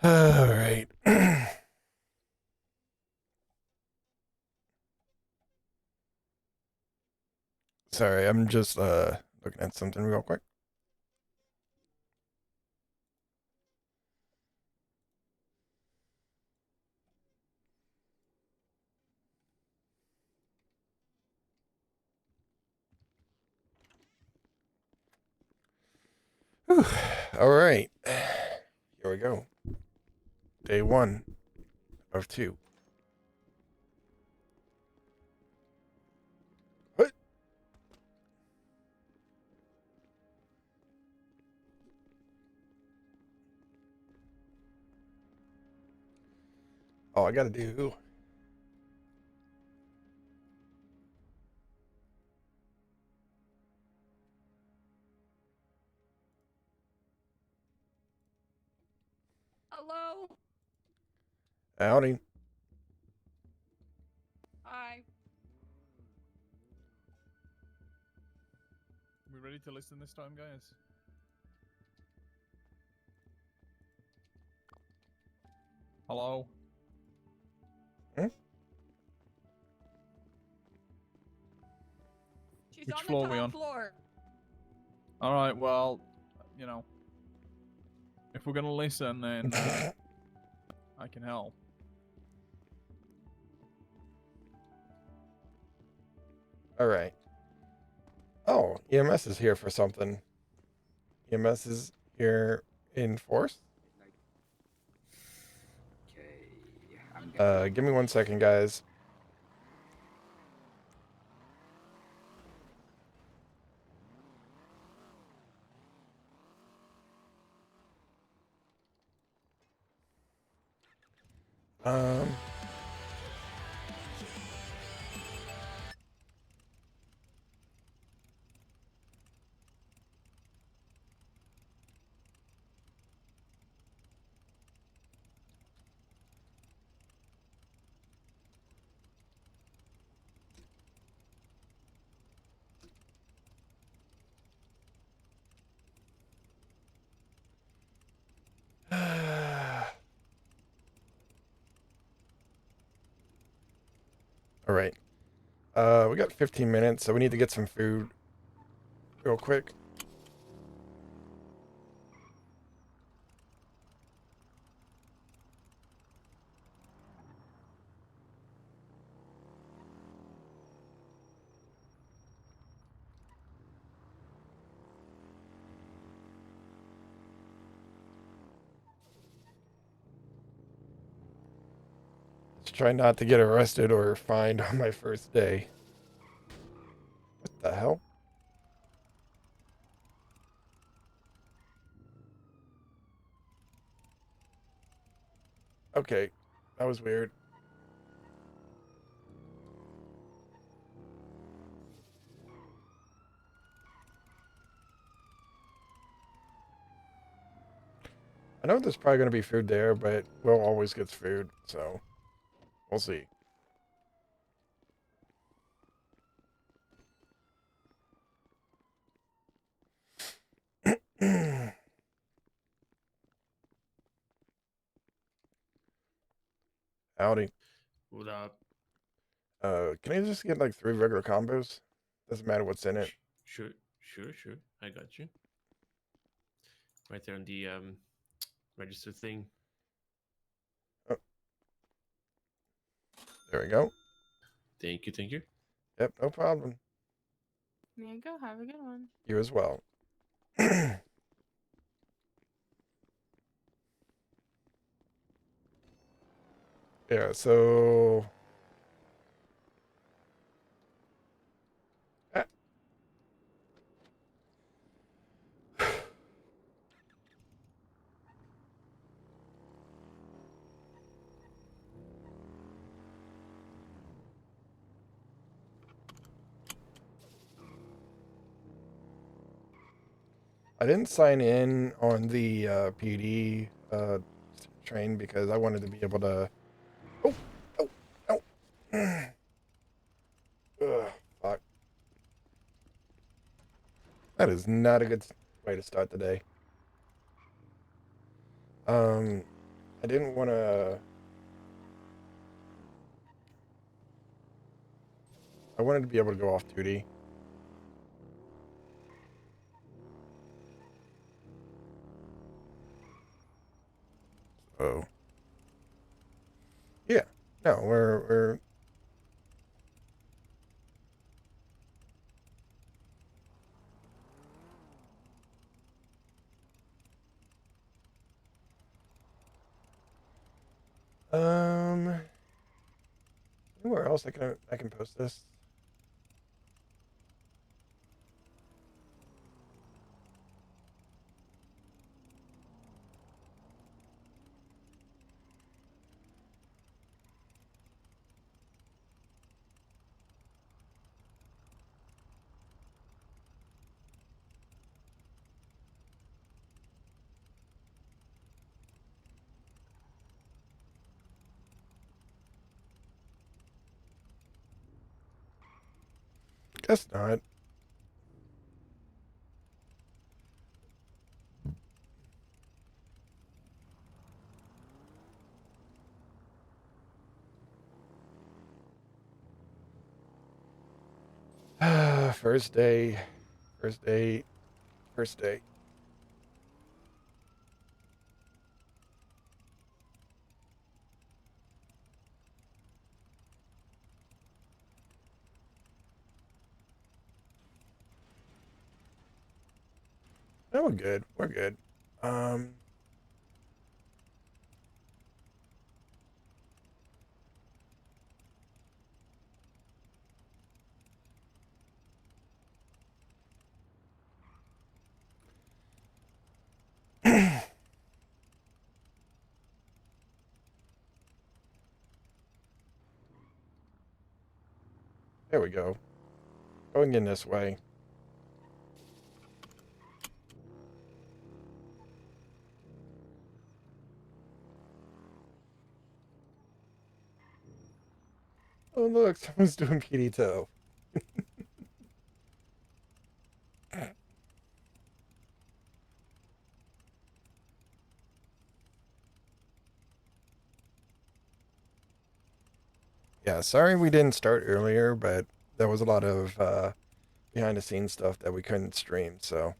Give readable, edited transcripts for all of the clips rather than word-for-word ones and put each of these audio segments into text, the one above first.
All right. Sorry, I'm just looking at something real quick. Whew. All right. Here we go. Day 1 of 2. What? Oh, I gotta do. Hello. Howdy. Hi. We ready to listen this time, guys? Hello? Hmm? She's Which on the floor are we top on? floor. Alright, well, you know, if we're gonna listen, then I can help. All right. Oh, EMS is here for something. EMS is here in force. Give me 1 second, guys. Um. All right. We got 15 minutes, so we need to get some food real quick. Let's try not to get arrested or fined on my first day. What the hell? Okay, that was weird. I know there's probably going to be food there, but Will always gets food, so we'll see. Howdy. What up? Can I just get like 3 regular combos? Doesn't matter what's in it. Sure. I got you. Right there on the register thing. Oh, there we go. Thank you. Yep, no problem. There you go. Have a good one. You as well. Yeah, so ah, I didn't sign in on the PD train because I wanted to be able to. Oh, oh, oh. Ugh, fuck. That is not a good way to start the day. Um, I didn't want to. I wanted to be able to go off duty. So, yeah. No, we're anywhere else I can post this. Guess not. First day, first day, first day. No, we're good. We're good. Um, there we go. Going in this way. Oh, look, someone's doing PD toe. Yeah, sorry we didn't start earlier, but there was a lot of behind the scenes stuff that we couldn't stream, so.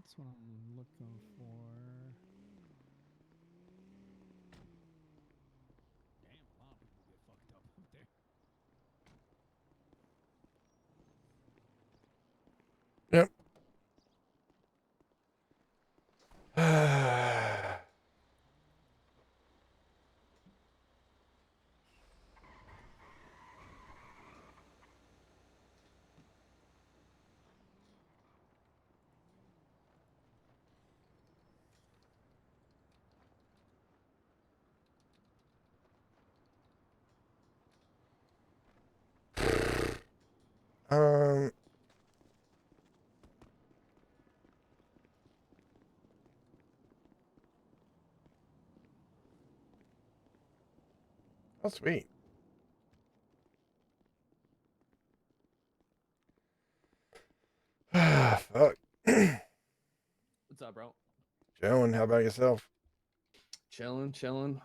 That's what I'm looking for. Damn, a lot of people get fucked up out there. Yep. um, oh, sweet. Fuck. What's up, bro? Joan, how about yourself? Chilling, chilling.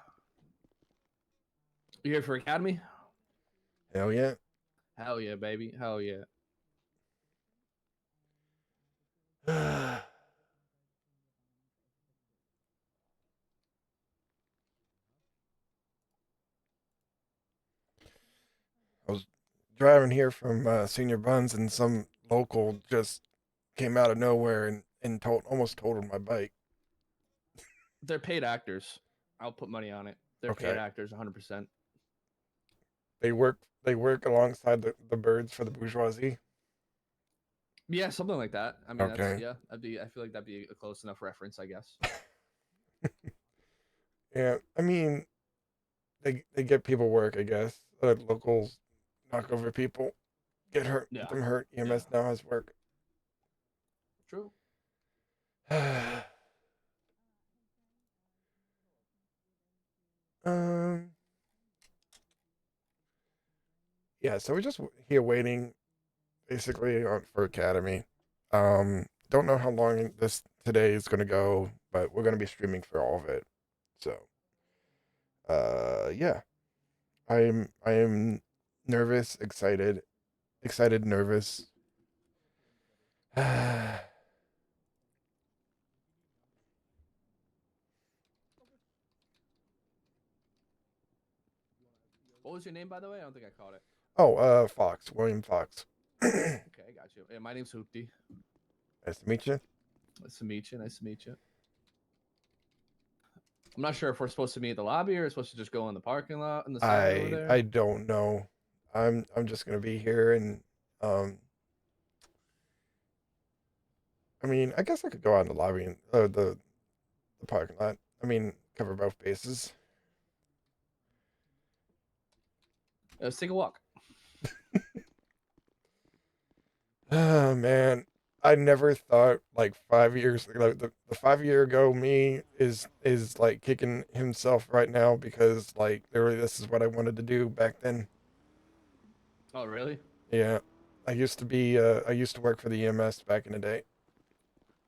You here for Academy? Hell yeah. Hell yeah, baby. Hell yeah. I was driving here from Senior Buns, and some local just came out of nowhere and almost totaled my bike. They're paid actors. I'll put money on it. They're paid Okay. actors 100%. They work alongside the birds for the bourgeoisie. Yeah, something like that. I mean, Okay. that's yeah. I feel like that'd be a close enough reference, I guess. Yeah, I mean, they get people work, I guess. Locals knock over people, get hurt, Yeah. get them hurt. EMS now has work. True. um. Yeah, so we're just here waiting, basically, for Academy. Don't know how long this today is gonna go, but we're gonna be streaming for all of it. So, yeah, I am nervous, excited, nervous. What was your name, by the way? I don't think I caught it. Oh, Fox, William Fox. Nice Okay, I got you. Yeah, my name's Hoopty. to meet you. Nice to meet you. Nice to meet you. I'm not sure if we're supposed to meet at the lobby or supposed to just go in the parking lot in the side over there. I don't know. I'm just gonna be here and I mean, I guess I could go out in the lobby and the parking lot. I mean, cover both bases. Let's take a walk. Oh man, I never thought like 5 years like the 5 year ago me is like kicking himself right now because like literally this is what I wanted to do back then. Oh, really? Yeah, I used to work for the EMS back in the day.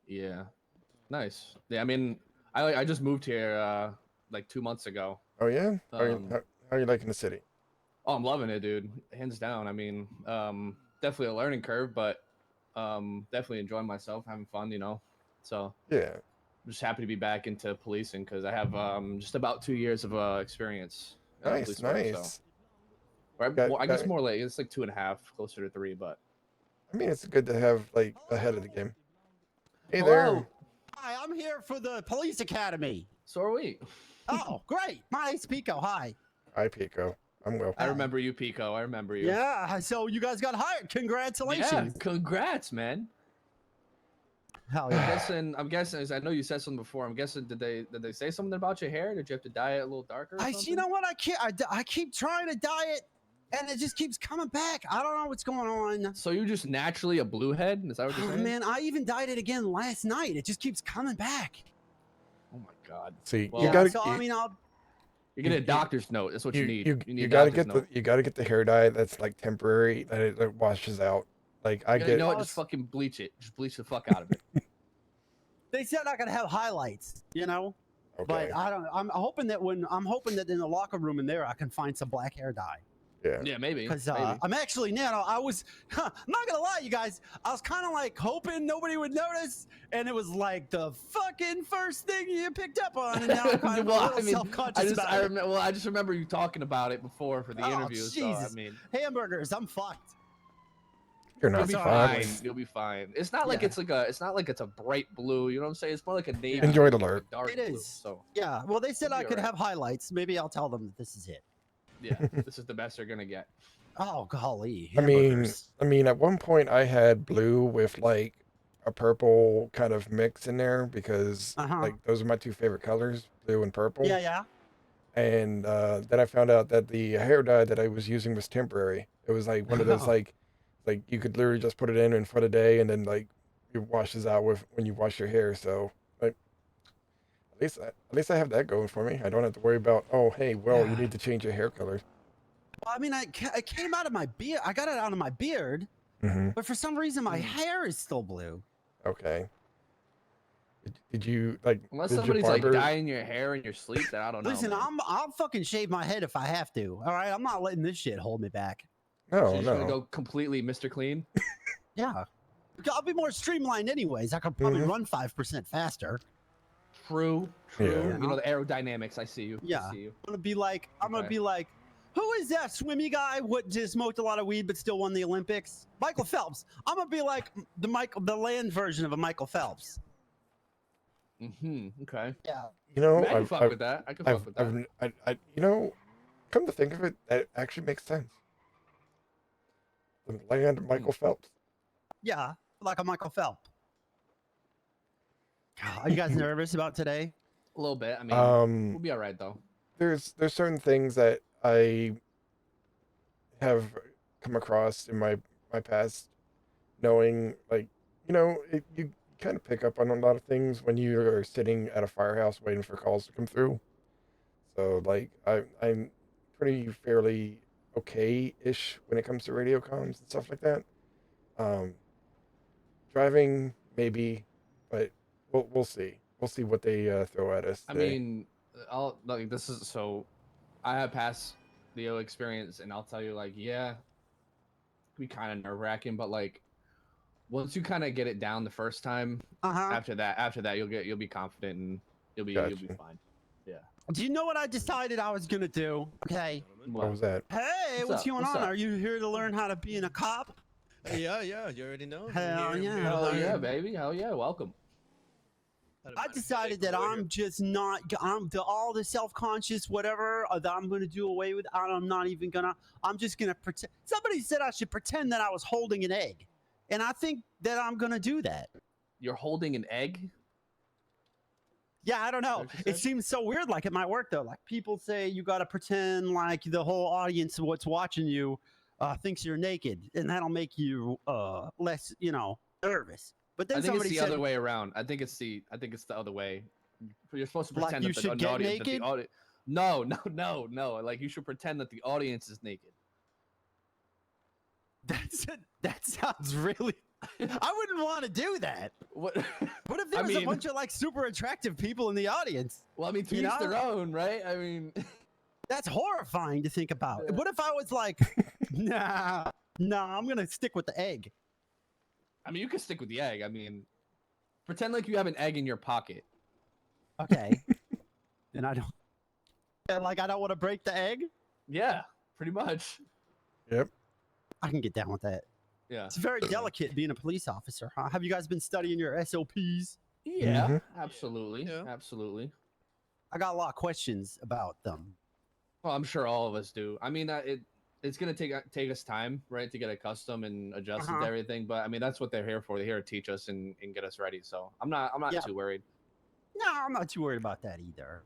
Yeah. Nice. Yeah, I mean, I just moved here like 2 months ago. Oh yeah, Um, how are you liking the city? Oh, I'm loving it, dude. Hands down. I mean, definitely a learning curve, but definitely enjoying myself, having fun, you know. So Yeah, I'm just happy to be back into policing because I have just about 2 years of experience in nice, police work. So, nice. or Got, I got guess more like it's like 2.5, closer to 3. But I mean, it's good to have like ahead of the game. Hey Hello. there. Hi, I'm here for the police academy. so are we. Oh, great. My name's Pico. Hi. Hi, Pico. I'm Will. I remember you, Pico. I remember you. Yeah, so you guys got hired. Congratulations. Yeah, congrats, man. Hell I'm yeah. guessing. I know you said something before. I'm guessing. Did they say something about your hair? Did you have to dye it a little darker? Or something? You know what? I keep trying to dye it, and it just keeps coming back. I don't know what's going on. So you're just naturally a blue head? Is that what you're Oh, saying? man, I even dyed it again last night. It just keeps coming back. Oh my god. See, Well, you Yeah, gotta. so I mean, You're getting a you- doctor's note. That's what you need. You need a gotta doctor's get note. you gotta get the hair dye that's like temporary that it washes out. Like I You get. know what? Just fucking bleach it. Just bleach the fuck out of it. they said I could have highlights, you know. Okay. But I don't. I'm hoping that in the locker room in there I can find some black hair dye. Yeah. Yeah, maybe. Because maybe. I'm actually now I was I'm not gonna lie, you guys. I was kind of like hoping nobody would notice, and it was like the fucking first thing you picked up on, and now I'm kind of a little self-conscious about it. I just remember you talking about it before for the Oh, interview. So, I Jesus. mean, Hamburgers, I'm fucked. You're you'll not be fine. fine. You'll be fine. It's not like Yeah. it's not like it's a bright blue. You know what I'm saying? It's more like a navy. Enjoy the blue, alert. a dark It blue, is. So Yeah. Well, they said You'll I be could alright. have highlights. Maybe I'll tell them that this is it. yeah, this is the best they're gonna get. Oh golly. I mean, Hamburgers. at one point I had blue with like a purple kind of mix in there because Uh-huh. like those are my two favorite colors, blue and purple. Yeah, yeah. And then I found out that the hair dye that I was using was temporary. It was like one of those Oh. like you could literally just put it in for the day and then like it washes out with when you wash your hair. So like at least I have that going for me. I don't have to worry about, oh hey, well you Yeah. need to change your hair color. Well, I mean, it came out of my beard. I got it out of my beard, Mm-hmm. but for some reason my hair is still blue. Okay. Did you like? Unless did your somebody's like barber- dyeing your hair in your sleep, then I don't know. Listen, man. I'll fucking shave my head if I have to. All right, I'm not letting this shit hold me back. So No, you're just gonna no. go completely Mr. Clean. Yeah, I'll be more streamlined anyways. I could probably Mhm. run 5% faster. True. Yeah. You know the aerodynamics. I see you. Yeah. I see you. I'm gonna be like, Okay. who is that swimmy guy? What just smoked a lot of weed but still won the Olympics? Michael Phelps. I'm gonna be like the land version of a Michael Phelps. Okay. Yeah. You know, I can fuck with that. I can fuck with that. you know, come to think of it, that actually makes sense. The land of Michael Phelps. Yeah. like a Michael Phelps. Are you guys nervous about today? A little bit. I mean, we'll be all right though. There's certain things that I have come across in my past, knowing like you kind of pick up on a lot of things when you are sitting at a firehouse waiting for calls to come through. So like I'm pretty fairly okay-ish when it comes to radio comms and stuff like that. Driving maybe, but we'll see. We'll see what they throw at us I today. mean, I'll like this is so. I have passed the O experience, and I'll tell you, like, yeah, it can be kind of nerve wracking, but like, once you kind of get it down the first time, after that, you'll be confident and you'll be fine. Yeah. Do you know what I decided I was gonna do? Okay. What was that? Hey, what's up? going What's on? up? Are you here to learn how to be a cop? Yeah, you already know. Hell yeah. Hell yeah, baby. Hell yeah. Welcome. I decided that I'm just not. All the self-conscious whatever that I'm gonna do away with. I'm not even gonna. I'm just gonna pretend. Somebody said I should pretend that I was holding an egg, and I think that I'm gonna do that. You're holding an egg? Yeah, I don't know. What you It said? seems so weird. Like it might work though. Like people say you got to pretend like the whole audience, what's watching you, thinks you're naked, and that'll make you less, nervous. But then I think somebody it's the said, other way around. I think it's the other way. You're supposed to Like pretend you that should the get audience. naked? No. Like you should pretend that the audience is naked. that sounds really. I wouldn't want to do that. What? What if there I was a mean- bunch of like super attractive people in the audience? Well, I mean, to You each know? their own, right? I mean, That's horrifying to think about. Yeah. What if I was like, nah, I'm gonna stick with the egg. you can stick with the egg. I mean, pretend like you have an egg in your pocket. Okay. And I don't. And like I don't want to break the egg. Yeah, pretty much. Yep. I can get down with that. Yeah. It's very delicate being a police officer, huh? Have you guys been studying your SOPs? Yeah, Mhm. absolutely. Yeah. Absolutely. I got a lot of questions about them. Well, I'm sure all of us do. I mean, it's gonna take us time, right, to get accustomed and adjusted to everything. But I mean, that's what they're here for. They're here to teach us and get us ready. So I'm not Yeah. too worried. No, I'm not too worried about that either.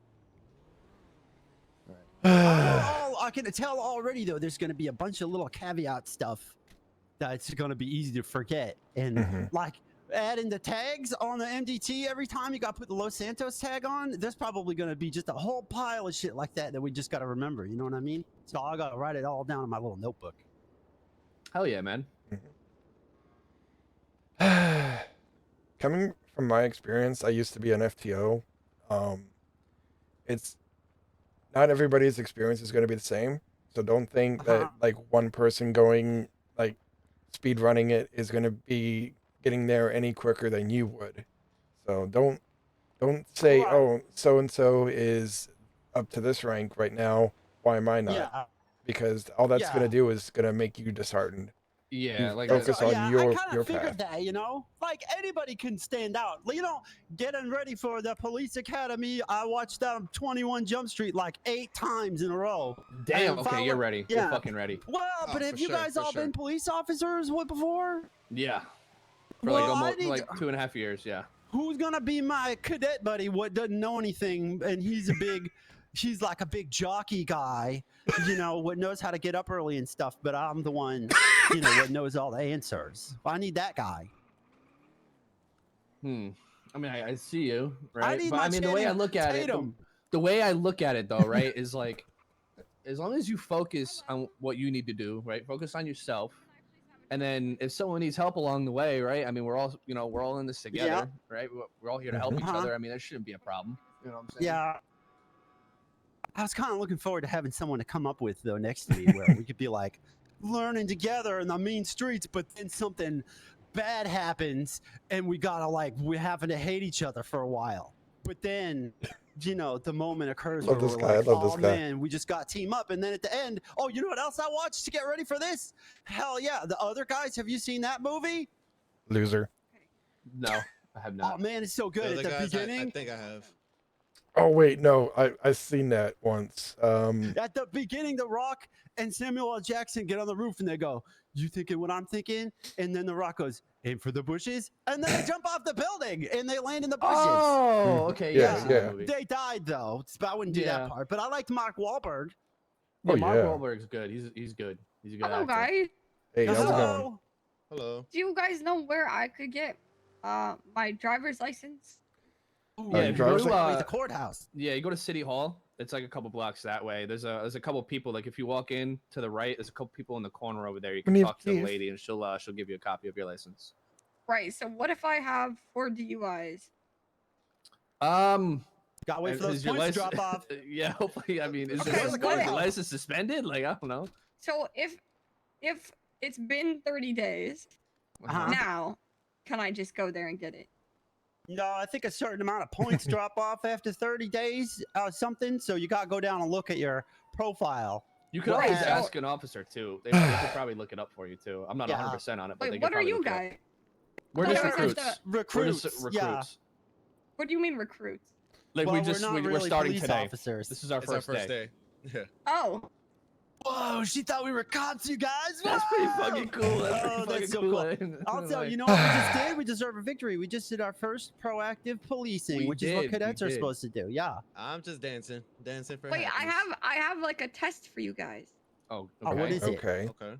yeah. I can tell already, though, there's going to be a bunch of little caveat stuff that's going to be easy to forget. And Mhm. like adding the tags on the MDT every time you got to put the Los Santos tag on, there's probably going to be just a whole pile of shit like that we just got to remember. You know what I mean? So I got to write it all down in my little notebook. Hell yeah, man. Coming from my experience, I used to be an FTO. It's not everybody's experience is going to be the same. So don't think that like one person going like speed running it is going to be getting there any quicker than you would. So don't say, Right. oh, so and so is up to this rank right now. Why am I not? Yeah. Because all that's going Yeah. to do is going to make you disheartened. Yeah, You like focus So, on yeah, your I kind your of figured path. that, like anybody can stand out. Getting ready for the police academy, I watched 21 Jump Street like 8 times in a row. damn. if I Okay, you're were- ready. yeah. You're fucking ready. Well, Oh, but have for you sure, guys for all sure. been police officers before? Yeah. For Well, like I almost need like 2.5 years. Yeah. Who's gonna be my cadet buddy? What doesn't know anything, and he's like a big jockey guy, what knows how to get up early and stuff. But I'm the one, what knows all the answers. I need that guy. I mean, I see you, right? need But my I mean, the way I Channing look at it, Tatum. the way I look at it, though, right, is like, as long as you focus on what you need to do, right? Focus on yourself, and then if someone needs help along the way, right? I mean, we're all in this together, right? We're all here to help each Uh-huh. other. I mean, there shouldn't be a problem. You know what I'm saying? Yeah. I was kind of looking forward to having someone to come up with though next to me, where we could be like learning together in the mean streets, but then something bad happens and we're having to hate each other for a while. But then, the moment occurs Love where this we're guy, I like, love oh this guy." man, we just got team up, and then at the end, oh, you know what else I watched to get ready for this? Hell yeah, The Other Guys. Have you seen that movie? Loser. No, I have Oh not. man, it's so The good other at the guys, beginning. I think I have. Oh wait, no, I seen that once. At the beginning, The Rock and Samuel L. Jackson get on the roof and they go, "You thinking what I'm thinking?" And then The Rock goes, "Aim for the bushes," and then they jump off the building and they land in the bushes. Oh, okay. Yeah, Yeah, I've seen that yeah. movie. They died though, so I wouldn't do Yeah. that part. But I liked Mark Wahlberg. Yeah, Oh, Mark yeah. Wahlberg's good. He's good. He's a good Hello, actor. guys. Hey, how's it going? Hello. Hello. Do you guys know where I could get my driver's license? Ooh, Yeah, if you go driver's to wait, the courthouse. yeah, you go to City Hall. It's like a couple blocks that way. There's a couple people. Like if you walk in to the right, there's a couple people in the corner over there. You can Give me a talk to the keys. lady, and she'll give you a copy of your license. Right. So what if I have 4 DUIs? Gotta wait for those is your points to drop off. Yeah, hopefully. I mean, is, Okay, your, is what your if- license suspended? Like I don't know. So if it's been 30 days Uh-huh. now, can I just go there and get it? No, I think a certain amount of points drop off after 30 days, something. So you gotta go down and look at your profile. You could Right, always so- ask an officer too. They could probably look it up for you too. I'm not Yeah. 100% on it, but they Wait, could what are probably you look it up. guys? We're What just are recruits. Recruits. We're just Yeah. recruits. What do you mean recruits? Like Well, we're not we're really starting police today. officers. This is our It's our first first day. day. Yeah. Oh, Whoa, she thought we were cops, you guys. That's pretty Whoa! fucking cool. That's Oh, pretty that's fucking so cool. I'll tell you, you know what we just did? We deserve a victory. We just did our first proactive policing, We which is what did, we cadets are did. supposed to do. Yeah. I'm just dancing for wait, happiness. I have like a test for you guys. Oh, Oh, what okay. is it? Okay. Okay.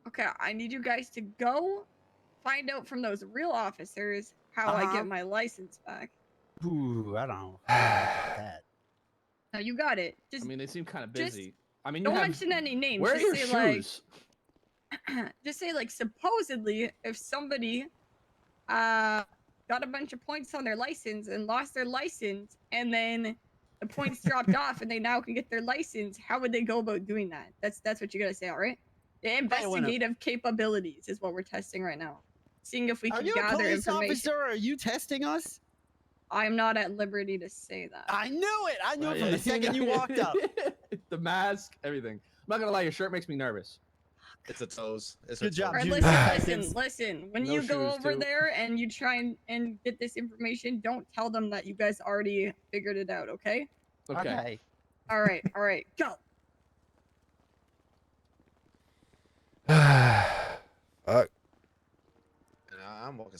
Okay, I need you guys to go find out from those real officers how I Uh-huh. get my license back. Ooh, I don't know about that. No, you got it. Just I mean, they seem kind of just busy. I mean, you don't have. mention any names. Where are just your say shoes? like, just say like supposedly if somebody got a bunch of points on their license and lost their license, and then the points dropped off, and they now can get their license. How would they go about doing that? That's what you gotta say, all right? The investigative capabilities is what we're testing right now. Seeing if we Are can you a gather police information. officer or are you testing us? I'm not at liberty to say that. I knew it. I knew it Oh, from the second you walked up. The mask, everything. I'm not gonna lie, your shirt makes me nervous. It's a toes. It's Good a job, All right, Junior listen. detectives. When No you go shoes, over too. there and you try and get this information, don't tell them that you guys already figured it out, okay? Okay. All right, go. Fuck. And I'm walking.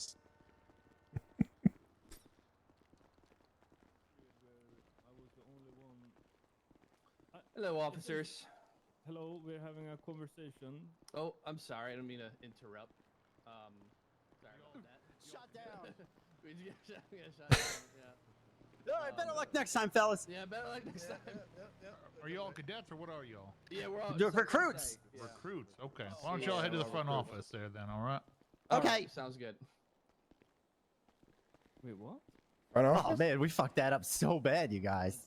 Hello, officers. Hello, we're having a conversation. Oh, I'm sorry. I don't mean to interrupt. Sorry about that. Shut down. Yeah, shut down. Yeah. All right, better luck next time, fellas. Yeah, better luck next time. Are y'all cadets or what are y'all? Yeah, we're all You're just like recruits. say, yeah. Recruits. Okay. Why don't Yeah, y'all head to the we're front recruits. office there then, all right? All right, Okay. sounds good. Wait, what? Right Oh off? man, we fucked that up so bad, you guys.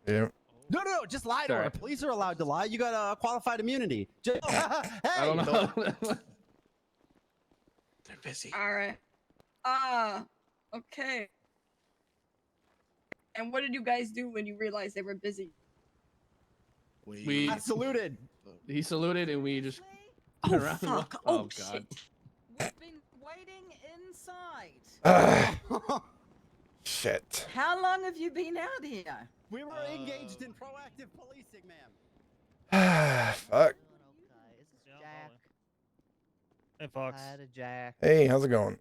Yeah. No, just lie to her. Sorry. Police are allowed to lie. You got qualified immunity. Just, hey, I don't know. They're busy. All right. Okay. And what did you guys do when you realized they were busy? We- I saluted. He saluted and we just Oh turned around and fuck! walked- Oh, God. shit! We've been waiting inside. Shit. How long have you been out here? We were engaged in proactive policing, ma'am. Fuck. This is Jack. Hey, Fox. Hi to Jack. Hey, how's it going?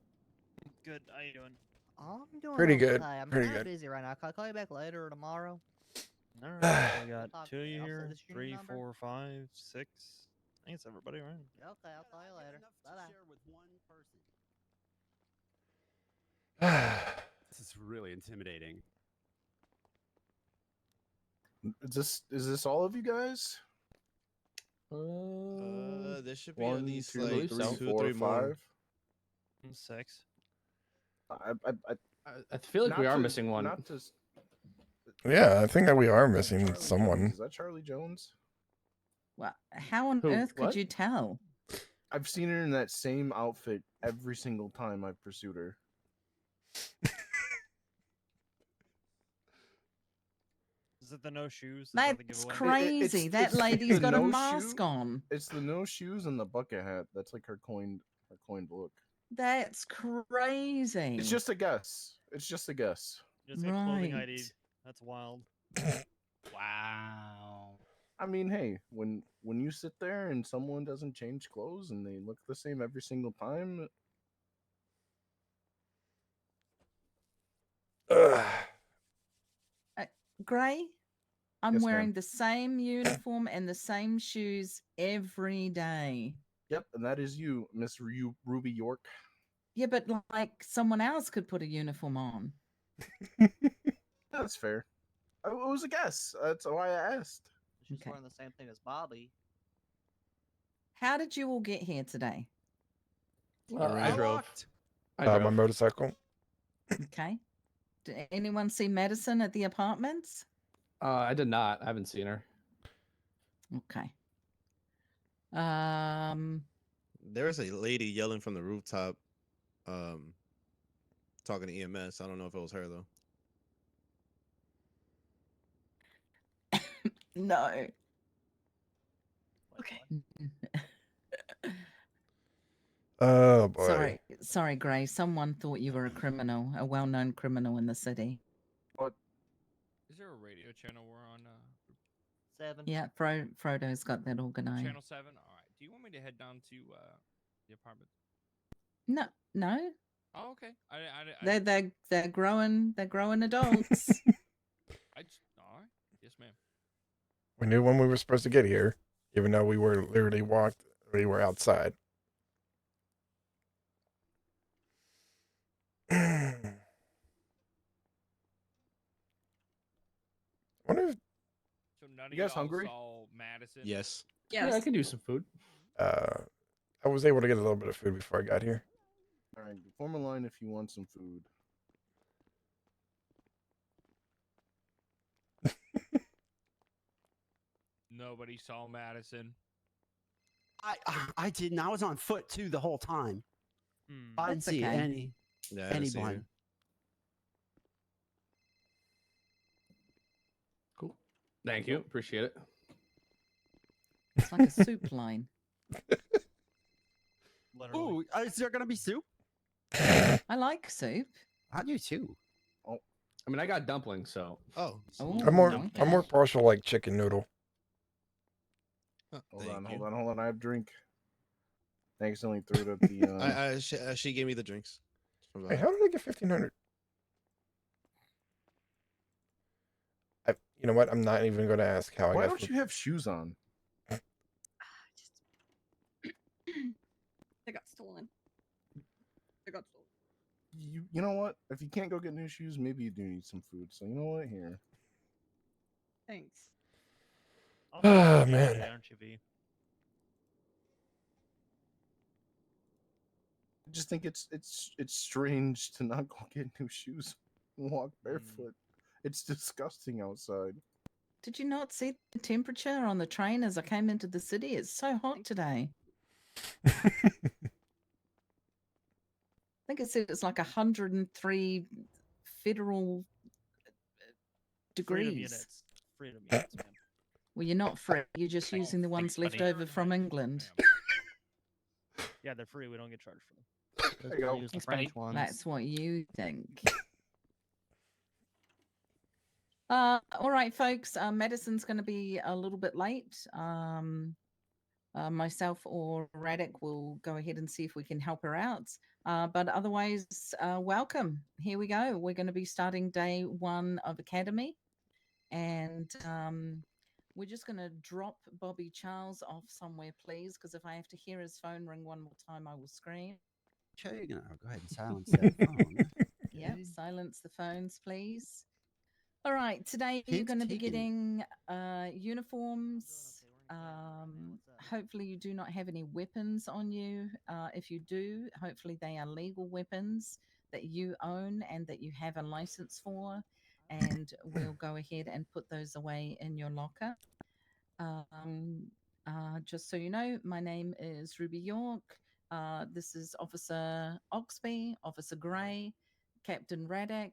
Good. How you doing? I'm doing Pretty good, okay. I'm pretty kinda good. busy right now. Can I call you back later or tomorrow? All right. We got Talk two to of you. you I'll here. send this to your 3, number. 4, 5, 6. I think it's everybody, right? Yeah, okay, I'll call you later. Bye-bye. This is really intimidating. Is this all of you guys? There should be at One, least two, like three, 2, four, 3 more. 5. 6. I feel like we Not are to- missing one. Not to, Yeah, I think that we are Charlie missing Jones. someone. Is that Charlie Jones? Well, how on Who? earth could What? you tell? I've seen her in that same outfit every single time I've pursued her. Is it the no shoes? Is that the That's giveaway? crazy. That it's lady's the got a no mask shoe. on. It's the no shoes and the bucket hat. That's like her coined look. That's crazy. It's just a guess. It's just a guess. Just get clothing ID. Right. That's wild. Wow. I mean, hey, when you sit there and someone doesn't change clothes and they look the same every single time, Ugh. Gray, I'm Yes, wearing ma'am. the same uniform and the same shoes every day. yep, and that is you, Miss Ruby York. Yeah, but like someone else could put a uniform on. That's fair. It was a guess. That's why I asked. She's Okay. wearing the same thing as Bobby. How did you all get here today? I drove. walked. I My drove. motorcycle. Okay. Did anyone see Madison at the apartments? I did not. I haven't seen her. Okay. Um, There was a lady yelling from the rooftop, talking to EMS. I don't know if it was her though. no. Okay. Oh boy. Sorry, Gray. Someone thought you were a criminal, a well-known criminal in the city. But Is there a radio channel we're on? 7. Yeah, Frodo's got that organized. Channel 7? All right. Do you want me to head down to the apartment? No. Oh, okay. They're growing adults. All right. Yes, ma'am. We knew when we were supposed to get here, even though we were we were outside. I wonder if So none of You guys y'all hungry? saw Madison? Yes. Yes. Yeah, I can do some food. I was able to get a little bit of food before I got here. all right, form a line if you want some food. Nobody saw Madison. I didn't. I was on foot too the whole time. I didn't That's see okay. Yeah, I didn't see her. anyone. Cool. Thank you. Appreciate it. It's like a soup line. Ooh, is there gonna be soup? I like soup. I do too. I mean, I got dumplings, so. Oh, Oh, I'm more okay. partial like chicken noodle. Hold thank on, you. hold on. I have drink. I accidentally threw it at the. She gave me the drinks. Hey, how did I get 1,500? You know what? I'm not even going to ask how I Why got. don't you have shoes on? They got stolen. They got stolen. You know what? If you can't go get new shoes, maybe you do need some food. So you know what? Here. Thanks. Oh man. Aren't you, V? I just think it's strange to not go get new shoes and walk barefoot. It's disgusting outside. Did you not see the temperature on the train as I came into the city? It's so hot today. I think it said it's like 103 federal Freedom degrees. units. Freedom units, ma'am. Well, you're not free. You're just using the ones left over from England. Yeah, they're free. We don't get charged for them. There you go. Use the French ones. That's what you think. All right, folks. Medicine's going to be a little bit late. Myself or Radek will go ahead and see if we can help her out. But otherwise, welcome. Here we go. We're going to be starting day 1 of Academy. And we're just going to drop Bobby Charles off somewhere, please, because if I have to hear his phone ring one more time, I will scream. Sure, you're gonna go ahead and silence that phone. Yep, Okay. silence the phones, please. All right, today you're Hint going to be taken. getting uniforms. Hopefully you do not have any weapons on you. If you do, hopefully they are legal weapons that you own and that you have a license for. And we'll go ahead and put those away in your locker. Just so you know, my name is Ruby York. This is Officer Oxby, Officer Gray, Captain Radek,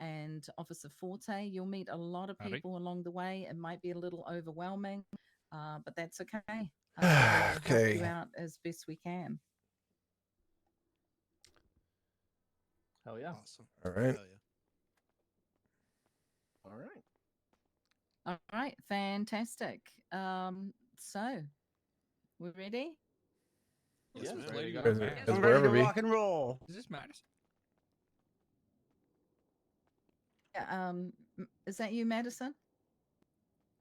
and Officer Forte. You'll meet a lot of Howdy. people along the way. It might be a little overwhelming, but that's okay. We'll help Okay. you out as best we can. Hell yeah. Awesome. All right. Hell yeah. All right. All right, fantastic. So we ready? Yes, Yeah, ma'am. ready to go. As, Yes, as I'm sir. ready wherever to be. rock and roll. Is this Madison? Yeah, is that you, Madison?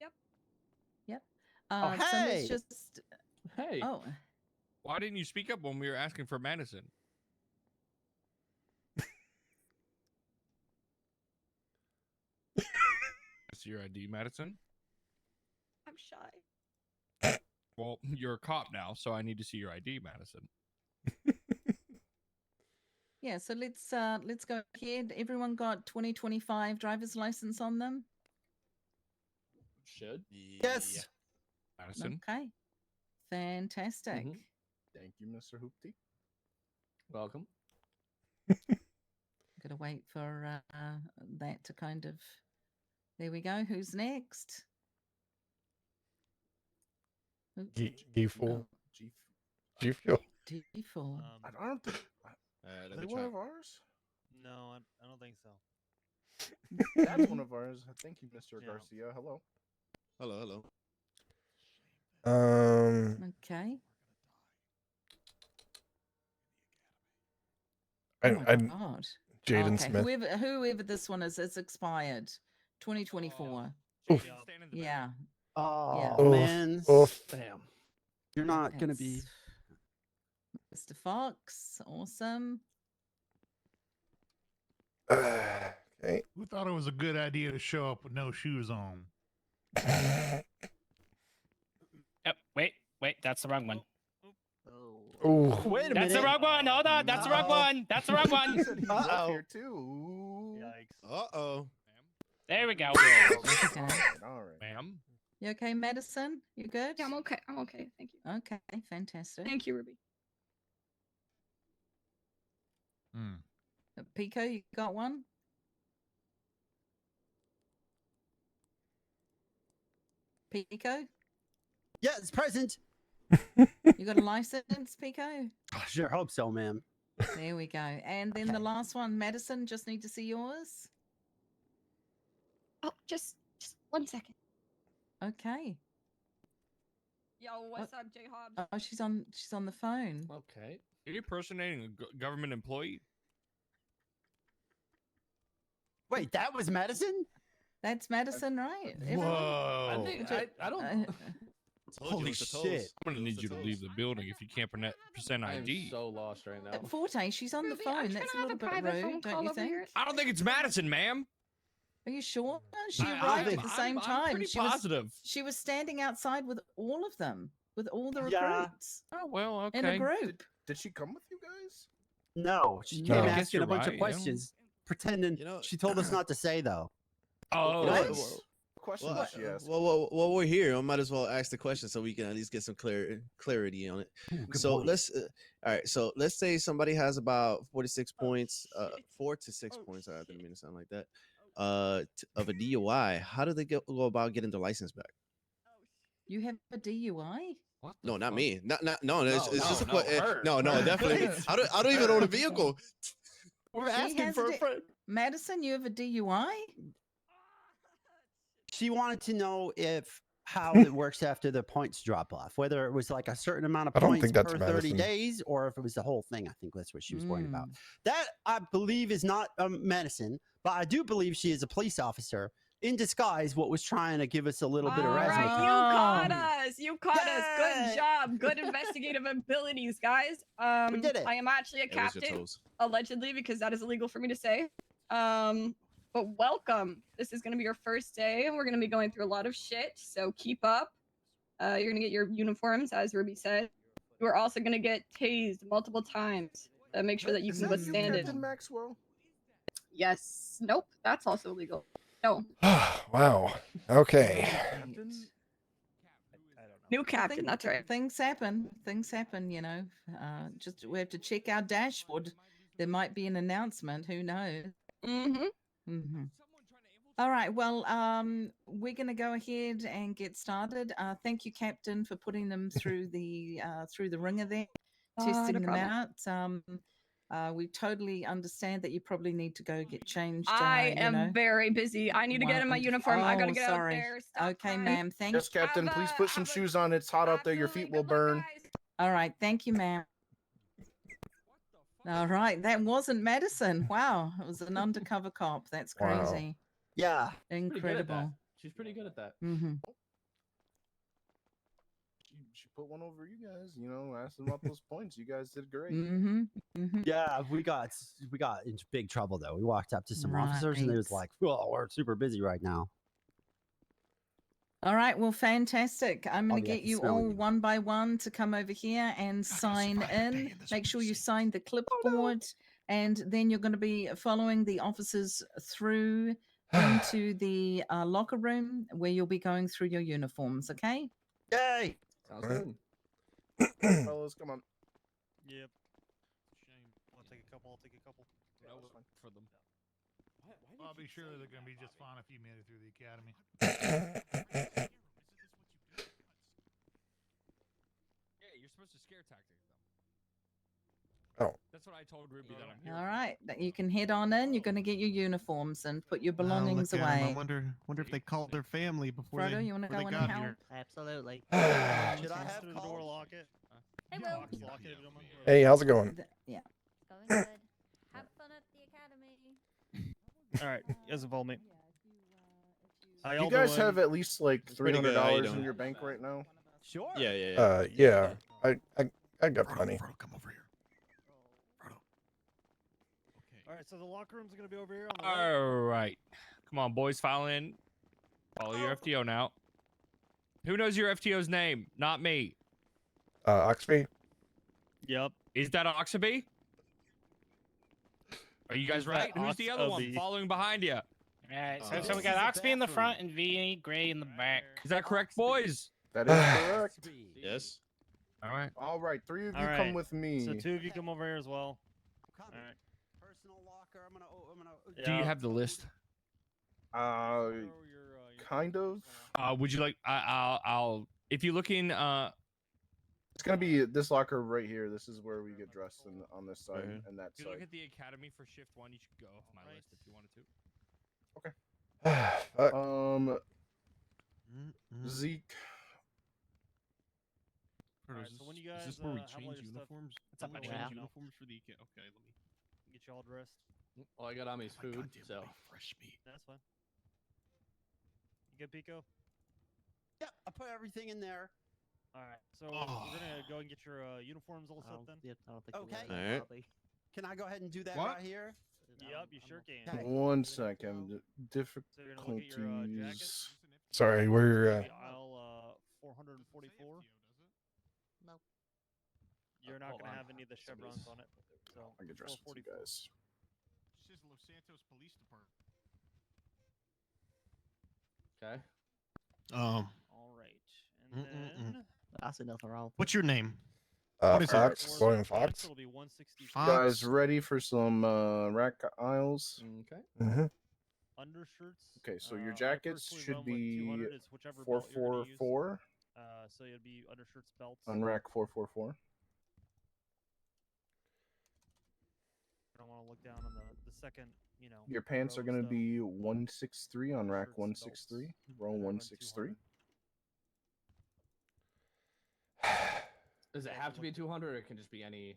Yep. Yep. Oh, So let's hey! just. Hey. Oh, Why didn't you speak up when we were asking for Madison? That's your ID, Madison. I'm shy. Well, you're a cop now, so I need to see your ID, Madison. yeah. So let's go ahead. Everyone got 2025 driver's license on them. Should. Yes. Madison. Okay. Fantastic. Mhm. Thank you, Mr. Hoopty. Welcome. Gotta wait for that to kind of. There we go. Who's next? Oops. G4. Oh, G. G-Fuel. D4. I don't think. Let Are me they one try. of ours? No, I don't think so. That's one of ours. Thank you, Mr. Yeah. Garcia. Hello. Hello. Okay. I, Oh my I, God. Jaden Okay. Smith. Whoever this one is, it's expired. 2024. Oof. Yeah. Oh, Yeah. man. Oof. Damn. You're not going to be. Mr. Fox. Awesome. Okay. Who thought it was a good idea to show up with no shoes on? Yep. Wait. That's the wrong one. Ooh. Wait a minute. That's the wrong one. Hold on. That's the wrong one. That's the wrong one. He said he was up Uh-oh. here too. Yikes. Uh-oh. There we go. Okay. All right. Ma'am. You okay, Madison? You good? Yeah, I'm okay. I'm okay. Thank you. Okay. Fantastic. Thank you, Ruby. Pico, you got one? Pico? Yeah, it's present. You got a license, Pico? I sure hope so, ma'am. There we go. And then the last one, Madison, just need to see yours. Oh, just 1 second. Okay. Yo, what's up, J Hobbs? Oh, she's on the phone. Okay. Are you impersonating a government employee? Wait, that was Madison? That's Madison, right? Whoa. I think I don't. Holy shit. I'm gonna need you to leave the building if you can't present I am ID. so lost right now. Forte, she's on the Ruby, I'm phone. trying That's to a have little a bit private phone rude, don't call you over think? here. I don't think it's Madison, ma'am. Are you sure? She I- arrived I'm- at the same I'm time. pretty She positive. she was standing outside with all of them, with all the Yeah. recruits Oh well, okay. in a group. Did she come with you guys? No, she No. came I guess asking you're a bunch right, of yeah. questions, pretending she told us not to say, though. Oh, What? Well, Question Well, did she ask? well, we're here. I might as well ask the question so we can at least get some clarity on it. Good So point. let's, all right. So let's say somebody has about 46 points, 4 to 6 points. I didn't mean to sound like that. Of a DUI. How do they go about getting their license back? You have a DUI? What the No, not fuck? me. No. It's just a no, her. no, Her. definitely. I don't even own a vehicle. We're She asking has for a a friend. Madison, you have a DUI? She wanted to know how it works after the points drop off, whether it was like a certain amount of I don't points think that's per 30 Madison. days or if it was the whole thing. I think that's what she was worried about. Mm. That, I believe, is not medicine, but I do believe she is a police officer in disguise what was trying to give us a little bit of All razzmatazz. right, you caught us. You caught us. Yay! Good job. Good investigative abilities, guys. We did it. I am actually a It was your captain, toes. allegedly, because that is illegal for me to say. But welcome. This is going to be your first day, and we're going to be going through a lot of shit. So keep up. You're going to get your uniforms, as Ruby said. You are also going to get tased multiple times. Make sure that you Is can that you, withstand it. Captain Maxwell? Yes. Nope. That's also illegal. No. Wow. Okay. Captain? New captain. That's right. Things happen. Things happen, you know. Just we have to check our dashboard. There might be an announcement. Who knows? Mm-hmm. Mm-hmm. All right. Well, we're going to go ahead and get started. Thank you, Captain, for putting them through the ringer there, No testing them problem. out. We totally understand that you probably need to go get changed. I you am know. very busy. I need to get in my uniform. I gotta Oh, get sorry. out there. Stop Okay, by. ma'am. Thank Yes, Captain. Please put some shoes on. It's hot out there. Your feet will burn. All right. Thank you, ma'am. All right. That wasn't Madison. Wow. It was an undercover cop. That's Wow. crazy. Yeah. Pretty good at that. Incredible. She's pretty good at that. Mm-hmm. She put one over you guys. You know, asked them about those points. You guys did great. Mm-hmm. Mm-hmm. Yeah, we got in big trouble though. We walked up to some officers and they was Right. like, "Well, we're super busy right now." All right, well, fantastic. I'm going I'll to be at get the you smelling all you. one by one to come over here and sign in. Make sure you sign the clipboard, and then you're going to be following the officers through into the locker room where you'll be going through your uniforms, okay? Yay! Sounds Right. good. Fellas, come on. Yep. Shame. I'll take a couple. I'll take a couple. Yeah, that's fine. For them. I'll be sure they're going to be just fine if you made it through the academy. Yeah, you're supposed to scare tactic them. Oh. That's what I told Ruby that I'm here. All right, you can head on in. You're going to get your uniforms and put your belongings look at 'em. away. I wonder if they called their family before Frodo, they, you want to before go they in and got help? here. Absolutely. Should I Okay. have through the door lock it? Hey, Yeah, Will. just lock it if you don't mind. Hey, how's it going? Yeah. Going good. Have fun at the academy. All right, you guys involve me. How You y'all guys doing? have at least like pretty good. How you $300 in doing? your bank right now. Sure. Yeah. Yeah. I got plenty. Frodo, come over here. Frodo. All right, so the locker room's gonna be over here. On the right. All right. Come on, boys, file in. Follow your FTO now. Who knows your FTO's name? Not me. Oxby? Yep. Is that Oxaby? Are you guys Is that right? Who's the other one Oxaby? following behind you? All right, so, This so we is got the Oxby in the bathroom. front and V Gray in the back. Is that correct, boys? That is correct. Yes. All right. All right, 3 of you All come right, with me. So 2 of you come over here as well. I'm coming. All right. Personal locker. I'm gonna. Do you have the list? Uh, Throw your, kind of. Would you like? I'll. If you look in. It's gonna be this locker right here. This is where we get dressed on this side Mhm. and that If you look side. at the academy for shift 1, you should go off my list if you wanted to. Fuck. Zeke. Alright, so when you guys is this where we have all change your stuff- uniforms? What's up, We buddy? change Yeah. uniforms for the okay. Let me. Get you all dressed. All I got on me is food, Goddamn so. right, fresh meat. That's fine. You good, Pico? Yep. I put everything in there. All right, so Oh. we're gonna go and get your uniforms all set then. Yep, I don't think Okay. we're Alright. Bobby. Can I go ahead and do that What? right here? Yep, you sure can. Okay. One second. So you're gonna look at your jacket. Difficulties. Sorry, we're Aisle 444. Nope. You're not Hold gonna on. have any of the chevrons on it. So I get dressed with you 444. guys. This is Los Santos Police Department. Okay. All right, and then I see nothing wrong. What's your name? What is it? Fox, William Fox. It'll be 160. Fox. Guys, ready for some rack aisles? Okay. Mm-hmm. Undershirts. Okay, so your I jackets personally should run with be 200. It's whichever belt you're gonna use. 444 So it'd be undershirts, belts. on rack 444. I don't want to look down on the second, you know. Your pants row are going to stuff. be 163 on rack Shirts, 163, belts. row And I run 163. 200. Does it have to be 200 or it can just be any?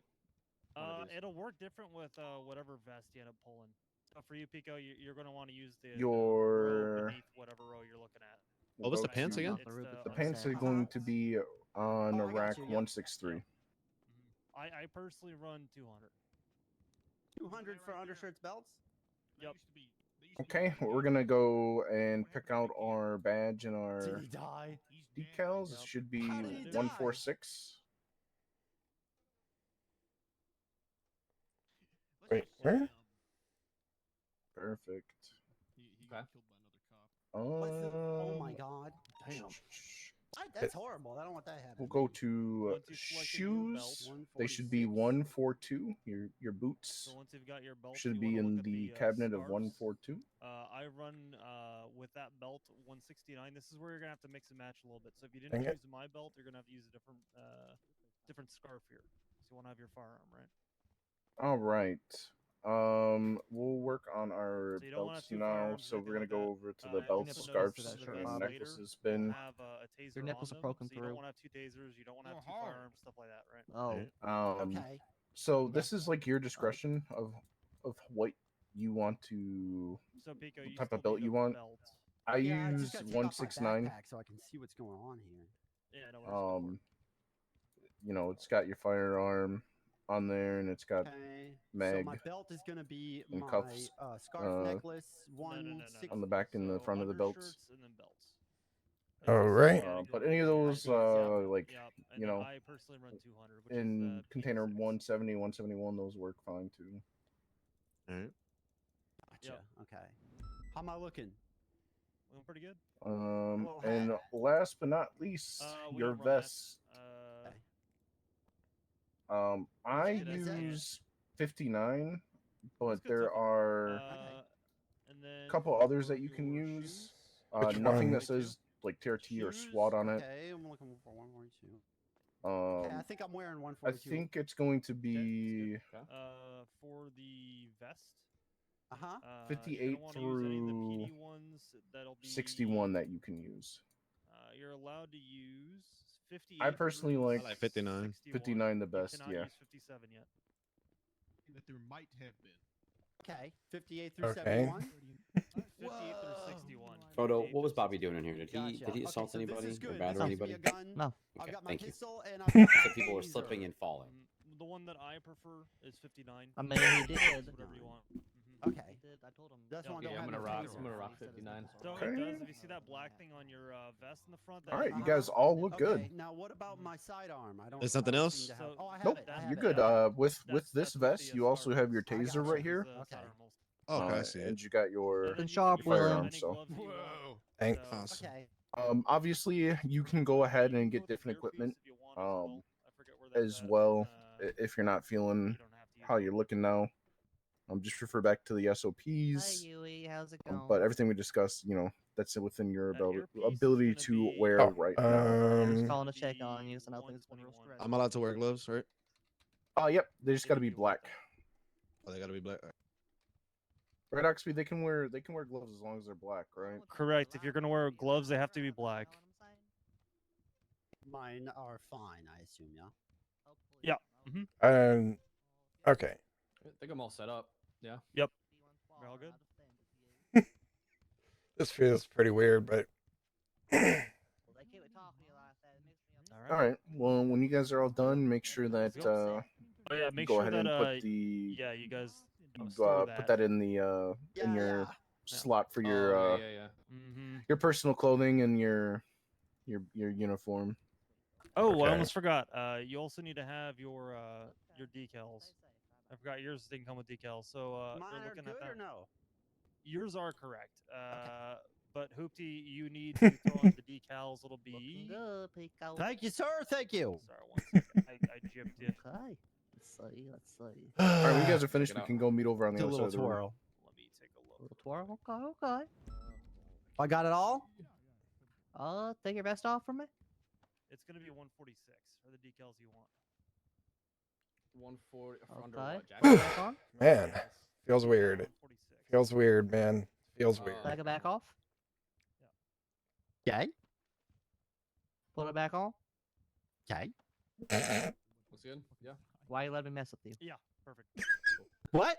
one of these? It'll work different with whatever vest you end up pulling. So for you, Pico, you're going to want to use the Your- row beneath whatever row you're looking at. What was Go the pants to- again? It's The pants are going to be on Oh, I got rack you, yep. 163. I personally run 200. 200 for undershirts, belts. Yep. Okay, we're going to go and pick out our badge and Did our he die? decals. It Yep. should be How did he die? 146. Wait, where? Perfect. He Okay. got killed by another cop. What's the, oh my Um, god. Damn. sh- That's horrible. I don't want that happening. We'll go to Once you select your new shoes. belt, They should be 142. Your boots So once you've got your belt, should you be wanna in look at the the cabinet of scarves. 142. I run with that belt 169. This is where you're gonna have to mix and match a little bit. So if you didn't Dang it. choose my belt, you're gonna have to use a different different scarf here. So you want to have your firearm, right? All right. We'll work on our So you don't want belts to have two now. firearms So or we're anything gonna like go over to that. the And belts, also notice scarves, that the and vest necklaces later will bin. have a taser Your nipples on are them, poking so you don't through. want to have two tasers. You don't want to have two firearms, stuff like that, right? Oh. Um, So this is like your discretion of what you want to, So Pico, what you type still of belt need you a want. belt. I Yeah, I just use got to take off my 169. backpack so I can see what's going on here. Yeah, no worries. You know, it's got your firearm on there, and it's got Okay. So mag my belt is gonna be and my cuffs scarf necklace, on the back and the front of the belts. And then belts. All right. But any of those, like, And you then know, I personally run 200, which in is container 170, 171, those work fine too. All right. Gotcha. Okay. How am I looking? Looking pretty good. Little And hat? last but not least, We your don't run vests. I Is that- use 59, but good there so far. are And then a couple others that you can use. Which Nothing one? that says like tier T or SWAT on it. Okay, I'm looking for 142. Okay, I think I'm wearing I 142. think it's going to be for the vest. 58 through 61 that you can use. You're allowed to use 58. I personally through like 59. 59 the best, You cannot yeah. use 57 yet. That there might have been. Okay, 58 through Okay. 71. 58 through 61. Frodo, what was Bobby doing in here? Did he Gotcha. assault Okay, so anybody this is or good. batter This gives me anybody? a gun. No. I've Okay, got my thank you. pistol and I've got my So people were taser. slipping and falling. The one that I prefer is 59. I mean, he did. Whatever you want. Okay. I told him. That's one. Yeah, Don't I'm have gonna no rock. taser. I'm gonna rock 59. So Okay. it does. If you see that black thing on your vest in the front. That All right, is- you guys all look good. Okay, now what about my sidearm? I don't. There's nothing I don't else? seem to have- So- oh, I have Nope, it. I have you're it. good. With this That's vest, the you also Star have your Wars. taser right here. Okay. Okay, I see And it. you got your And then sharp, you can use William. any So, gloves that you want. Whoa. Thanks. So- Awesome. Okay. obviously you can go ahead and get Go to different earpiece equipment, if you want as well. I forget where that's as at. well, if you're not You feeling don't have to use how it. you're looking now. Just refer back to the Hi, SOPs. Yui. How's it going? But everything we discussed, you know, that's within your That earpiece is ability gonna to be- wear Oh, right now. I was um, calling to check on you, so nothing's been real stressful. I'm allowed to wear gloves, right? Oh, yep. They just got to be black. Oh, they gotta be black. Right, Oxby, they can wear gloves as long as they're black, right? Correct. If you're gonna wear gloves, they have to be black. Mine are fine, I assume. Yeah. Yeah. okay. I think I'm all set up. Yeah. Yep. We're all good. This feels pretty weird, but All right. Well, when you guys are all done, make sure that Oh yeah, make go sure ahead that and put the yeah, you guys store that. put that in the in your slot for your Oh, yeah. Mm-hmm. your personal clothing and your uniform. Oh, I Okay. almost forgot. You also need to have your decals. I forgot yours didn't come with decals, so Mine you're are looking good at that. or no? Yours are correct. But Hoopty, you need to throw on the decals. It'll be. Good, Pico. Thank you, sir. Thank you. Sorry, 1 second. I gypped you. Okay. Let's see. Let's see. All right, when you guys are Check finished, it we out. can go meet over on the Do a other side little of the room. twirl. Let me take a look. Little twirl. Okay. Okay. I got it all. Take your vest off for me. It's gonna be 146 for the decals you want. 140 for under Okay. what? Put it Jacket? back on. man, feels weird. 146. Feels weird, man. Feels weird. Take it back off. Okay. Put it back on. Okay. Looks good. Yeah. Why you letting me mess with you? Yeah, perfect. What?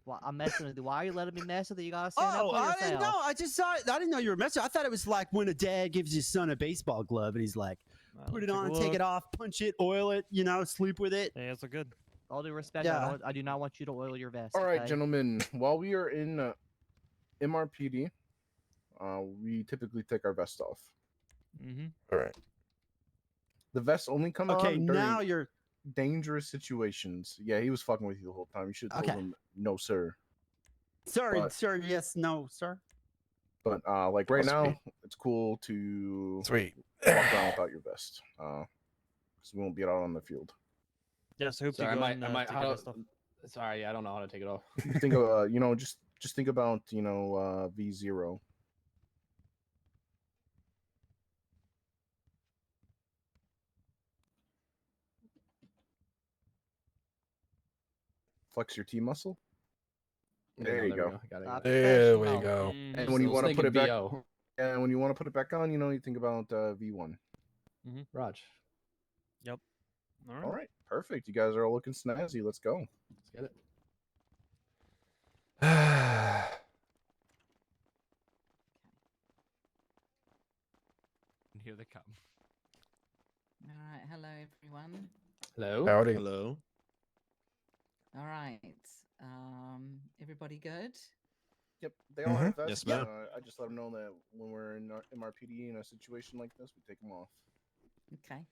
Why I'm messing with you? Why are you letting me mess with you? You gotta stand up Oh, for I yourself. didn't know. I just saw it. I didn't know you were messing. I thought it was like when a dad gives his son a baseball glove and he's like, put it on, take it off, punch it, oil it, you know, sleep with it. Yeah, it's a good. All due respect, Yeah. I do not want you to oil your vest. All right, okay? gentlemen. While we are in MRPD, we typically take our vest off. Mm-hmm. All right. The vests only come Okay, on during now you're. dangerous situations. Yeah, he was fucking with you the whole time. You should have told Okay. him, no, sir. Sorry, But- sir. Yes, no, sir. But like right Oh, now, sweet. it's cool to Sweet. walk around without your vest, because we won't be out on the field. Yeah, so Hoopty, Sorry, go I ahead might. and take your How, vest off. sorry, I don't know how to take it off. Think of you know, just think about V0. flex your T muscle. There you go. There we go. And when you want to put it back, and when you want to put it back on, you think about V1. Raj. Yep. All right, perfect. You guys are all looking snazzy. Let's go. Let's get it. And here they come. All right. Hello, everyone. Hello. Howdy. Hello. All right. Everybody good? Yep, they all have vests. Yes, ma'am. I just let them know that when we're in our MRPD in a situation like this, we take them off. Okay.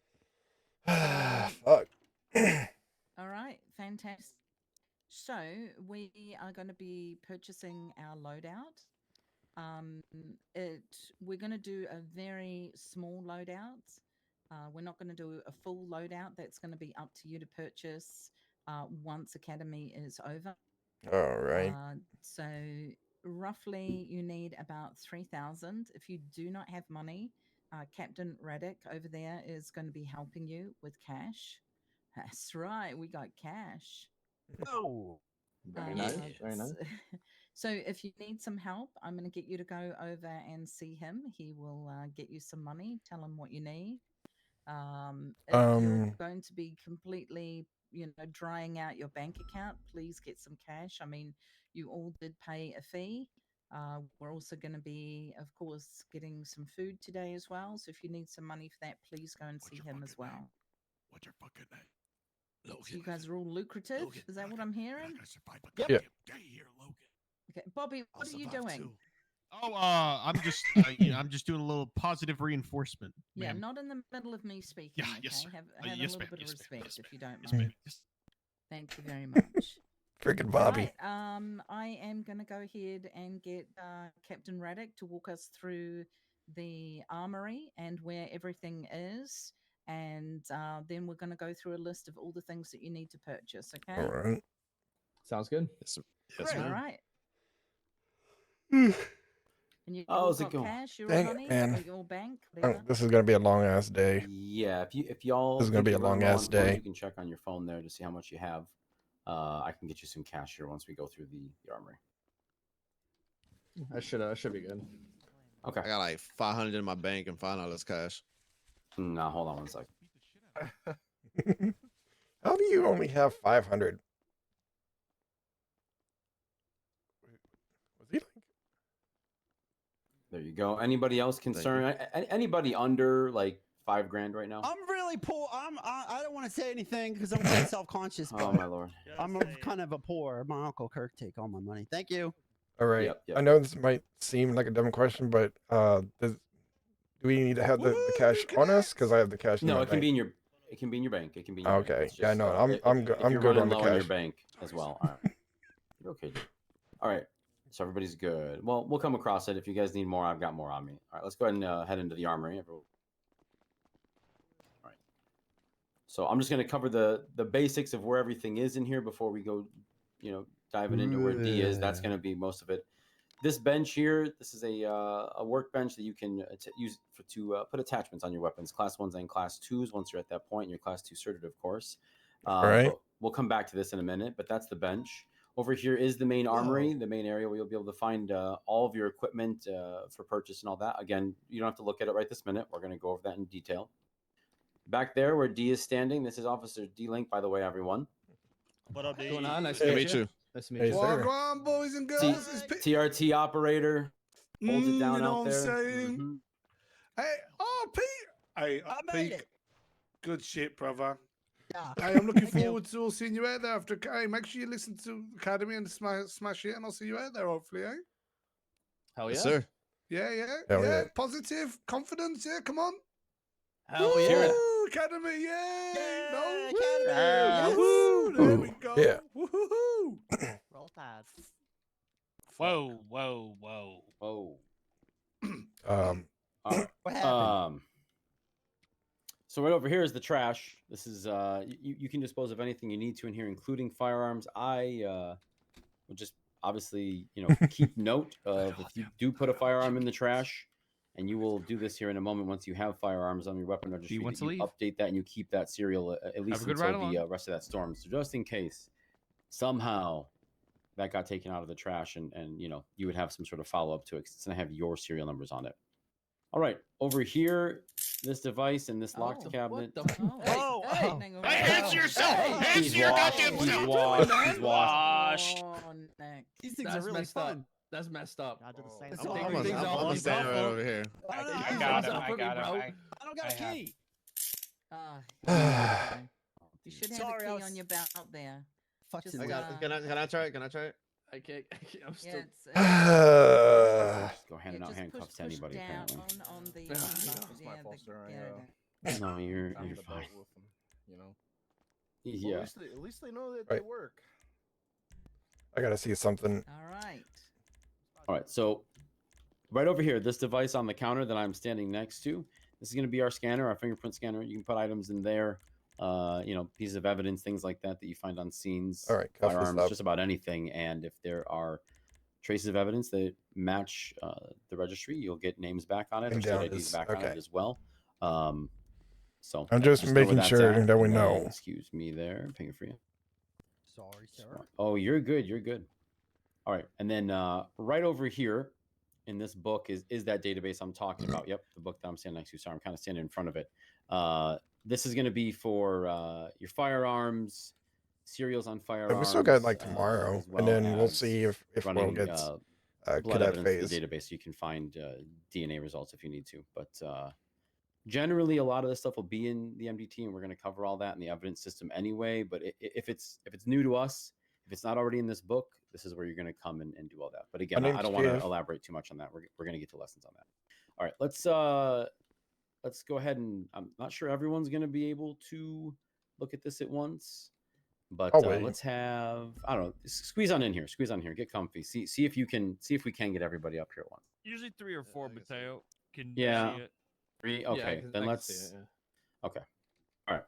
Fuck. All right. Fantastic. So we are going to be purchasing our loadout. We're going to do a very small loadout. We're not going to do a full loadout. That's going to be up to you to purchase once Academy is over. All right. So roughly you need about 3,000. If you do not have money, Captain Raddick over there is going to be helping you with cash. That's right. We got cash. Oh. Very nice. Very nice. So if you need some help, I'm going to get you to go over and see him. He will get you some money. Tell him what you need. If you're going to be completely, drying out your bank account, please get some cash. I mean, you all did pay a fee. We're also going to be, of course, getting some food today as well. So if you need some money for that, please go and see him as well. What's your fucking name? So you guys are all lucrative. Is that what I'm hearing? Yep. Yep. Stay here, Logan. Okay, Bobby, what are you doing? Oh, I'm just, I'm just doing a little positive reinforcement. Yeah, ma'am. not in the middle of me speaking. Yeah, okay? yes, sir. Have Yes, a little ma'am, bit of yes, ma'am, respect yes, if you don't Yes, mind. ma'am. Yes. Thank you very much. Freaking Bobby. Right, I am going to go ahead and get Captain Raddick to walk us through the armory and where everything is. And then we're going to go through a list of all the things that you need to purchase, okay? All right. Sounds good. Yes, All ma'am. right. And you How's all it got going? cash, your Dang it, money, man. or your bank, whatever? This is gonna be a long ass day. Yeah, if y'all This is gonna think be a you're running long low ass on funds, day. you can check on your phone there to see how much you have. I can get you some cash here once we go through the armory. I should be good. Okay. I got like 500 in my bank and $5 cash. Nah, hold on one second. How do you only have 500? Was he like? There you go. Anybody else concerned? Anybody under like $5,000 right now? I'm really poor. I don't want to say anything because I'm kind of self-conscious. Oh but my lord. I'm kind of a poor. My Uncle Kirk take all my money. Thank you. All right. I know this might seem like a dumb question, but do we need to have the cash on us? Because I have the cash. No, in it can be in your. It can be in your bank. It can be in your bank. Okay. It's Yeah, just, no, if I'm you're good running on the low on your cash. bank as well. All right. You're okay, dude. All right. So everybody's good. Well, we'll come across it. If you guys need more, I've got more on me. All right. Let's go ahead and head into the armory. All right. So I'm just going to cover the basics of where everything is in here before we go, diving into where D is. That's going to be most of it. This bench here, this is a workbench that you can use to put attachments on your weapons, class 1s and class 2s once you're at that point. You're class 2 certed, of course. Right. But we'll come back to this in a minute, but that's the bench. Over here is the main armory, the main area where you'll be able to find all of your equipment for purchase and all that. Again, you don't have to look at it right this minute. We're going to go over that in detail. Back there where D is standing, this is Officer D-Link, by the way, everyone. What up, What's going on? Nice Hey, to meet you. Nice to meet you. Walk on, boys and girls. TRT operator. Holds it down you know out what there. I'm saying? Hey, Pete. Hey, Pete. Good shit, brother. Yeah. Hey, I'm looking forward to seeing you out there after. Hey, make sure you listen to Academy and smash it, and I'll see you out there, hopefully, eh? Hell yeah. Yes, sir. Yeah. Hell yeah. Positive, confidence, yeah, come on. Hell yeah. Woo, Academy, yay! No? Academy. Woo, there we Ooh, go. yeah. Woo-hoo-hoo. Roll Tide. Whoa, whoa, whoa. Oh. Um, All right. What happened? So right over here is the trash. This is you can dispose of anything you need to in here, including firearms. I would just obviously keep note of if you do put a firearm in the trash, and you will do this here in a moment once you have firearms on your weapon registry. wants That to you leave. update that and you keep that serial at least Have a good ride until the along. rest of that storm. So just in case. somehow that got taken out of the trash, and you know, you would have some sort of follow-up to it, 'cause it's going to have your serial numbers on it. All right, over here, this device and this locked cabinet. Oh, Hands yourself! Hands He's to your washed. goddamn He's self! washed. He's washed. These things are really fun. That's messed up. I do the same. I'm standing right over here. I got him. I got him. I don't got a key. You should have a key on your belt there. Just, I got. Can I try it? Can I try it? I can't. I'm still. Go handing out handcuffs to anybody. Down Apparently. on the. That's my fault, sir. No, you're Found the fine. belt with them, you know. Yeah. Well, at least they know that Right. they work. I gotta see something. All right. All right, so right over here, this device on the counter that I'm standing next to, this is going to be our scanner, our fingerprint scanner. You can put items in there, you know, pieces of evidence, things like that that you find on scenes, All right, cuff this firearms, up. just about anything. And if there are traces of evidence that match the registry, you'll get names back on it, And or state down IDs is- back on okay. it as well. So I'm just know where making that's sure at, that we and then- know. Excuse me, there, ping it for you. Sorry, sir. Oh, you're good. You're good. All right, and then right over here in this book is that database I'm talking about. Yep, the book that I'm standing next to. Sorry, I'm kind of standing in front of it. This is going to be for your firearms, serials on firearms. We still got like tomorrow, as well and then we'll as see if running, Will gets blood cadet evidence phase. to the database, so you can find DNA results if you need to. But generally, a lot of this stuff will be in the MDT, and we're going to cover all that in the evidence system anyway. But if it's new to us, if it's not already in this book, this is where you're going to come and do all that. But again, My I name's don't want to Keith. elaborate too much on that. We're going to get to lessons on that. All right, let's go ahead, and I'm not sure everyone's going to be able to look at this at once. But I'll wait. let's have, I don't know, squeeze on in here, get comfy, see if we can get everybody up here at once. Usually 3 or 4, Mateo. Can Yeah. you see it? 3, Yeah, okay, then I can let's see it, okay, all right,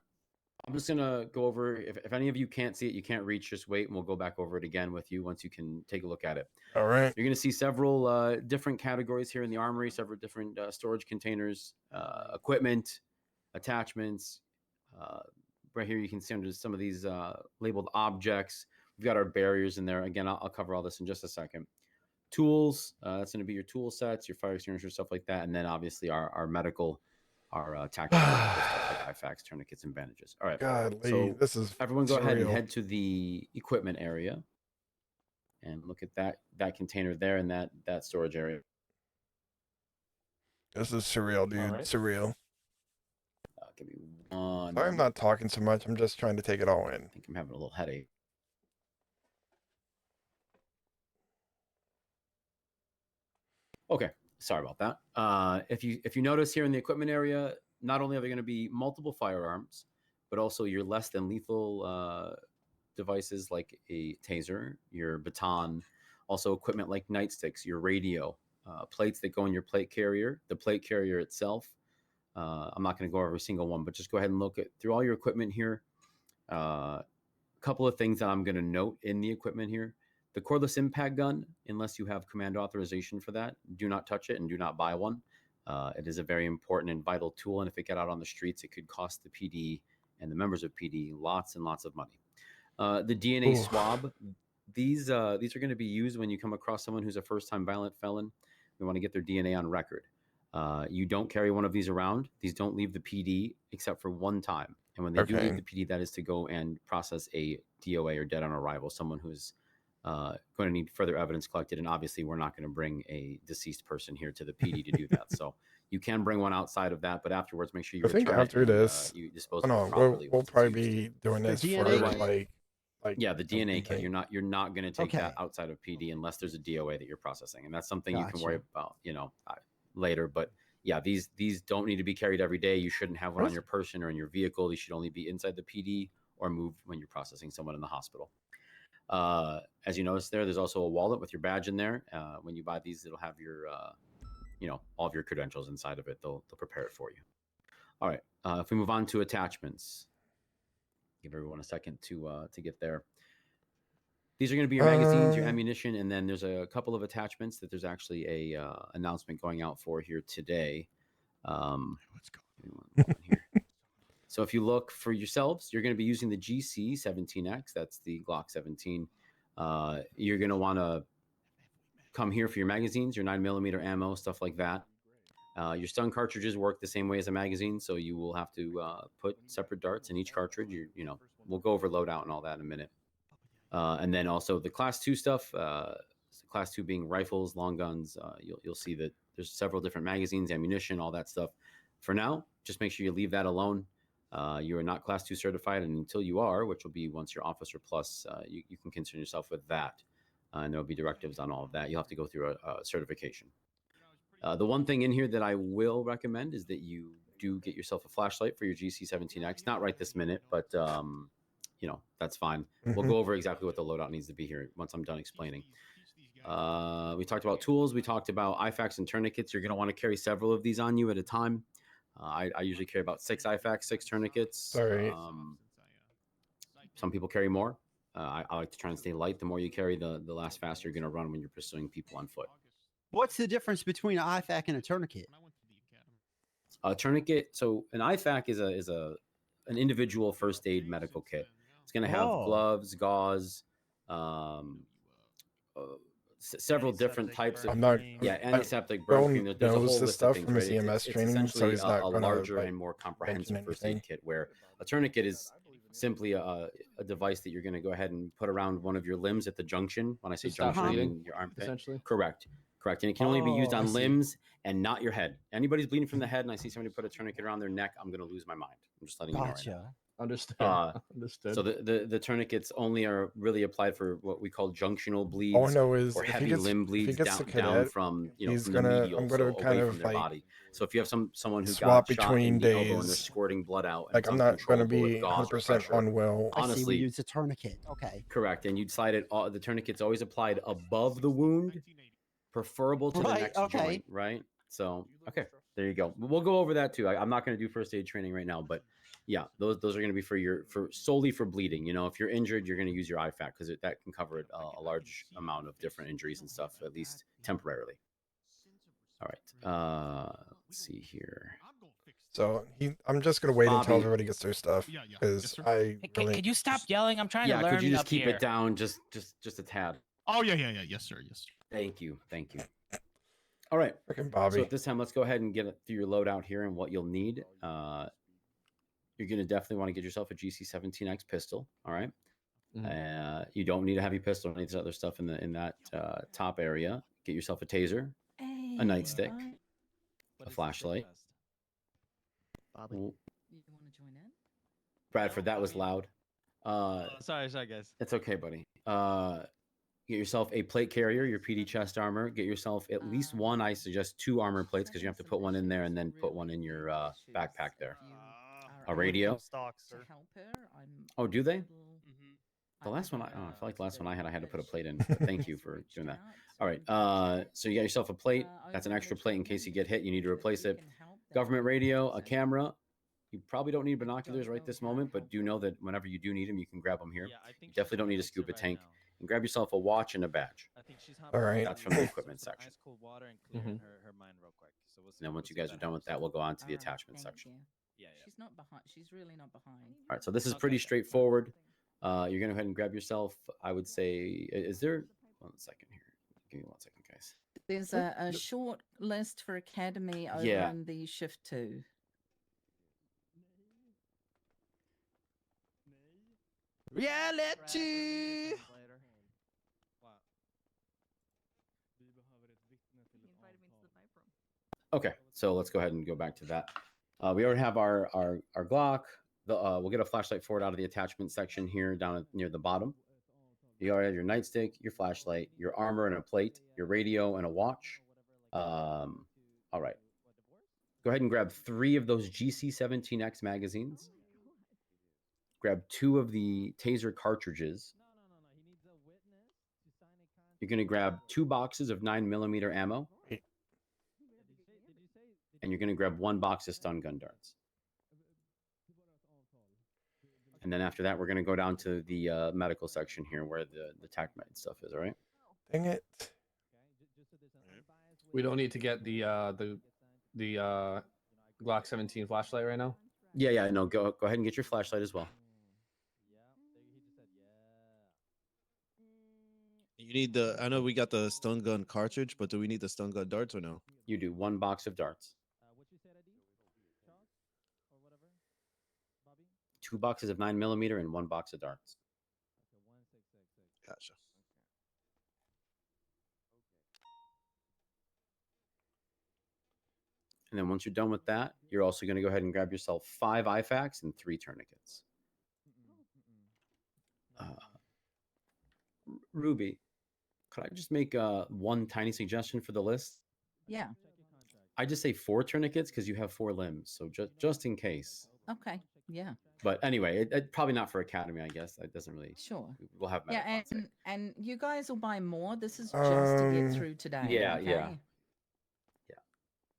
I'm just gonna go over, if any of you can't see it, you can't reach, just wait and we'll go back over it again with you once you can take a look at it. All right. You're gonna see several different categories here in the armory, several different storage containers, equipment, attachments. Right here you can see under some of these labeled objects. We've got our barriers in there. Again, I'll cover all this in just a second. Tools, that's going to be your tool sets, your fire extinguisher, stuff like that. And then obviously our medical, our tactical stuff like IFACs, tourniquets, and bandages. All right. Godly, So this is everyone go ahead and surreal. head to the equipment area and look at that container there and that storage area. This is surreal, dude. right. Surreal. Give me one. Sorry, I'm not talking so much. I'm just trying to take it all in. I think I'm having a little headache. Okay, sorry about that. If you notice here in the equipment area, not only are there going to be multiple firearms, but also your less than lethal devices like a taser, your baton, also equipment like nightsticks, your radio, plates that go in your plate carrier, the plate carrier itself. I'm not going to go over every single one, but just go ahead and look through all your equipment here. A couple of things that I'm going to note in the equipment here. The cordless impact gun, unless you have command authorization for that, do not touch it and do not buy one. It is a very important and vital tool, and if it got out on the streets, it could cost the PD and the members of PD lots and lots of money. The DNA swab, these are going to be used when you come across someone who's a first-time violent felon. We want to get their DNA on record. You don't carry one of these around. These don't leave the PD except for one time. And when they do leave the PD, that is to go and process a DOA or dead on arrival, someone who's going to need further evidence collected. And obviously, we're not going to bring a deceased person here to the PD to do that. So you can bring one outside of that, but afterwards, make sure you I think return after it and, this, you dispose oh, of no, it properly. we'll once it's probably used. be doing this for like Yeah, the DNA kit. thing. You're not going to take that Okay. outside of PD unless there's a DOA that you're processing, and that's something you can Gotcha. worry about, later. But yeah, these don't need to be carried every day. You shouldn't have one on your person or in your vehicle. These should only be inside the PD or moved when you're processing someone in the hospital. As you notice there's also a wallet with your badge in there. When you buy these, it'll have your, all of your credentials inside of it. They'll prepare it for you. All right. If we move on to attachments, give everyone a second to get there. These are going to be your magazines, your ammunition, and then there's a couple of attachments that there's actually a announcement going out for here today. What's going on here? So if you look for yourselves, you're going to be using the GC17X. That's the Glock 17. You're going to want to come here for your magazines, your 9mm ammo, stuff like that. Your stun cartridges work the same way as a magazine, so you will have to put separate darts in each cartridge. We'll go over loadout and all that in a minute. And then also the Class 2 stuff, Class 2 being rifles, long guns. You'll see that there's several different magazines, ammunition, all that stuff. For now, just make sure you leave that alone. You are not Class 2 certified, and until you are, which will be once you're Officer Plus, you can concern yourself with that. And there will be directives on all of that. You'll have to go through a certification. The one thing in here that I will recommend is that you do get yourself a flashlight for your GC17X. Not right this minute, but that's fine. We'll go over exactly what the loadout needs to be here once I'm done explaining. We talked about tools. We talked about IFAKs and tourniquets. You're going to want to carry several of these on you at a time. I usually carry about 6 IFAKs, 6 tourniquets. Sorry. Some people carry more. I like to try and stay light. The more you carry, the less fast you're going to run when you're pursuing people on foot. What's the difference between an IFAK and a tourniquet? A tourniquet. So an IFAK is an individual first aid medical kit. It's going to have gloves, gauze, several different types of antiseptic, burn cream. There's a whole list of things. From his EMS training, so he's not a larger and more comprehensive first aid kit. Where a tourniquet is simply a device that you're going to go ahead and put around one of your limbs at the junction. When I say junction, I mean your armpit. Essentially. Correct. And it can only be used on limbs and not your head. Anybody's bleeding from the head and I see somebody put a tourniquet around their neck, I'm going to lose my mind. I'm just letting you know right now. Understood. So the tourniquets only are really applied for what we call junctional bleeds. All I know is or heavy limb bleeds down from from the medial, I'm gonna so kind away of from their body. So if you have someone who swap got shot between in the elbow and they're days. squirting blood out, and Like it's I'm not going to uncontrollable with be gauze or 100% pressure, unwell. honestly, we use a tourniquet. Okay. Correct, and you'd slide it. The tourniquet's always applied above the wound, preferable to the next joint, right? So okay, there you go. We'll go over that too. I'm not going to do first aid training right now, but yeah, those are going to be for solely for bleeding. If you're injured, you're going to use your IFAK because that can cover a large amount of different injuries and stuff, at least temporarily. All right, let's see here. So I'm just gonna wait until Bobby. everybody gets their stuff because Can you stop yelling? I'm trying to learn. Could you just up keep here. it down just a tad? Oh yeah, yes sir. Thank you. All right, freaking Bobby. So at this time, let's go ahead and get through your loadout here and what you'll need. You're going to definitely want to get yourself a GC17X pistol. All right. You don't need a heavy pistol or any of this other stuff in that top area. Get yourself a taser, a nightstick, a flashlight. Bobby, you want to join in? Bradford, that was loud. Sorry, guys. It's okay, buddy. Get yourself a plate carrier, your PD chest armor. Get yourself at least one. I suggest 2 armor plates because you have to put one in there and then put one in your backpack there. A radio. Oh, do they? The last one, I feel like the last one I had to put a plate in. But thank you for doing that. All right. So you got yourself a plate. That's an extra plate in case you get hit. You need to replace it. Government radio, a camera. You probably don't need binoculars right this moment, but do know that whenever you do need them, you can grab them here. You definitely don't need a scuba tank. And grab yourself a watch and a badge. All right. That's from the equipment section. And then once you guys are done with that, we'll go on to the attachment section. She's not behind. She's really not behind. All right, so this is pretty straightforward. You're going to go ahead and grab yourself, I would say, is there... 1 second here. Give me 1 second, guys. There's a short list for Academy over in the shift 2. Reality. Okay, so let's go ahead and go back to that. We already have our Glock. We'll get a flashlight for it out of the attachment section here down near the bottom. You already have your nightstick, your flashlight, your armor and a plate, your radio and a watch. All right. Go ahead and grab 3 of those GC17X magazines. Grab 2 of the taser cartridges. You're going to grab 2 boxes of 9mm ammo. And you're going to grab 1 box of stun gun darts. And then after that, we're going to go down to the medical section here where the tac med stuff is, all right? Dang it. We don't need to get the Glock 17 flashlight right now? Yeah. No, go ahead and get your flashlight as well. You need the. I know we got the stun gun cartridge, but do we need the stun gun darts or no? You do 1 box of darts. 2 boxes of 9mm and 1 box of darts. Gotcha. And then once you're done with that, you're also going to go ahead and grab yourself 5 IFAKs and 3 tourniquets. Ruby, could I just make one tiny suggestion for the list? Yeah. I just say 4 tourniquets because you have 4 limbs, so just in case. Okay. Yeah. But anyway, it probably not for Academy, I guess. It doesn't really. Sure. We'll have Yeah, medic and you guys will buy more. This is just to get through today. Yeah, okay? yeah.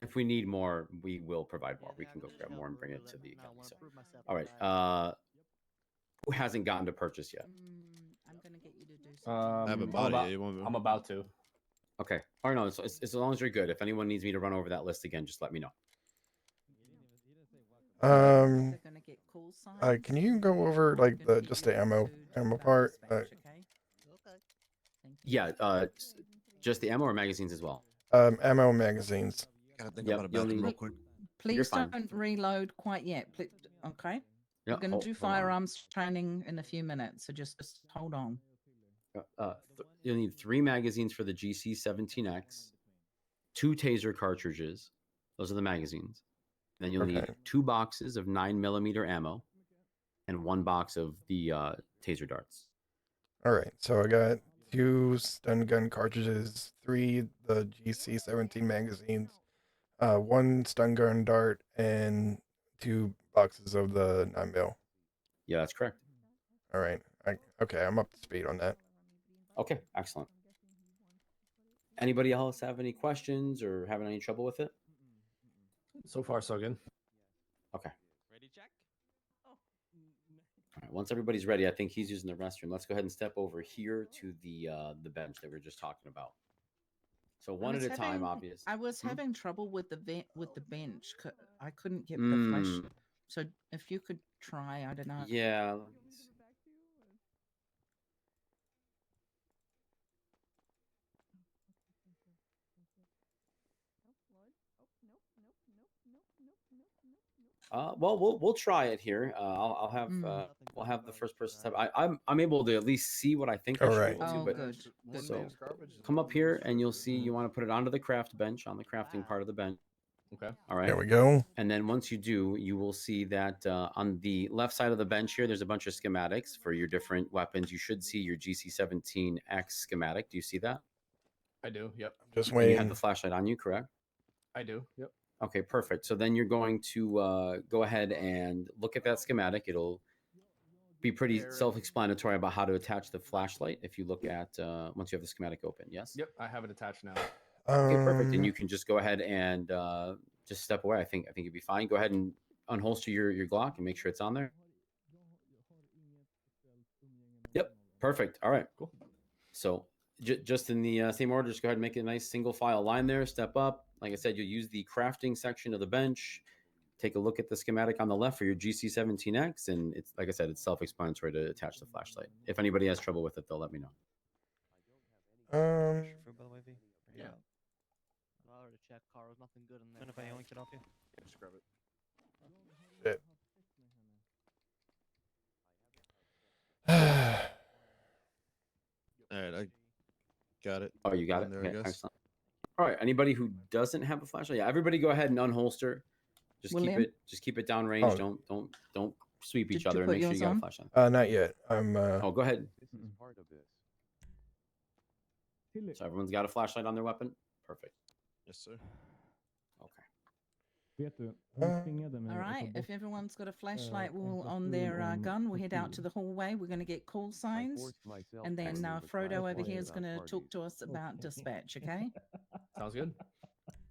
If we need more, we will provide more. We can go grab more and bring it to the Academy. So, all right. Who hasn't gotten to purchase yet? I'm gonna get you to do something. I haven't bought it yet. I'm about to. Okay. Or no, it's as long as you're good. If anyone needs me to run over that list again, just let me know. They're gonna get Callsign. Can you go over like just the ammo part? Yeah. Just the ammo or magazines as well. Ammo magazines. Gotta think about a bathroom real quick. Please don't reload quite yet. Okay. Yeah, We're gonna do firearms training in a few minutes, so just hold on. You'll need 3 magazines for the GC17X, 2 taser cartridges. Those are the magazines. And then you'll need 2 boxes of 9mm ammo and 1 box of the taser darts. All right, so I got 2 stun gun cartridges, 3 the GC17 magazines, 1 stun gun dart, and 2 boxes of the 9mm. Yeah, that's correct. All right. Okay, I'm up to speed on that. Okay, excellent. Anybody else have any questions or having any trouble with it? So far, so good. Okay. Ready, check? All right, once everybody's ready, I think he's using the restroom. Let's go ahead and step over here to the bench that we were just talking about. So one at a time, obviously. I was having trouble with the bench. I couldn't get the flash. So if you could try, I don't know. Yeah. Well, we'll try it here. I'll have we'll have the first person step. I'm able to at least see what I think I should be able to. But so come up here and you'll see you want to put it onto the craft bench on the crafting part of the bench. Okay. All right. There we go. And then once you do, you will see that on the left side of the bench here, there's a bunch of schematics for your different weapons. You should see your GC17X schematic. Do you see that? I do. Yep. Just And waiting. you have the flashlight on you, correct? I do. Yep. Okay, perfect. So then you're going to go ahead and look at that schematic. It'll be pretty self-explanatory about how to attach the flashlight if you look at once you have the schematic open. Yes? Yep. I have it attached now. Okay, perfect. And you can just go ahead and just step away. I think you'd be fine. Go ahead and unholster your Glock and make sure it's on there. Yep, perfect. All right, cool. So just in the same order, just go ahead and make a nice single file line there. Step up. Like I said, you'll use the crafting section of the bench. Take a look at the schematic on the left for your GC17X, and it's like I said, it's self-explanatory to attach the flashlight. If anybody has trouble with it, they'll let me know. Yeah. I already checked, Carl. Nothing good in there. And if I yank it off you? Yeah, just grab it. Shit. All right, I got it. Oh, you got it? There, Okay, I guess. excellent. All right, anybody who doesn't have a flashlight, yeah, everybody go ahead and unholster. Just William? keep it downrange. Oh. Don't sweep each Did you other and put make sure you yours got a on? flashlight. Not yet. I'm Oh, go ahead. This is part of this. So everyone's got a flashlight on their weapon? Perfect. Yes, sir. Okay. All right. If everyone's got a flashlight on their gun, we'll head out to the hallway. We're going to get call signs, and then Frodo over here is going to talk to us about dispatch. Okay. Sounds good.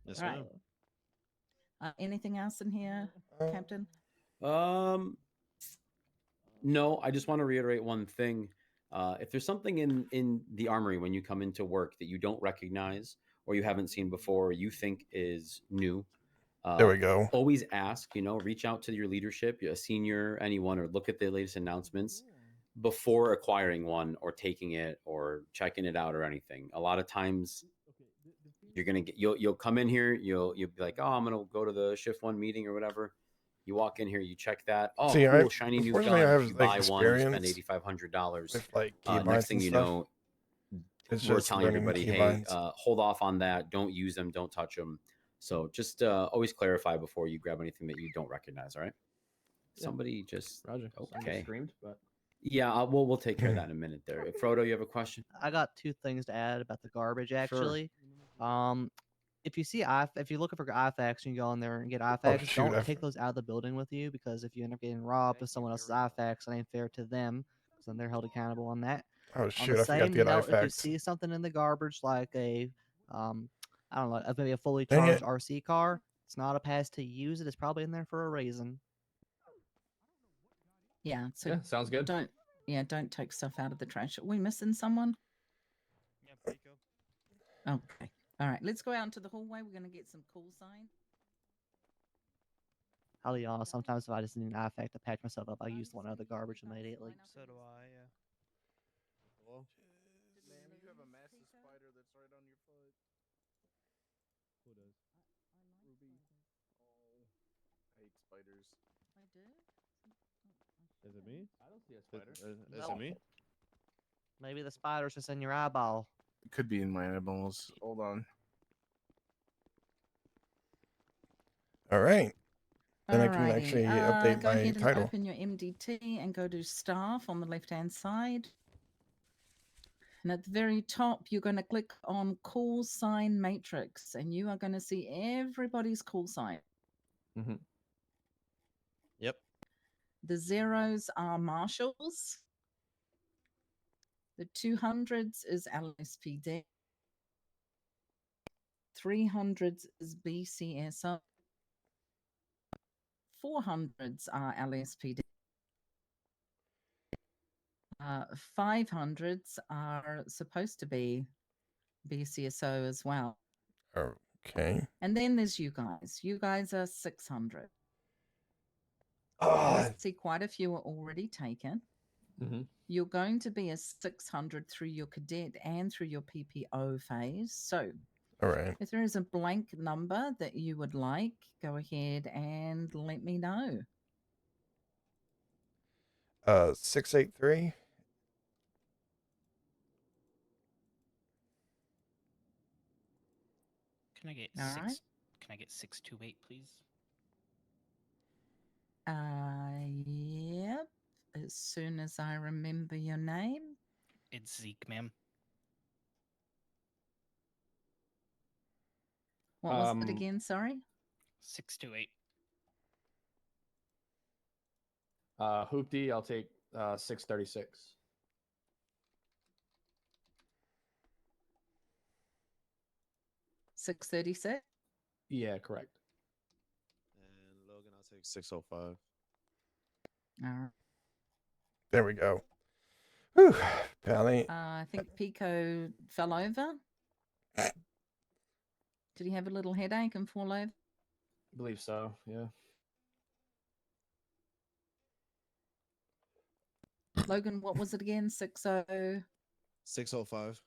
Yes, All ma'am. right. Anything else in here, Captain? No, I just want to reiterate one thing. If there's something in the armory when you come into work that you don't recognize or you haven't seen before or you think is new, There we go. Always ask, reach out to your leadership, a senior, anyone, or look at the latest announcements before acquiring one or taking it or checking it out or anything. A lot of times you're going to get, you'll come in here, you'll be like, oh, I'm going to go to the shift 1 meeting or whatever. You walk in here, you check that. Oh, See, cool, shiny new unfortunately, gun. I have You like buy one, you spend experience $8,500. with like Next keybinds thing and you stuff. know, It's we're just telling learning the everybody, hey, keybinds. hold off on that. Don't use them. Don't touch them. So just always clarify before you grab anything that you don't recognize. All right. Yeah. Somebody just Roger. Somebody okay. screamed, but Yeah, we'll take care of that in a minute. There, Frodo, you have a question? I got 2 things to add about the garbage actually. If you see if you're looking for IFACs and you go in there and get IFACs, shoot, don't take those out of the building with you, because if you end up getting robbed with someone else's IFACs, it ain't fair to them, because then they're held accountable on that. Oh On shoot, the I forgot to same get note, if you IFACs. see something in the garbage like a I don't know, maybe a fully Dang charged it. RC car, it's not a pass to use it. It's probably in there for a reason. Yeah. So yeah, sounds good. Don't take stuff out of the trash. Are we missing someone? Yeah, Pico. Okay. All right. Let's go out into the hallway. We're gonna get some Callsign. I'll be honest, sometimes if I just need an IFAC to patch myself up, I use the one out of the garbage immediately. So do I. Yeah. Hello? Ma'am, you have a massive spider that's right on your foot. Who does? Ruby. Oh, I hate spiders. I do. Is it me? I don't see a spider. Is it me? Maybe the spider's just in your eyeball. It could be in my eyeballs. Hold on. All right. Then I can Alrighty, actually update go my ahead and title. open your MDT and go to staff on the left-hand side. And at the very top, you're going to click on call sign matrix, and you are going to see everybody's call sign. Mm-hmm. Yep. The zeros are marshals. The 200s is LSPD. 300s is BCSO. 400s are LSPD. 500s are supposed to be BCSO as well. Okay. And then there's you guys. You guys are 600. Ah. I see quite a few are already taken. Mm-hmm. You're going to be a 600 through your cadet and through your PPO phase. So All right. if there is a blank number that you would like, go ahead and let me know. 683. Can I get All six? right. Can I get 628, please? Yep. As soon as I remember your name. It's Zeke, ma'am. What was it again? Sorry. 628. Hoopty, I'll take 636. $636. Yeah, correct. And Logan, I'll take 605. All right. There we go. Whew, Pally. I think Pico fell over. Did he have a little headache and fall over? I believe so, yeah. Logan, what was it again? 60. 605.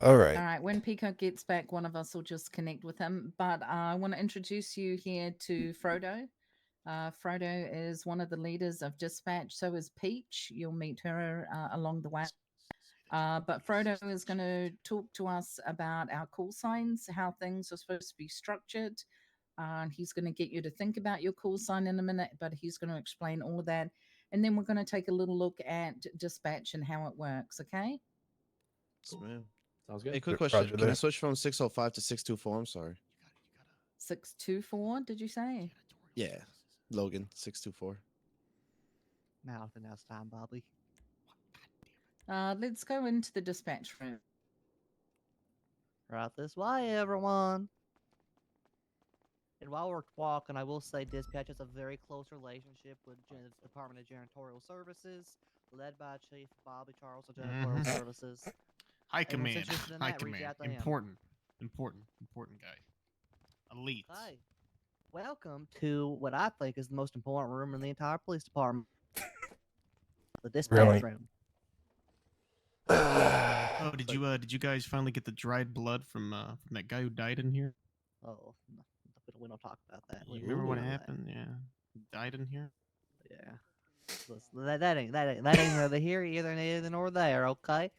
All right. All right. When Pico gets back, one of us will just connect with him. But I want to introduce you here to Frodo. Frodo is one of the leaders of dispatch. So is Peach. You'll meet her along the way. But Frodo is going to talk to us about our call signs, how things are supposed to be structured. He's going to get you to think about your call sign in a minute, but he's going to explain all of that. And then we're going to take a little look at dispatch and how it works, okay? Yes, ma'am. Sounds good. Hey, quick Roger question. Can I that. switch from 605 to 624? I'm sorry. 624, did you say? Yeah. Logan, 624. Now it's time, Bobby. Let's go into the dispatch room. Right this way, everyone. And while we're walking, I will say dispatch has a very close relationship with the Department of Janitorial Services, led by Chief Bobby Charles of Janitorial Services. High Anyone's command. interested in High that, reach command. out to him. Important guy. Elite. Hi. Welcome to what I think is the most important room in the entire police department. The dispatch Really? room. Oh, did you guys finally get the dried blood from that guy who died in here? Oh, no, we don't talk about that. You remember what Ooh. happened? Yeah, he died in here. Yeah. Listen, that ain't neither here, either nor there. Okay.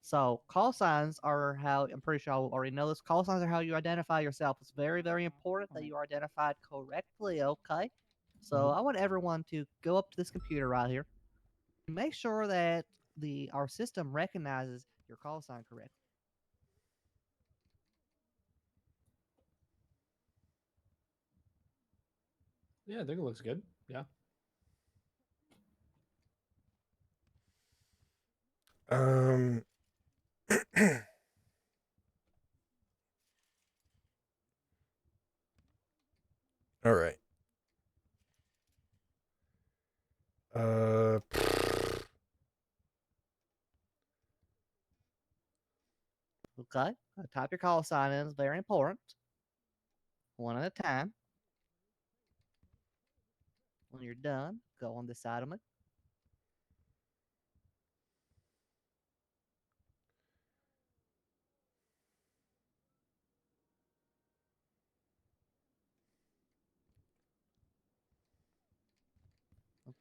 So call signs are how I'm pretty sure I already know this. Call signs are how you identify yourself. It's very, very important that you are identified correctly. Okay. So I want everyone to go up to this computer right here, make sure that our system recognizes your call sign correctly. Yeah, I think it looks good. Yeah. All right. Okay. Type your call sign in. It's very important. One at a time. When you're done, go on this side of me.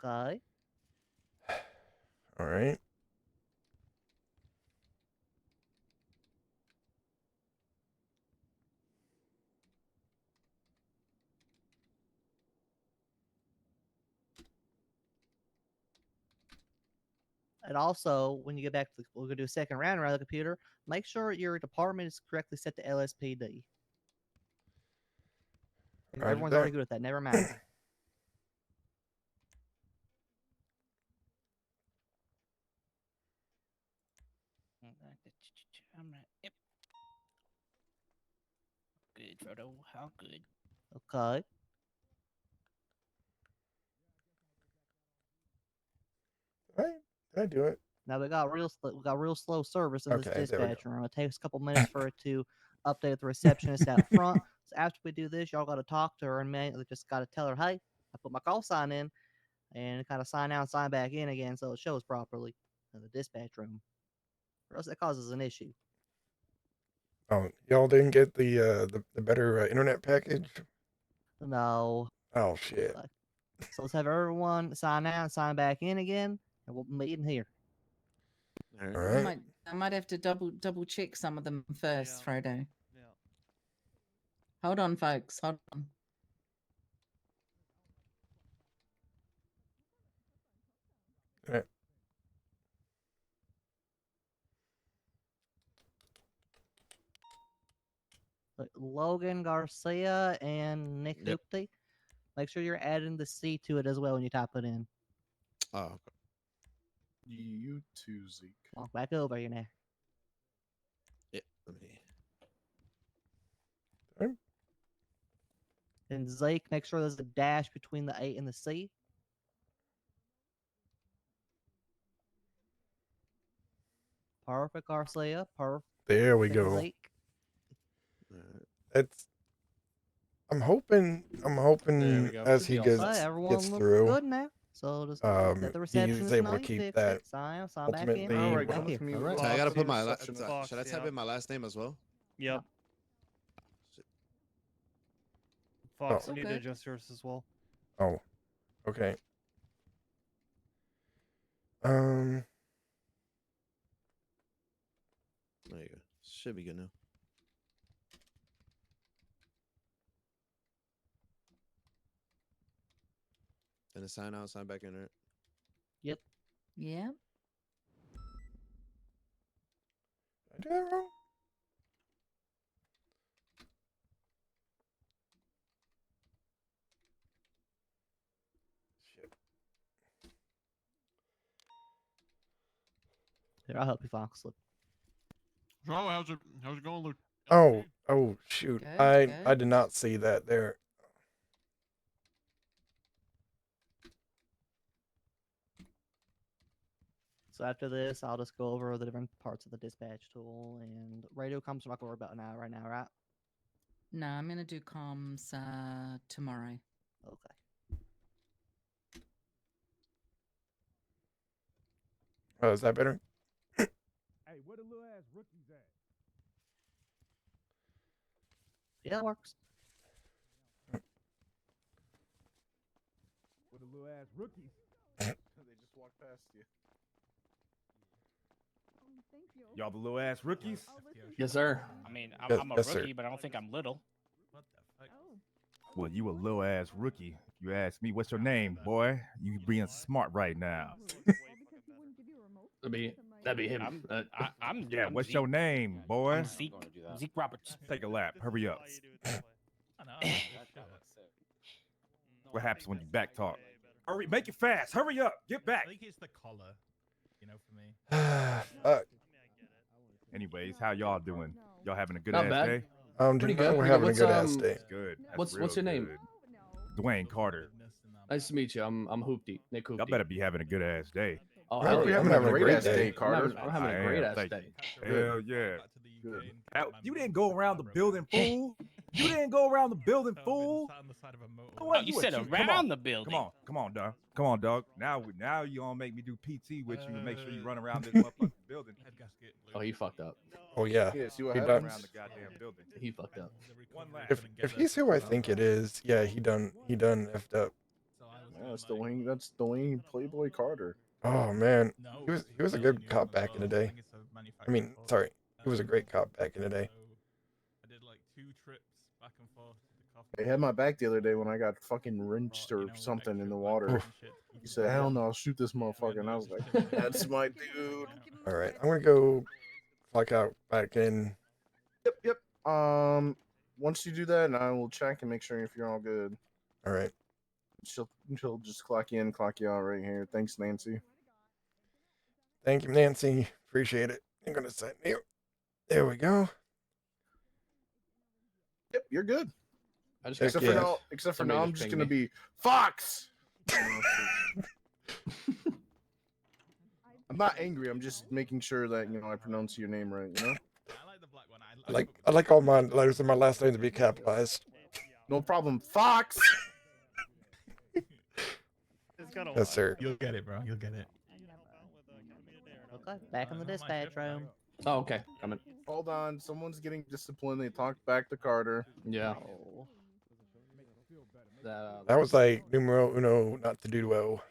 Okay. All right. And also, when you get back to, we're gonna do a second round around the computer. Make sure your department is correctly set to LSPD. Roger Everyone's that. already good at that. Never mind. Yep. Good, Frodo. How good? Okay. All right. Did I do it? Now we got real slow service in this Okay, there we go. dispatch room. It takes a couple minutes for it to update the receptionist out front. So after we do this, y'all got to talk to her and manually just got to tell her, hey, I put my call sign in, and kind of sign out and sign back in again so it shows properly in the dispatch room. Or else it causes an issue. Oh, y'all didn't get the better internet package? No. Oh shit. So let's have everyone sign out and sign back in again, and we'll meet in here. All right. I might have to double check some of them first, Frodo. Yeah. Hold on, folks. Hold on. All right. Logan Garcia and Nick Hoopty. Make sure you're adding the C to it as well when you type it in. Oh, okay. You too, Zeke. Walk back over here now. Yeah, let me. And Zeke, make sure there's a dash between the A and the C. Perfect, Garcia. Perfect. There we go. Zeke. It's. I'm hoping go. as Should he be all gets set. Hey, everyone gets looks through, good now. So just let the receptionist he's able know to you keep fixed that it. Sign back in. ultimately. All right, Thank you. can you So I walk gotta to put the my. receptionist? Should I type in my last name as well? Yep. Shit. Fox, Oh. you need to adjust yours as well. Oh, okay. There you go. Should be good now. And a sign out, sign back in, right? Yep. Yeah. Did I do that wrong? Shit. Here, I'll help you, Fox. Look. So how's it going, Luke? Oh shoot. Good, I good. did not see that there. So after this, I'll just go over the different parts of the dispatch tool, and radio comms. I'm not gonna worry about now, right now, right? No, I'm gonna do comms tomorrow. Okay. Oh, is that better? Hey, where the little ass rookies at? Yeah, that works. Where the little ass rookies? They just walked past you. Y'all the little ass rookies? Yes, sir. I mean, Yes- I'm a yes, sir. rookie, but I don't think I'm little. What the fuck? Well, you a little ass rookie. If you ask me, what's your name, boy? You being smart right now. That'd be him. I'm Yeah, I'm what's Zeke. your name, boy? I'm Zeke. Zeke Roberts. Take a lap. Hurry up. I know. What happens when you back talk? Hurry, make it fast. Hurry up. Get back. I think it's the collar. You know, for me. Fuck. Anyways, how y'all doing? Y'all having a good Not ass bad. day? Pretty We're good. having a What's good ass day. That's good. That's What's real your name? good. Dwayne Carter. Nice to meet you. I'm Hoopty. Nick Hoopty. Y'all better be having a good ass day. Oh, Well, hell we're yeah. having a great ass day, Carter. I'm having I a great am, ass thank day. you. Hell yeah. Good. You didn't go around the building, fool. You didn't go around the building, fool. On the side of a motor. Oh, you said Come around on. the building. Come on, dog. Come on, dog. Now you gonna make me do PT with you and make sure you run around this motherfucking building. Oh, he fucked up. Oh yeah. Yeah, see what He happens. done. Around the goddamn building. He fucked up. One lap. If he's who I think it is, yeah, he done effed up. Yeah, that's Dwayne Playboy Carter. Oh man, No, he was a good cop back in the day. I mean, sorry, he was a great cop back in the day. I did like 2 trips back and forth to the coffee. They had my back the other day when I got fucking rinsed or something in the water. He said, "Hell no, I'll shoot this motherfucker." And I was like, "That's my dude." All right, I'm gonna go clock out back in. Yep. Once you do that, and I will check and make sure if you're all good. All right. She'll just clock in, clock you out right here. Thanks, Nancy. Thank you, Nancy. Appreciate it. I'm gonna sign here. There we go. Yep, you're good. I just Heck got yeah. Except for Somebody now, just I'm just pinged gonna me. be Fox. I'm not angry. I'm just making sure that I pronounce your name right. You know. I like the black one. I like all my letters in my last name to be capitalized. No problem, Fox. Yes, sir. You'll get it, bro. You'll get it. Okay, back in the dispatch room. Oh, okay. Coming. Hold on. Someone's getting disciplined. They talked back to Carter. Yeah. Oh. That was like numero uno, not the duo.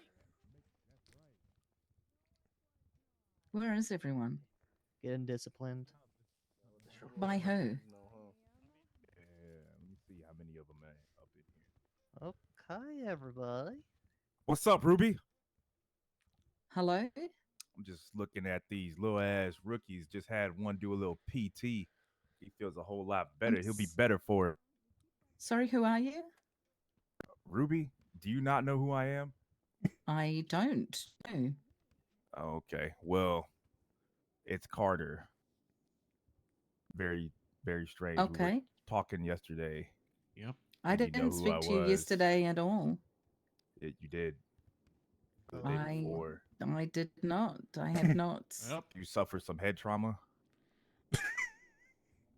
Where is everyone? Getting disciplined. By who? Yeah, let me see how many of them are up in here. Okay, everybody. What's up, Ruby? Hello? I'm just looking at these little ass rookies. Just had one do a little PT. He feels a whole lot better. He'll be better for it. Sorry, who are you? Ruby, do you not know who I am? I don't know. Okay, well, it's Carter. Very, very strange. We were Okay. talking yesterday. Yep. I and you know didn't who speak I to you was. yesterday at all. You did. The day I before. I did not. I have not. Yep. You suffered some head trauma.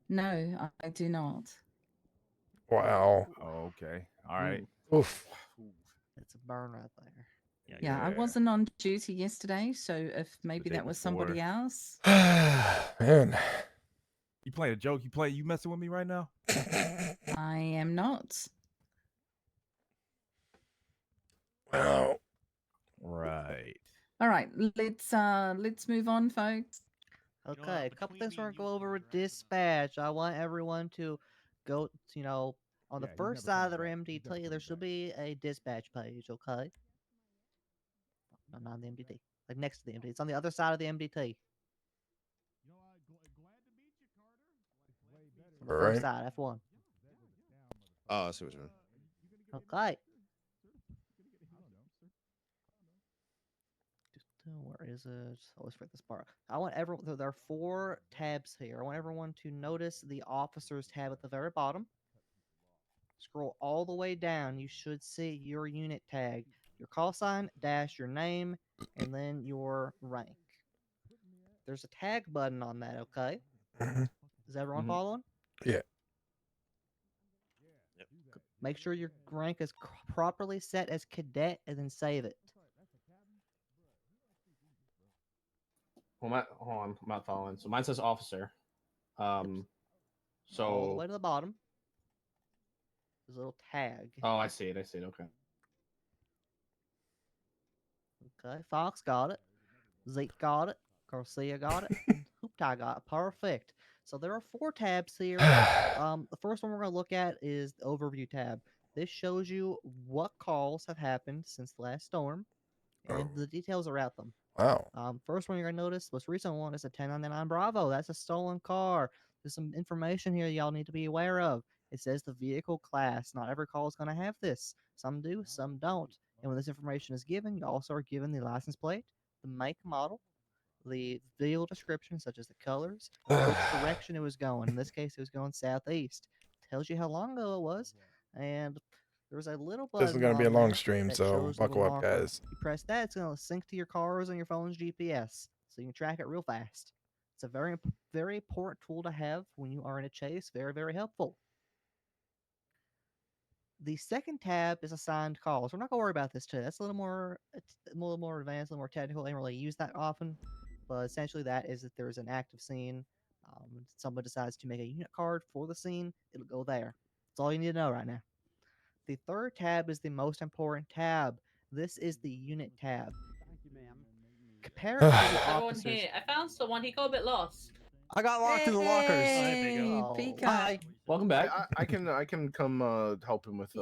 No, I do not. Wow. Oh, okay. All right. Oof. It's a burn right there. Yeah, I wasn't on duty yesterday, so if maybe day that was somebody before. else. Man. You playing a joke? You messing with me right now? I am not. Wow. Right. All right, let's move on, folks. Okay, a couple things we're gonna go over with dispatch. I want everyone to go, on the first side of their MDT, there should be a dispatch page, okay? No, not the MDT. Like next to the MDT. It's on the other side of the MDT. On the first side, F1. Oh, I see what you mean. Okay. Where is it? Always forget this part. I want everyone. There are 4 tabs here. I want everyone to notice the officers tab at the very bottom. Scroll all the way down. You should see your unit tag, your call sign, dash, your name, and then your rank. There's a tag button on that, okay? Mhm. Is everyone following? Yeah. Make sure your rank is properly set as cadet and then save it. Hold on, I'm not following. So mine says officer. So All the way to the bottom. There's a little tag. Oh, I see it. I see it. Okay. Okay, Fox got it. Zeke got it. Garcia got it. And Hooptie got it. Perfect. So there are 4 tabs here. The first one we're going to look at is the overview tab. This shows you what calls have happened since the last storm and the details about them. Wow. First one you're going to notice, most recent one is a 1099 Bravo. That's a stolen car. There's some information here y'all need to be aware of. It says the vehicle class. Not every call is going to have this. Some do, some don't. And when this information is given, you also are given the license plate, the make, model, the vehicle description, such as the colors, which direction it was going. In this case, it was going southeast. Tells you how long ago it was, and there was a little button This is gonna be a on long there stream, that so shows a little buckle up, marker. guys. You press that, it's going to sync to your cars and your phone's GPS, so you can track it real fast. It's a very, very important tool to have when you are in a chase. Very, very helpful. The second tab is assigned calls. We're not gonna worry about this today. That's a little more advanced, a little more technical. I don't really use that often, but essentially that is that there's an active scene. Someone decides to make a unit card for the scene. It'll go there. That's all you need to know right now. The third tab is the most important tab. This is the unit tab. Compare it to the Everyone officers. here. I found someone. He got a bit lost. I got locked in the lockers. Hey, Pika. Welcome back. I can come help him with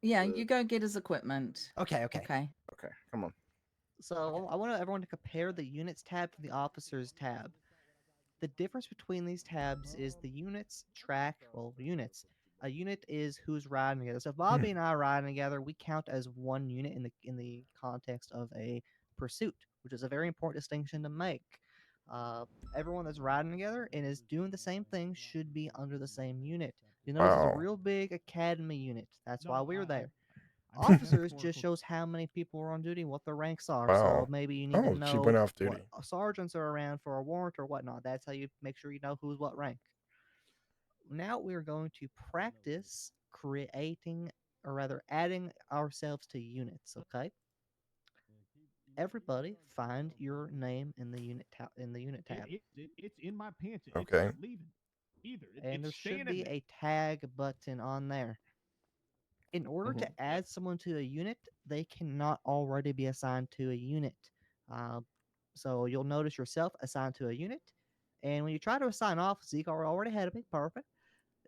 Yeah, you go get his equipment. Okay. Okay. Okay, come on. So I want everyone to compare the units tab to the officers tab. The difference between these tabs is the units track, units. A unit is who's riding together. So if Bobby and I are riding together, we count as one unit in the context of a pursuit, which is a very important distinction to make. Everyone that's riding together and is doing the same thing should be under the same unit. You notice it's Wow. a real big academy unit. That's why we're there. Officers just shows how many people are on duty, what their ranks are. So Wow. maybe you need Oh, to she know went off what duty. sergeants are around for a warrant or whatnot. That's how you make sure you know who's what rank. Now we're going to practice creating, or rather adding ourselves to units, okay? Everybody find your name in the unit tab. It's in my pants. It's Okay. not leaving either. And there It's should staying be in there. a tag button on there. In order to add someone to a unit, they cannot already be assigned to a unit. So you'll notice yourself assigned to a unit. And when you try to assign off, Zeke already ahead of me. Perfect.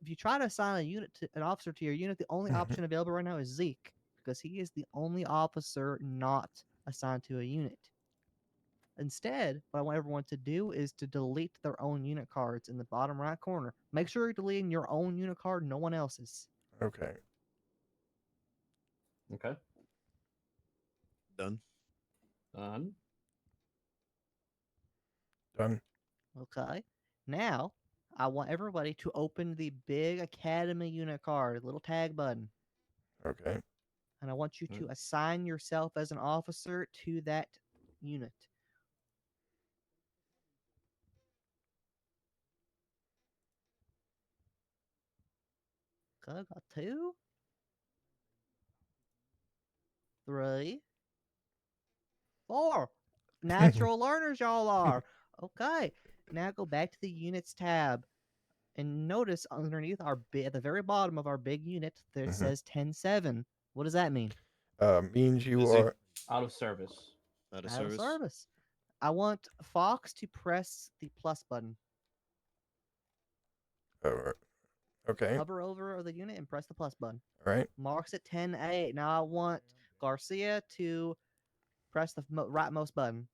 If you try to assign an officer to your unit, the only option available right now is Zeke, because he is the only officer not assigned to a unit. Instead, what I want everyone to do is to delete their own unit cards in the bottom right corner. Make sure you're deleting your own unit card, no one else's. Okay. Okay. Done. Done. Done. Okay. Now, I want everybody to open the big Academy unit card, little tag button. Okay. And I want you to assign yourself as an officer to that unit. Okay, got 2. 3. 4. Natural learners y'all are. Okay. Now go back to the units tab. And notice underneath at the very bottom of our big unit, there says 10-7. What does that mean? Means you Busy. are Out of service. Out of Out of service. service. I want Fox to press the plus button. okay. Hover over the unit and press the plus button. All right. Marks at 10-8. Now I want Garcia to press the rightmost button.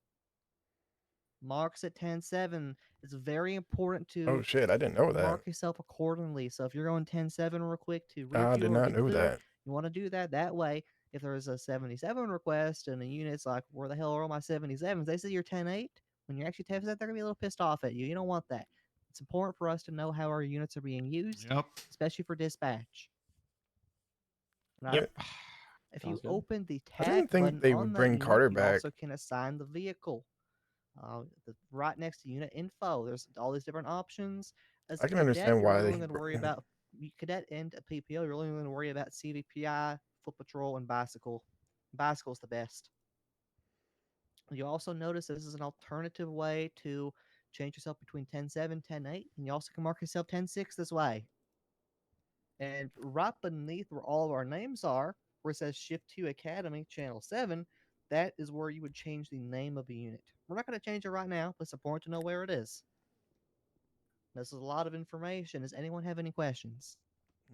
Marks at 10-7. It's very important to Oh shit! I didn't know that. mark yourself accordingly. So if you're going 10-7 real quick to I review did or not get know clear, that. you want to do that. That way, if there's a 77 request and the unit's like, where the hell are all my 77s? They say you're 10-8. When you're actually 10-7, they're going to be a little pissed off at you. You don't want that. It's important for us to know how our units are being used, especially for dispatch. Now, Yep. If Sounds you good. open the I tag didn't think button they on would that bring unit, Carter you back. also can assign the vehicle. right next to unit info. There's all these different options. As I a can cadet, understand you're why really they. only going to worry about cadet and a PPO. You're only going to worry about CVPI, foot patrol, and bicycle. Bicycle's the best. You also notice that this is an alternative way to change yourself between 10-7, 10-8, and you also can mark yourself 10-6 this way. And right beneath where all of our names are, where it says Shift 2 Academy, Channel 7, that is where you would change the name of a unit. We're not going to change it right now, but it's important to know where it is. This is a lot of information. Does anyone have any questions?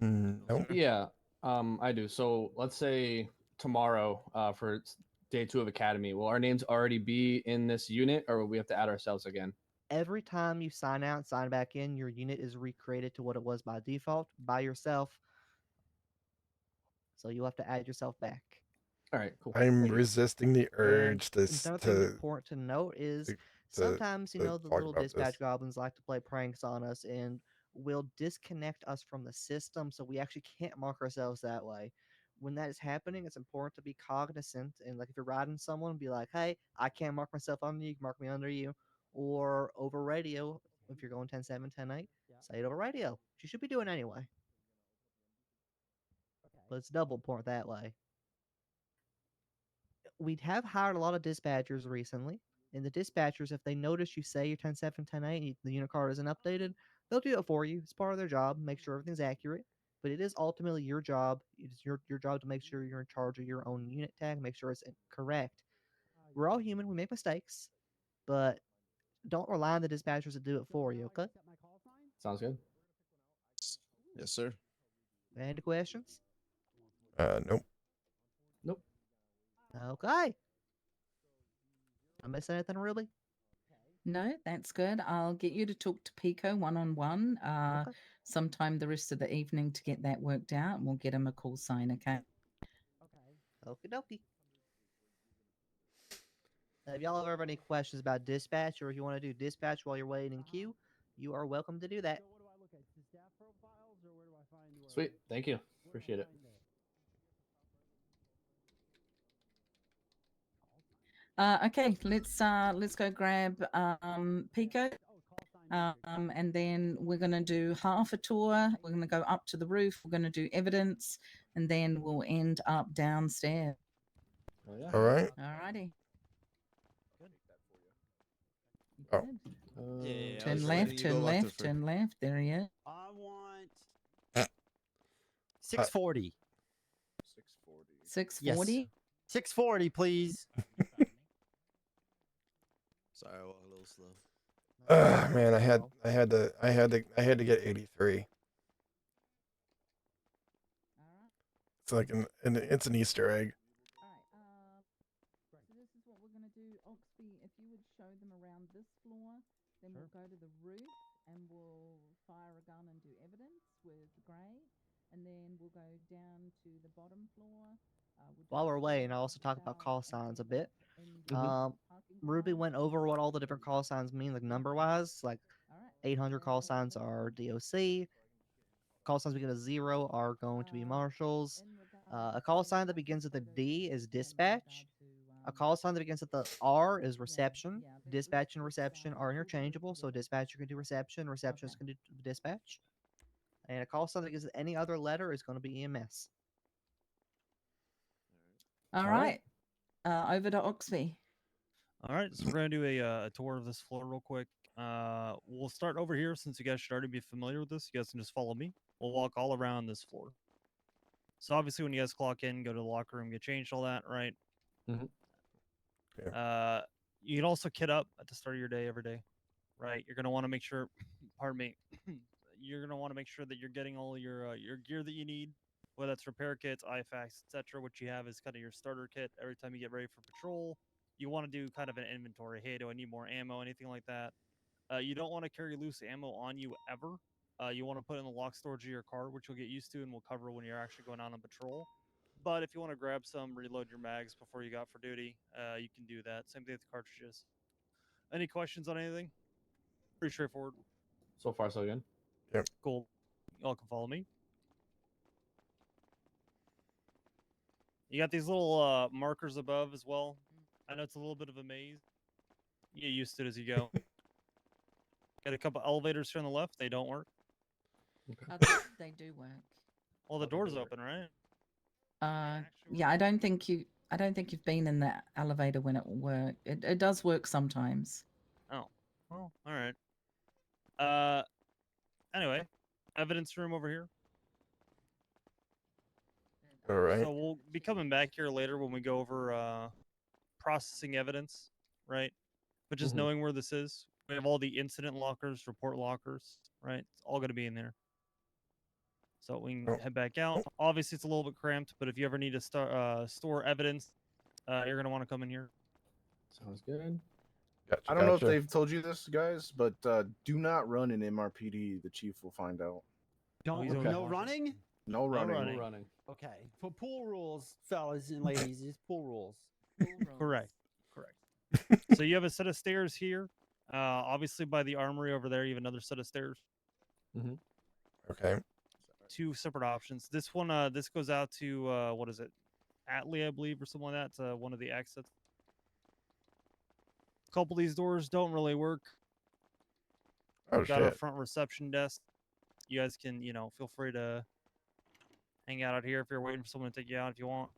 Nope. Yeah, I do. So let's say tomorrow, for day 2 of Academy, will our names already be in this unit, or will we have to add ourselves again? Every time you sign out and sign back in, your unit is recreated to what it was by default by yourself. So you'll have to add yourself back. All right, cool. I'm resisting the urge And another thing important to note is sometimes, the talk little about dispatch this. goblins like to play pranks on us and will disconnect us from the system, so we actually can't mark ourselves that way. When that is happening, it's important to be cognizant, and like if you're riding someone, be like, hey, I can't mark myself under you, you can mark me under you. Or over radio, if you're going 10-7, 10-8, say it over radio, which you should be doing anyway. But it's double important that way. We have hired a lot of dispatchers recently, and the dispatchers, if they notice you say you're 10-7, 10-8, and the unit card isn't updated, they'll do it for you. It's part of their job, make sure everything's accurate. But it is ultimately your job. It's your job to make sure you're in charge of your own unit tag, make sure it's correct. We're all human. We make mistakes, but don't rely on the dispatchers to do it for you. Okay? Sounds good. Yes, sir. Any questions? Nope. Nope. Okay. I missing anything, Ruby? No, that's good. I'll get you to talk to Pico one-on-one sometime the rest of the evening to get that worked out, and we'll get him a call sign, okay? Okie dokie. If y'all ever have any questions about dispatch, or if you want to do dispatch while you're waiting in queue, you are welcome to do that. Sweet. Thank you. Appreciate it. Okay, let's go grab Pico. And then we're going to do half a tour. We're going to go up to the roof. We're going to do evidence, and then we'll end up downstairs. Oh, yeah. All right. All righty. Oh. Yeah. Turn left, turn left, turn left. There he is. I want 640. 640. Yes. 640, please. Sorry, I walk a little slow. Man, I had to get 83. It's like it's an Easter egg. So this is what we're going to do. Oxby, if you would show them around this floor, then we'll go to the roof and we'll fire a gun and do evidence with Gray. And then we'll go down to the bottom floor. While we're waiting, I'll also talk about call signs a bit. Ruby went over what all the different call signs mean, like number-wise. Like 800 call signs are DOC. Call signs begin with 0 are going to be marshals. A call sign that begins with a D is dispatch. A call sign that begins with the R is reception. Dispatch and reception are interchangeable, so dispatcher can do reception, receptionist can do dispatch. And a call sign that begins with any other letter is going to be EMS. All right. Over to Oxby. All right, so we're gonna do a tour of this floor real quick. We'll start over here since you guys should already be familiar with this. You guys can just follow me. We'll walk all around this floor. So obviously, when you guys clock in, go to the locker room, get changed, all that, right? You can also kit up at the start of your day every day, right? You're gonna want to make sure, pardon me, you're gonna want to make sure that you're getting all your gear that you need, whether that's repair kits, IFACs, etc. What you have is kind of your starter kit. Every time you get ready for patrol, you want to do kind of an inventory. Hey, do I need more ammo? Anything like that. You don't want to carry loose ammo on you ever. You want to put it in the lock storage of your car, which you'll get used to and will cover when you're actually going out on patrol. But if you want to grab some, reload your mags before you go out for duty, you can do that. Same thing with the cartridges. Any questions on anything? Pretty straightforward. So far, so good. Yep. Cool. Y'all can follow me. You got these little markers above as well. I know it's a little bit of a maze. You get used to it as you go. Got a couple elevators here on the left. They don't work. They do work. Well, the door's open, right? Yeah, I don't think you've been in that elevator when it will work. It does work sometimes. Oh, well, all right. Anyway, evidence room over here. All right. So we'll be coming back here later when we go over processing evidence, right? But just knowing where this is, we have all the incident lockers, report lockers, right? It's all going to be in there. So we can head back out. Obviously, it's a little bit cramped, but if you ever need to store evidence, you're going to want to come in here. Sounds good. Gotcha, I don't know if gotcha. they've told you this, guys, but do not run in MRPD. The chief will find out. Don't Okay. no running. No running. running. Running. Okay, for pool rules, fellas and ladies, it's pool rules. Correct. So you have a set of stairs here. Obviously, by the armory over there, you have another set of stairs. Okay. Two separate options. This one, this goes out to what is it, Atlee, I believe, or something like that. It's one of the exits. A couple of these doors don't really work. Oh, We've got our shit. front reception desk. You guys can, feel free to hang out here if you're waiting for someone to take you out if you want.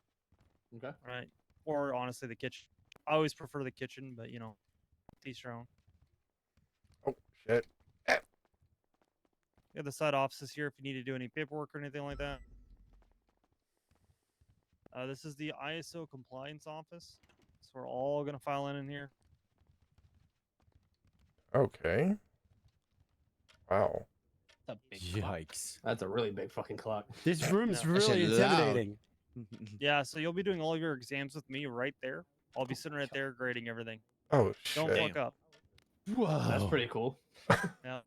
Okay. All right. Or honestly, the kitchen. I always prefer the kitchen, but each your own. Oh, shit. You have the side offices here if you need to do any paperwork or anything like that. This is the ISO compliance office. So we're all going to file in here. Okay. Wow. Yikes! That's a really big fucking clock. This room's Yeah. really That shit loud. intimidating. Yeah, so you'll be doing all of your exams with me right there. I'll be sitting right there grading everything. Oh, Don't shit. fuck up. Whoa, That's pretty cool. Yeah.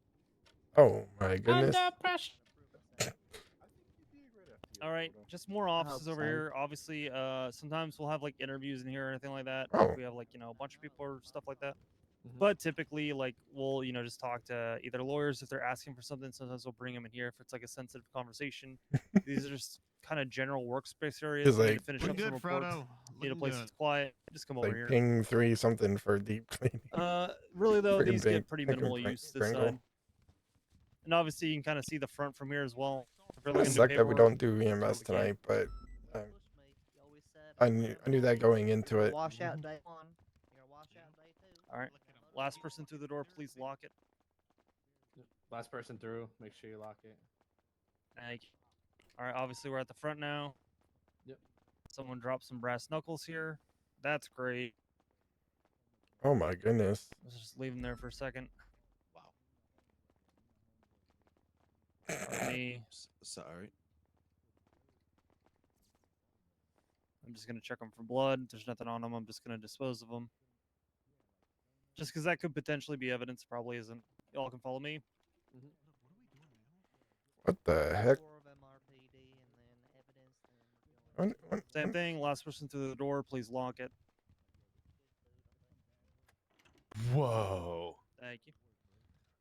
Oh, my goodness. Under pressure. All right, just more offices over so. here. Obviously, sometimes we'll have like interviews in here or anything like that. Oh. We have like a bunch of people or stuff like that. But typically, like we'll just talk to either lawyers if they're asking for something. Sometimes we'll bring them in here if it's like a sensitive conversation. These are just kind of general workspace areas. Just You need like- to finish We're up some good, reports. Frodo. Need a Looking place good. that's quiet. Just come over Like here. ping 3 something for deep cleaning. Really though, Friggin' these pink- get pretty pink and minimal prank- use this Pringle. side. And obviously, you can kind of see the front from here as well. If you're It looking to suck that we paperwork, don't do EMS we can. tonight, but I knew that going into it. Wash out day one. You're gonna wash out day two. All right. Last person through the door, please lock it. Last person through. Make sure you lock it. Thank you. All right. Obviously, we're at the front now. Yep. Someone dropped some brass knuckles here. That's great. Oh my goodness. Let's just leave them there for a second. Wow. Me. Sorry. I'm just gonna check them for blood. There's nothing on them. I'm just gonna dispose of them. Just because that could potentially be evidence, probably isn't. Y'all can follow me. What the heck? Same thing. Last person through the door, please lock it. Whoa. Thank you.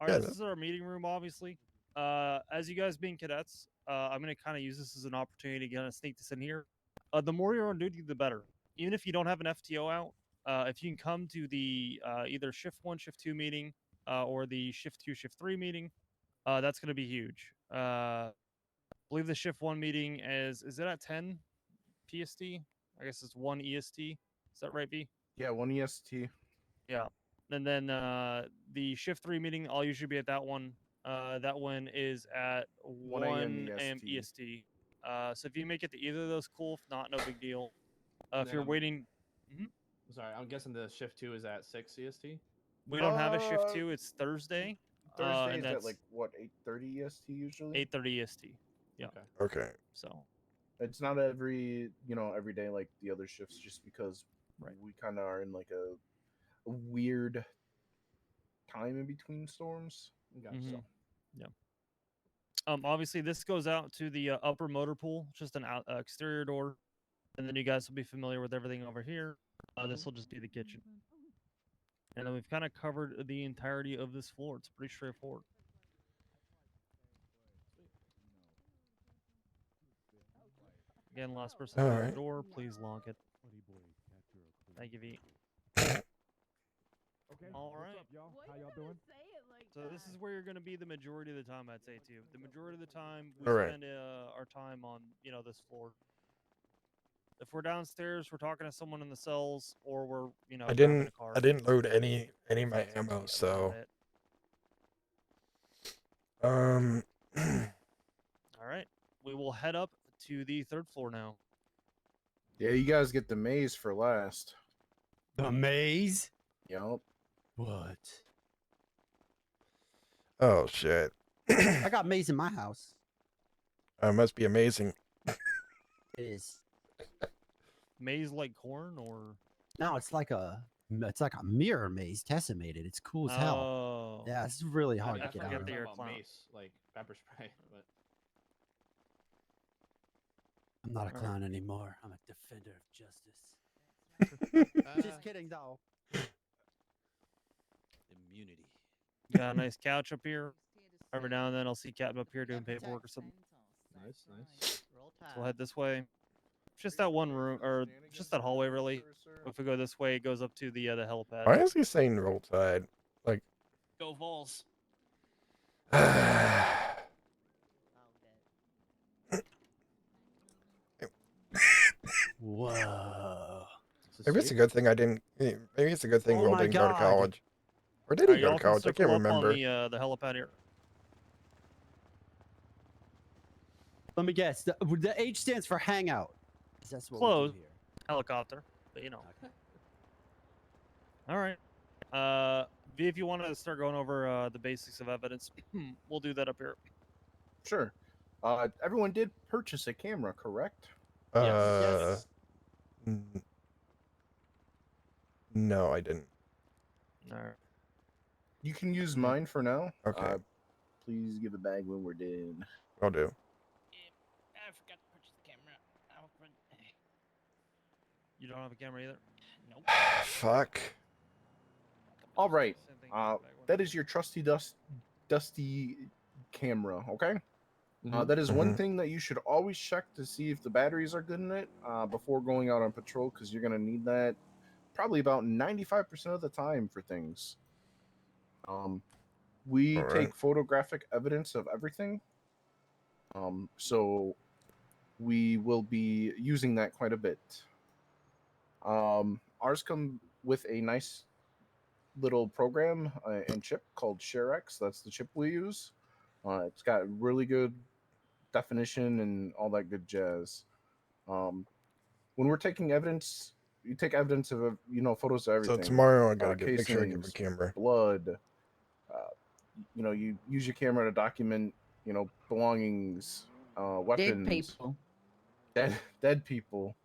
All right, this is our meeting room, obviously. As you guys being cadets, I'm going to kind of use this as an opportunity to kind of sneak this in here. The more you're on duty, the better. Even if you don't have an FTO out, if you can come to the either shift 1, shift 2 meeting or the shift 2, shift 3 meeting, that's going to be huge. I believe the shift 1 meeting is it at 10 PST? I guess it's 1 EST. Is that right, B? Yeah, 1 EST. Yeah. And then the shift 3 meeting, I'll usually be at that one. That one is at 1 a.m. EST. So if you make it to either of those, cool. If not, no big deal. If you're waiting... Sorry, I'm guessing the shift 2 is at 6 CST? We don't have a shift 2. It's Thursday. Thursday and is at that's like what, 8:30 EST usually? 8:30 EST. Yeah. Okay. So It's not every every day like the other shifts, just because we kind of are in like a weird time in between storms. Mhm. Yeah. Obviously, this goes out to the upper motor pool, just an exterior door, and then you guys will be familiar with everything over here. This will just be the kitchen, and then we've kind of covered the entirety of this floor. It's pretty straightforward. Again, last person through the Alright. door, please lock it. Thank you, V. All What's right. up, y'all? How y'all doing? So this is where you're going to be the majority of the time, I'd say, too. The majority of the time, we All right. spend our time on, this floor. If we're downstairs, we're talking to someone in the cells, or we're, I grabbing a didn't car. I didn't load any of my ammo, That's so about it. All right. We will head up to the 3rd floor now. Yeah, you guys get the maze for last. The maze? Yup. What? oh shit. I got maze in my house. Must be amazing. It is. Maze like corn, or No, it's like a mirror maze, decimated. It's cool as hell. Oh. Yeah, it's really hard I to get forgot out of. to talk about mace, like pepper spray, but I'm not a All right. clown anymore. I'm a defender of justice. Just kidding, though. Immunity. Got a nice couch up here. Every now and then I'll see Captain up here doing paperwork or something. nice, nice. Roll So we'll head this way. Just that one room, or just that hallway, really. If we go this way, it goes up to the helipad. Why is he saying roll tide? Like Go Vols. Whoa. maybe it's a good thing I didn't. Maybe it's a good thing Oh Will my didn't go to God. college. Or did he go Y'all to can college? I circle can't up remember. on the helipad here. Let me guess. The H stands for hangout. 'Cause that's what Close. we do here. Helicopter, but Okay. All right. V, if you want to start going over the basics of evidence, we'll do that up here. Sure. Everyone did purchase a camera, correct? Yes. No, I didn't. All right. You can use mine for now. Okay. Please give it back when we're done. I'll do. I forgot to purchase the camera. You don't have a camera either? Nope. Fuck. All right. That is your trusty dusty camera, okay? That is one thing that you should always check to see if the batteries are good in it before going out on patrol, because you're going to need that probably about 95% of the time for things. We take photographic evidence of everything. So we will be using that quite a bit. Ours come with a nice little program and chip called ShareX. That's the chip we use. It's got really good definition and all that good jazz. When we're taking evidence, you take evidence of photos of everything. So tomorrow I gotta make sure I give a casings, camera. blood. You use your camera to document belongings, weapons, dead people.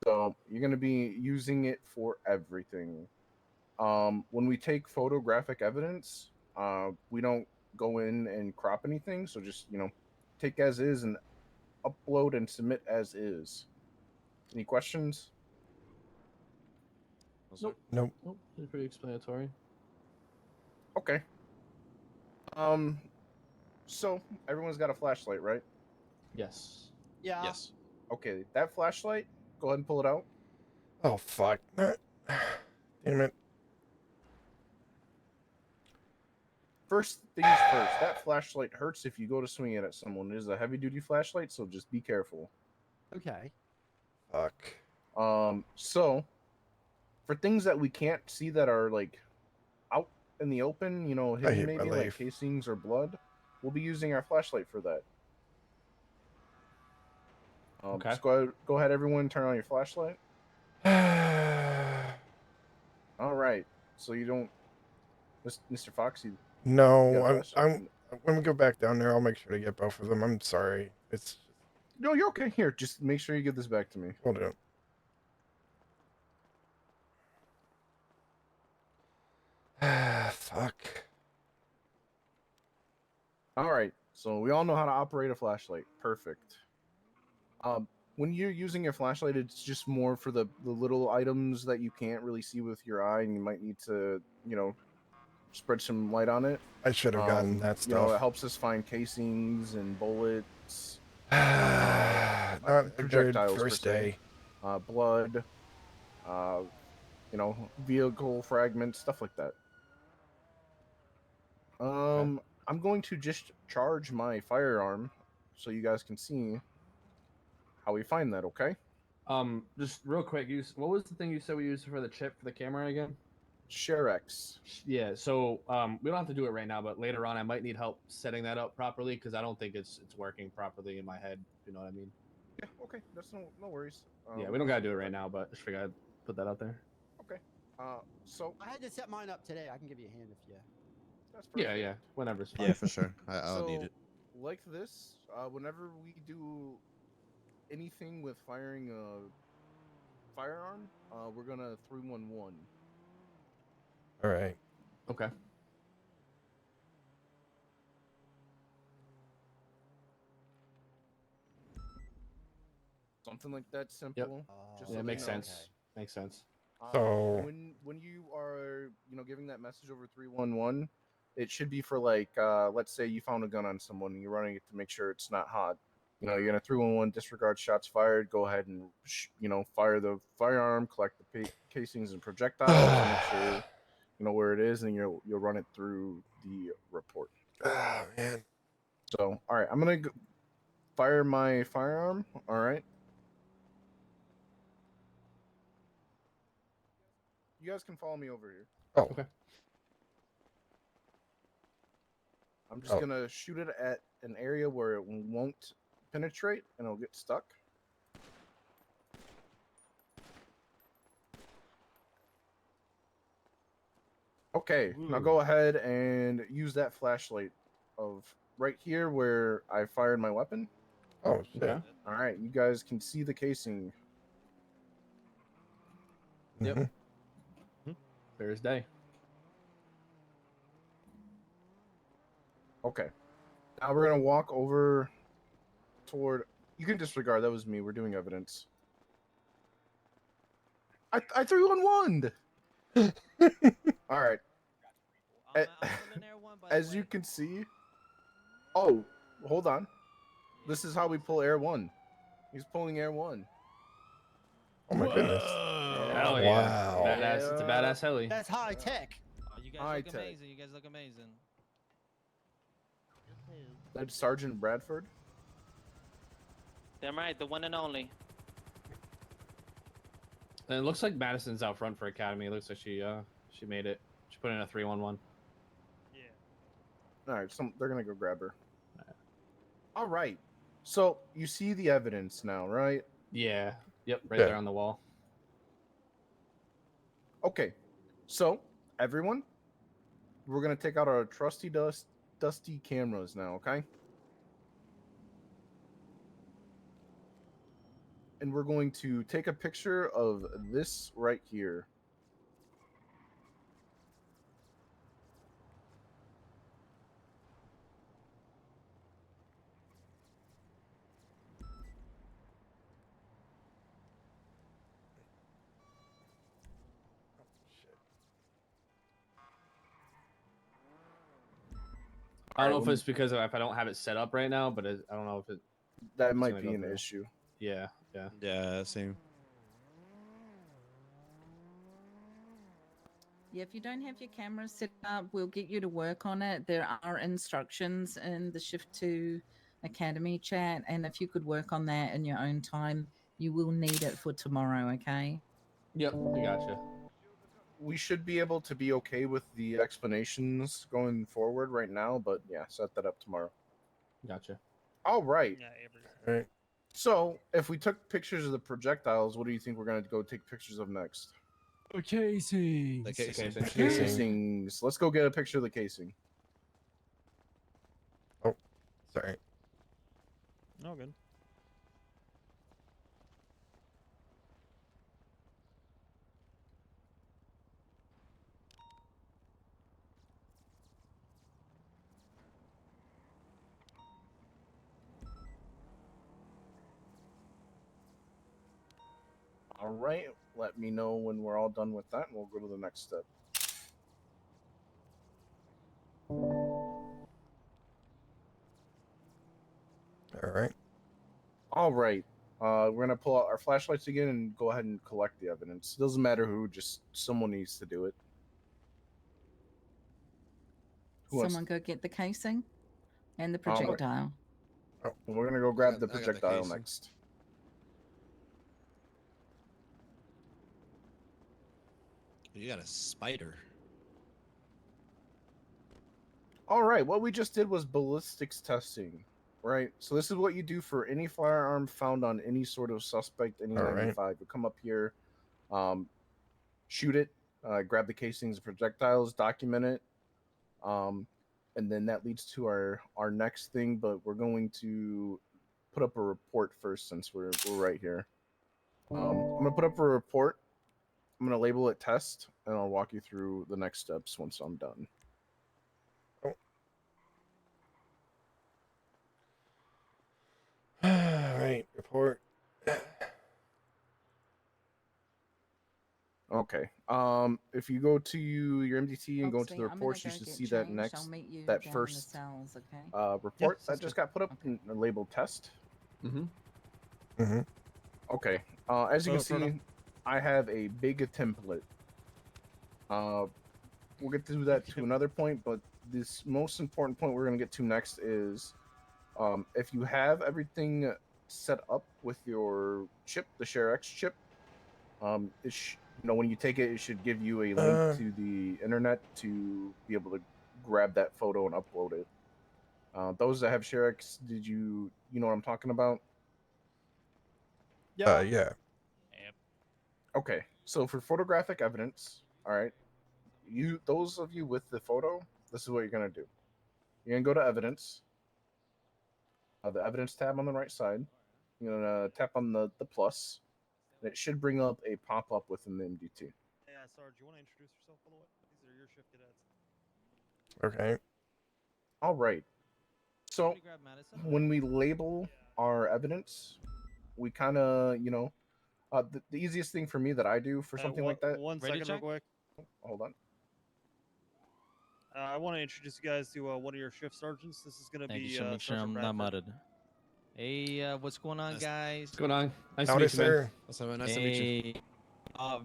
So you're gonna be using it for everything. When we take photographic evidence, we don't go in and crop anything. So just take as is and upload and submit as is. Any questions? Nope. Nope. It's pretty explanatory. Okay. So everyone's got a flashlight, right? Yes. Yeah. Yes. Okay, that flashlight, go ahead and pull it out. Oh fuck. Damn it. First things first, that flashlight hurts if you go to swing it at someone. It is a heavy duty flashlight, so just be careful. Okay. Fuck. So for things that we can't see that are like out in the open, hidden hate my maybe like life. casings or blood, we'll be using our flashlight for that. Okay. Just go ahead, everyone, turn on your flashlight. All right. So you don't, Mr. Fox, you No, got a I'm flashlight? when we go back down there, I'll make sure to get both of them. I'm sorry. It's No, you're okay. Here, just make sure you give this back to me. hold on. Fuck. All right. So we all know how to operate a flashlight. Perfect. When you're using your flashlight, it's just more for the little items that you can't really see with your eye, and you might need to, spread some light on it. I should have gotten that stuff. It helps us find casings and bullets. Not a good projectiles first per se. day. Blood. vehicle fragments, stuff like that. I'm going to just charge my firearm so you guys can see how we find that, okay? Just real quick, what was the thing you said we used for the chip for the camera again? ShareX. Yeah, so we don't have to do it right now, but later on I might need help setting that up properly because I don't think it's working properly in my head. You know what I mean? Yeah, okay, that's no worries. Yeah, we don't gotta do it right now, but just figured I'd put that out there. Okay. So I had to set mine up today. I can give you a hand if you. that's perfect. Yeah, whenever's fine. Yeah, for sure. I'll need it. Like this, whenever we do anything with firing a firearm, we're gonna 311. All right. Okay. Something like that simple. Just Yeah, so makes you know. sense. Makes sense. So- when you are giving that message over 311, it should be for like let's say you found a gun on someone and you're running it to make sure it's not hot. You're gonna 311 disregard shots fired. Go ahead and fire the firearm, collect the casings and projectiles, make sure you know where it is, and you'll run it through the report. Oh man. So all right, I'm gonna fire my firearm. All right. You guys can follow me over here. Oh. Okay. I'm just gonna shoot it at an area where it won't penetrate and it'll get stuck. Okay, now go ahead and use that flashlight of right here where I fired my weapon. Oh shit. Okay. All right, you guys can see the casing. Yep. Clear as day. Okay. Now we're gonna walk over toward. You can disregard. That was me. We're doing evidence. I threw you on one. All right. As you can see. Oh, hold on. This is how we pull air one. He's pulling air one. Oh my goodness. Hell yeah. Wow. Badass. It's a badass heli. That's high tech. Oh, you guys High look tech. amazing. You guys look amazing. That's Sergeant Bradford. Damn right, the one and only. And it looks like Madison's out front for Academy. It looks like she made it. She put in a 311. All right, they're gonna go grab her. All right. So you see the evidence now, right? Yeah. Yep. Right Yeah. there on the wall. Okay. So everyone, we're gonna take out our trusty dusty cameras now, okay? And we're going to take a picture of this right here. I don't know if it's because if I don't have it set up right now, but I don't know if it. That it's might gonna be go an through. issue. Yeah. Yeah. Yeah, same. Yeah, if you don't have your camera set up, we'll get you to work on it. There are instructions in the Shift 2 Academy chat, and if you could work on that in your own time, you will need it for tomorrow, okay? Yep, I gotcha. We should be able to be okay with the explanations going forward right now, but yeah, set that up tomorrow. Gotcha. All right. Yeah, Avery. All right. So, if we took pictures of the projectiles, what do you think we're going to go take pictures of next? The casing. The casing. Casings. Let's go get a picture of the casing. Oh, sorry. No good. All right. Let me know when we're all done with that, and we'll go to the next step. All right. All right. We're gonna pull out our flashlights again and go ahead and collect the evidence. Doesn't matter who, just someone needs to do it. Who wants Someone go get the casing and the All right. projectile. We're gonna go grab the I got the projectile casing. next. You got a spider. All right, what we just did was ballistics testing, right? So this is what you do for any firearm found on any sort of suspect, any All right. 95. You come up here, shoot it, grab the casings and projectiles, document it, and then that leads to our next thing. But we're going to put up a report first since we're right here. I'm gonna put up a report. I'm gonna label it test, and I'll walk you through the next steps once I'm done. All right, report. Okay. If you go to your MDT and go into the Oxley, I'm gonna reports, you go should get see that changed. next I'll meet you that down in the first cells, okay? report Yeah, that sounds just good. got put up and labeled test. Mm-hmm. Okay. As you can Frodo. see, I have a big template. We'll get to that to another point, but this most important point we're going to get to next is if you have everything set up with your chip, the ShareX chip, when you take it, it should give you a link to the internet to be able to grab that photo and upload it. Those that have ShareX, you know what I'm talking about? Yeah. Yeah. Okay, so for photographic evidence, all right, those of you with the photo, this is what you're gonna do. You're gonna go to evidence, the evidence tab on the right side. You're gonna tap on the plus, and it should bring up a pop up within the MDT. Yeah, Sarge, you want to introduce yourself, by the way? These are your shift cadets. Okay. All right. So when we label our evidence, we kind of, the easiest thing for me that I do for something like that. One second, real quick. Hold on. I want to introduce you guys to one of your shift sergeants. This is going to Thank be you so much. Sergeant I'm not Bradford. mudded. Hey, what's going on, guys? What's going on? Nice Howdy, to meet you, man. sir. What's up, man? Nice to meet you.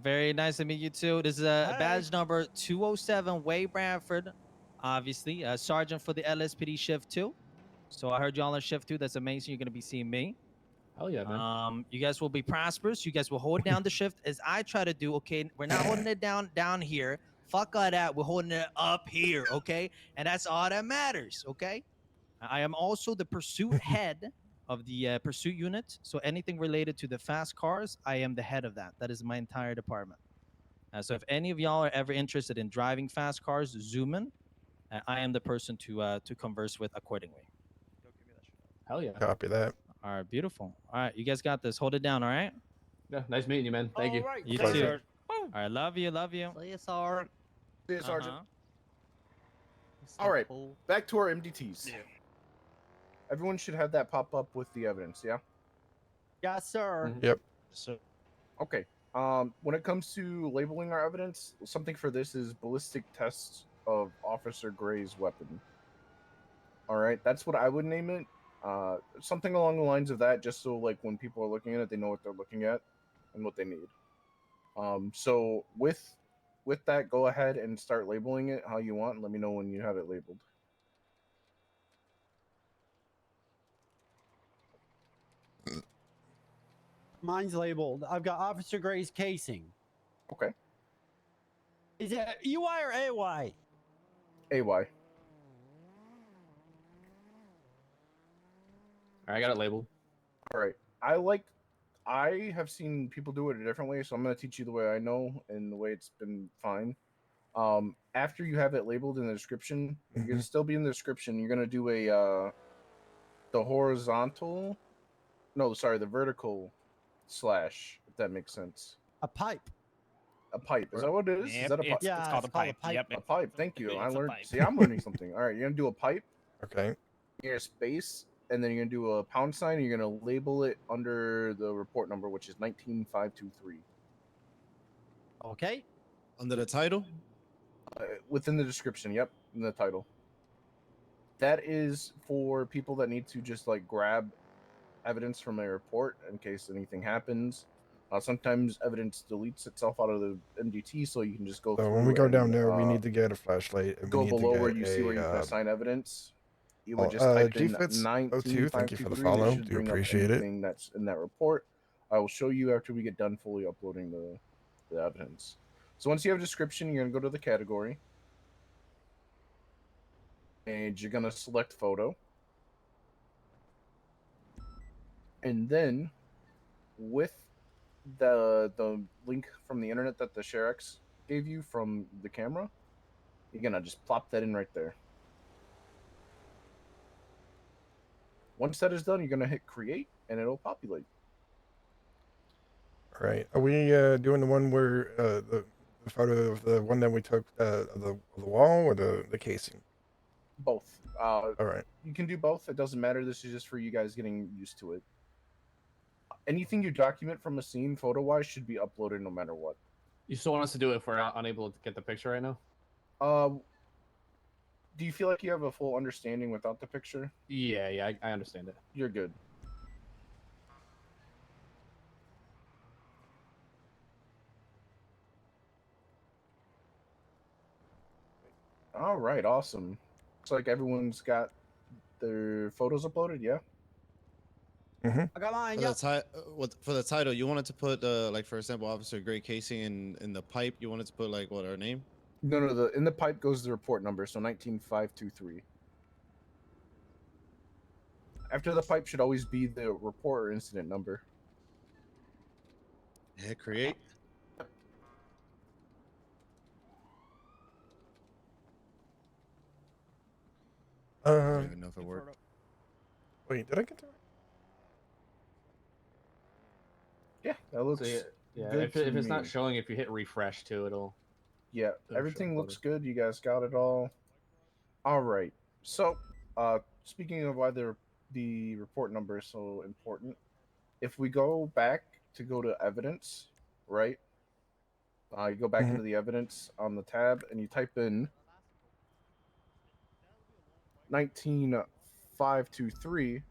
Very nice to meet you too. This is badge number 207, Way Bradford, obviously, sergeant for the LSPD shift 2. So I heard y'all on shift 2. That's amazing. You're gonna be seeing me. Hell yeah, man. You guys will be prosperous. You guys will hold down the shift as I try to do. Okay, we're not holding it down here. Fuck all that. We're holding it up here. Okay, and that's all that matters. Okay. I am also the pursuit head of the pursuit unit. So anything related to the fast cars, I am the head of that. That is my entire department. So if any of y'all are ever interested in driving fast cars, zoom in. I am the person to converse with accordingly. Hell yeah. Copy that. All right, beautiful. All right, you guys got this. Hold it down. All right. Yeah, nice meeting you, man. Thank you. You Thanks, too. Sarge. All right, love you. See you, Sarge. See you, Sergeant. So All right, cool. back to our MDTs. Everyone should have that pop up with the evidence, yeah? Yes, sir. Yep. So, Okay. When it comes to labeling our evidence, something for this is ballistic tests of Officer Gray's weapon. All right, that's what I would name it. Something along the lines of that, just so like when people are looking at it, they know what they're looking at and what they need. So with that, go ahead and start labeling it how you want. And let me know when you have it labeled. mine's labeled. I've got Officer Gray's casing. Okay. Is it UI or AY? AY. All right, I got it labeled. All right. I have seen people do it a different way, so I'm going to teach you the way I know and the way it's been fine. After you have it labeled in the description, you're going to still be in the description. You're going to do the vertical slash, if that makes sense. A pipe. A pipe. Is that what it is? Yep, is that a pipe? Yeah, it's called a pipe. Yep, A pipe. Thank you. I It's a learned. pipe. See, I'm learning something. All right, you're going to do a pipe. Okay. You're going to space, and then you're going to do a pound sign, and you're going to label it under the report number, which is 19523. Okay. Under the title? Within the description, yep, in the title. That is for people that need to just like grab evidence from a report in case anything happens. Sometimes evidence deletes itself out of the MDT, so you can just go So through when we go down and there, we need to get a flashlight and we go need to below where get you see where you can a. assign evidence. You would Oh, just type in GFITS02, thank you for the 19523 and it follow. should Do bring up appreciate it. anything that's in that report. I will show you after we get done fully uploading the evidence. So once you have a description, you're going to go to the category. And you're going to select photo. And then with the link from the internet that the ShareX gave you from the camera, you're going to just plop that in right there. Once that is done, you're going to hit create and it'll populate. All right. Are we doing the one where the photo of the one that we took of the wall or the casing? Both. All right. You can do both. It doesn't matter. This is just for you guys getting used to it. Anything you document from a scene photo-wise should be uploaded no matter what. You still want us to do it if we're unable to get the picture right now? Do you feel like you have a full understanding without the picture? Yeah, I understand it. You're good. All right, awesome. Looks like everyone's got their photos uploaded, yeah? I got mine. For the title, you wanted to put like, for example, Officer Gray Casey in the pipe. You wanted to put like what, our name? No, in the pipe goes the report number, so 19523. After the pipe should always be the report or incident number. Hit create. I don't even know if it worked. Wait, did I get that? Yeah, that looks good. If to it's not me. showing, if you hit refresh too, it'll. Yeah, everything looks good. You guys got it all. All right. So, speaking of why the report number is so important, if we go back to go to evidence, right? You go back into the evidence on the tab and you type in 19523.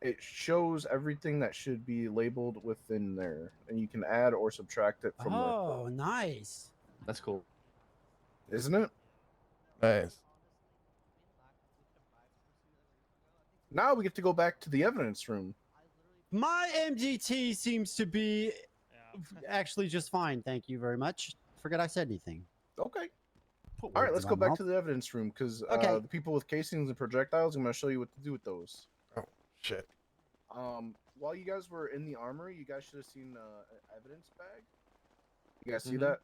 It shows everything that should be labeled within there, and you can add or subtract it from the report. Oh, nice. That's cool. Isn't it? Nice. Now we get to go back to the evidence room. My MGT seems to be actually just fine. Thank you very much. Forget I said anything. Okay. Put All right, words let's in go my back mouth. to the evidence room because Okay. the people with casings and projectiles, I'm going to show you what to do with those. Oh, shit. While you guys were in the armory, you guys should have seen an evidence bag. You guys see Mhm. that?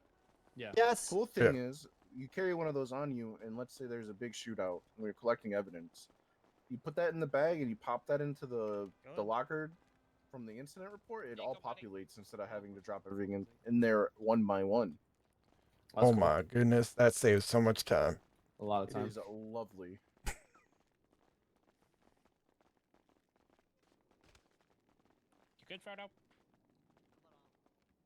Yeah. Yes. Cool thing is, you carry one of those on you, and let's say there's a big shootout, and we're collecting evidence. You put that in the bag, and you pop that into the locker from the incident report. It all populates instead of having to drop everything in there one by one. Oh my goodness, that saves so much time. A lot of It time. is lovely. You good, Frodo?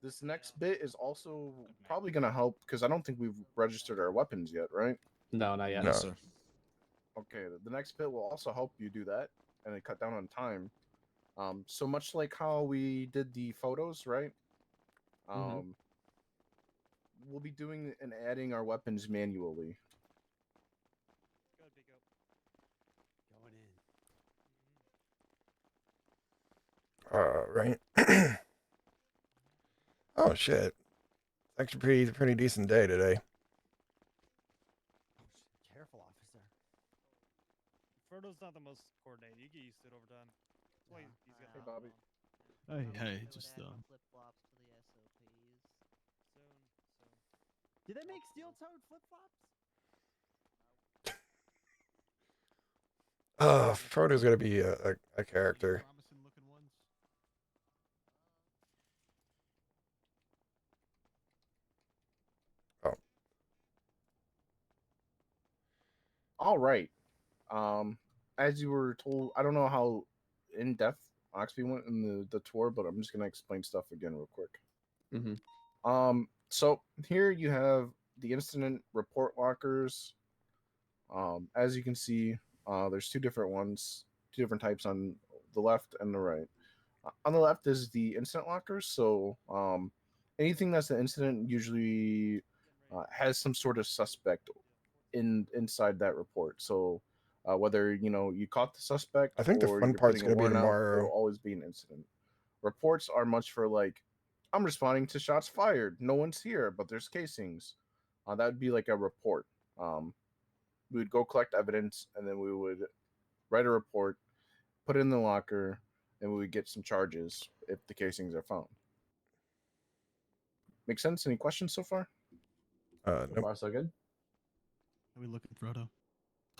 This next bit is also probably going to help because I don't think we've registered our weapons yet, right? No, not yet. No. Sir. Okay, the next bit will also help you do that and then cut down on time. So much like how we did the photos, right? We'll be doing and adding our weapons manually. Going in. Right. Oh shit. It's actually pretty decent day today. Careful, officer. Frodo's not the most coordinated. You get used to it over time. That's why he's got. Hey, Bobby. Hey, just flip flops to the SOPs. Soon. Do they make steel-toed flip-flops? Frodo's gonna be a character. Oh. All right. As you were told, I don't know how in depth Oxby went in the tour, but I'm just gonna explain stuff again real quick. So here you have the incident report lockers. As you can see, there's two different ones. two different types on the left and the right. On the left is the incident lockers. So anything that's an incident usually has some sort of suspect inside that report. So whether you caught the suspect I think the or fun you're part's putting a gonna be warrant out, tomorrow. it'll always be an incident. Reports are much for like, I'm responding to shots fired. No one's here, but there's casings. That would be like a report. We would go collect evidence, and then we would write a report, put it in the locker, and we would get some charges if the casings are found. Make sense? Any questions so far? So far, so good. Are we looking, Frodo?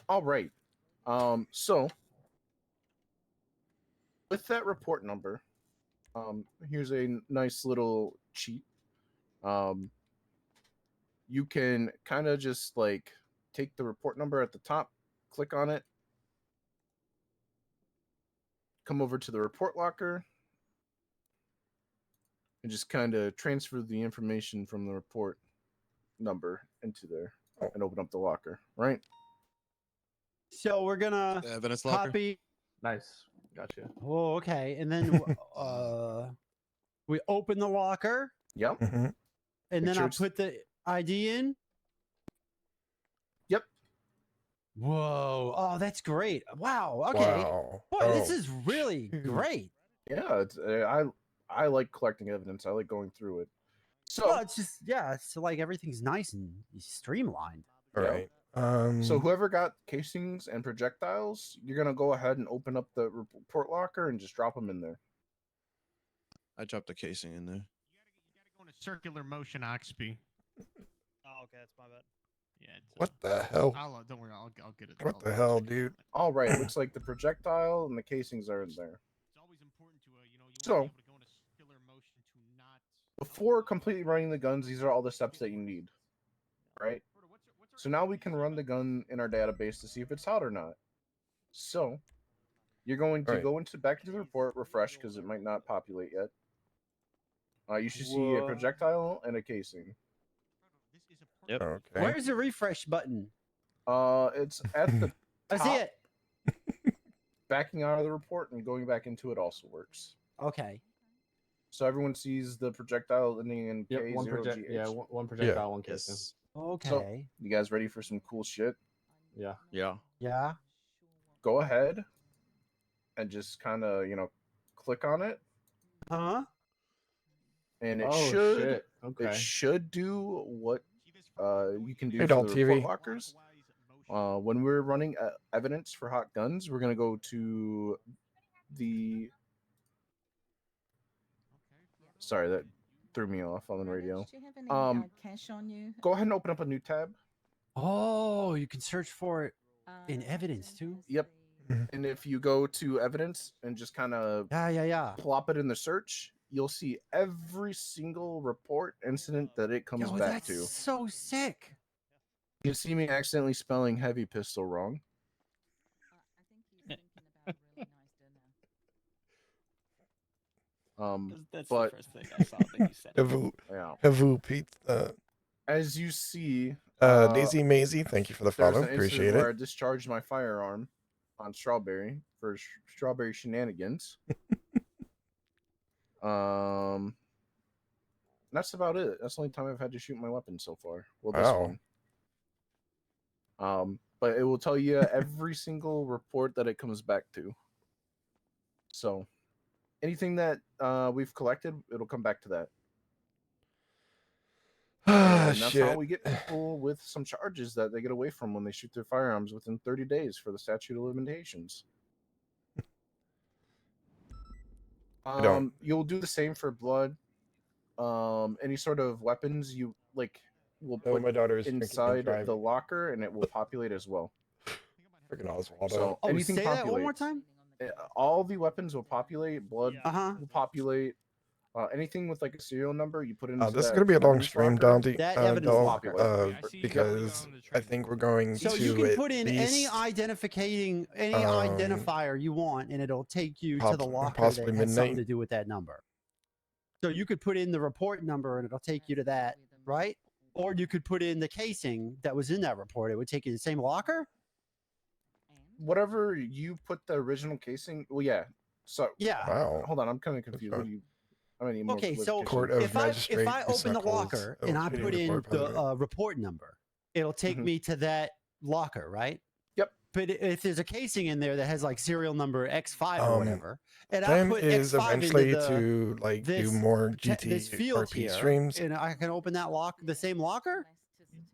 All right. So with that report number, here's a nice little cheat. You can kind of just like take the report number at the top, click on it, come over to the report locker, and just kind of transfer the information from the report number into there and open up the locker, right? So we're gonna The evidence locker? copy. Nice. Gotcha. Oh, okay. And then we open the locker. Yep. Mm-hmm. And Make then sure I it's- put the ID in. Yep. Whoa. Oh, that's great. Wow. Okay. Wow. Boy, this Oh. is really great. Yeah, it's, I like collecting evidence. I like going through it. So Well, it's just it's like everything's nice and streamlined. All yeah. right. So whoever got casings and projectiles, you're gonna go ahead and open up the report locker and just drop them in there. I dropped a casing in there. Go in a circular motion, Oxby. Oh, okay, that's my bad. Yeah. What the hell? Don't worry, I'll get it. What the hell, dude? All right, it looks like the projectile and the casings are in there. It's always important to So before completely running the guns, these are all the steps that you need, right? So now we can run the gun in our database to see if it's hot or not. So you're going to Right. go back into the report, refresh because it might not populate yet. You should see a projectile and a casing. Yep. Okay. Where's the refresh button? It's at the I see top. it. Backing out of the report and going back into it also works. Okay. So everyone sees the projectile ending in Yep, K0GH. one projectile, one casing. Yes. Okay. So, you guys ready for some cool shit? Yeah. Yeah. Yeah. Go ahead and just kind of, click on it. Huh? And it Oh, should shit. Okay. it should do what you can do Hey, for Adult the TV. report lockers. When we're running evidence for hot guns, we're gonna go to the. Sorry, that threw me off on the radio. Do you have any cash on you? Go ahead and open up a new tab. Oh, you can search for it in evidence too. Yep. And if you go to evidence and just kind of Yeah. plop it in the search, you'll see every single report incident that it comes Yo, back that's to. so sick. You see me accidentally spelling heavy pistol wrong. That's but the first thing I saw that you said. Yeah. Havu Pizza. As you see, Daisy Maisie, thank you for the there's follow. an incident Appreciate where it. I discharged my firearm on Strawberry for strawberry shenanigans. That's about it. That's the only time I've had to shoot my weapon so far. Well, this Wow. one. But it will tell you every single report that it comes back to. So anything that we've collected, it'll come back to that. And that's how Shit. we get people with some charges that they get away from when they shoot their firearms within 30 days for the statute of limitations. don't- You'll do the same for blood. Any sort of weapons you like will Oh, put my daughter is drinking and inside driving. the locker, and it will populate as well. Freaking Oswaldo. So Oh, anything say that one more populates. time. All the weapons will populate. Blood Uh-huh. will populate. Anything with like a serial number, you put into This is that going to be a long evidence stream, locker. Dante, That evidence locker. because I think we're going So to you can at put in any least, identifier you want, and it'll take you to the locker that has possibly something midnight. to do with that number. So you could put in the report number, and it'll take you to that, right? Or you could put in the casing that was in that report. It would take you to the same locker. whatever you put the original casing. Well, yeah. So Yeah. Wow. hold on, I'm kind of confused. What do you? I mean, more Okay, so Court of if I Magistrate open the Suckles, locker and I LTD put in report the positive. report number, it'll take Mhm. me to that locker, right? Yep. But if there's a casing in there that has like serial number X5 or whatever, and I Plan put is X5 eventually into to like do this more this field GT here, streams. and I can open that the same locker.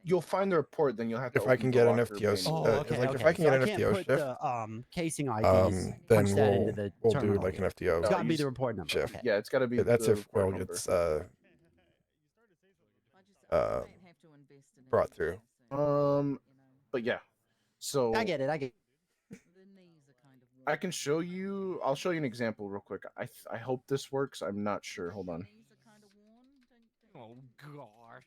You'll find the report, then you'll have to. If I open can the get an locker FTO, manually. if I can So get I an can't FTO put shift, the casing IDs. then punch that into the we'll do terminal like an here. FTO. It's got to be the report number. shift. Okay. Yeah, it's got to be. That's the if report Will number. gets brought through. But yeah, so I get it. I can show you. I'll show you an example real quick. I hope this works. I'm not sure. Hold on. Oh gosh.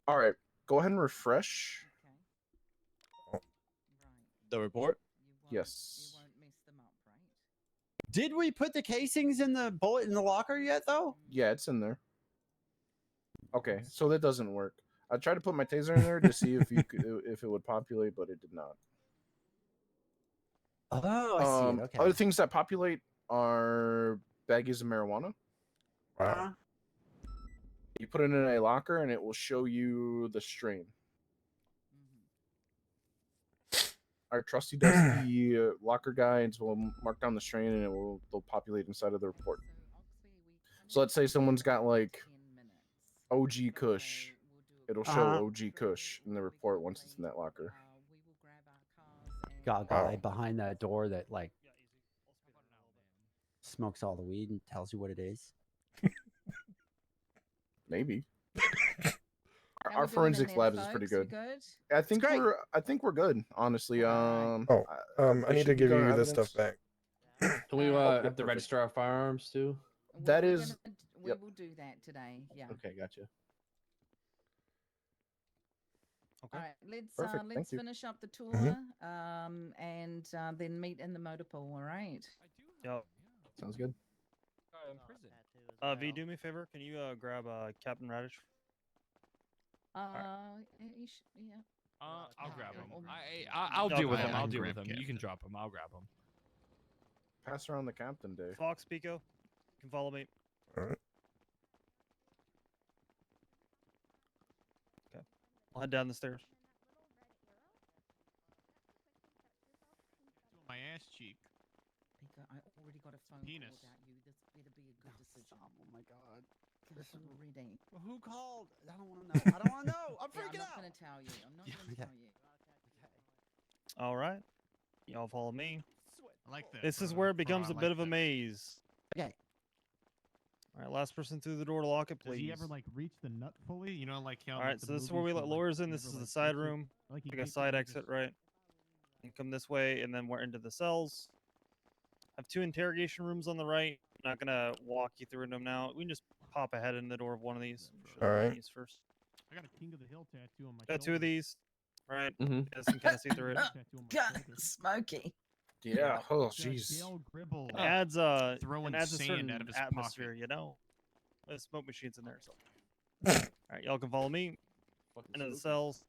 All right, go ahead and refresh. The report. Yes. Did we put the casings in the bullet in the locker yet, though? Yeah, it's in there. Okay, so that doesn't work. I tried to put my taser in there to see if you could, if it would populate, but it did not. Oh, I see it. Okay. Other things that populate are baggies of marijuana. Wow. You put it in a locker, and it will show you the strain. Our trusty dusty locker guides will mark down the strain, and they'll populate inside of the report. So let's say someone's got like OG Kush. It'll show OG Kush in the report once it's in that locker. Got a guy behind that door that like smokes all the weed and tells you what it is. Maybe. How Our we doing in forensic there, labs is pretty folks? We good. good? I think we're good, honestly. I they need to should be give going you to this stuff evidence. back. Can we Okay, have to perfect. register our firearms too? That We're is. we will do that today. Yeah. Okay, gotcha. All right. Let's Perfect, let's thank you. finish up the tour. Mhm. And then meet in the motor pool. All right. Yo, Sounds good. V, do me a favor. Can you grab Captain Radish? Yeah. I'll grab him. Or- I'll Okay, deal with yeah, him. I I'll can deal grab with him. You can drop him. I'll grab him. Pass around the captain day. Fox, Pico, you can follow me. All right. Okay. I'll head down the stairs. My ass cheek. Pico, I already got a phone Penis. call about you. This better be a good decision. Oh my god. Already. Who called? I don't want to know. I don't want to know. I'm Yeah, freaking I'm not out. gonna tell you. I'm not gonna Okay. tell you. All right. Y'all follow me. I like that. This is Frodo. where it becomes Frodo, a I bit like of a that. maze. Okay. All right, last person through the door to lock it, Does please. he ever like reach the nut fully? You know, like how. All right, so this is where we let lawyers in. This is the side room. Take a side exit, right? You come this way, and then we're into the cells. I have 2 interrogation rooms on the right. I'm not gonna walk you through them now. We can just pop ahead in the door of one of these. All right. These first. I got a King of the Hill tattoo on my Got 2 shoulder. of these, right? Mhm. You guys can kind of see through it. Tattoo on my God, shoulder. smoky. Yeah. Oh, It's, jeez. Dale Gribble It adds throwing it adds a sand certain out of his atmosphere, pocket. you know. There's smoke machines in there, so. All right, y'all can follow me into the cells.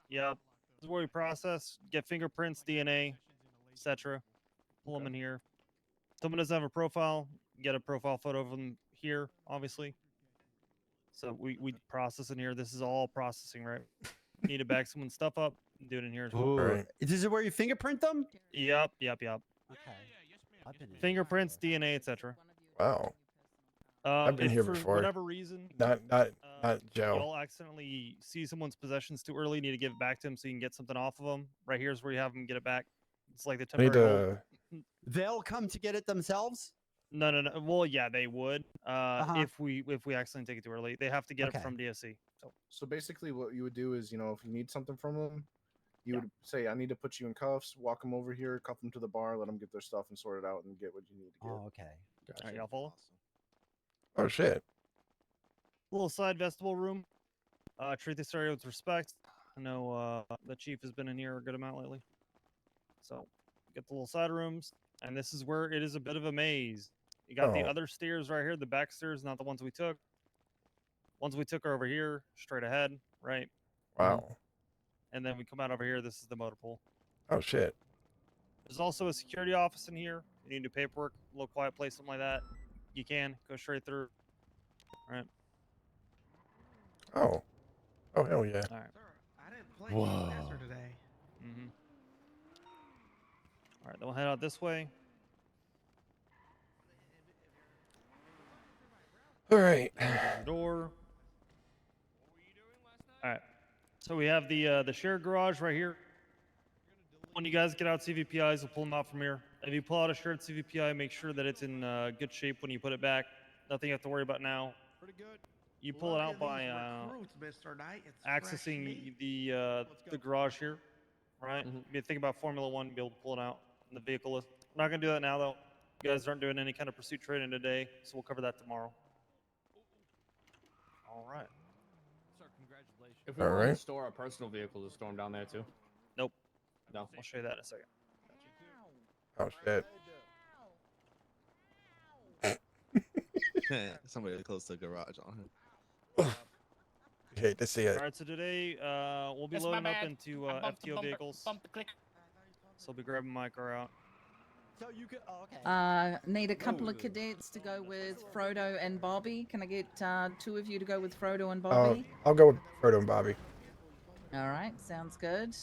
Yep. This is where we process, get fingerprints, DNA, etc. Pull them in here. Someone doesn't have a profile, get a profile photo of them here, obviously. So we process in here. This is all processing, right? Need to back someone's stuff up, do it in here as well. Ooh. Right. This is where you fingerprint them? Yep. Okay. I've been in Fingerprints, DNA, etc. Wow. I've been If here for before. whatever reason, Not Joe. y'all accidentally see someone's possessions too early, need to give it back to them so you can get something off of them. Right here's where you have them get it back. It's like the I need temporary hold. to. They'll come to get it themselves? No. Well, yeah, they would. Uh-huh. If we accidentally take it too early, they have to get Okay. it from DSC. So So basically, what you would do is, you know, if you need something from them, you would say, "I need to put you in cuffs. Walk them over here, cuff them to the bar, let them get their stuff and sort it out, and get what you need to get." Oh, okay. all right, y'all follow. Oh shit. Little side vestibule room. Treat this area with respect. I know the chief has been in here a good amount lately. So get the little side rooms. And this is where it is a bit of a maze. You got the Oh. other stairs right here, the back stairs, not the ones we took. Ones we took are over here, straight ahead, right? Wow. And then we come out over here. This is the motor pool. Oh shit. There's also a security office in here. You need to do paperwork, a little quiet place, something like that. You can go straight through. All right. Oh. Oh hell yeah. All right. I didn't play Whoa. faster today. Mm-hmm. All right, then we'll head out this way. All right. There's the door. All right. So we have the shared garage right here. When you guys get out CVPIs, we'll pull them out from here. If you pull out a shared CVPI, make sure that it's in good shape when you put it back. Nothing you have to worry about now. Pretty good. You pull it out by Mr. Knight. It's accessing the garage here, right? You think about Formula One, be able to pull it out in the vehicle. We're not gonna do that now though. You guys aren't doing any kind of pursuit training today, so we'll cover that tomorrow. All right. Sir, congratulations. If we want to store our personal vehicles, store them down there too. Nope. No. I'll show you that in a second. Oh shit. Somebody close the garage on him. Hate to see it. All right, so today we'll be That's my loading up bad. into I bumped the FTO bumper- vehicles. bumped the clicker. So I'll be grabbing my car out. So you could. Oh, okay. Need a couple of cadets to go with Frodo and Bobby. Can I get two of you to go with Frodo and Bobby? I'll go with Frodo and Bobby. All right, sounds good.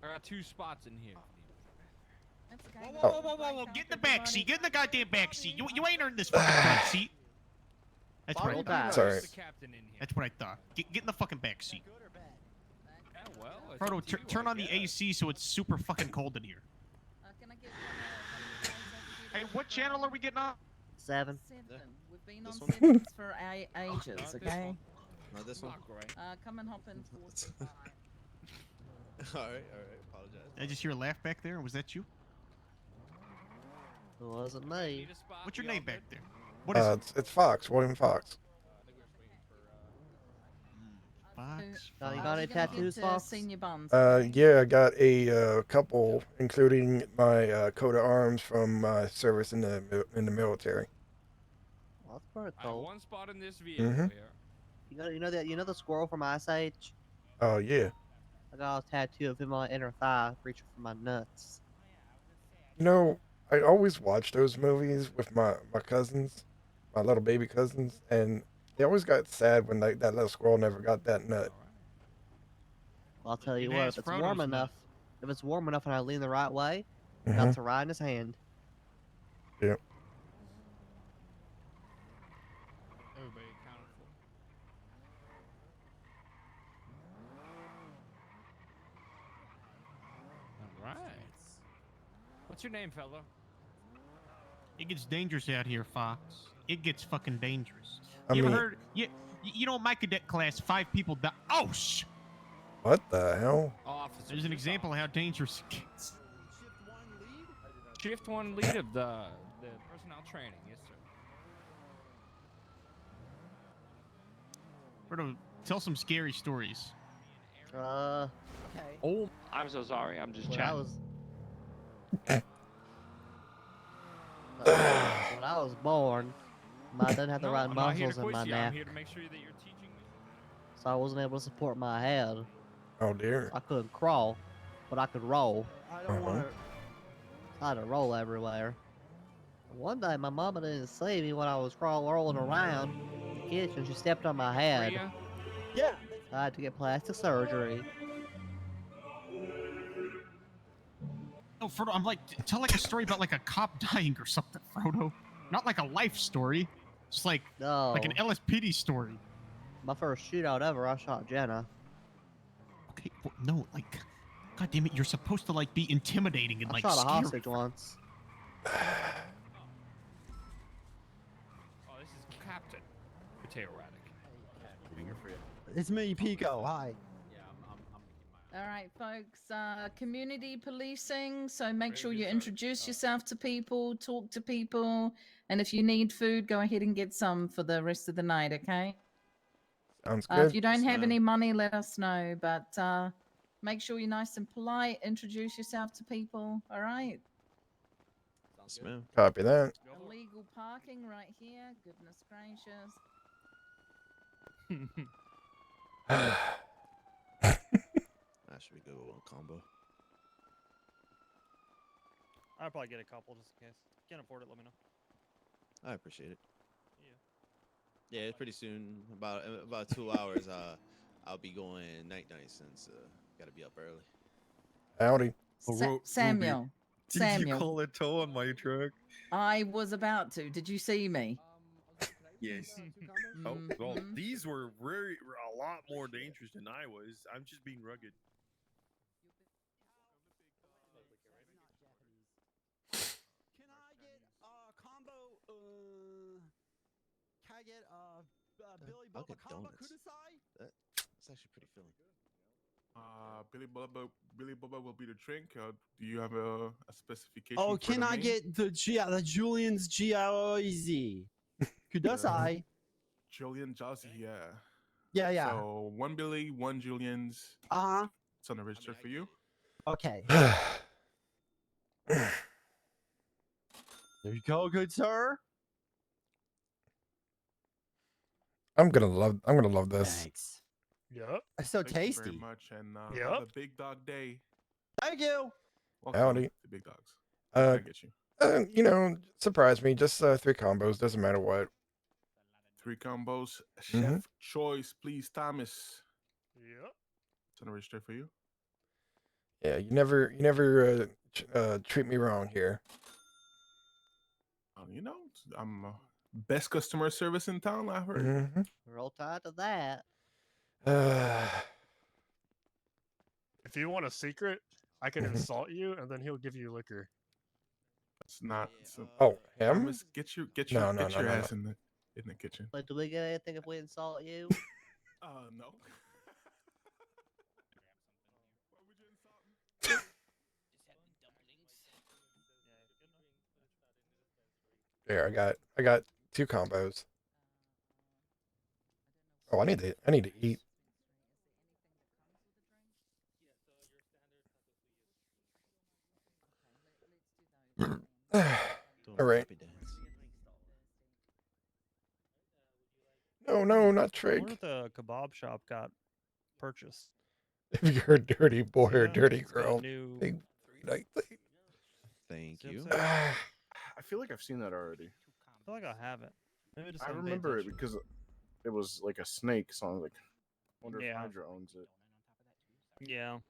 I got 2 spots in here. That's okay. Whoa. Get in the back seat. Get in the goddamn back seat. You ain't earned this fucking front seat. That's what I thought. Sorry. The captain in here. That's what I thought. Get in the fucking back seat. Yeah, well, it's Frodo, up to you, turn I on the guess. AC so it's super fucking cold in here. Can I get one of you guys over Hey, what channel are we getting on? 7. Seven. We've been on This one? sevens for ages, Not this okay? one. Not this one. Not great. Come and hop in 45. All right. Apologize. Did I just hear a laugh back there, or was that you? It wasn't me. Need a spot? What's your We all name good? back there? What is it? It's Fox, William Fox. Fox? You got any tattoos, Fox? Senior buns. Yeah, I got a couple, including my coat of arms from my service in the military. Well, that's pretty I have cool. 1 spot in this vehicle Mhm. here. You know the squirrel from Ice Age? Oh yeah. I got a tattoo of him on my inner thigh, reaching for my nuts. You know, I always watch those movies with my cousins, my little baby cousins, and they always got sad when that little squirrel never got that nut. Well, I'll tell you can what, ask if it's Frodo's warm nut. enough, and I lean the right way, Mhm. nuts are right in his hand. Yeah. Everybody accounted for. All right. What's your name, fella? It gets dangerous out here, Fox. It gets fucking dangerous. I You ever mean- heard? You know, in my cadet class, 5 people died. Oh, sh! What the hell? Officer. There's an example of how dangerous it gets. Shift 1 lead of the personnel training. Yes, sir. Frodo, tell some scary stories. Okay. Oh, I'm so sorry. I'm just When I chatting. was when I was born, I didn't have the No, right I'm not here to muscles in quiz my you. I'm neck, here to make sure that you're teaching me. so I wasn't able to support my head. Oh dear. I couldn't crawl, but I could roll. I don't want to. I had to roll everywhere. One day, my mama didn't see me when I was rolling around the kitchen. She stepped on my head. Priya? Yeah. I had to get plastic surgery. no, Frodo, I'm like, tell like a story about like a cop dying or something, Frodo. Not like a life story. Just like No. an LSPD story. My first shootout ever, I shot Jenna. Okay, well, no, like, God damn it, you're supposed to like be intimidating and I like shot a scary. hostage once. Oh, this is Captain Potato Radic. It's me, Pico. Hi. All right, folks. Community policing. So make sure you introduce yourself to people, talk to people, and if you need food, go ahead and get some for the rest of the night. Okay. Sounds If good. you don't have any money, let us know. But make sure you're nice and polite. Introduce yourself to people. All right. Yes, ma'am. Copy that. Illegal parking right here. Goodness gracious. That should be good with one combo. I'll probably get a couple just in case. Can't afford it, let me know. I appreciate it. Yeah. Yeah, it's pretty soon. About 2 hours. I'll be going night since gotta be up early. Howdy. Samuel. Did Samuel. you call a tow on my truck? I was about to. Did you see me? Yes. Oh well, these were a lot more dangerous than I was. I'm just being rugged. Can I get a combo? Can I get Billy I'll Bubba get combo donuts. kudasai? That's actually pretty filling. Billy Bubba will be the drink. Do you have a specification? Oh, for can the I main? get the Julian's G-O-E-Z? Kudasai. Julian Jazzy, yeah. Yeah, yeah. So 1 Billy, 1 Julian's. Uh-huh. It's on the register for you. Okay. There you go, good sir. I'm gonna love this. Thanks. Yep. It's so Thank you tasty. very much, and Yep. have a big dog day. Thank you. Welcome Howdy. to Big Dogs. What can I get you? You know, surprise me. Just 3 combos. Doesn't matter what. 3 combos. Mhm. Chef choice, please, Thomas. Yep. It's on the register for you. Yeah, you never treat me wrong here. You know, I'm best customer service in town, I've heard. Mhm. Roll tide to that. If you want a secret, I can insult you, and then he'll give you liquor. It's not. Oh, him? Thomas, get your No, no, no, ass no. in the kitchen. Like, do we get anything if we insult you? No. There, I got 2 combos. Oh, I need to eat. All right. No, not I Trig. wonder if the kebab shop got purchased. If you're a dirty boy See or a that? dirty It's got a girl, new- big 3-night thing. Thank See what you. I'm saying? I feel like I've seen that already. I feel like I haven't. Maybe I just I haven't paid remember it attention. because it was like a snake, so I was like, wonder if Yeah. Hydra owns it. Yeah.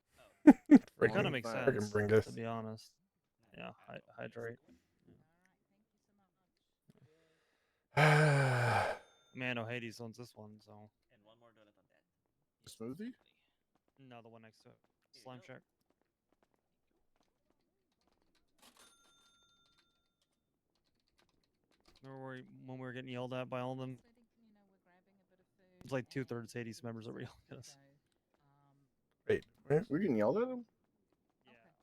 Friggin- Kind of makes friggin' sense, bring this. to be honest. Yeah, hydrate. Man, Hades owns this one, so. Smoothie? No, the one next to it. Slime Shack. Remember when we were getting yelled at by all of them? It's like 2/3 Hades members that were yelling at us. Wait, we're getting yelled at him?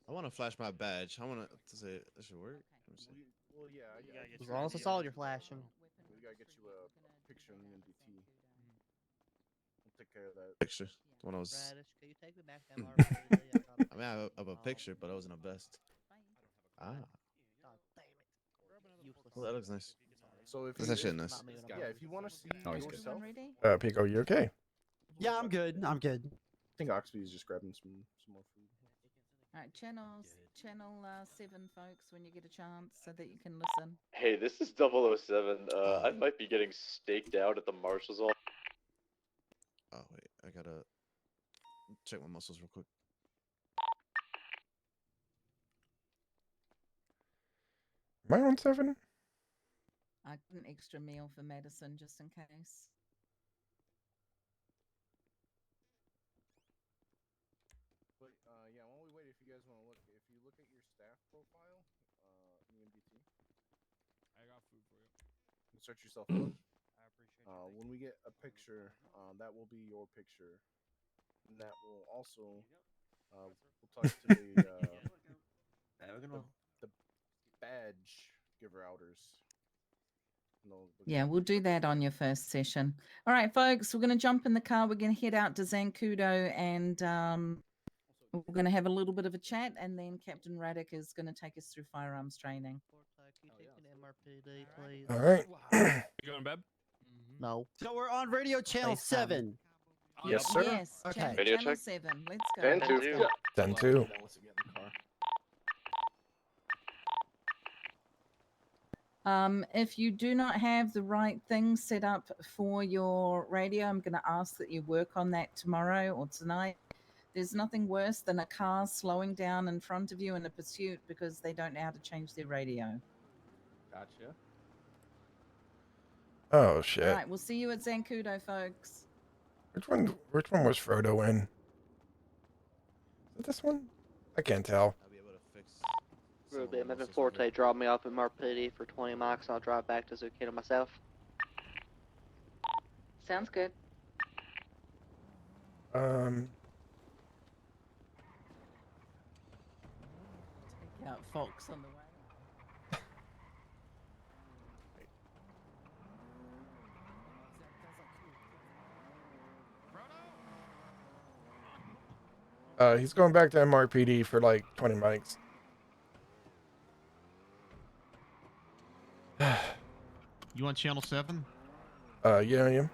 I want to flash my badge. I want to say that should work. Let me see. Well, yeah. As long as it's all you're flashing. We gotta get you a picture in the MDT. We'll take care of that. Picture. The one I was. Radish, can you take me back that marble? I mean, I have a picture, but I wasn't a vest. Ah. Well, that looks nice. So if That's you, actually nice. yeah, if you want to see yourself, Pico, you okay? Yeah, I'm good. I'm good. I think Oxby is just grabbing some more food. All right, channel 7, folks, when you get a chance, so that you can listen. Hey, this is 007. I might be getting staked out at the marshal's office. Oh wait, I gotta check my muscles real quick. Am I on 7? I got an extra meal for medicine just in case. But yeah, while we wait, if you guys want to look, if you look at your staff profile, in the MDT, I got food for you. search yourself up. I appreciate it. When we get a picture, that will be your picture, and that will also we'll talk to the badge giver outers. Yeah, we'll do that on your first session. All right, folks, we're going to jump in the car. We're going to head out to Zancudo, and we're going to have a little bit of a chat, and then Captain Raddick is going to take us through firearms training. MRPD, please? All right. You going to bed? No. So we're on radio channel FaceTime. 7. Yes, sir. Yes. Okay. Radio Channel check. 7. Let's go. Ten Let's two. go. 10-2. If you do not have the right things set up for your radio, I'm going to ask that you work on that tomorrow or tonight. There's nothing worse than a car slowing down in front of you in a pursuit because they don't know how to change their radio. Gotcha. Oh All shit. right, we'll see you at Zancudo, folks. Which one was Frodo in? Is it this one? I can't tell. Ruby, I'm having Forte drop me off at Marpity for 20 miles, and I'll drive back to Zucchino myself. Sounds good. Take out Fox on the way. He's going back to MRPD for like 20 mics. You on channel 7? Yeah, I am.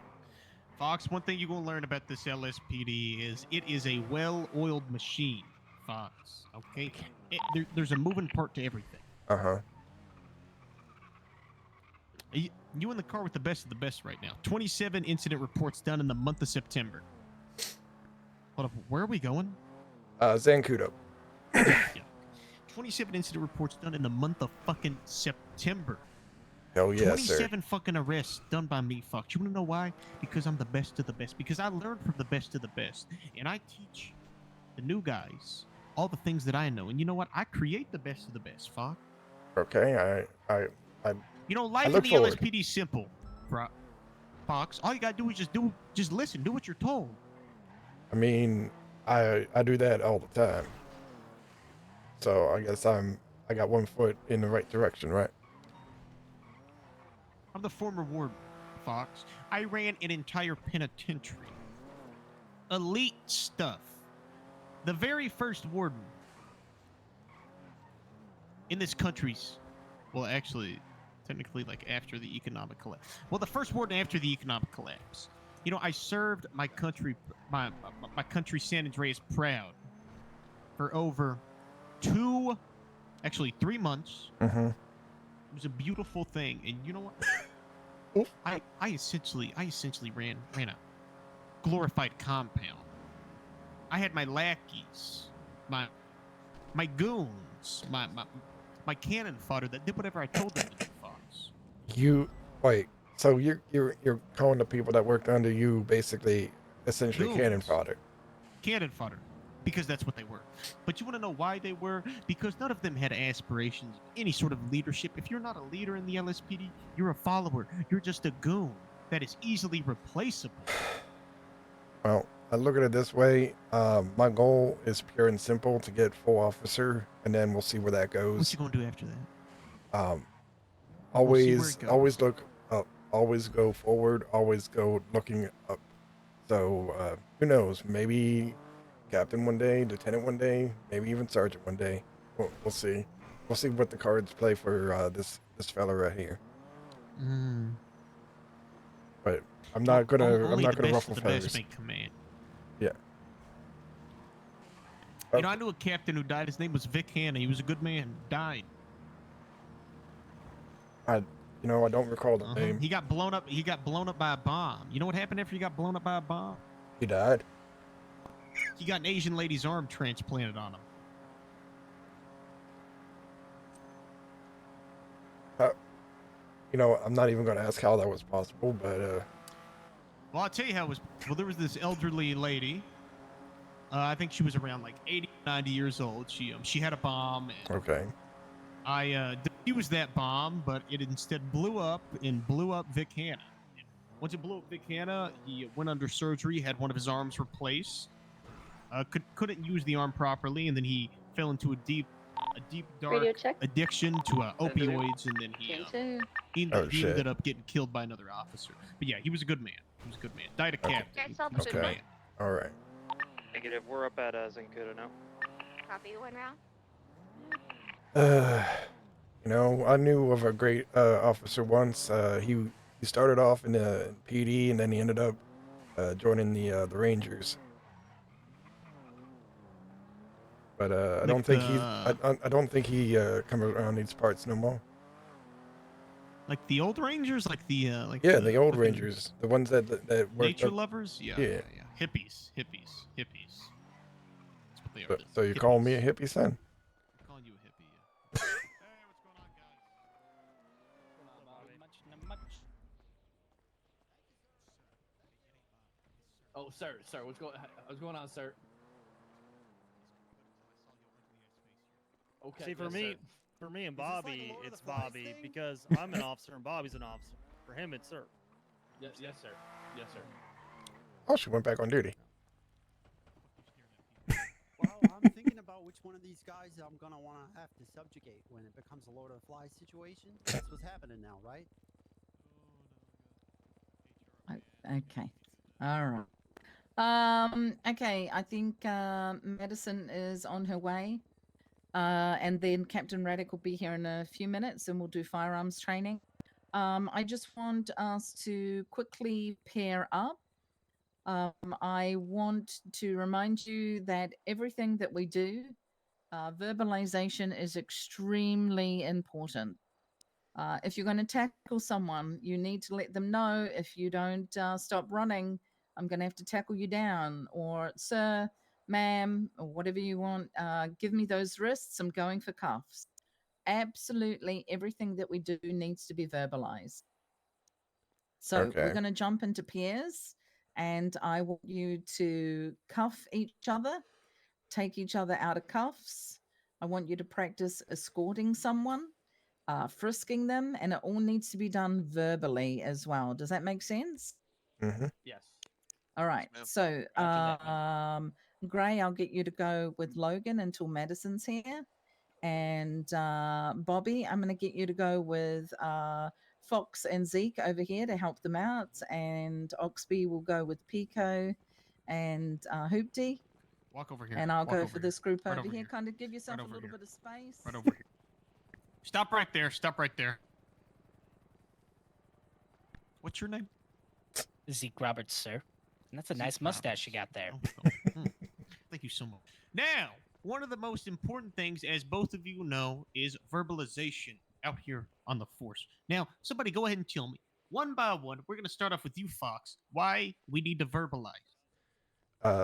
Fox, one thing you're going to learn about this LSPD is it is a well-oiled machine, Fox. Okay? There's a moving part to everything. Uh-huh. You in the car with the best of the best right now. 27 incident reports done in the month of September. Hold up, where are we going? Zancudo. 27 incident reports done in the month of fucking September. Hell yes, sir. 27 fucking arrests done by me, Fox. You wanna know why? Because I'm the best of the best. Because I learned from the best of the best. And I teach the new guys all the things that I know. And you know what? I create the best of the best, Fox. Okay, I You know, life in look the forward. LSPD is simple, Fox. All you gotta do is just listen, do what you're told. I mean, I do that all the time. So I guess I got one foot in the right direction, right? I'm the former warden, Fox. I ran an entire penitentiary. Elite stuff. The very first warden in this country's, well, actually, technically, like after the economic collapse. Well, the first warden after the economic collapse. You know, I served my country, my country, San Andreas, proud for over 3 months. Mm-hmm. It was a beautiful thing, and you know what? I essentially ran a glorified compound. I had my lackeys, my goons, my cannon fodder that did whatever I told them to do, Fox. You wait. So you're calling the people that worked under you basically essentially Goons. cannon fodder. Cannon fodder, because that's what they were. But you want to know why they were? Because none of them had aspirations, any sort of leadership. If you're not a leader in the LSPD, you're a follower. You're just a goon that is easily replaceable. Well, I look at it this way. My goal is pure and simple to get full officer, and then we'll see where that goes. What's you gonna do after that? We'll see where Always it goes. Always look up. Always go forward. Always go looking up. So who knows? Maybe captain one day, lieutenant one day, maybe even sergeant one day. We'll see. We'll see what the cards play for this fella right here. But I'm not gonna ruffle feathers. Make command. Yeah. You know, I knew a captain who died. His name was Vic Hanna. He was a good man. Died. I don't recall the name. He got blown up. He got blown up by a bomb. You know what happened after he got blown up by a bomb? He died. He got an Asian lady's arm transplanted on him. I'm not even going to ask how that was possible, but Well, I'll tell you how it was. Well, there was this elderly lady. I think she was around like 80, 90 years old. She had a bomb. And okay. I defused that bomb, but it instead blew up and blew up Vic Hanna. Once it blew up Vic Hanna, he went under surgery, had one of his arms replaced. Couldn't use the arm properly, and then he fell into a deep dark addiction to opioids, and then he ended up getting killed by another officer. But yeah, he was a good man. He was a good man. Died a captain. He was a good man. All right. Negative. We're up at Zancudo now. Copy, 1 round. You know, I knew of a great officer once. He started off in PD and then he ended up joining the Rangers. But I don't think he's. I don't think he comes around these parts no more. Like the old Rangers, like the Yeah, the old fucking Rangers, the ones that worked nature up. lovers. Yeah, Yeah. yeah, yeah. Hippies. That's what they are. So you call me a hippie, son? I'm calling you a hippie. Yeah. Hey, what's going on, guys? Oh, sir, what's going on, sir? Okay. See, for yes, me, sir. for me and Is this like a Bobby, Lord of it's the Flies Bobby thing? because I'm an officer and Bobby's an officer. For him, it's sir. Yes, sir. Yes, sir. Oh, she went back on duty. Well, I'm thinking about which one of these guys I'm gonna want to have to subjugate when it becomes a Lord of the Flies situation. That's what's happening now, right? Okay. All right. Okay, I think Madison is on her way. And then Captain Raddick will be here in a few minutes and we'll do firearms training. I just want us to quickly pair up. I want to remind you that everything that we do, verbalization is extremely important. If you're going to tackle someone, you need to let them know if you don't stop running, I'm going to have to tackle you down, or sir, ma'am, or whatever you want. Give me those wrists. I'm going for cuffs. Absolutely everything that we do needs to be verbalized. So we're going to jump into pairs, and I want you to cuff each other, take each other out of cuffs. I want you to practice escorting someone, frisking them, and it all needs to be done verbally as well. Does that make sense? Mm-hmm. Yes. All right. So, Gray, I'll get you to go with Logan until Madison's here. And Bobby, I'm going to get you to go with Fox and Zeke over here to help them out. And Oxby will go with Pico and Hoopty. Walk over here. And I'll Walk go over for here. this group Right over here. here. Kind of give yourself Right a over little here. bit of space. Right over here. Stop right there. Stop right there. What's your name? Zeke Roberts, sir. And that's a nice mustache you got there. Thank you so much. Now, one of the most important things, as both of you know, is verbalization out here on the force. Now, somebody go ahead and tell me, one by one, we're going to start off with you, Fox, why we need to verbalize.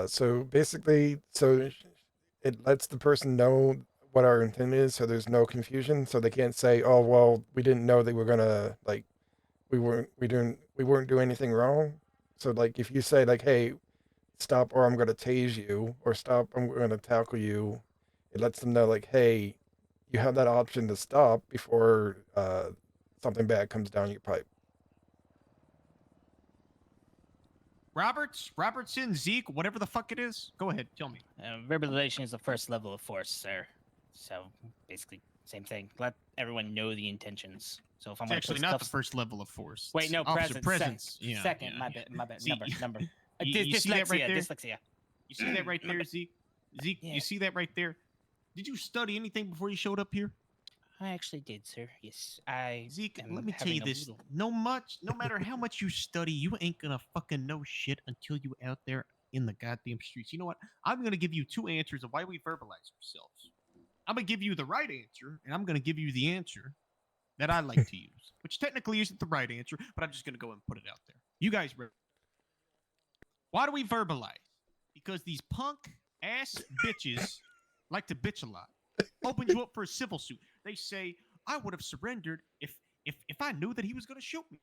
So basically, it lets the person know what our intent is, so there's no confusion. So they can't say, "Oh, well, we didn't know they were gonna like, we weren't doing anything wrong." So like, if you say like, "Hey, stop, or I'm gonna tase you," or "Stop, I'm gonna tackle you," it lets them know like, "Hey, you have that option to stop before something bad comes down your pipe." Robertson, Zeke, whatever the fuck it is, go ahead, tell me. Verbalization is the first level of force, sir. So basically, same thing. Let everyone know the intentions. So if I'm It's gonna actually put not cuffs... the first level of force. Wait, no, Officer presence. Yeah, second. yeah. My bad. See, Number. You see that right there? Dyslexia. You see that right there, Zeke? Zeke, Yeah. you see that right there? Did you study anything before you showed up here? I actually did, sir. Yes, I. Zeke, am let me tell you having a this. little- No matter how much you study, you ain't gonna fucking know shit until you out there in the goddamn streets. You know what? I'm gonna give you two answers of why we verbalize ourselves. I'm gonna give you the right answer, and I'm gonna give you the answer that I like to use, which technically isn't the right answer, but I'm just gonna go and put it out there. You guys ready? Why do we verbalize? Because these punk ass bitches like to bitch a lot. Open you up for a civil suit. They say, I would have surrendered if I knew that he was going to shoot me.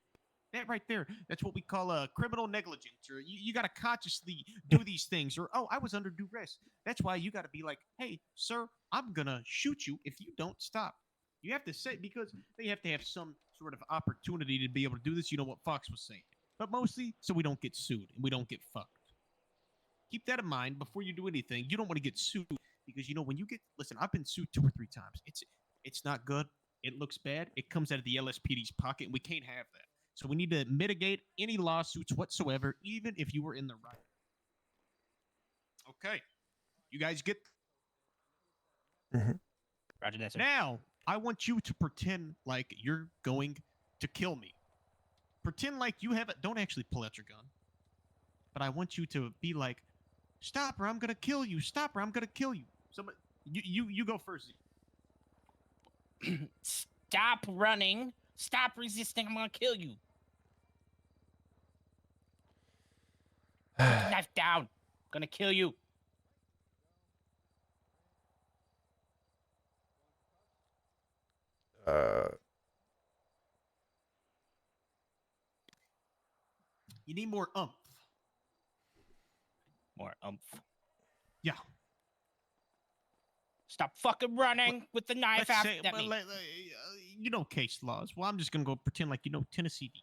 That right there, that's what we call a criminal negligence, or you got to consciously do these things, or, oh, I was under duress. That's why you got to be like, hey, sir, I'm going to shoot you if you don't stop. You have to say, because they have to have some sort of opportunity to be able to do this. You know what Fox was saying. But mostly so we don't get sued and we don't get fucked. Keep that in mind before you do anything. You don't want to get sued because, you know, when you get, listen, I've been sued 2 or 3 times. It's not good. It looks bad. It comes out of the LSPD's pocket, and we can't have that. So we need to mitigate any lawsuits whatsoever, even if you were in the right. Okay. You guys get... Mm-hmm. Roger that, sir. Now, I want you to pretend like you're going to kill me. Pretend like you haven't. Don't actually pull out your gun. But I want you to be like, "Stop, or I'm gonna kill you! Stop, or I'm gonna kill you!" Somebody, you go first. Stop running. Stop resisting. I'm gonna kill you. Put the knife down. I'm gonna kill you. You need more umph. More umph. Yeah. Stop fucking running with the knife Let's after say, at but me. you know case laws. Well, I'm just gonna go pretend like you know Tennessee v.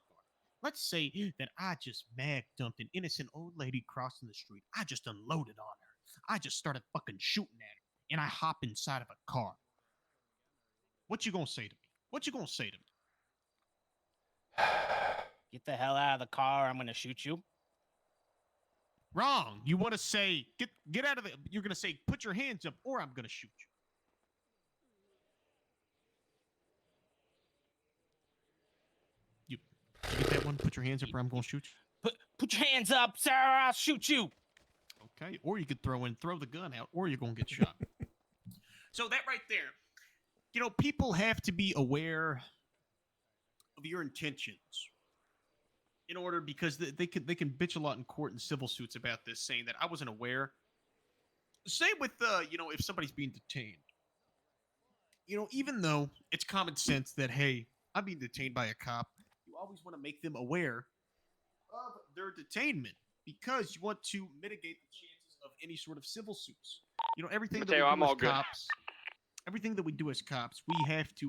Let's say that I just mag dumped an innocent old lady crossing the street. I just unloaded on her. I just started fucking shooting at her, and I hop inside of a car. What you gonna say to me? What you gonna say to me? Get the hell out of the car. I'm gonna shoot you. Wrong. You want to say get out of the. You're gonna say put your hands up, or I'm gonna shoot you. You get that one? Put your hands up, or I'm gonna shoot you. Put your hands up, sir. I'll shoot you. Okay. Or you could throw the gun out, or you're gonna get shot. So that right there, you know, people have to be aware of your intentions in order, because they can bitch a lot in court and civil suits about this, saying that I wasn't aware. Same with you know, if somebody's being detained. You know, even though it's common sense that, hey, I'm being detained by a cop, you always want to make them aware of their detainment, because you want to mitigate the chances of any sort of civil suits. You know, everything that we Mateo, I'm do as all good. cops, everything that we do as cops, we have to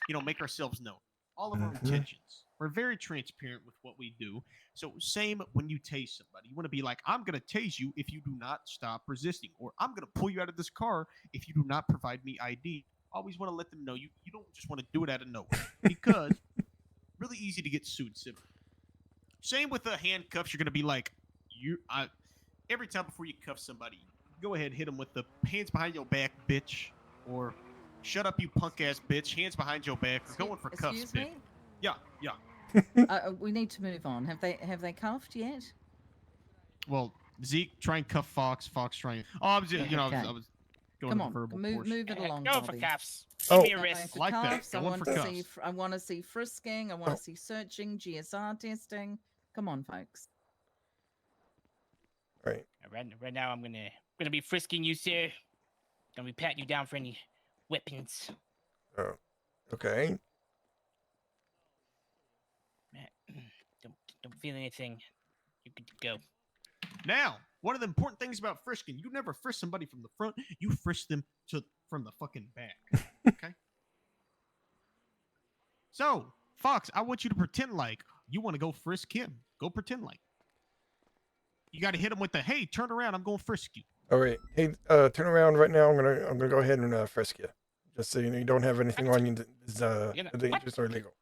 you know, make ourselves known. All of our intentions. We're very transparent with what we do. So same when you tase somebody. You want to be like, I'm going to tase you if you do not stop resisting, or I'm going to pull you out of this car if you do not provide me ID. Always want to let them know you don't just want to do it out of nowhere, because really easy to get sued civilly. Same with the handcuffs. You're going to be like, every time before you cuff somebody, go ahead, hit them with the hands behind your back, bitch, or shut up, you punk ass bitch, hands behind your back, or going for cuffs, Excuse bitch. me? Yeah. We need to move on. Have they cuffed yet? Well, Zeke, try and cuff Fox. Fox trying. Oh, I was just, you know, Okay. I was going Come to the on, verbal move portion. it along. Go for Bobby. cuffs. Oh. Give me a Going wrist. for Like that. cuffs. I Going want for to see. cuffs. I want to see frisking. I want to see searching. GSR testing. Come on, folks. Right. Right now, I'm gonna be frisking you, sir. Gonna be patting you down for any weapons. Oh. Okay. Don't feel anything. You good to go. Now, one of the important things about frisking, you never frisk somebody from the front. You frisk them from the fucking back. Okay? So, Fox, I want you to pretend like you want to go frisk him. Go pretend like. You got to hit him with the, hey, turn around. I'm going to frisk you. All right. Hey, turn around right now. I'm gonna go ahead and frisk you, just so you know you don't have anything on you that is dangerous or illegal.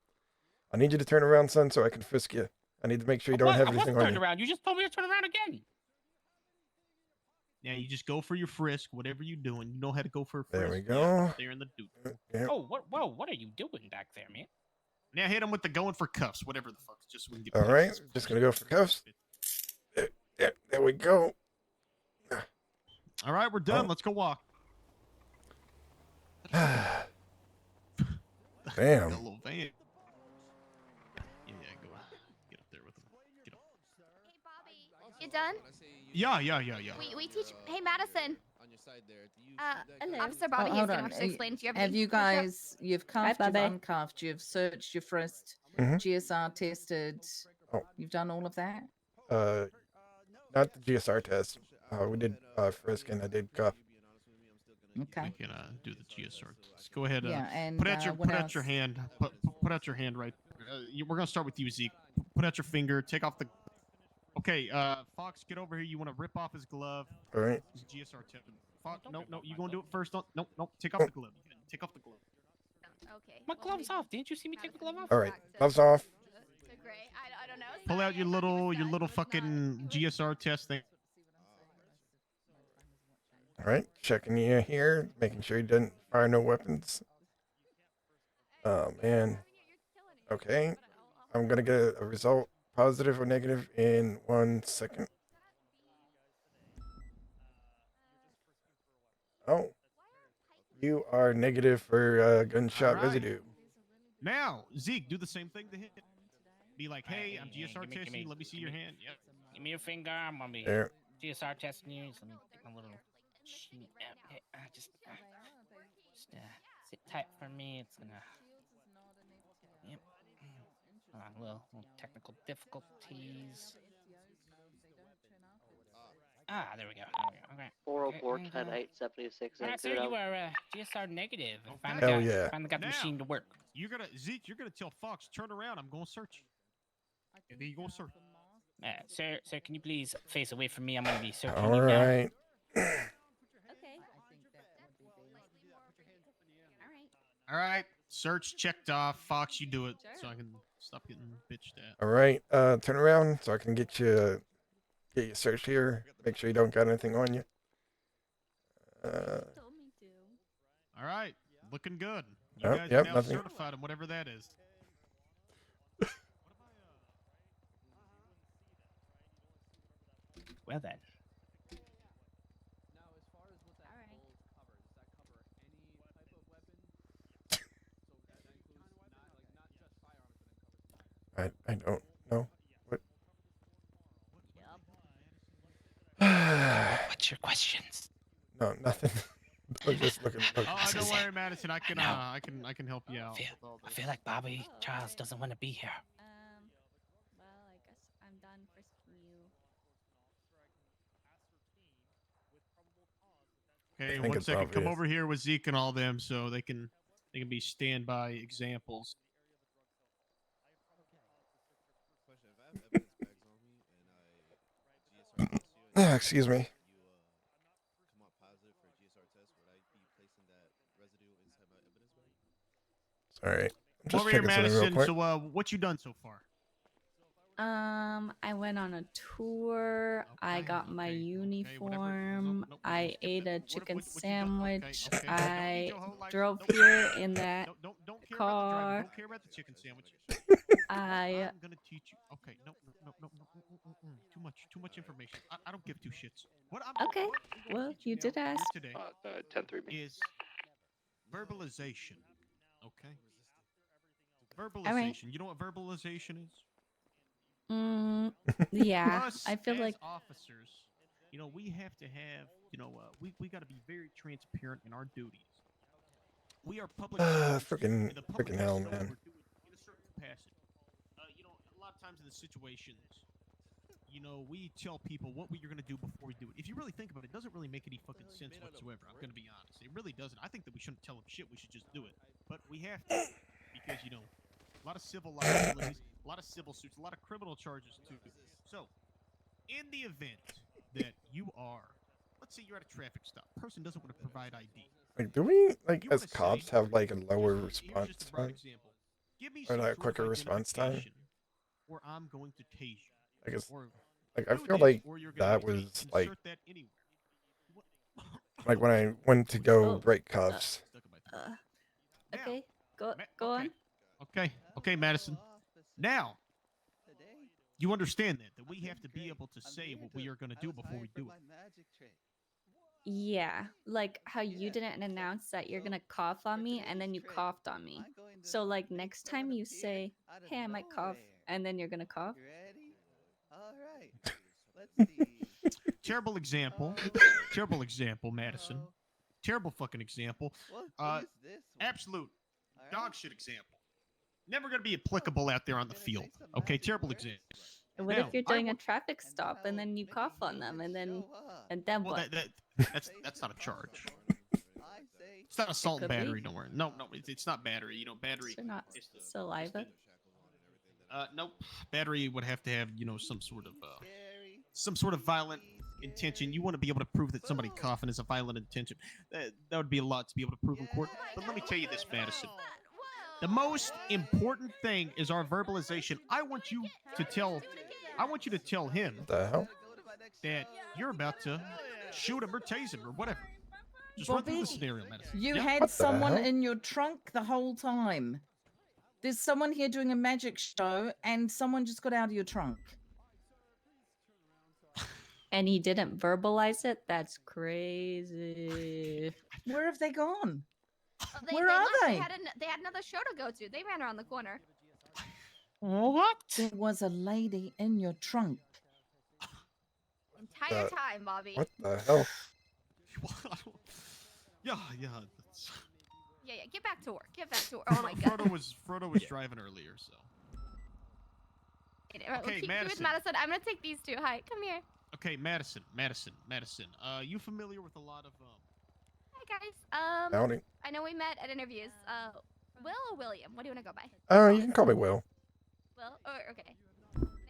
I need you to turn around, son, so I can frisk you. I need to make sure you don't have I anything wasn't on turned you. around. You just told me to turn around again. Yeah, you just go for your frisk, whatever you're doing. You know how to go for a frisk. There we Yeah, go. there in the dude. Yeah. Oh, what are you doing back there, man? Now hit him with the going for cuffs, whatever the fuck, just so we can get All right. pictures. Just gonna go for cuffs. There we go. All right, we're done. Let's go walk. Damn. Got a little van. Yeah, go get up there with him. Get up. You done? Yeah. We teach. Hey, Madison. Hello. Officer Bobby Hold Hayes on. wants to explain to you Have everything. you guys? You've cuffed. You've Bobby. uncuffed. You've searched. You've frisked. Mhm. GSR tested. Oh. You've done all of that. Not the GSR test. We did frisk and I did cuff. Okay. We can do the GSR. Let's go ahead. Yeah, and, put out your what put out your else? hand. Put out your hand right. We're gonna start with you, Zeke. Put out your finger. Take off the. Okay, Fox, get over here. You want to rip off his glove. All right. This is GSR test. Fox, no, you gonna do it first. No. Take off the glove. Take off the glove. Okay. My glove's off. Didn't you see me take the glove off? All right. Gloves off. Great. I don't know. Pull out your little fucking GSR test thing. All right. Checking you here, making sure you didn't fire no weapons. Oh man. Okay. I'm gonna get a result, positive or negative, in 1 second. Oh. You are negative for gunshot Alright. residue. Now, Zeke, do the same thing to him. Be like, hey, I'm Hey, GSR gimme- testing you. gimme- Let me see your gimme- hand. Yep. Give me your finger. I'm gonna be There. GSR testing you. Just let me get my little sheet. Hey, just sit tight for me. It's gonna. Yep. Little technical difficulties. There we go. Okay. 404 Okay, 10 876 All right, sir, you are GSR negative. Okay. Hell yeah. Finally got the Now, machine to work. Zeke, you're gonna tell Fox, turn around. I'm gonna search you. And then you go search. Sir, can you please face away from me? I'm gonna be searching All you now. right. All right. Search checked off. Fox, you do it, so I can stop getting bitched at. All right. Turn around so I can get you searched here. Make sure you don't got anything on you. All right. Looking good. You guys are Yep, now nothing. certified in whatever that is. Well then. I don't know. What? What's your questions? No, nothing. I'm just looking. Oh, don't worry, Madison. I can help you out. I feel like Bobby Charles doesn't want to be here. Well, I guess I'm done frisking you. Okay, think 1 it's second. Come obvious. over here with Zeke and all them, so they can be standby examples. Excuse me. Sorry. I'm just Over here, checking something real Madison. quick. So, what you done so far? I went on a tour. I got my uniform. I ate a chicken sandwich. I drove here in that car. Don't care about the chicken sandwich. I I'm gonna teach you. Okay, no. Too much information. I don't give two shits. okay. Well, you did ask. Today 10-3 me. is verbalization. Okay. Verbalization. right. You know what verbalization is? Yeah. Us I feel as like officers, we have to have, we got to be very transparent in our duties. We are public servants, Freaking and the public has hell, to know what man. we're doing in a certain capacity. A lot of times in the situations, we tell people what you're going to do before we do it. If you really think about it, it doesn't really make any fucking sense whatsoever. I'm going to be honest. It really doesn't. I think that we shouldn't tell them shit. We should just do it. But we have to because, a lot of civil liabilities, a lot of civil suits, a lot of criminal charges too. So, in the event that you are, let's say you're at a traffic stop, person doesn't want to provide ID. Like, do we You as wanna cops say- have like a lower Here's just response a broad time, example. Give me or some like a sort of quicker response time? identification, or I'm going to tase you. I guess. Or Like, I do feel this, like or you're gonna that get me. was like Insert that anywhere. like when I went to go Oh, break cuffs. okay. Go on. Okay, Madison. Now, you understand that we have to be able to say what we are going to do before we do it. Yeah, like how you didn't announce that you're gonna cough on me and then you coughed on me. So like next time you say, "Hey, I might cough," and then you're gonna cough. All right. Let's see. Terrible example. Terrible example, Madison. Terrible fucking example. What is this one? Absolute dog shit example. Never going to be applicable out there on the field. Okay, terrible example. What Now, if you're doing a traffic stop and then you cough on them and then well, what? that's not a charge. It's not assault and could be. battery. Don't worry. No, it's not battery. Battery. So not saliva. Nope. Battery would have to have some sort of violent intention. You want to be able to prove that somebody coughing is a violent intention. That would be a lot to be able to prove in court. But let me tell you this, Madison. The most important thing is our verbalization. I want you to tell him The hell? that you're about to shoot him or tase him or whatever. Just run through the scenario, Madison. You Yeah? had What the someone hell? in your trunk the whole time. There's someone here doing a magic show, and someone just got out of your trunk. And he didn't verbalize it? That's crazy. Where have they gone? Oh, Where are left. they? They had another show to go to. They ran around the corner. What? There was a lady in your trunk. Entire time, Bobby. What the hell? Yeah, that's... Yeah, get back to work. Get back to work. Oh my god. Frodo was driving earlier, so. Okay, Keep with Madison. Madison. I'm gonna take these two. Hi, come here. Okay, Madison. You familiar with a lot of Hi guys. Howdy. I know we met at interviews. Will or William? What do you want to go by? You can call me Will. Will. Or okay.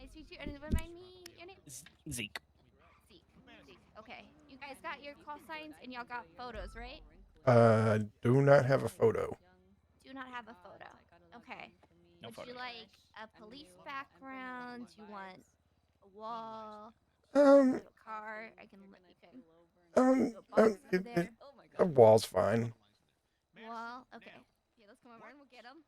Nice to meet you. And remind me your name. Zeke. Zeke. Okay. You guys got your call signs and y'all got photos, right? Do not have a photo. Do not have a photo. Okay. No Would photo. you like a police background? You want a wall? Um, A car? I can let you can. do a box over there. a wall's fine. Wall. Okay. Yeah, let's come over and we'll get them.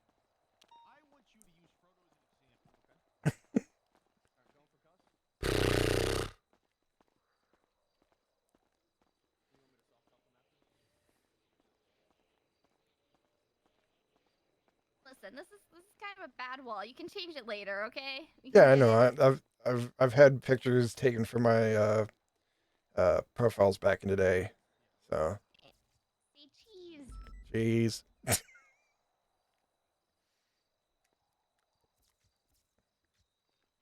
Listen, this is kind of a bad wall. You can change it later, okay? You can Yeah, I get know. it. I've had pictures taken for my profiles back in the day. So. Say cheese. Jeez.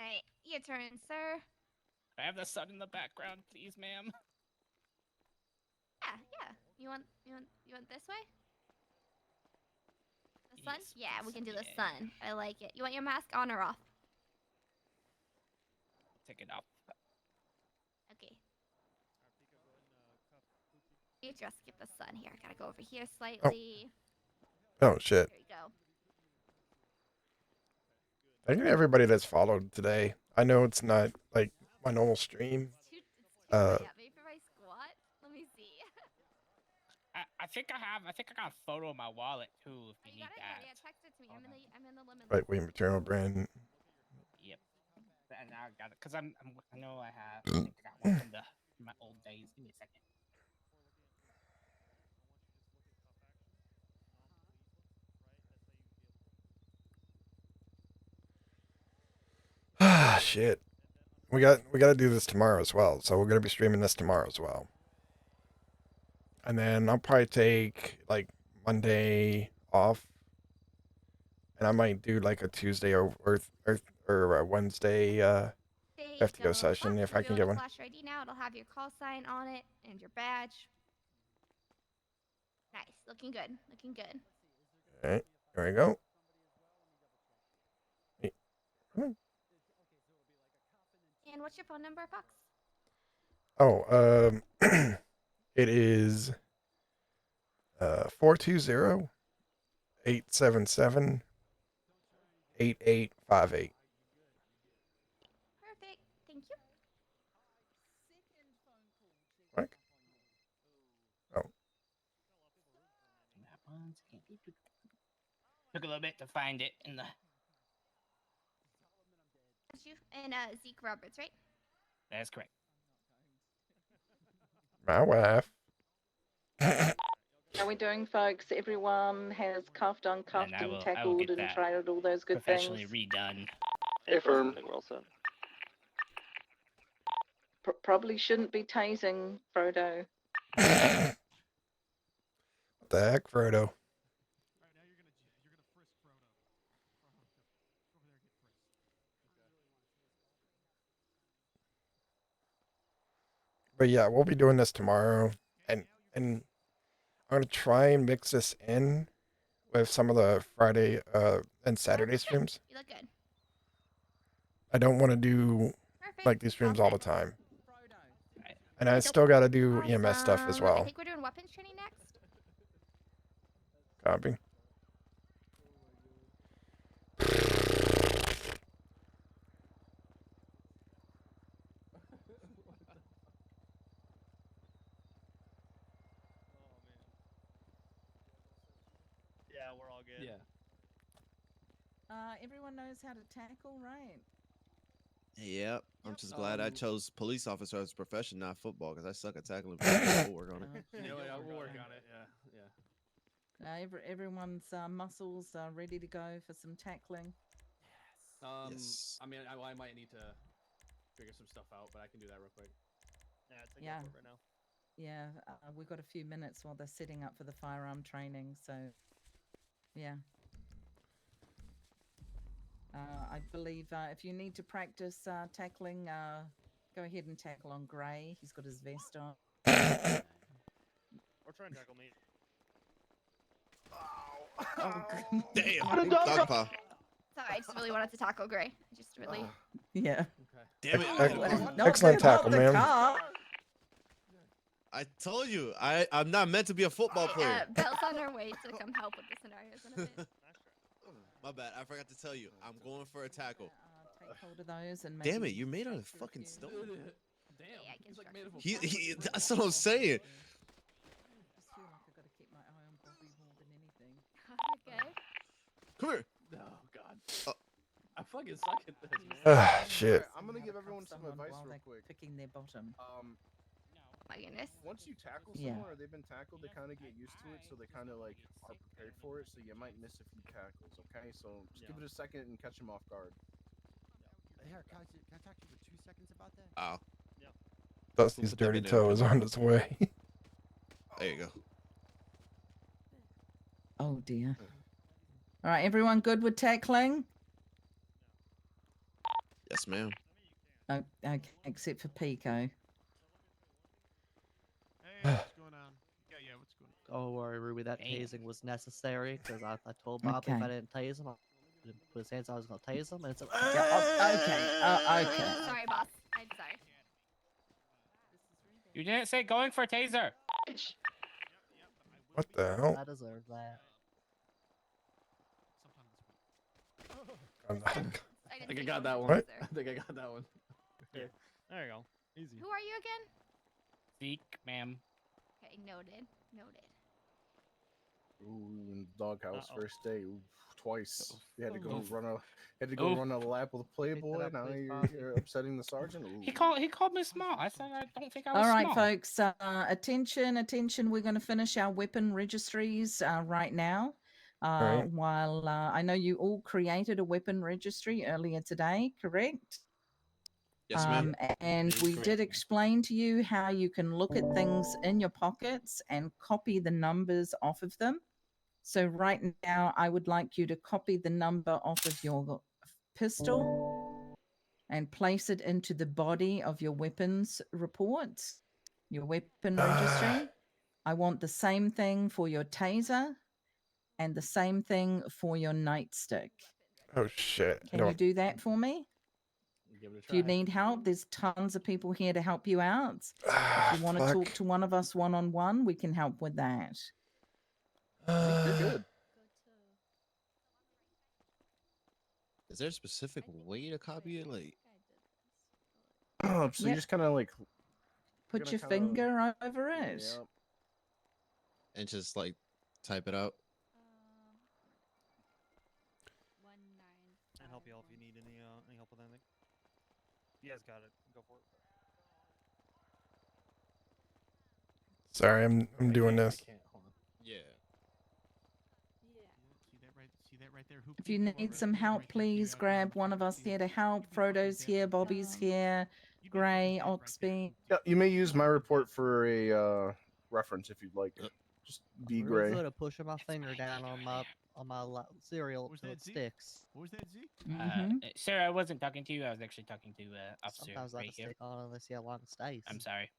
Alright, your turn, sir. I have the sun in the background, please, ma'am. Yeah. You want this way? The sun? Yeah, we can do the sun. I like it. You want your mask on or off? Take it off. Okay. You just get the sun here. I gotta go over here slightly. Oh shit. There you go. Thank you to everybody that's followed today. I know it's not like my normal stream. Yeah, maybe for my squat. Let me see. I think I got a photo of my wallet too. If you need that. Yeah, text it to me. I'm in the limit. Right wing material brand. Yep. And I got it because I know I have. I think I got one from my old days. Give me a second. Ah, shit. We got to do this tomorrow as well. So we're gonna be streaming this tomorrow as well. And then I'll probably take like Monday off, and I might do like a Tuesday or a Wednesday FTO session if I can get one. Flash ID now. It'll have your call sign on it and your badge. Nice. Looking good. Looking good. All right, here we go. And what's your phone number, Fox? Oh, it is 420-877-8858. Perfect. Thank you. Right. Oh. Took a little bit to find it in the. That's you and Zeke Roberts, right? That's correct. My wife. How are we doing, folks? Everyone has cuffed, uncuffed, I will and tackled get and that tried all those good professionally things. redone. Affirm. Well said. Probably shouldn't be tasing, Frodo. What the heck, Frodo? But yeah, we'll be doing this tomorrow, and I'm gonna try and mix this in with some of the Friday and Saturday streams. You look good. I don't want to do like these streams all the time, and I still got to do EMS stuff as I well. think we're doing weapons training next. Copy. Yeah, we're all good. Yeah. everyone knows how to tackle, right? Yep. I'm just glad I chose police officer as a profession, not football, because I suck at tackling people. We'll work on it. Yeah, we'll work on it. Yeah. Everyone's muscles are ready to go for some tackling. Yes. I mean, I might need to figure some stuff out, but I can do that real quick. Yeah. Yeah, we've got a few minutes while they're setting up for the firearm training, so yeah. I believe if you need to practice tackling, go ahead and tackle on Gray. He's got his vest on. Or try and tackle me. Oh, damn! Dog paw. Sorry, I just really wanted to tackle Gray. I just really. Yeah. Damn it! Excellent tackle, man. I told you, I'm not meant to be a football player. Belle's on her way to come help with the scenarios in a bit. My bad. I forgot to tell you. I'm going for a tackle. Take hold of those and Damn it! maybe You're made out of stretch your fucking few- stone. Damn, he's like made of a That's what I'm saying. I just feel like I've got to keep my eye on Bobby more than anything. Okay. Come here. Oh God. I fucking suck at this, man. Ah, shit. I'm gonna give everyone some advice while real they're quick. picking their bottom. My goodness. Once you tackle Yeah. someone or they've been tackled, they kind of get used to it, so they kind of like are prepared for it. So you might miss a few tackles. Okay, so just give it a second and catch them off guard. Here, can I talk to you for 2 seconds about that? Ow. Dusty's dirty toe is on its way. There you go. Oh dear. All right, everyone good with tackling? Yes, ma'am. Okay, except for Pico. Don't worry, Ruby. That tasing was necessary because I told Bob if Okay. I didn't tase him, I didn't put his hands. I was gonna tase him, and it's Okay. Sorry, boss. I'm sorry. You didn't say going for a taser. What the hell? I deserve that. I think I got that one. What? I think I got that one. There you go. Easy. Who are you again? Zeke, ma'am. Okay, noted. Noted. Ooh, in the doghouse first day, ooh, twice. You had to go Oof. run a lap with a Playboy. Now you're upsetting the sergeant. Ooh. He called me small. I said I don't think I was All right, small. folks. Attention. We're going to finish our weapon registries right now. Right. While I know you all created a weapon registry earlier today, correct? Yes, ma'am. And we did explain to you how you can look at things in your pockets and copy the numbers off of them. So right now, I would like you to copy the number off of your pistol and place it into the body of your weapons report, your weapon registry. I want the same thing for your taser and the same thing for your nightstick. Oh shit. Can you do that for me? Give it a If you try. need help, there's tons of people here to help you out. If you want to fuck. talk to one of us one-on-one, we can help with that. You're good. Is there a specific way to copy it? Like, So you Yep. just kind of like Put gonna your kinda- finger over it. Yep. and just like type it out. And help you all if you need any help with anything. You guys got it. Go for it. Sorry, I'm doing this. Yeah. See that right there? Who If you peeked over need right some there? help, Right there, see please that? grab one of us here to help. Frodo's here, Bobby's here, Gray, Oxby. Yeah, you may use my report for a reference if you'd like. Just be I'm gray. really good at pushing my finger down on my cereal till it sticks. What was that, Z? Sir, I wasn't talking to you. I was actually talking to Officer Sometimes I right have to here. stick on unless you how long it stays. I'm sorry.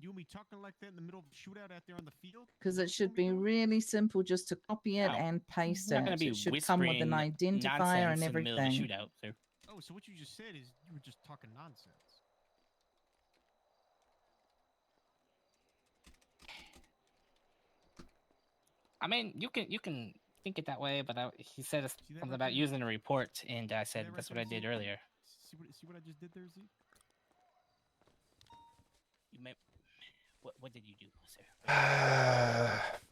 You and me talking like that in the middle of a shootout out there on the field? Because it should be really simple just to copy it Oh, and paste I'm not gonna it. be It should come with an whispering identifier and nonsense in the middle of the everything. shootout, sir. Oh, so what you just said is you were just talking nonsense. I mean, you can think it that way, but he said something right about there? using a report, and I said that right that's what there, I did Z? earlier. See what I just did there, Z? You may. What did you do, sir?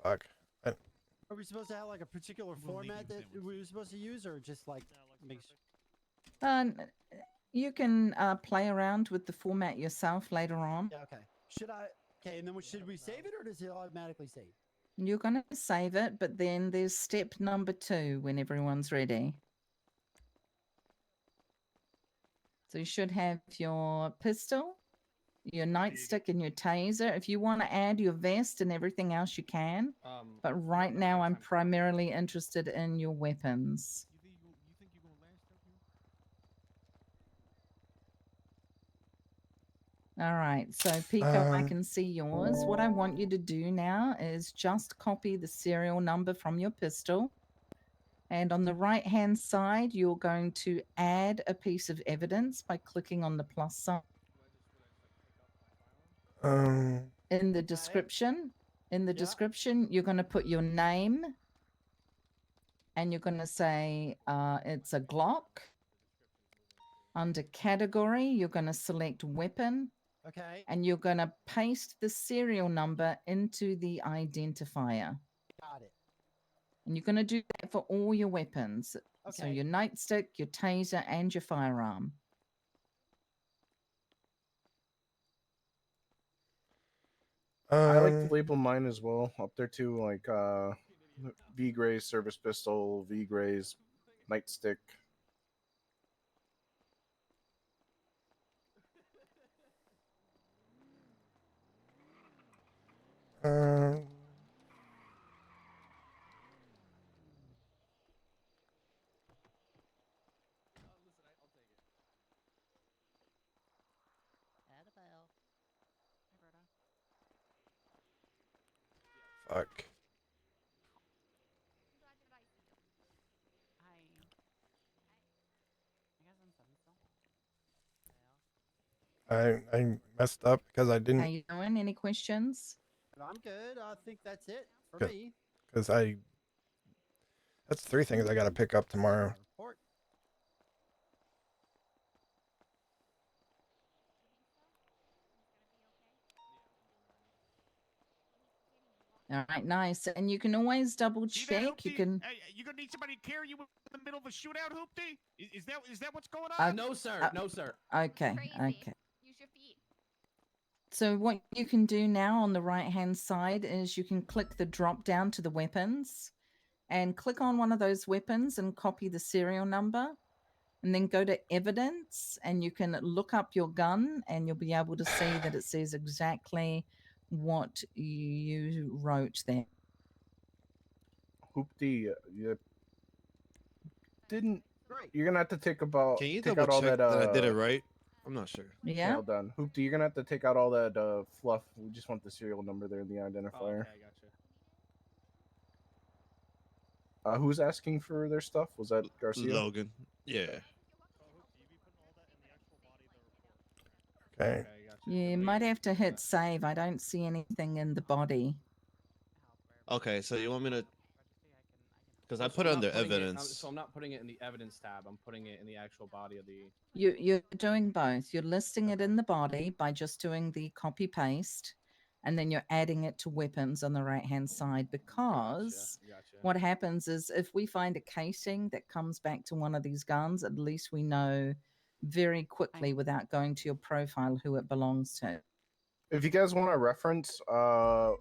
Fuck. Are we supposed to have like a particular format that we were supposed to use, or just like make? You can play around with the format yourself later on. Yeah. Okay. Should I? Okay, and then should we save it, or does it automatically save? You're going to save it, but then there's step number 2 when everyone's ready. So you should have your pistol, your nightstick, and your taser. If you want to add your vest and everything else, you can. But right now, I'm primarily interested in your weapons. All right, so Pico, I can see yours. What I want you to do now is just copy the serial number from your pistol. And on the right-hand side, you're going to add a piece of evidence by clicking on the plus sign. In the description, you're going to put your name, and you're going to say it's a Glock. Under category, you're going to select weapon. Okay. And you're going to paste the serial number into the identifier. Got it. And you're going to do that for all your weapons. So Okay. your nightstick, your taser, and your firearm. I like to label mine as well up there too, like V Gray's service pistol, V Gray's nightstick. Fuck. I messed up because I How didn't, you doing? Any questions? I'm good. I think that's it for Good. me. because that's 3 things I got to pick up tomorrow. Report. All right, nice. And you can always double check. You can. Hey, you gonna need somebody to carry you in the middle of a shootout, Hoopty? Is that what's going on? No, sir. No, sir. Okay, okay. Use your feet. So what you can do now on the right-hand side is you can click the drop down to the weapons and click on one of those weapons and copy the serial number, and then go to evidence, and you can look up your gun, and you'll be able to see that it says exactly what you wrote there. Hoopty, you didn't. You're gonna have to take Can you take double out all check that. that I did it right? I'm not sure. Yeah. Well done, Hoopty. You're gonna have to take out all that fluff. We just want the serial number there in the identifier. Oh, okay, I gotcha. Who's asking for their stuff? Was that Garcia? Logan. Yeah. Okay. You might have to hit save. I don't see anything in the body. Okay, so you want me to? Because I So put I'm it under not putting it- evidence. so I'm not putting it in the evidence tab. I'm putting it in the actual body of the. You're doing both. You're listing it in the body by just doing the copy paste, and then you're adding it to weapons on the right hand side, because Gotcha. what happens is if we find a casing that comes back to one of these guns, at least we know very quickly without going to your profile who it belongs to. If you guys want a reference, pull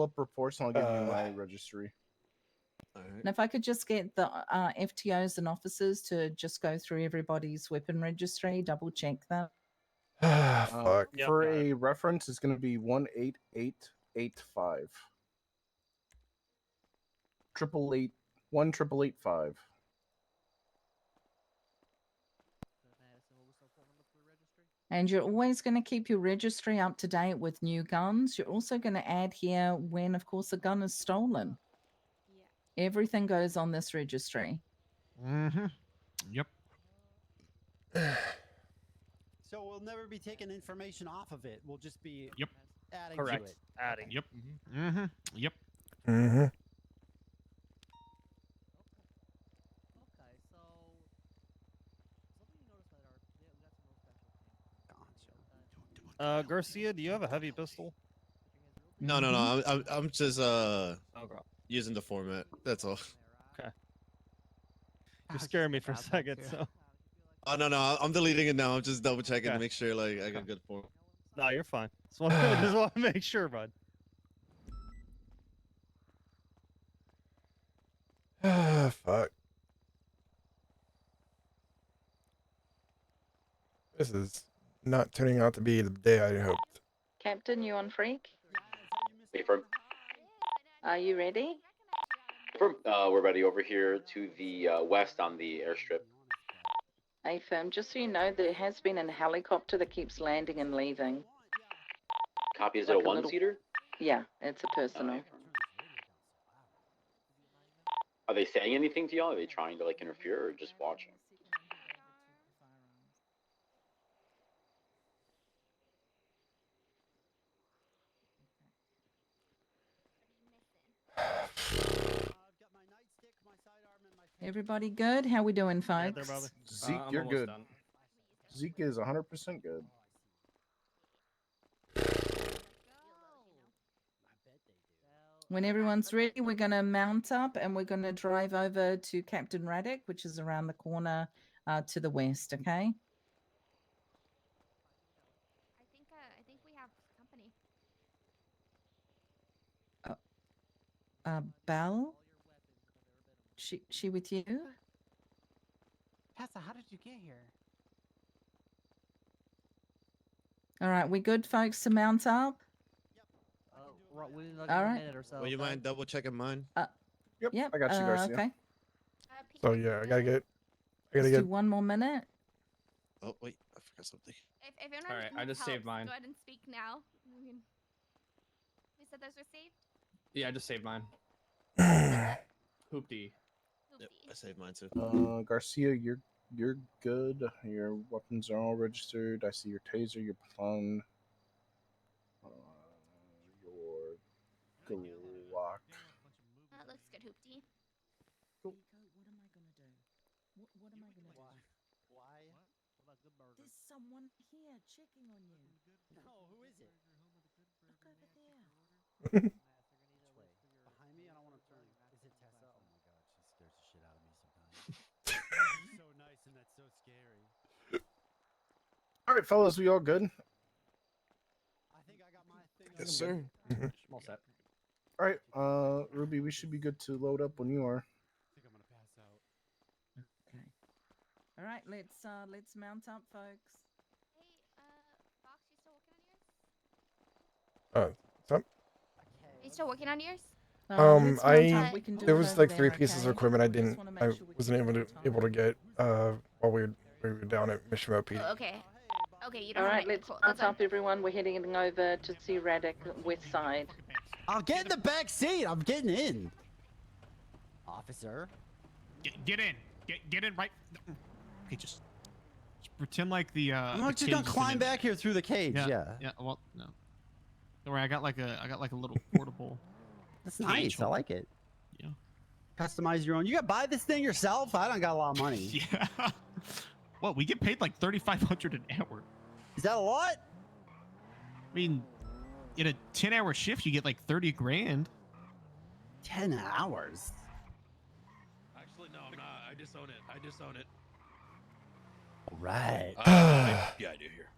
up reports and I'll give you my registry. And if I could just get the FTOs and officers to just go through everybody's weapon registry, double check that. Fuck. For a reference, it's going to be 18885. 18885. And you're always going to keep your registry up to date with new guns. You're also going to add here when, of course, a gun is stolen. Everything goes on this registry. Mm-hmm. Yep. So we'll never be taking information off of it. We'll just be Yep. adding Correct. to it. Adding. Yep. Mm-hmm. Yep. Mm-hmm. Garcia, do you have a heavy pistol? No. I'm just Okay. using the format. That's all. Okay. You're scaring me for a second, so. Oh no, I'm deleting it now. I'm just double checking to Okay. make sure like I got good form. No, you're fine. Just want to make sure, bud. Fuck. This is not turning out to be the day I hoped. Captain, you on Freak? Affirm. Are you ready? Affirm. We're ready over here to the west on the airstrip. Affirm, just so you know, there has been a helicopter that keeps landing and leaving. Copy. Is Like it a a little- one-seater? Yeah, it's a personal. Are they saying anything to y'all? Are they trying to like interfere or just watching? Everybody good? How we doing, folks? Zeke, I'm you're almost good. done. Zeke is 100% good. When everyone's ready, we're going to mount up and we're going to drive over to Captain Raddick, which is around the corner to the west, okay? I think we have company. Belle? She with you? Tessa, how did you get here? All right, we good, folks, to mount up? We'll All right. minute or so. Would you mind double checking mine? Yep. I got you, Garcia. Okay. So yeah, I gotta Let's get. do one more minute. Oh wait, I forgot something. If you're not All right, I just saved mine. Go ahead and speak now. We said those were saved. Yeah, I just saved mine. Hoopty. Yep, I saved mine too. Garcia, you're good. Your weapons are all registered. I see your taser, your baton, your Glock. That looks good, Hoopty. What am I gonna do? What am I gonna do? Why? There's someone here checking on you. No, who is it? Look over there. Behind me? I don't want to turn. Is it Tessa? Oh my god, she scares the shit out of me sometimes. She's so nice and that's so scary. All right, fellas, we all good? I think I got my thing. Yes, sir. I'm all set. All right, Ruby, we should be good to load up when you are. I think I'm gonna pass out. Okay. All right, let's mount up, folks. Hey, Fox, you still working on yours? So, Are you still working on yours? Let's mount up. We can do there it was over like there, 3 pieces okay? of equipment I We just didn't, wanna make I sure we wasn't keep able to get while we were down at Mission PD. Oh, okay. Okay, you don't All have right, it. let's Cool. mount That's up, everyone. We're heading over to see Raddick west side. I'll get in the back seat. I'm getting in. Officer. Get in. Get in right. Okay, just pretend like the. I'm the not just cage gonna isn't climb in back there. here through the cage. Yeah. Yeah. Well, no. Don't worry. I got like a little portable. That's cage nice. I holder. like it. Yeah. Customize your own. You gotta buy this thing yourself. I don't got a lot of money. Yeah. What? We get paid like $3,500 an hour. Is that a lot? I mean, in a 10-hour shift, you get like 30 grand. 10 hours. Actually, no, I'm not. I disown it. I disown it. All right. Yeah, I do here.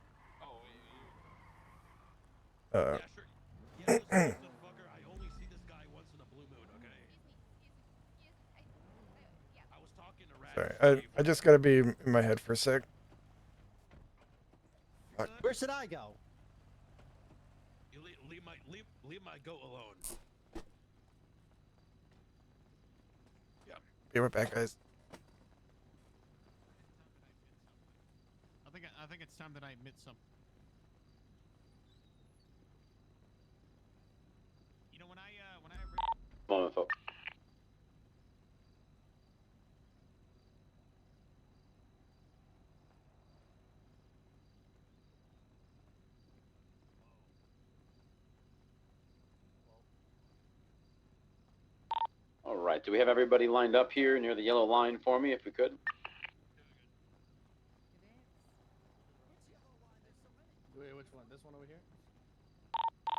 Uh, Yeah, listen, fucker, I only see this guy once in a blue moon, okay? I was talking to Rat. sorry, I just gotta be in my head for a sec. Fuck. Where should I go? You leave my goat alone. Be right back, guys. I think it's time that I admit something. You know, when I Moment, folks. All right. Do we have everybody lined up here near the yellow line for me, if we could? Wait, which one? This one over here?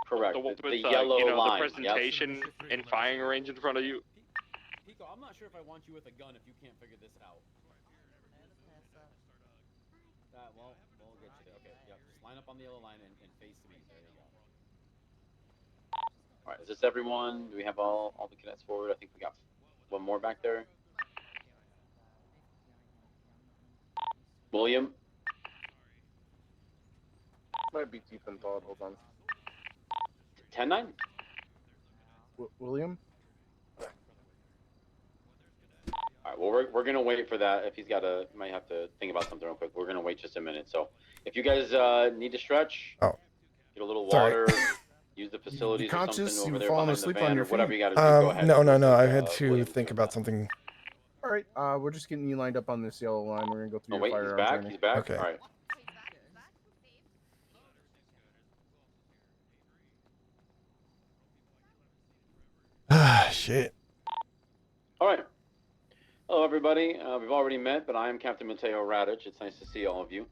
Correct. The yellow you know, line. the presentation and firing range in front of you. Pico, I'm not sure if I want you with a gun if you can't figure this out. We'll get you there. Okay, yep. Just line up on the yellow line and face me. There you go. All right, is this everyone? Do we have all the cadets forward? I think we got one more back there. William? Might be deep in thought. Hold on. 10-9? William? All right, well, we're going to wait for that. If he's got a, might have to think about something real quick. We're going to wait just a minute. So if you guys need to stretch, get a little water, use the facilities or something over there behind the van or whatever you got to do, go ahead. No. I had to think about something. All right, we're just getting you lined up on this yellow line. We're gonna go through your wait, firearm he's back. training. He's back. Okay. All right. Ah, shit. All right. Hello, everybody. We've already met, but I am Captain Mateo Radich. It's nice to see all of you.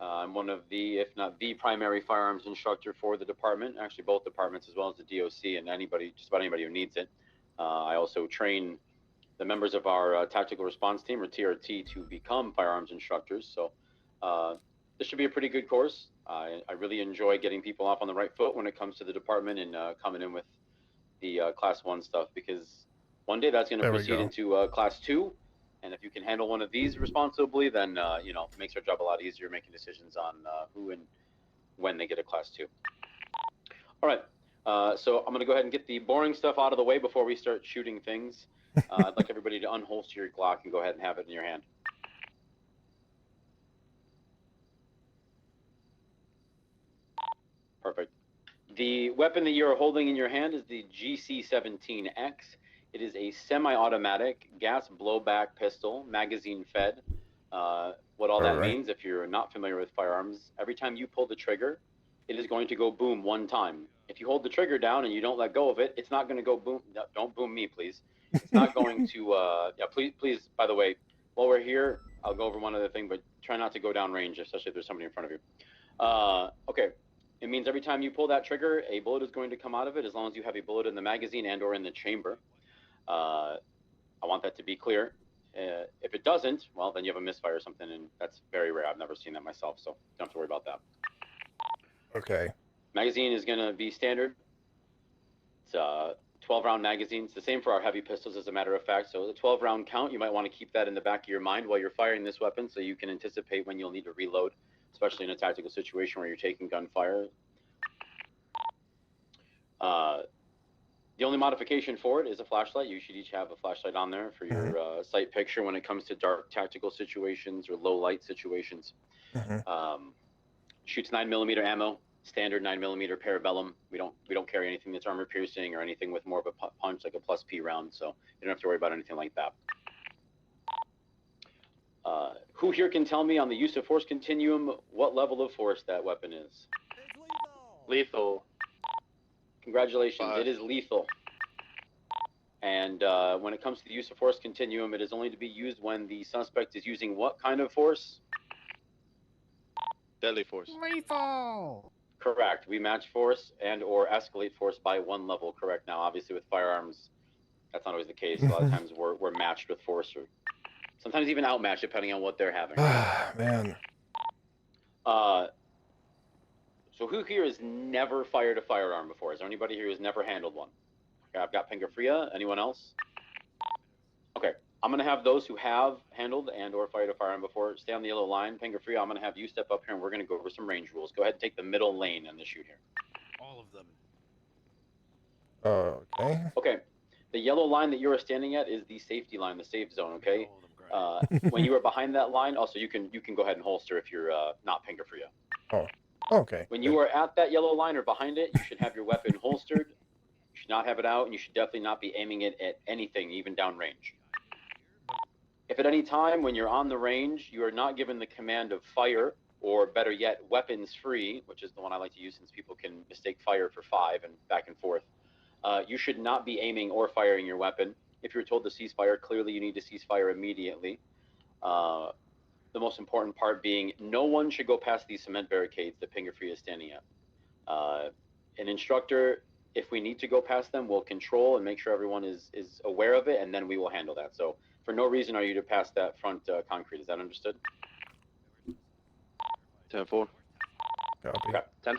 I'm one of the, if not the primary firearms instructor for the department, actually both departments, as well as the DOC and anybody, just about anybody who needs it. I also train the members of our tactical response team, or TRT, to become firearms instructors. So this should be a pretty good course. I really enjoy getting people off on the right foot when it comes to the department and coming in with the Class 1 stuff, because one day that's going to proceed into Class 2. And if you can handle one of these responsibly, then, you know, it makes our job a lot easier making decisions on who and when they get a Class 2. All right. So I'm going to go ahead and get the boring stuff out of the way before we start shooting things. I'd like everybody to unholster your Glock and go ahead and have it in your hand. Perfect. The weapon that you're holding in your hand is the GC-17X. It is a semi-automatic gas blowback pistol, magazine fed. What all that means, if you're not familiar with firearms, every time you pull the trigger, it is going to go boom one time. If you hold the trigger down and you don't let go of it, it's not going to go boom. No, don't boom me, please. It's not going to, yeah, please, by the way, while we're here, I'll go over one other thing, but try not to go down range, especially if there's somebody in front of you. Okay. It means every time you pull that trigger, a bullet is going to come out of it, as long as you have a bullet in the magazine and or in the chamber. I want that to be clear. If it doesn't, well, then you have a misfire or something, and that's very rare. I've never seen that myself, so don't have to worry about that. Okay. Magazine is going to be standard. It's 12-round magazine. It's the same for our heavy pistols, as a matter of fact. So the 12-round count, you might want to keep that in the back of your mind while you're firing this weapon, so you can anticipate when you'll need to reload, especially in a tactical situation where you're taking gunfire. The only modification for it is a flashlight. You should each have a flashlight on there for your sight picture when it comes to dark tactical situations or low light situations. Shoots 9mm ammo, standard 9mm parabellum. We don't carry anything that's armor piercing or anything with more of a punch, like a plus P round, so you don't have to worry about anything like that. Who here can tell me on the use of force continuum what level of force that weapon is? Lethal. Congratulations, it is lethal. And when it comes to the use of force continuum, it is only to be used when the suspect is using what kind of force? Deadly force. Lethal! Correct. We match force and or escalate force by one level, correct. Now, obviously with firearms, that's not always the case. A lot of times we're matched with force, or sometimes even outmatched, depending on what they're having. Man. So who here has never fired a firearm before? Is there anybody here who's never handled one? Okay, I've got Pingafria. Anyone else? Okay, I'm going to have those who have handled and or fired a firearm before stay on the yellow line. Pingafria, I'm going to have you step up here, and we're going to go over some range rules. Go ahead and take the middle lane in the shoot here. All of them. Okay. Okay, the yellow line that you are standing at is the safety line, the safe zone, okay? When you are behind that line, also you can go ahead and holster if you're not Pingafria. Oh, okay. When you are at that yellow line or behind it, you should have your weapon holstered. You should not have it out, and you should definitely not be aiming it at anything, even downrange. If at any time when you're on the range, you are not given the command of fire, or better yet, weapons free, which is the one I like to use since people can mistake fire for 5 and back and forth, you should not be aiming or firing your weapon. If you're told to cease fire, clearly you need to cease fire immediately. The most important part being no one should go past these cement barricades that Pingafria is standing at. an instructor, if we need to go past them, will control and make sure everyone is aware of it, and then we will handle that. So for no reason are you to pass that front concrete. Is that understood? 10-4. Copy. Okay. 10-4.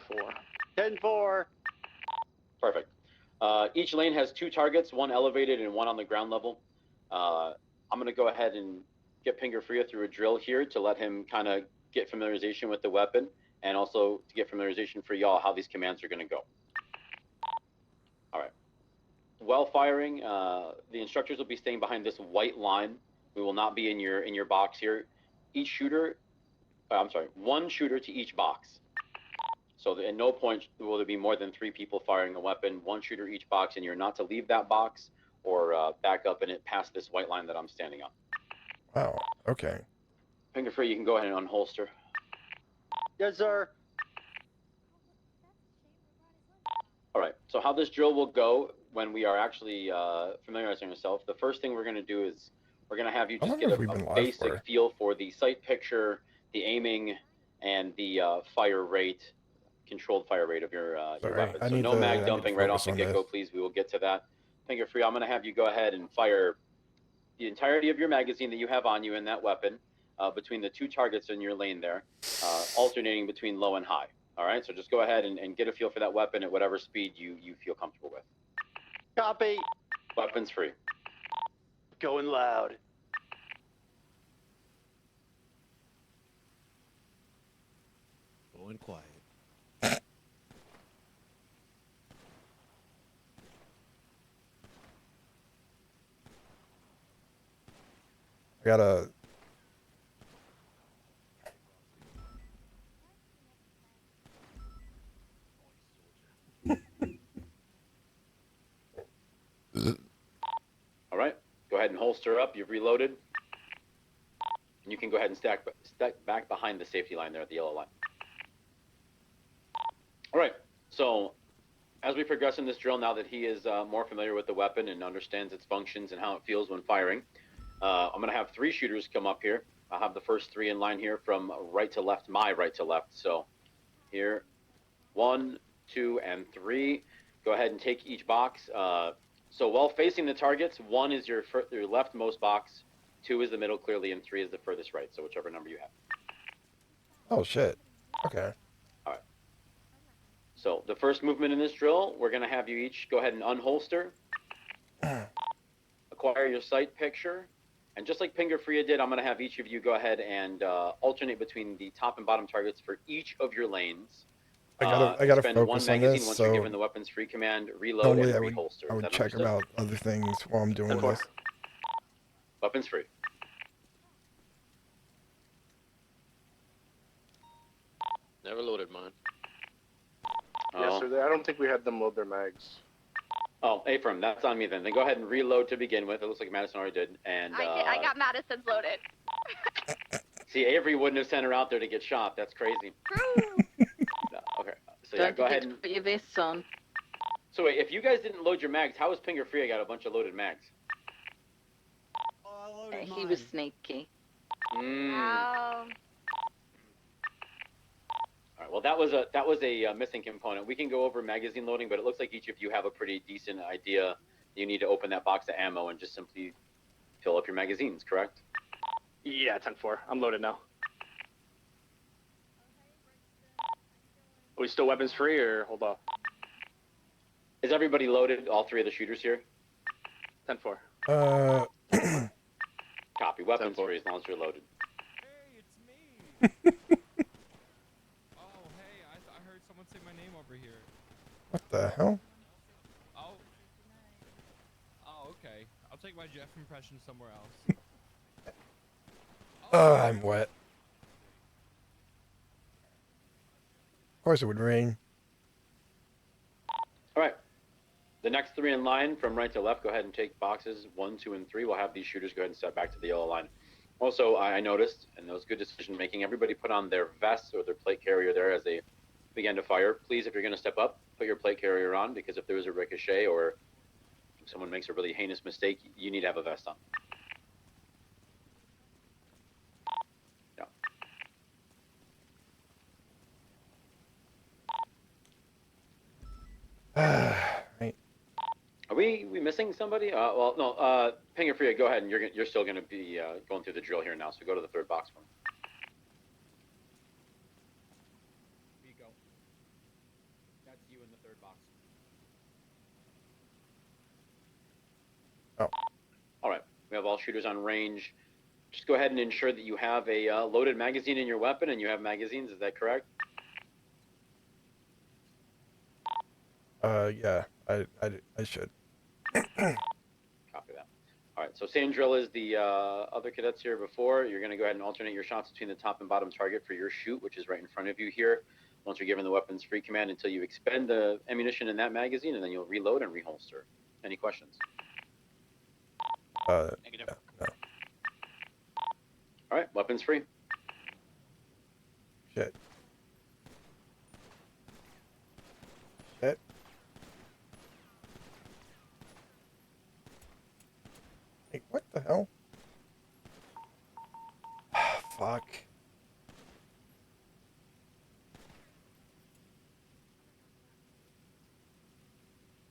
10-4. Perfect. Each lane has 2 targets, one elevated and one on the ground level. I'm going to go ahead and get Pinger Fria through a drill here to let him kind of get familiarization with the weapon, and also to get familiarization for y'all how these commands are going to go. All right. While firing, the instructors will be staying behind this white line. We will not be in your box here. Each shooter, one shooter to each box. So at no point will there be more than 3 people firing a weapon, 1 shooter each box, and you're not to leave that box or back up in it past this white line that I'm standing on. Wow. Okay. Finger free, you can go ahead and unholster. Yes, sir. All right, so how this drill will go when we are actually familiarizing ourselves, the first thing we're going to do is we're going to have you How just long get have we a been live basic for? feel for the sight picture, the aiming, and the fire rate, controlled fire rate of your Sorry, weapon. I So need no to mag dumping right off focus the on get-go, this. please. We will get to that. Finger free, I'm going to have you go ahead and fire the entirety of your magazine that you have on you in that weapon between the 2 targets in your lane there, alternating between low and high. All right, so just go ahead and get a feel for that weapon at whatever speed you feel comfortable with. Copy. Weapons free. Going loud. Going quiet. I gotta. All right, go ahead and holster up. You've reloaded. And you can go ahead and stack back behind the safety line there at the yellow line. All right, so as we progress in this drill, now that he is more familiar with the weapon and understands its functions and how it feels when firing, I'm going to have 3 shooters come up here. I'll have the first 3 in line here from right to left, my right to left. So here, 1, 2, and 3. Go ahead and take each box. So while facing the targets, 1 is your leftmost box, 2 is the middle clearly, and 3 is the furthest right. So whichever number you have. Oh shit. Okay. All right. So the first movement in this drill, we're going to have you each go ahead and unholster, acquire your sight picture, and just like Pinger Fria did, I'm going to have each of you go ahead and alternate between the top and bottom targets for each of your lanes. I gotta spend 1 focus on magazine this. once you're So given the weapons free command, reload, normally and I would reholster. I Is would that check understood? about other things while I'm doing 10-4. this. Weapons free. Never loaded mine. Yesterday, I don't think we had them load their mags. Oh, Ephraim, that's on me then. Then go ahead and reload to begin with. It looks like Madison already did. And I got Madison's loaded. see, Avery wouldn't have sent her out there to get shot. That's crazy. No, okay, so yeah, go ahead and put your vests on. So wait, if you guys didn't load your mags, how has Pinger Fria got a bunch of loaded mags? He was sneaky. All right, well, that was a missing component. We can go over magazine loading, but it looks like each of you have a pretty decent idea. You need to open that box of ammo and just simply fill up your magazines, correct? Yeah, 10-4. I'm loaded now. Are we still weapons free or hold off? Is everybody loaded? All 3 of the shooters here? 10-4. Copy. Weapons free as long as you're loaded. I heard someone say my name over here. What the hell? Oh. Oh, okay. I'll take my Jeff impression somewhere else. I'm wet. Of course it would rain. All right. The next 3 in line from right to left, go ahead and take boxes 1, 2, and 3. We'll have these shooters go ahead and step back to the yellow line. Also, I noticed, and that was good decision making, everybody put on their vests or their plate carrier there as they began to fire. Please, if you're going to step up, put your plate carrier on, because if there is a ricochet or someone makes a really heinous mistake, you need to have a vest on. Yeah. we missing somebody? Well, no. Pinger Freya, go ahead, and you're still gonna be going through the drill here now. So go to the third box for me. Pico. That's you in the third box. Oh. All right. We have all shooters on range. Just go ahead and ensure that you have a loaded magazine in your weapon, and you have magazines. Is that correct? Yeah, I should. Copy that. All right, so same drill as the other cadets here before. You're going to go ahead and alternate your shots between the top and bottom target for your shoot, which is right in front of you here. Once you're given the weapons free command until you expend the ammunition in that magazine, and then you'll reload and reholster. Any questions? Negative. Yeah, no. All right, weapons free. Shit. Shit. Hey, what the hell? Fuck.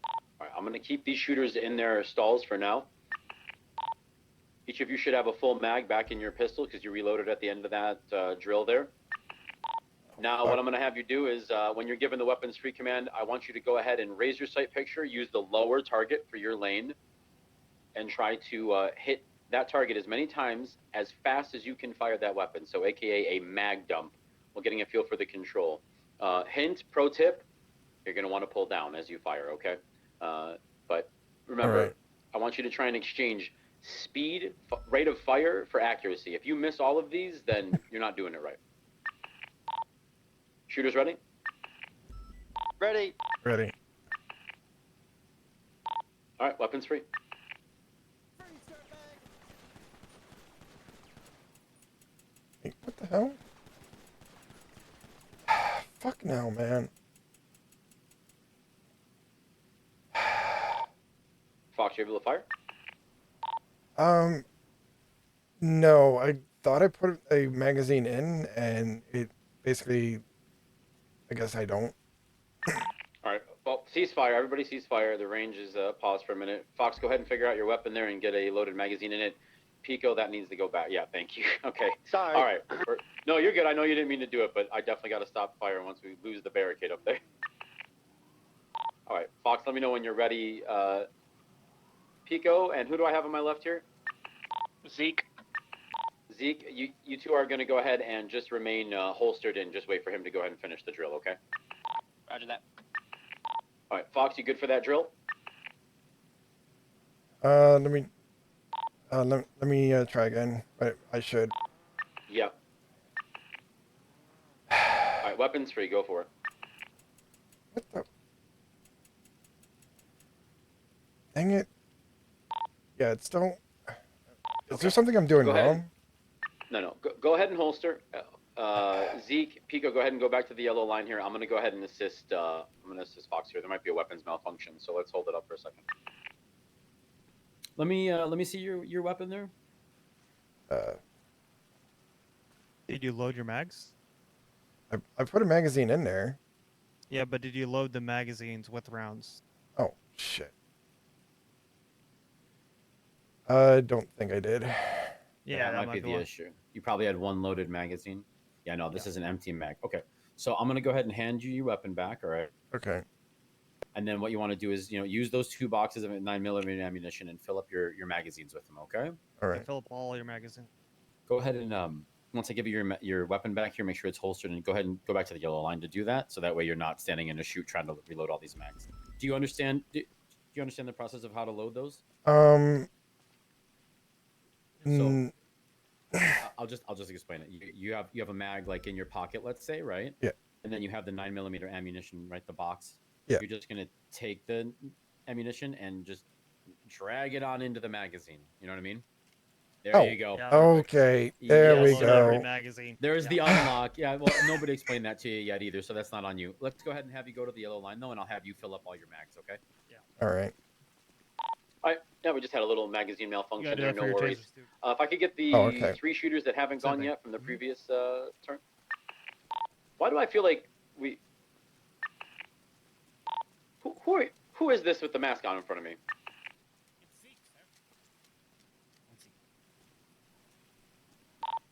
All right, I'm going to keep these shooters in their stalls for now. Each of you should have a full mag back in your pistol because you reloaded at the end of that drill there. Now, what I'm going to have you do is when you're given the weapons free command, I want you to go ahead and raise your sight picture, use the lower target for your lane, and try to hit that target as many times as fast as you can fire that weapon. So, AKA a mag dump. We're getting a feel for the control. Hint, pro tip, you're going to want to pull down as you fire, okay? But remember, right. I want you to try and exchange speed, rate of fire for accuracy. If you miss all of these, then you're not doing it right. Shooters ready? Ready. Ready. All right, weapons free. Hey, what the hell? Fuck now, man. Fox, you able to fire? No, I thought I put a magazine in, and it basically, I guess I don't. All right, well, ceasefire. Everybody ceasefire. The range is paused for a minute. Fox, go ahead and figure out your weapon there and get a loaded magazine in it. Pico, that needs to go back. Yeah, thank you. Okay. Sorry. All right. No, you're good. I know you didn't mean to do it, but I definitely got to stop fire once we lose the barricade up there. All right, Fox, let me know when you're ready. Pico, and who do I have on my left here? Zeke. Zeke, you two are going to go ahead and just remain holstered and just wait for him to go ahead and finish the drill, okay? Roger that. All right, Fox, you good for that drill? Let me try again. I should. Yep. All right, weapons free. Go for it. What the? Dang it. Yeah, it's still. Is there something I'm doing Go ahead. wrong? No. Go ahead and holster. Zeke, Pico, go ahead and go back to the yellow line here. I'm going to go ahead and assist. I'm going to assist Fox here. There might be a weapons malfunction, so let's hold it up for a second. Let me see your weapon there. Did you load your mags? I put a magazine in there. Yeah, but did you load the magazines with rounds? Oh shit. I don't think I did. Yeah, that might be the issue. You probably had one loaded magazine. Yeah, no, this is an empty mag. Okay, so I'm gonna go ahead and hand you your weapon back. All right. Okay. And then what you want to do is, use those 2 boxes of 9mm ammunition and fill up your magazines with them. Okay. All right. Fill up all your magazines. Go ahead and once I give you your weapon back here, make sure it's holstered and go ahead and go back to the yellow line to do that. So that way you're not standing in a chute trying to reload all these mags. Do you understand? Do you understand the process of how to load those? So I'll just explain it. You have a mag like in your pocket, let's say, right? Yeah. And then you have the 9mm ammunition, right? The box. Yeah. You're just gonna take the ammunition and just drag it on into the magazine. You know what I mean? There you go. Yeah. Okay. There we go. There's the unlock. Yeah. Well, nobody explained that to you yet either, so that's not on you. Let's go ahead and have you go to the yellow line though, and I'll have you fill up all your mags. Okay? Yeah. All right. All right. Yeah, we just had a little magazine malfunction there. No worries. If I could get the okay. 3 shooters that haven't gone yet from the previous turn. Why do I feel like we? Who is this with the mask on in front of me?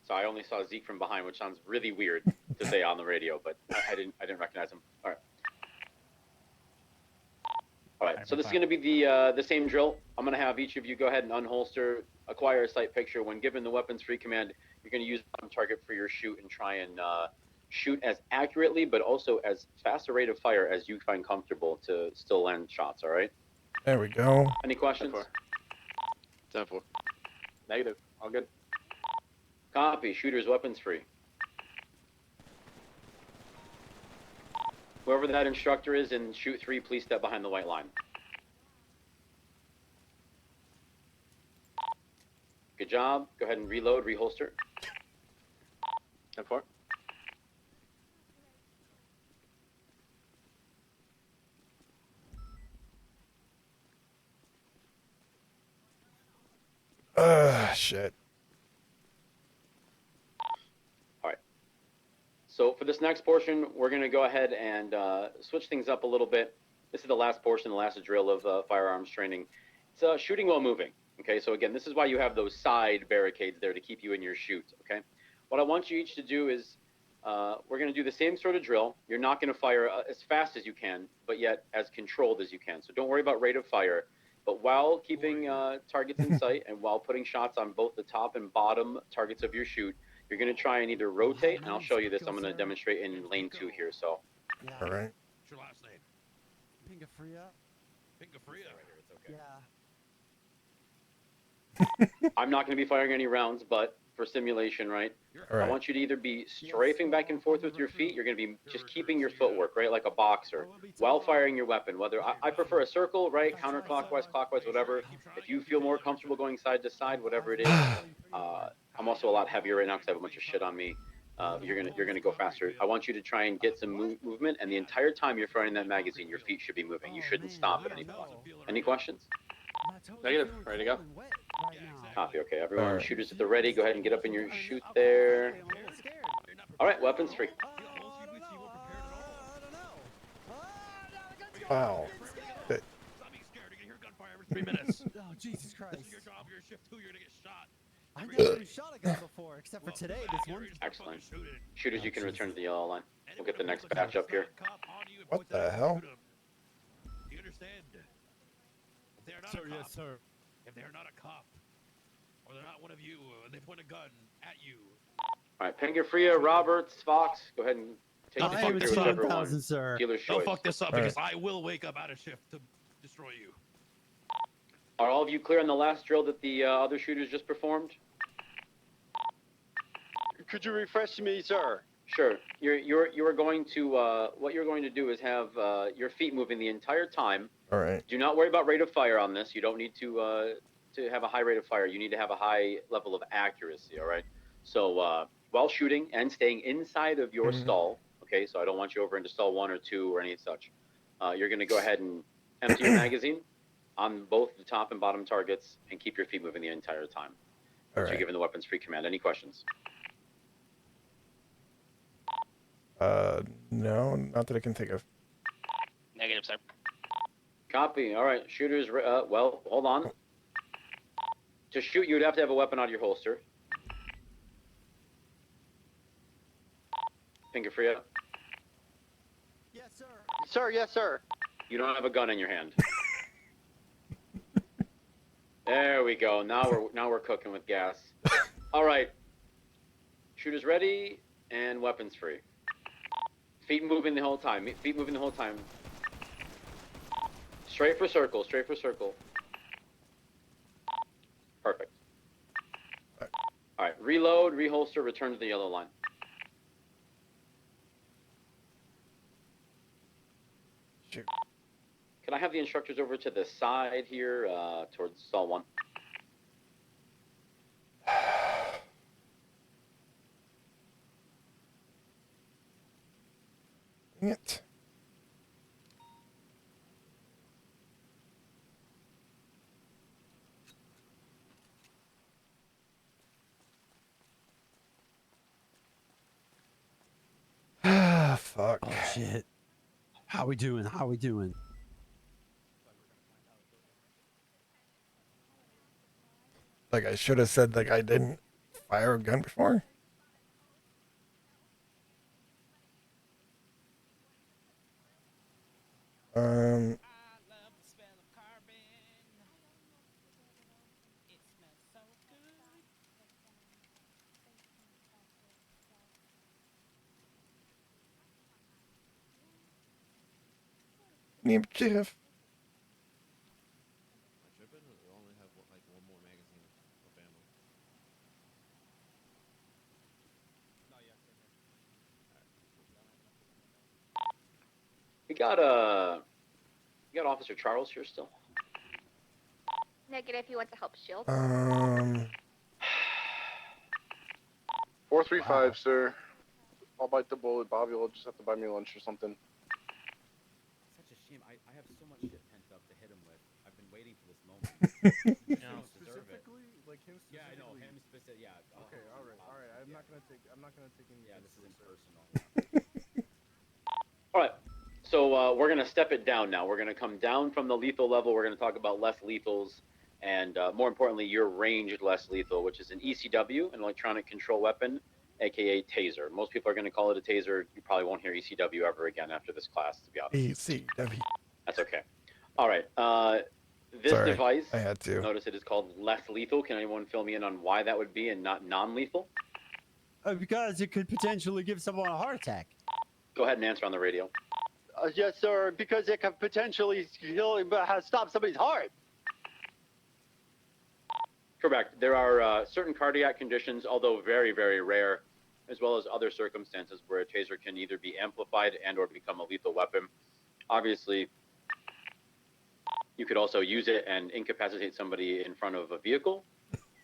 So I only saw Zeke from behind, which sounds really weird to say on the radio, but I didn't recognize him. All right. All right. So this is going to be the same drill. I'm going to have each of you go ahead and unholster, acquire a sight picture. When given the weapons free command, you're going to use bottom target for your shoot and try and shoot as accurately, but also as fast a rate of fire as you find comfortable to still land shots. All right. There we go. Any questions? 10-4. Negative. All good. Copy. Shooter's weapons free. Whoever that instructor is in shoot 3, please step behind the white line. Good job. Go ahead and reload, reholster. 10-4. Shit. All right. So for this next portion, we're going to go ahead and switch things up a little bit. This is the last portion, the last drill of firearms training. It's shooting while moving. Okay, so again, this is why you have those side barricades there to keep you in your shoot. Okay, what I want you each to do is we're going to do the same sort of drill. You're not going to fire as fast as you can, but yet as controlled as you can. So don't worry about rate of fire. But while keeping targets in sight and while putting shots on both the top and bottom targets of your shoot, you're going to try and either rotate, and I'll show you this. I'm going to demonstrate in lane 2 here. So. All right. What's your last name? Pingafria. Pingafria. Yeah. I'm not going to be firing any rounds, but for simulation, right? All right. I want you to either be strafing back and forth with your feet. You're going to be just keeping your footwork, right, like a boxer, while firing your weapon. Whether I prefer a circle, right, counterclockwise, clockwise, whatever. If you feel more comfortable going side to side, whatever it is. I'm also a lot heavier right now because I have a bunch of shit on me. You're gonna go faster. I want you to try and get some movement, and the entire time you're firing that magazine, your feet should be moving. You shouldn't stop at any point. Any questions? Negative. Ready to go. Copy. Okay, everyone. All right. Shooters at the ready. Go ahead and get up in your shoot there. All right, weapons free. Wow. That- Stop being scared. You're gonna hear gunfire every 3 minutes. Oh, Jesus Christ. This is your job, your shift 2, you're gonna get shot. I've never been shot a gun before, except for today. This one. Excellent. Shooters, you can return to the yellow line. We'll get the next batch up here. What the hell? Do you understand? If they are not a cop, Yes, sir. if they are not a cop, or they're not one of you, and they point a gun at you. All right, Pingafria, Roberts, Fox, go ahead and take the I fuck am through whichever 7,000, one. sir. Dealer's Don't choice. fuck this up All because I will wake up out of shift to destroy you. Are all of you clear on the last drill that the other shooters just performed? Could you refresh me, sir? Sure. You are going to what you're going to do is have your feet moving the entire time. All right. Do not worry about rate of fire on this. You don't need to have a high rate of fire. You need to have a high level of accuracy. All right. So while shooting and staying inside of your stall. Okay. So I don't want you over into stall 1 or 2 or any such. You're going to go ahead and empty your magazine on both the top and bottom targets and keep your feet moving the entire time. All You're right. given the weapons free command. Any questions? No, not that I can think of. Negative, sir. Copy. All right, shooters. Well, hold on. To shoot, you would have to have a weapon out of your holster. Finger free up. Yes, sir. Sir, yes, sir. You don't have a gun in your hand. There we go. Now we're cooking with gas. All right. Shooters ready and weapons free. Feet moving the whole time. Feet moving the whole time. Straight for circle. Straight for circle. Perfect. All right. Reload, reholster, return to the yellow line. Shoot. Can I have the instructors over to the side here, towards stall 1? Dang it. Fuck. Oh shit. How we doing? How we doing? Like I should have said like I didn't fire a gun before. named Jeff. You got Officer Charles here still? Negative. He went to help Shield. 435, sir. I'll bite the bullet. Bobby will just have to buy me lunch or something. Such a shame. I have so much shit pent up to hit him with. I've been waiting for this moment. No, specifically, like him. Yeah, I know him specific. Yeah. Okay, all right. I'm not gonna take any. Yeah, this isn't personal. All right. So we're gonna step it down now. We're gonna come down from the lethal level. We're gonna talk about less lethals, and more importantly, your ranged less lethal, which is an ECW, an electronic control weapon, aka taser. Most people are gonna call it a taser. You probably won't hear ECW ever again after this class, to be honest. ECW. That's okay. All right. This Sorry, device, I had to. notice it is called less lethal. Can anyone fill me in on why that would be and not non-lethal? Because it could potentially give someone a heart attack. Go ahead and answer on the radio. Yes, sir. Because it could potentially stop somebody's heart. Correct. There are certain cardiac conditions, although very, very rare, as well as other circumstances where a taser can either be amplified and or become a lethal weapon. Obviously, you could also use it and incapacitate somebody in front of a vehicle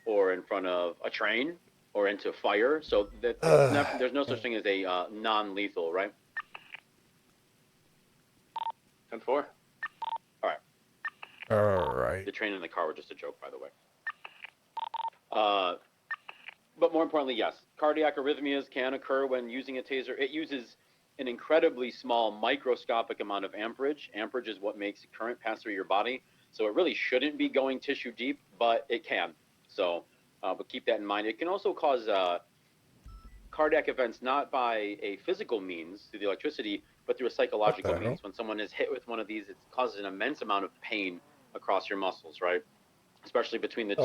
or in front of a train or into fire. So there's no such thing as a non-lethal, right? 10-4. All right. All right. The train and the car were just a joke, by the way. But more importantly, yes, cardiac arrhythmias can occur when using a taser. It uses an incredibly small microscopic amount of amperage. Amperage is what makes current pass through your body. So it really shouldn't be going tissue deep, but it can. So, but keep that in mind. It can also cause cardiac events, not by a physical means through the electricity, but through a psychological means. When someone is hit with one of these, it causes an immense amount of pain across your muscles, right? Especially between the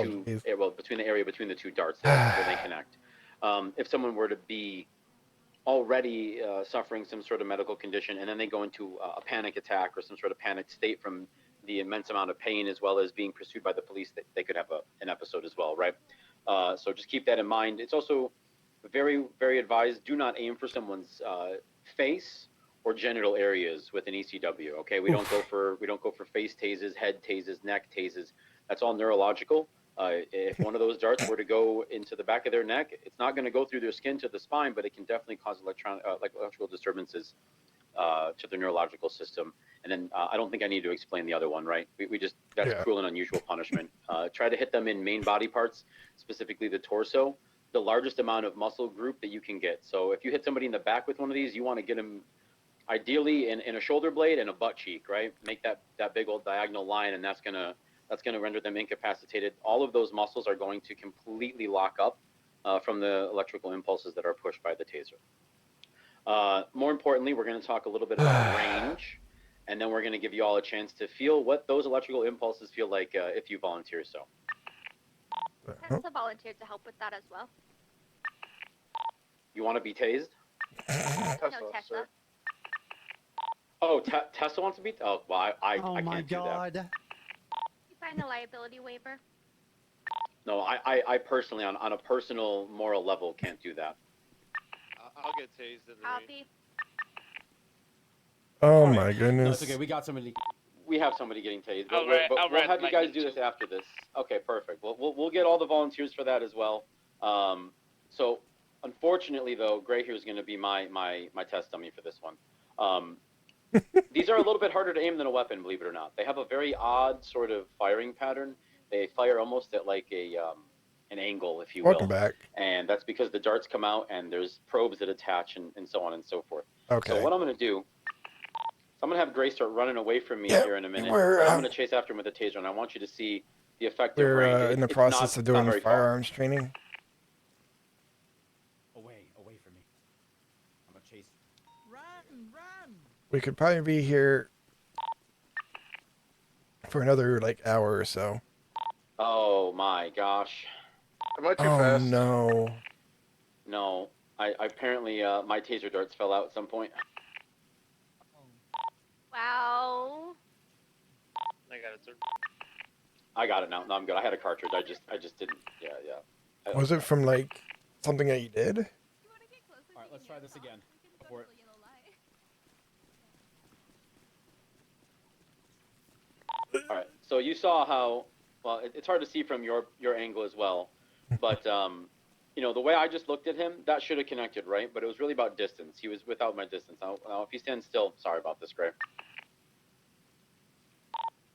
between the area between the two darts where they connect. If someone were to be already suffering some sort of medical condition and then they go into a panic attack or some sort of panic state from the immense amount of pain, as well as being pursued by the police, they could have an episode as well, right? So just keep that in mind. It's also very, very advised, do not aim for someone's face or genital areas with an ECW. Okay, we don't go for face tases, head tases, neck tases. That's all neurological. If one of those darts were to go into the back of their neck, it's not going to go through their skin to the spine, but it can definitely cause electrical disturbances to the neurological system. And then I don't think I need to explain the other one, right? That's cruel and unusual punishment. Try to hit them in main body parts, specifically the torso, the largest amount of muscle group that you can get. So if you hit somebody in the back with one of these, you want to get them ideally in a shoulder blade and a butt cheek, right? Make that big old diagonal line, and that's gonna render them incapacitated. All of those muscles are going to completely lock up from the electrical impulses that are pushed by the taser. More importantly, we're going to talk a little bit about range, and then we're going to give you all a chance to feel what those electrical impulses feel like if you volunteer so. Tessa volunteered to help with that as well. You want to be tased? No, Tessa. Oh, Tessa wants to be? Oh, well, I can't do that. You find a liability waiver. No, I personally, on a personal moral level, can't do that. I'll get tased in the ring. Oh my goodness. No, it's okay. We got somebody. We have somebody getting tased, but, I'll we'll ride have you guys lightning do this too. after this. Okay, perfect. We'll get all the volunteers for that as well. So unfortunately, though, Gray here is going to be my test dummy for this one. These are a little bit harder to aim than a weapon, believe it or not. They have a very odd sort of firing pattern. They fire almost at like an angle, if you will. Welcome back. And that's because the darts come out and there's probes that attach and so on and so forth. Okay. So what I'm going to do, I'm going to have Gray start running away from me here in a minute. we're, I'm going to chase after him with a taser, and I want you to see the effective We're range. in the It's process not of doing very far. firearms training. Away from me. I'm gonna chase. Run! We could probably be here for another like hour or so. Oh my gosh. Am I too Oh fast? no. No. I apparently my taser darts fell out at some point. Wow. I got it, sir. I got it now. No, I'm good. I had a cartridge. I just didn't. Yeah. Was it from like something that you did? All right, let's try this again. Before it. All right. So you saw how. Well, it's hard to see from your angle as well, but you know, the way I just looked at him, that should have connected, right? But it was really about distance. He was without my distance. Now if he stands still, sorry about this, Gray.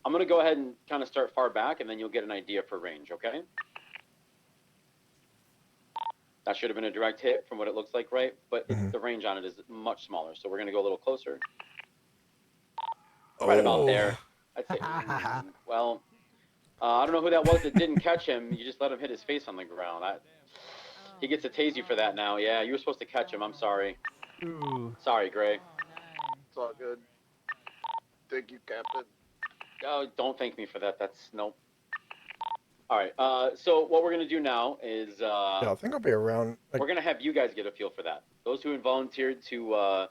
I'm gonna go ahead and kind of start far back, and then you'll get an idea for range. Okay. That should have been a direct hit from what it looks like, right? But the range on it is much smaller. So we're going to go a little closer. Right about there. I'd say, well, I don't know who that was that didn't catch him. You just let him hit his face on the ground. He gets to tase you for that now. Yeah, you were supposed to catch him. I'm sorry. Ooh. Sorry, Gray. It's all good. Thank you, Captain. Oh, don't thank me for that. That's nope. All right. So what we're going to do now is Yeah, I think I'll be around. Like, we're going to have you guys get a feel for that. Those who volunteered to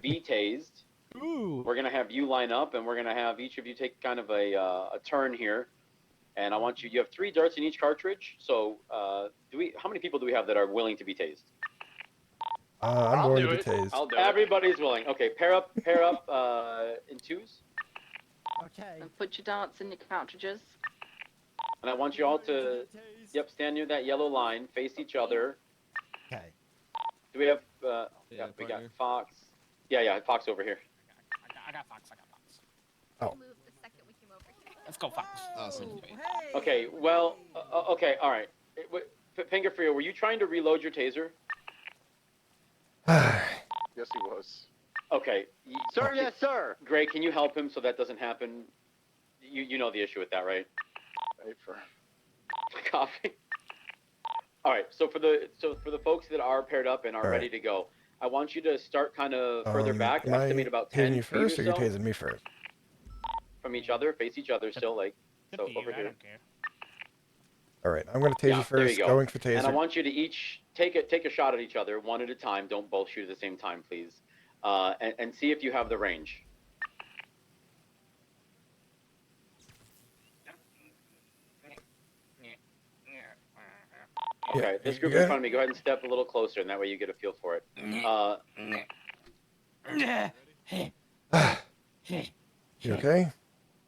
be tased, we're going to have you line up, and we're going to have each of you take kind of a turn here. And I want you have 3 darts in each cartridge. So how many people do we have that are willing to be tased? I'm willing to be tased. I'll do Everybody's willing. Okay, pair up in 2s. Okay. And put your darts in your cartridges. And I want you all to, stand near that yellow line, face each other. Okay. Do we have, we got Fox. Yeah, Fox over here. I got Fox. Oh. Let's go, Fox. Awesome. Okay, well, okay, all right. Finger for you, were you trying to reload your taser? Yes, he was. Okay. Sir, yes, sir. Gray, can you help him so that doesn't happen? You know the issue with that, right? Wait for Coughing. All right. So for the folks that are paired up and are All right. ready to go, I want you to start kind of further back. Estimate about 10 tasing you feet first, or or you so tasing me first? from each other. Face each other still, like so over I here. don't care. All right, I'm going to tase you There first. you go. Going for taser. And I want you to each take a shot at each other, one at a time. Don't both shoot at the same time, please. And see if you have the range. Okay, this group in front of me, go ahead and step a little closer, and that way you get a feel for it. You okay?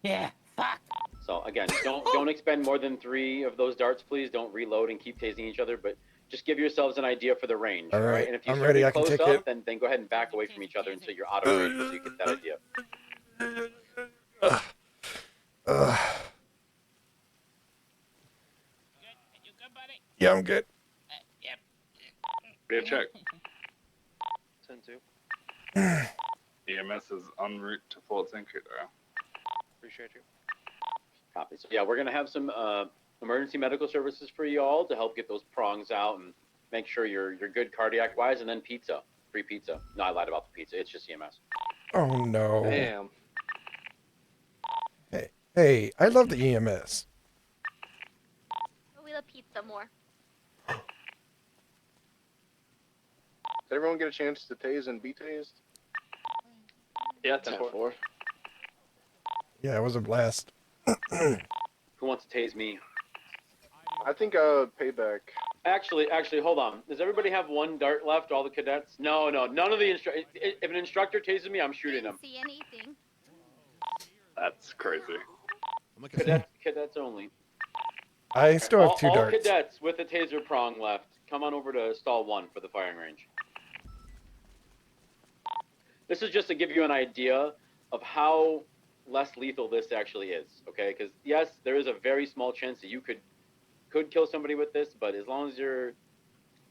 Yeah, fuck. So again, don't expend more than 3 of those darts, please. Don't reload and keep tasing each other, but just give yourselves an idea for the range. All right, And if you I'm start ready. to I can close take up, it. then go ahead and back away from each other until you're out of range, so you get that idea. You good, buddy? Yeah, I'm good. Yep. Ready to check. 10-2. EMS is en route to Fort St. Clair. Appreciate you. Copy. So yeah, we're gonna have some emergency medical services for you all to help get those prongs out and make sure you're good cardiac wise, and then pizza, free pizza. No, I lied about the pizza. It's just EMS. Oh no. Damn. Hey, I love the E EMS. We love pizza more. Did everyone get a chance to tase and be tased? Yeah, 10-4. Yeah, it was a blast. Who wants to tase me? I think payback. Actually, hold on. Does everybody have 1 dart left? All the cadets? No, none of the instructors. If an instructor tases me, I'm shooting him. See anything? That's crazy. Cadets only. I still have 2 all darts. cadets with a taser prong left, come on over to stall 1 for the firing range. This is just to give you an idea of how less lethal this actually is, okay? Because yes, there is a very small chance that you could kill somebody with this, but as long as you're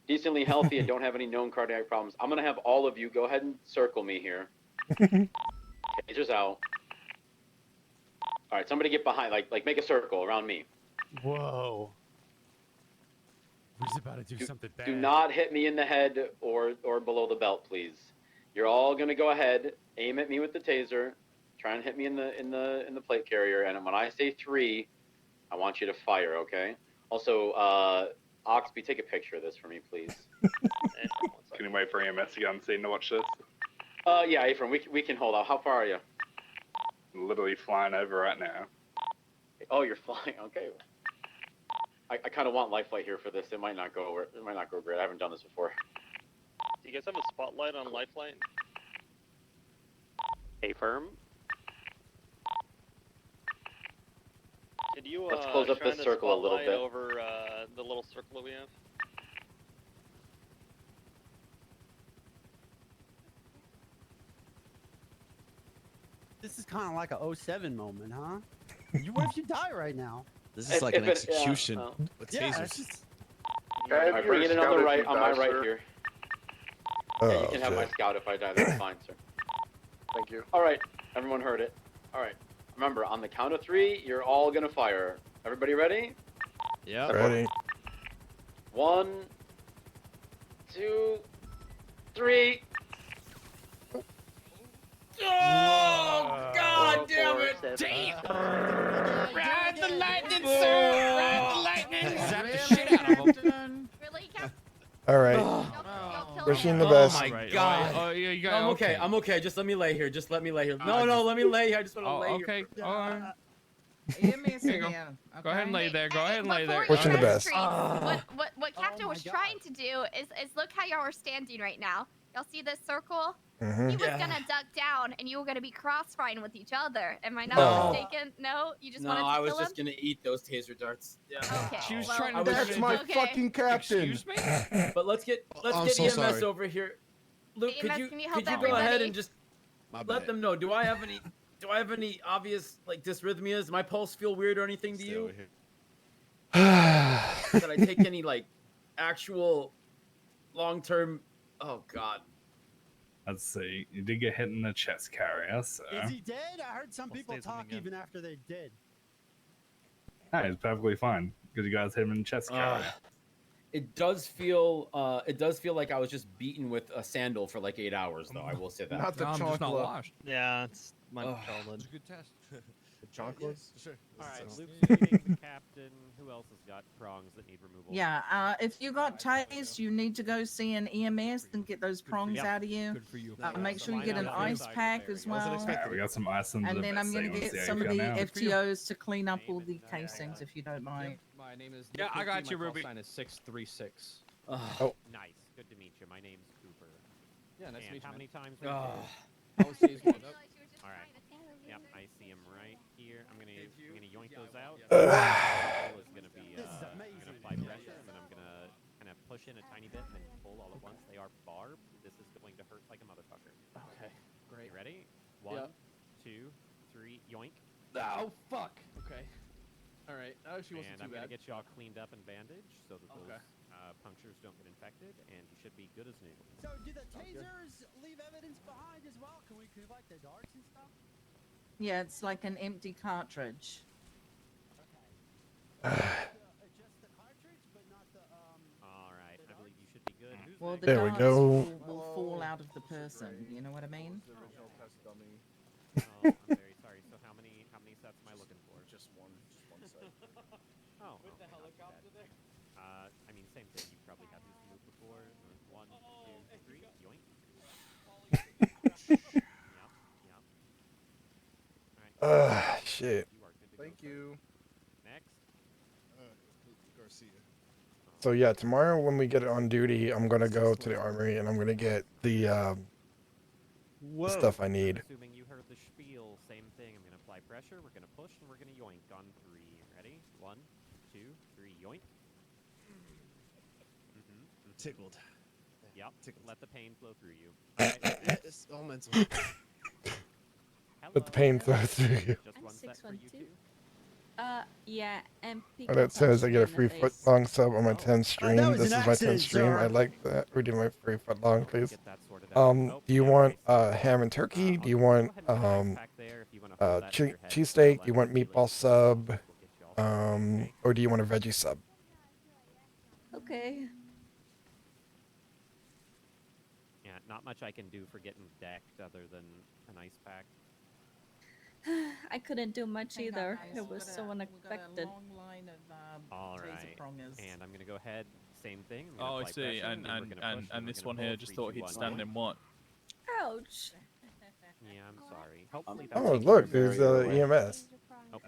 decently healthy and don't have any known cardiac problems, I'm gonna have all of you go ahead and circle me here. Tasers out. All right, somebody get behind, like make a circle around me. Whoa. Who's about to do something bad? Do not hit me in the head or below the belt, please. You're all gonna go ahead, aim at me with the taser, try and hit me in the plate carrier, and when I say 3, I want you to fire, okay? Also, Oxby, take a picture of this for me, please. Can you wait for EMS to get on scene to watch this? Yeah, Ephraim, we can hold out. How far are you? literally flying over right now. Oh, you're flying. Okay. I kind of want lifeline here for this. It might not go. It might not go great. I haven't done this before. Do you guys have a spotlight on Lifeline? Hey, firm. Could you Let's close up shine this circle a little spotlight bit. over the little circle that we have? This is kind of like a 07 moment, huh? What if you die right now? This is like an execution with Yeah, tasers. it's just... Alright, bring it in on the right, on my right sir? here. Oh, Yeah, you can have my shit. scout if I die. That's fine, sir. Thank you. All right, everyone heard it. All right, remember, on the count of 3, you're all gonna fire. Everybody ready? Yeah. Ready? 1, 2, 3. Oh, God damn it! Damn! Ride the lightning, sir! Ride the lightning! Zap the shit out of him. Really, Cap? All right. You'll Wishing him. the best. Oh my God. Oh, yeah, you got I'm okay. I'm okay. Just let me lay here. Just let me lay here. No, let me lay here. I just want to lay okay. here. All right. You miss There you go. again. Go ahead and lay there. Go ahead and lay there. Before you Wishing the press best. treats, what Captain was trying to do is look how y'all are standing right now. Y'all see this circle? Mm-hmm. He was gonna duck down, and you were gonna be crossfiring with each other. Am I not No. mistaken? No, you just No, wanted to I was kill just him. gonna eat those taser darts. Yeah. Okay. She was well, trying to. That's my okay. fucking captain. Excuse me? But let's get I'm EMS so sorry. over here. Luke, EMS, can you help go ahead everybody? and just My let bad. them know? Do I have any obvious like dysrhythmias? Does my pulse feel weird or anything to Stay you? over here. Did I take any like actual long-term? Oh God. Let's see. You did get hit in the chest carrier, so. Is he dead? I heard some people stays with me talk again. even after they're dead. No, it's perfectly fine because you guys hit him in the chest carrier. It does feel like I was just beaten with a sandal for like 8 hours, though. I will say that. Not the I'm just not chocolate. washed. Yeah, it's my Ugh. childhood. It's a good test. The chocolate? Sure. All right, So- Luke's shooting the captain. Who else has got prongs that need removal? Yeah, if you got tased, you need to go see an EMS and get those prongs Yeah. out of you. Good for you. Make sure you Mine get an on the ice side of the pack barrier. as well. Yeah, we got some ice under And the then vest I'm so you gonna wanna get see how some you of the feel now. FTOs to clean up all the casings, if you don't mind. My name is. Yeah, I got you, My call Ruby. sign is 636. Oh. Nice. Good to meet you. My name's Cooper. Yeah, nice to And meet you. how man. many times? I would say he's going up. All right. Yep, I see him right here. I'm gonna yoink those out. Ugh. The goal is gonna be This is I'm amazing. gonna apply pressure, and then I'm gonna kind of push in a tiny bit and then pull all at once. They are barbed. This is going to hurt like a motherfucker. Okay, great. You ready? 1, Yep. 2, 3, yoink. Oh fuck. Okay. All right. That actually And wasn't I'm too gonna bad. get you all cleaned up and bandaged so that Okay. those punctures don't get infected, and you should be good as new. So do the tasers leave evidence behind as well? Can we collect the darts and stuff? Yeah, it's like an empty cartridge. Just the cartridge, but not the All right, I believe you should be good. Who's Well, the next? There we darts go. will fall out of the person. You know what I mean? The original test dummy. Oh, I'm very sorry. So how many sets am I looking for? Just one set. Oh, With the okay, not too helicopter bad. I mean, same thing. You probably have these moved before. 1, 2, 3, yoink. Yep. All right. Shit. You are good to Thank go, sir. you. Next. Garcia. So yeah, tomorrow when we get on duty, I'm gonna go to the armory and I'm gonna get the stuff I need. Assuming you heard the spiel, same thing. I'm gonna apply pressure. We're gonna push and we're gonna yoink on 3. Ready? 1, 2, 3, yoink. Tickled. Yep. Tickled. Let the pain flow through you. All right. It's all mental. Let the pain flow through you. Just one set for you two. Yeah, and And it says I get a free foot-long sub on my 10th stream. was This an is my 10th accident, stream. I sir. like that. We do my free foot-long, please. Get that sorted out. Do you want ham and turkey? Do you want cheesesteak? Do you want meatball sub? Or do you want a veggie sub? Okay. Yeah, not much I can do for getting decked other than an ice pack. I couldn't do much Hang on, either. guys, It we've was got so a unexpected. long line of All taser right, prongers. and I'm gonna go ahead. Same thing. I'm Oh, gonna I apply see. pressure, And then we're gonna push, and we're this gonna one pull. here just 3, thought 2, he'd 1, stand yoink. in what? Ouch. Yeah, I'm sorry. Hopefully that's Oh, taking look, your there's barrier away. EMS. Oh,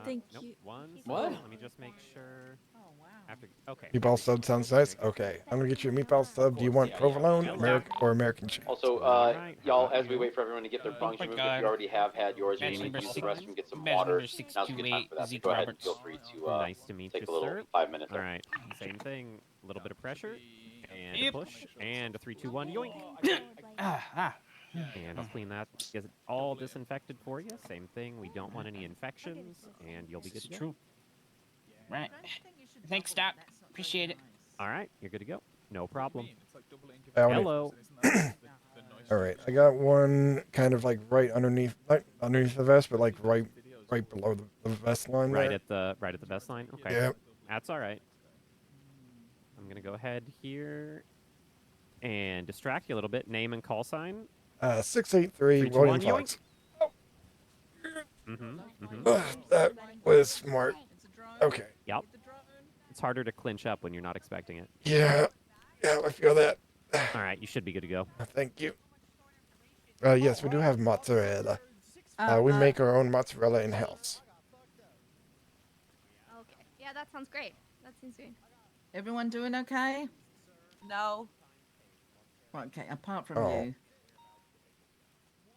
Thank nope. you. One What? second. Let me just make sure. Oh wow. After, okay. Meatball there we sub go. sounds Good, nice. good, good. Okay, I'm gonna get you a meatball sub. Do you want provolone, American, or American cheese? Also, Alright, how y'all, about as we you? wait for everyone to get their Oh bunks my removed, if God. you already have had yours and Match you need number to use the six- restroom, get some match water. number Now's a good time 628, for that. Zeke So go ahead and Roberts. feel free to Nice to meet take you, a little sir. 5 minutes. All right, same thing. A little bit of pressure and Yep. a push and a 3, 2, 1, yoink. Ah. And I'll clean that, get it all disinfected for you. Same thing. We don't want any infections, and you'll be good This to is go. true. Right. Thanks, Doc. Appreciate it. All right, you're good to go. No problem. Howdy. Hello. All right, I got one kind of like right underneath, not underneath the vest, but like right below the vest line Right there. at the vest line. Okay. Yep. That's all right. I'm gonna go ahead here and distract you a little bit. Name and call sign. 683 3, 2, William 1, yoink. Fox. That was smart. Okay. Yep. It's harder to clinch up when you're not expecting it. Yeah, I feel that. All right, you should be good to go. Thank you. Yes, we do have mozzarella. We make our own mozzarella in house. Okay. Yeah, that sounds great. That seems great. Everyone doing okay? No. Okay, apart from Oh. you.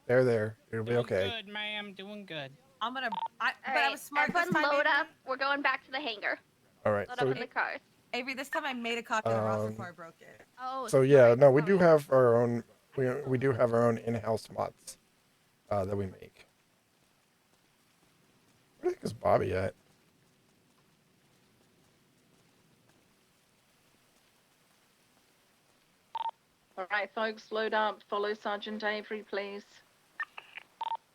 There. It'll be okay. Good, ma'am. Doing good. I'm gonna. All but I right, was smart this everyone time. load Avery. up. We're going back to the hangar. All right. Load So, up in the cars. Avery, this time I made a copy of the roster before I broke it. Oh. so yeah, no, we do have our own. We do have our own in-house mods that we make. Where the heck is Bobby at? All right, folks, load up. Follow Sergeant Avery, please.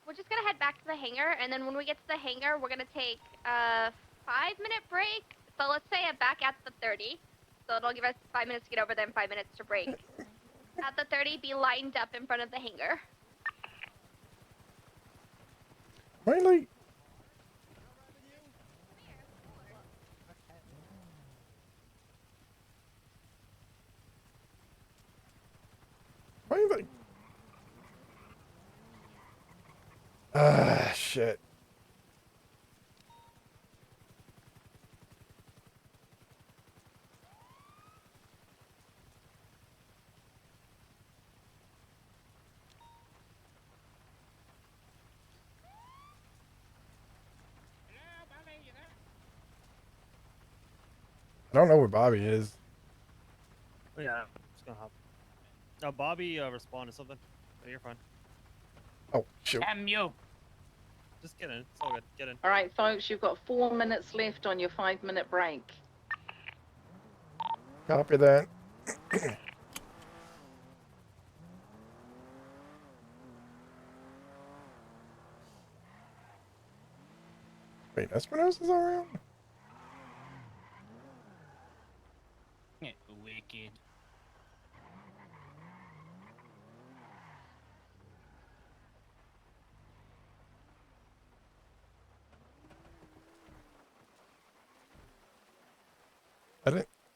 We're just gonna head back to the hangar, and then when we get to the hangar, we're gonna take a 5-minute break. So let's say back at the 30. So it'll give us 5 minutes to get over there and 5 minutes to break. At the 30, be lined up in front of the hangar. Finally. Finally. Shit. I don't know where Bobby is. Yeah, just gonna hop. No, Bobby responded something. Oh, you're fine. Oh, shoot. Damn you. Just get in. It's all good. Get in. All right, folks, you've got 4 minutes left on your 5-minute break. Copy that. Wait, Espinosa's is around? Wicked.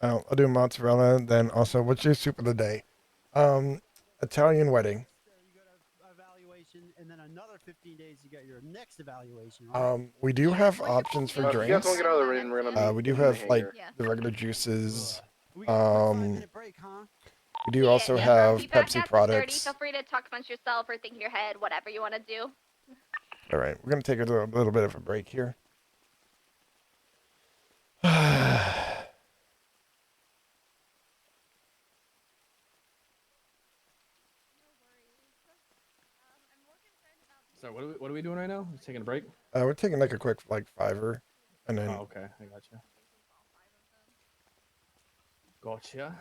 I'll do mozzarella. Then also, what's your soup of the day? Italian wedding. Evaluation, and then another 15 days you get your next evaluation. Right? We do have options for If you guys drinks. want to get out of the rain, we're gonna meet We do in the have like hangar. the regular juices. We got a quick 5-minute break, huh? We do also have Be back Pepsi at the 30. products. Feel free to talk amongst yourself or think in your head, whatever you want to do. All right, we're gonna take a little bit of a break here. So what are we doing right now? Just taking a break? We're taking like a quick like 5-er, and then. Oh, okay, I gotcha. Gotcha.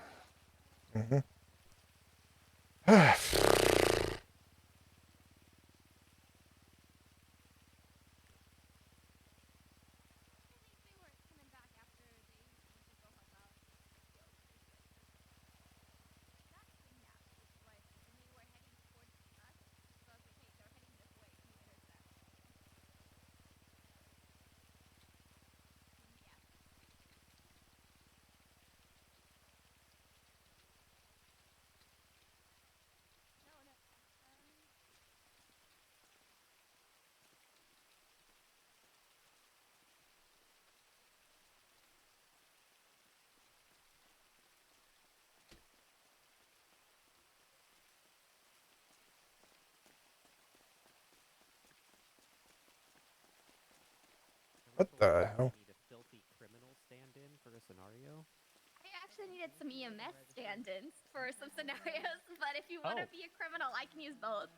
What the hell? Need a filthy criminal stand-in for a scenario? I actually needed some EMS stand-ins for some scenarios, but if you want to Oh. be a criminal, I can use both.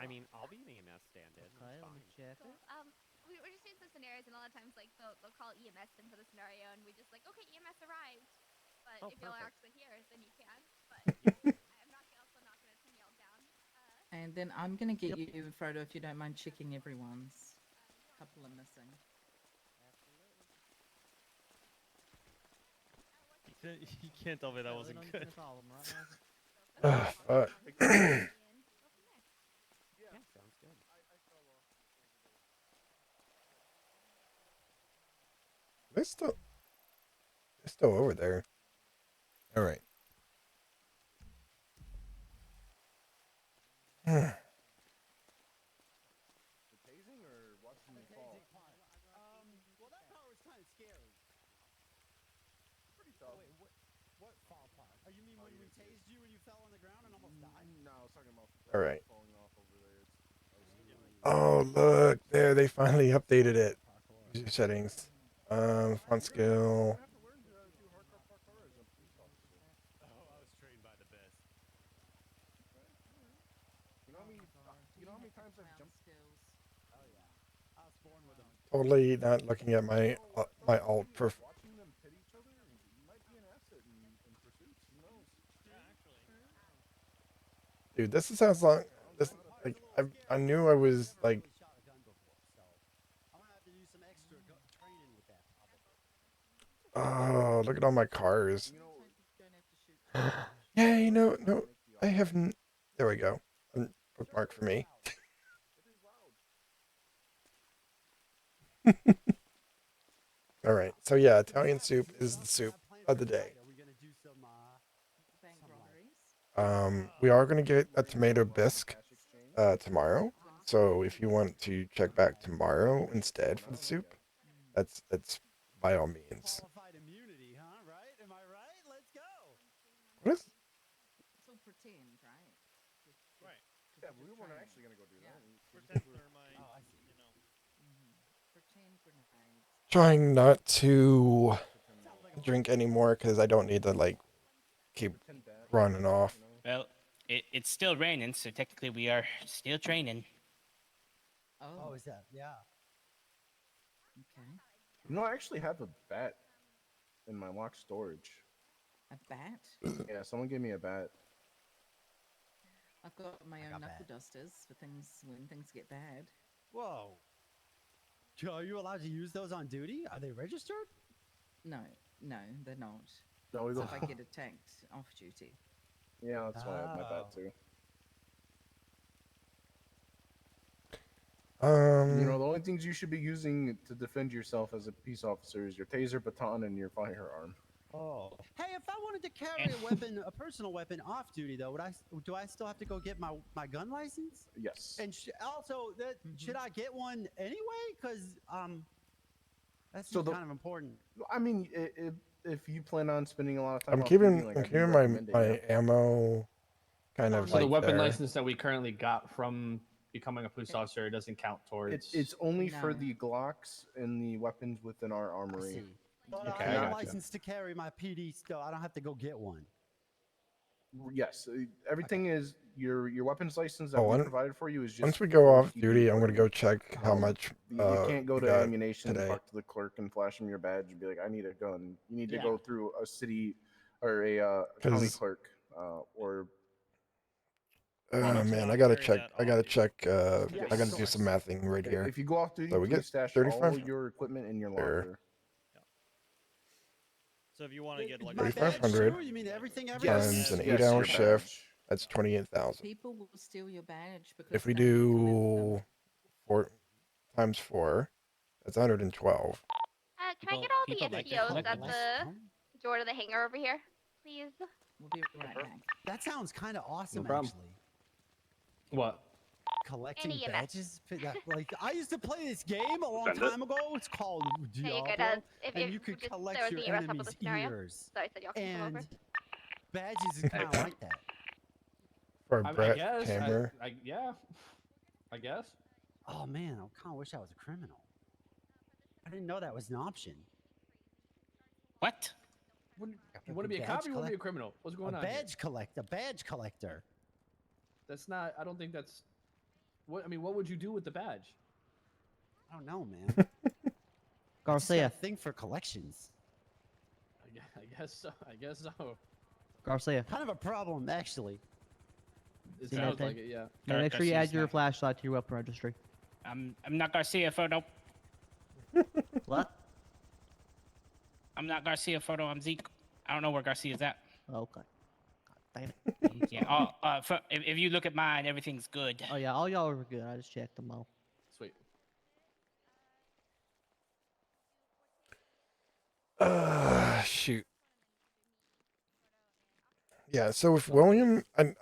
I mean, I'll be an EMS stand-in. Okay, let me check Cool. it. We're just doing some scenarios, and a lot of times, like, they'll call EMS in for the scenario, and we just like, okay, EMS arrived. But Oh, if y'all are perfect. actually here, then you can. But I'm not also not gonna turn y'all down. And then I'm going to get you, Frodo, if you don't mind checking everyone's. A couple are missing. You can't tell me that wasn't good. Ah, fuck. Yeah, sounds good. They're still over there. All right. The tasing or watching you fall? Well, that part was kind of scary. Pretty tough. What fall part? Oh, you mean when we tased you and you fell on the ground and almost died? No, I was talking about All right. falling off over there. Oh, look. There, they finally updated it. User settings. Font scale. I have to learn to do hardcore parkour as a police officer. Oh, I was trained by the best. You know how many times I've jumped? Oh yeah, I was born with them. Totally not looking at my alt prof. Watching them pit each other might be an asset in pursuits. Who knows? Dude, this is how long. This like I knew I was like. Shot a gun before, so I'm gonna have to do some extra training with that. Oh, look at all my cars. Yay! No, I haven't. There we go. Bookmark for me. All right. So yeah, Italian soup is the soup of the day. Are we gonna do some bank robberies? We are going to get a tomato bisque tomorrow. So if you want to check back tomorrow instead for the soup, that's by all means. Qualified immunity, huh? Right? Am I right? Let's go. What is? It's all pretend, right? Right. Yeah, we weren't actually gonna go do that. Pretend thermite. Oh, I see. You know. Pretend grenades. Trying not to drink anymore because I don't need to like keep running off. Well, it's still raining, so technically we are still training. Oh, is that? Yeah. Okay. You know, I actually have a bat in my locked storage. A bat? Yeah, someone gave me a bat. I've got my own knuckle dusters for things when things get bad. Whoa. Joe, are you allowed to use those on duty? Are they registered? No, they're not. No, So if I get attacked off duty. Yeah, that's why I have my bat too. You know, the only things you should be using to defend yourself as a peace officer is your taser, baton, and your firearm. Oh. Hey, if I wanted to carry a weapon, a personal weapon off duty though, do I still have to go get my gun license? Yes. And also, should I get one anyway? Because that's So kind of important. I mean, if you plan on spending a lot of time, I'm off keeping duty, like, I'm I do keeping my recommend it, yeah. ammo kind of So like the weapon there. license that we currently got from becoming a police officer doesn't count towards. It's only for the Glocks and the weapons within our armory. But Okay, I'm I not gotcha. licensed to carry my PD still. I don't have to go get one. Yes, everything is your weapons license that Oh, we provided for you is just once we go for off PD duty, I'm gonna go equipment. check how much You can't go we to got ammunition and today. talk to the clerk and flash him your badge and be like, "I need a gun." You need to Yeah. go through a city or a county 'Cause- clerk or. Oh man, I gotta check. I gotta check. Yes. I gotta do some mathing right here. If you go off duty, So we please get stash 35 all your equipment in your there. locker. So if you want to get like 3,500 You mean everything? times an Yes, 8-hour your shift. badge. That's 28,000. People will steal your badge because If we they collect do 4 times 4, that's 112. Can I get all the people like to FTOs collect at them. the door to the hangar over here, please? We'll be right back. That sounds kind of awesome, problem. actually. What? Collecting Any EMS. badges. Like I used to play this game a long Send it. time ago. It's called Yeah, you're good. Diablo, If and you could just, collect there was your the EMS up with enemy's the scenario. ears. So I said y'all can come over. And badges is kind of like that. For I Brett guess. Hammer. Yeah. I guess. Oh man, I kind of wish I was a criminal. I didn't know that was an option. What? You want to be a cop or you want to be a criminal? What's going on here? Badge collector. That's not. I don't think that's. What I mean, what would you do with the badge? I don't know, man. I just got Garcia. a thing for collections. I guess so. I guess so. Garcia. Kind of a problem, actually. It See sounds that like thing? it, yeah. Yeah, make sure you add Garcia's your not- flashlight to your weapon registry. I'm not Garcia Photo. What? I'm not Garcia Photo. I'm Zeke. I don't know where Garcia's at. Okay. God damn it. Yeah. If you look at mine, everything's good. Oh yeah, all y'all were good. I just checked them all. Sweet. Shoot. Yeah, so if William, I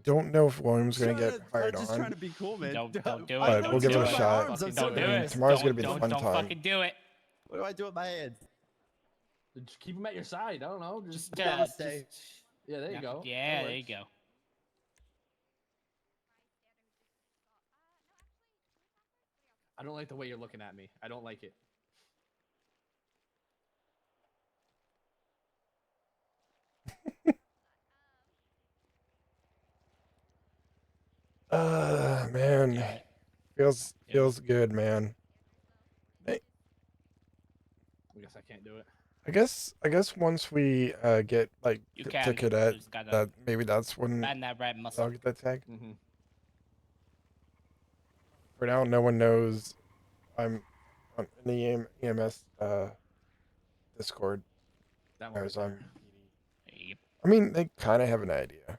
don't know if William's gonna get hired just on. trying to be cool, man. Don't do it. But we'll give it a shot. Don't do I mean, it. tomorrow's gonna be Don't- the fun don't time. fucking do it. What do I do with my hands? Just keep them at your side. I don't know. Just Namaste. yeah, there you go. Yeah, That there you works. go. I don't like the way you're looking at me. I don't like it. Man, feels good, man. Hey, I guess I can't do it. I guess once we get like You to can. cadet, You just gotta that maybe that's when Find that right muscle. I'll get that tag. Mm-hmm. For now, no one knows I'm in the EMS Discord. That one. As I'm. Yep. I mean, they kind of have an idea.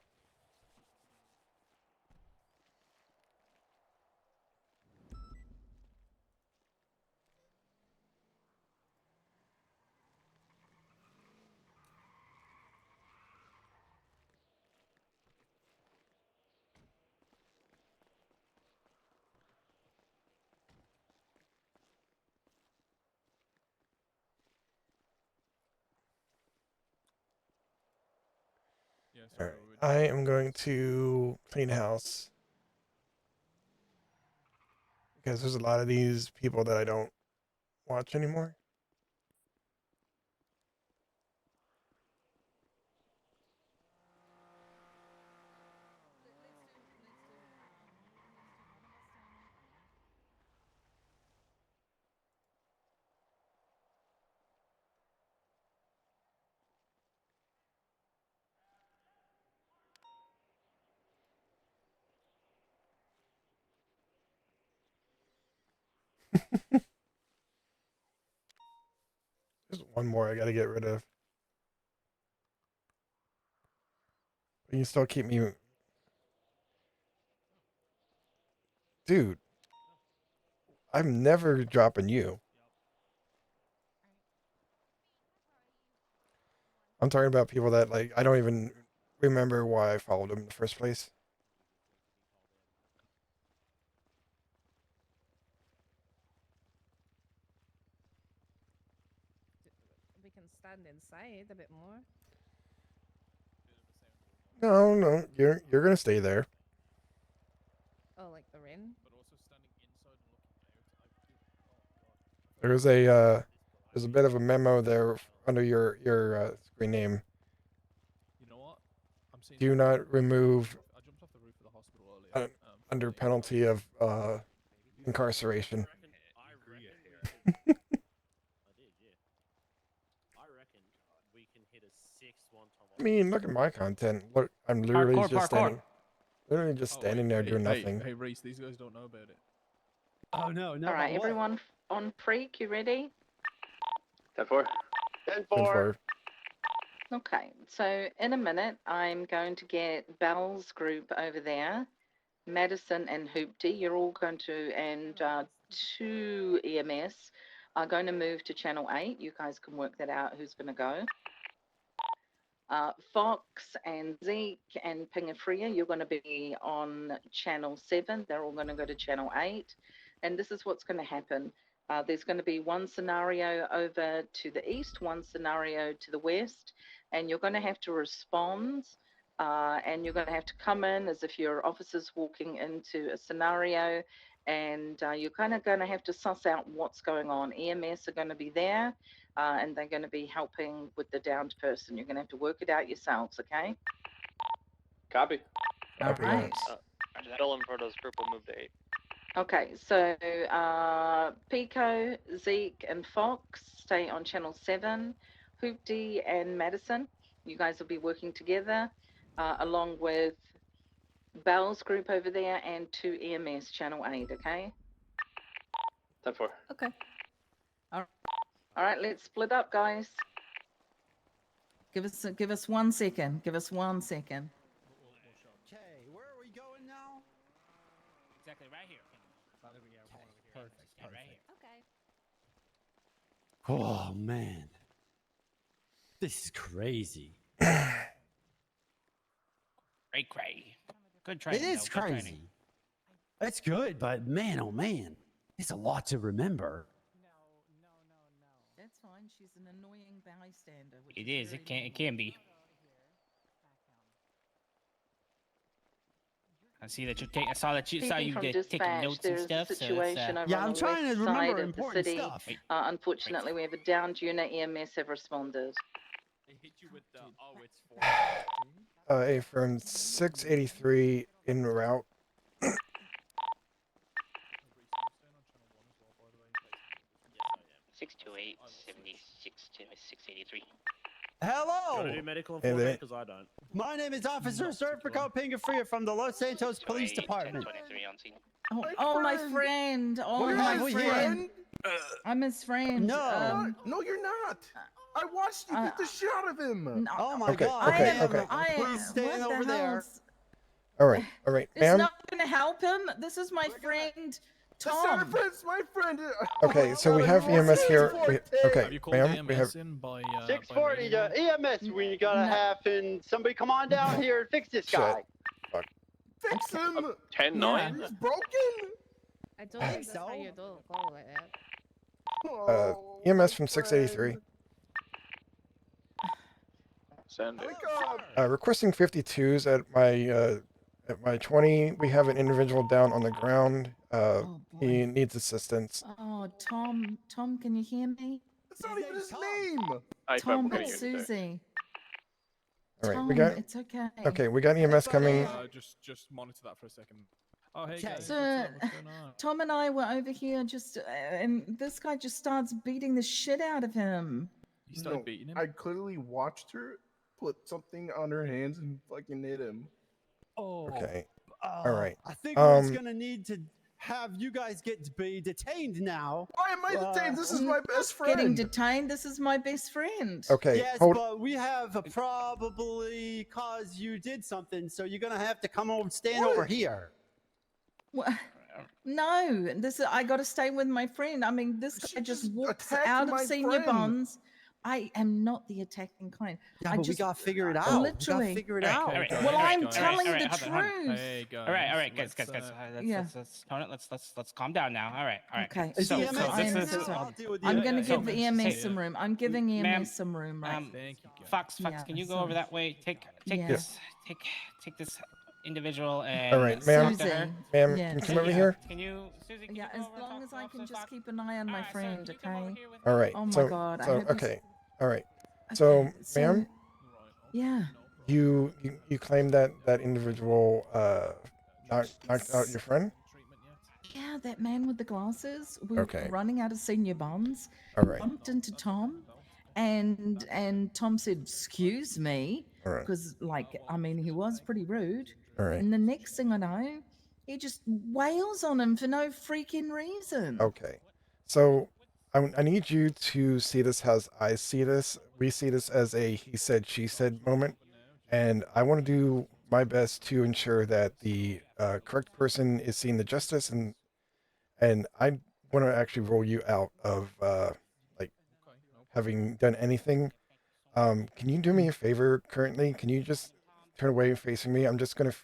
All right. I am going to clean house because there's a lot of these people that I don't watch anymore. There's one more I got to get rid of. But you still keep me. Dude, I'm never dropping you. I'm talking about people that, like, I don't even remember why I followed them in the first place. We can stand inside a bit more. No, you're gonna stay there. Oh, like the rain? There's a bit of a memo there under your screen name. You know what? Do not remove under penalty of incarceration. I mean, look at my content. Look, I'm literally just standing there doing nothing. Hey, Reese, these guys don't know about it. Oh no, no. All right, everyone on freak, you ready? 10-4. 10-4. Okay, so in a minute, I'm going to get Bell's group over there. Madison and Hoopty, you're all going to, and 2 EMS are going to move to Channel 8. You guys can work that out, who's going to go. Fox and Zeke and Pingafria, you're going to be on Channel 7. They're all going to go to Channel 8. And this is what's going to happen. There's going to be one scenario over to the east, one scenario to the west, and you're going to have to respond. And you're going to have to come in as if you're officers walking into a scenario, and you're kind of going to have to suss out what's going on. EMS are going to be there, and they're going to be helping with the downed person. You're going to have to work it out yourselves, okay? Copy. All right. Dylan Proto's group will move to 8. Okay, so Pico, Zeke, and Fox stay on channel 7. Hoopty and Madison, you guys will be working together, along with Bell's group over there and 2 EMS channel 8, okay? 10-4. Okay. All right, let's split up, guys. Give us 1 second. Give us 1 second. Okay, where are we going now? Exactly right here. Perfect. Right here. Okay. Oh man, this is crazy. Great cray. Good It training. is though, good training. crazy. It's good, but man, oh man, it's a lot to remember. That's fine. She's an annoying bystander. Which It is. very It can be. I see that you take. I saw that you Speaking from did taking dispatch, notes and there's stuff. a situation over Yeah, on I'm the trying west to remember side of the important city. stuff. Unfortunately, we have a downed unit. EMS have responded. They hit you with the it's 4. A firm 683 en route. 628, 76 to 683. Hello. Do medical Hey there. enforcement? Because I don't. My name is Officer Serpico Pingafria from the Los Santos Police Department. 1023 on scene. Oh, my friend. Oh, What my have we friend. here? I'm his friend. No. No, you're not. I watched you beat the shit out of him. Oh my Okay, God. okay, ma'am. okay. Please stand what the over hell there. is- All right, It's ma'am. not going to help him. This is my friend, That's not a Tom. friend, it's my friend. Okay, so we have EMS here. Okay, Have you called ma'am, we have. EMS in by 640 to EMS. We got a half, and somebody come on down here and fix this Shit. guy. Fuck. Fix him. 10-9. He's broken. I don't think that's how you do a call like that. EMS from 683. Send it. Requesting 52s at my 20. We have an individual down on the ground. He needs assistance. Oh, Tom, can you hear me? That's not even his name. Tom, it's Susie. All right, Tom, we got. it's okay. Okay, we got EMS coming. Just monitor that for a second. Oh, hey Okay. guys. So, What's going on? Tom and I were over here just, and this guy just starts beating the shit out of him. You started beating him? I clearly watched her put something on her hands and fucking hit him. Oh. Okay. All right. I think we're just gonna need to have you guys be detained now. Why am I detained? This is my best friend. Getting detained. This is my best friend. Okay. Yes, hold. but we have probably cause you did something, so you're gonna have to come over and stand over here. What? No, I got to stay with my friend. I mean, this guy just walks attacked out of my senior friend. bonds. I am not the attacking kind. Yeah, I but just we gotta figure it out. Literally. We gotta figure it out. Well, I'm telling the truth. Hey guys. All right, guys. Yeah. Let's tone it. Let's calm down now. All right. Okay. So I'm so sorry. I'm going to give the EMS some room. I'm giving EMS some room, right? Fox, Yeah, can you go so- over that way? Take Yeah. this. Take this individual and All right, ma'am. talk to her. Ma'am, Yeah. can you come over here? Can you, Susie? Can Yeah, you go as over long and as talk I to can Officer just Fox? keep an eye on my friend, okay? All right. Oh my so, God. I So hope he's- okay. All right. So, so- ma'am, Yeah. you claim that individual knocked out your friend. Yeah, that man with the glasses. We were Okay. running out of senior bonds. All right. Bumped into Tom, and Tom said, "Excuse me," All right. because I mean, he was pretty rude. All right. And the next thing I know, he just wails on him for no freaking reason. Okay. So I need you to see this as I see this. We see this as a he said, she said moment. And I want to do my best to ensure that the correct person is seeing the justice. And I want to actually roll you out of having done anything. Can you do me a favor currently? Can you just turn away facing me? I'm just going to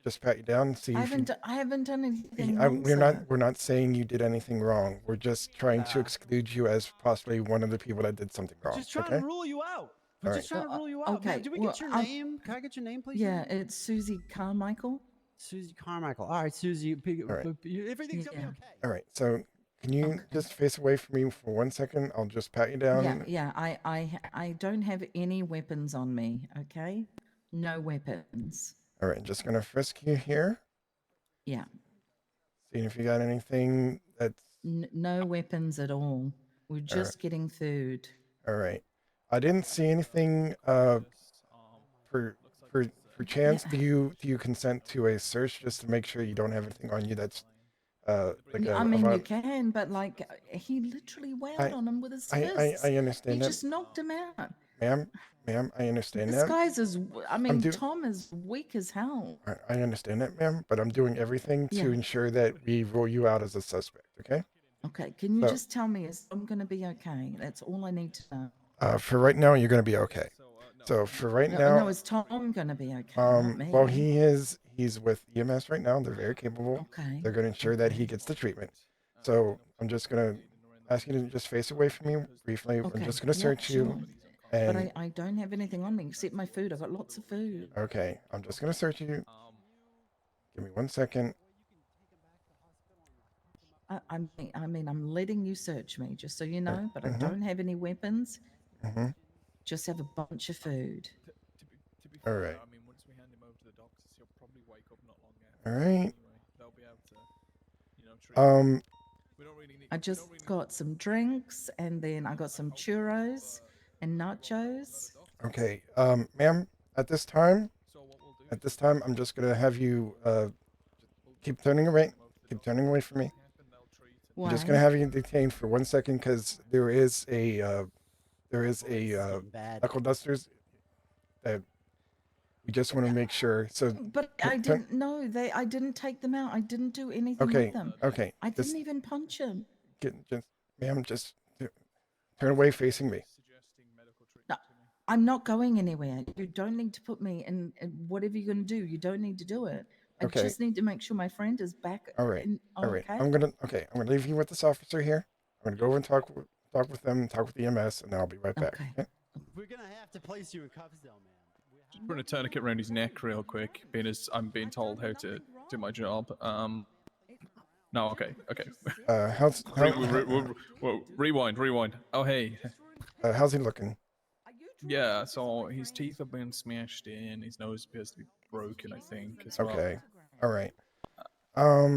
just pat you down and see I if you haven't done anything wrong, we're not saying you did anything wrong. We're just trying to exclude you as possibly one of the people that did something wrong. Just trying okay? to rule you out. We're All just right. trying to rule you out. okay, Man, do we well, get your I'll- name? Can I get your name, please? Yeah, it's Susie Carmichael. Susie Carmichael. All right, Susie. All right. Everything's gonna be okay. All right. So can you just face away from me for 1 second? I'll just pat you down. Yeah. I don't have any weapons on me. Okay, no weapons. All right. Just gonna frisk you here. Yeah. Seeing if you got anything that's. No weapons at all. We're just getting food. All right. I didn't see anything. For chance, do you consent to a search just to make sure you don't have anything on you that's like I mean, you can, but like he literally wailed on him with his fists. I understand He that. just knocked him out. Ma'am, I understand This that. guy's as I mean, Tom is weak as hell. I understand that, ma'am, but I'm doing everything to ensure that we rule you out as a suspect. Okay. Okay. Can you just tell me is Tom going to be okay? That's all I need to know. For right now, you're going to be okay. So for right now, no, is Tom going to be okay? Not me. Well, he's with EMS right now. They're very capable. Okay. They're going to ensure that he gets the treatment. So I'm just going to ask you to just face away from me briefly. Okay. I'm just going to search you. But I don't have anything on me except my food. I've got lots of food. Okay, I'm just going to search you. Give me 1 second. I mean, I'm letting you search me, just so you know, but I don't have any weapons. Just have a bunch of food. All right. I mean, once we hand him over to the doctors, he'll probably wake up not long after. All right. Anyway, they'll be able to, treat him. We don't really need. I just got some drinks, and then I got some churros and nachos. Okay, ma'am, at this time, I'm just going to have you keep turning away. Keep turning away from me. I'm just going to have you detained for 1 second because there is a knuckle dusters that we just want to make sure. So, but I didn't know I didn't take them out. I didn't do anything with them. Okay. I didn't even punch him. Ma'am, just turn away facing me. No, I'm not going anywhere. You don't need to put me in whatever you're going to do. You don't need to do it. I just need to make sure my friend is back. All right. All right. Okay? I'm gonna leave you with this officer here. I'm gonna go and talk with them, talk with EMS, and then I'll be right back. Okay? We're gonna have to place you in cuffs, though, man. Just putting a tourniquet around his neck real quick, being as I'm being told how to do my job. No, okay. Rewind. Oh, hey. How's he looking? Yeah, so his teeth have been smashed in. His nose appears to be broken, I think, as well. Okay. All right. All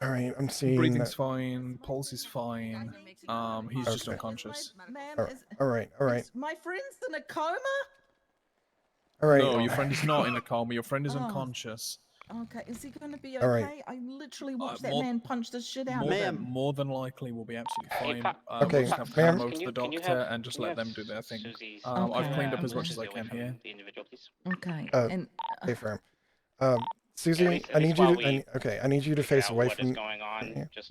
right. I'm seeing. Breathing's fine. Pulse is fine. He's just unconscious. All right. My friend's in a coma? All right. No, your friend is not in a coma. Your friend is unconscious. Okay, is he going to be okay? All right. I literally watched that man punch the shit out of him. More than likely, we'll be absolutely Hey, fine. Okay, We'll just have to ma'am. hand him over to the doctor and just let them do their thing. I've cleaned up as much as I can here. Okay. And Stay firm. Susie, I need you to face away from.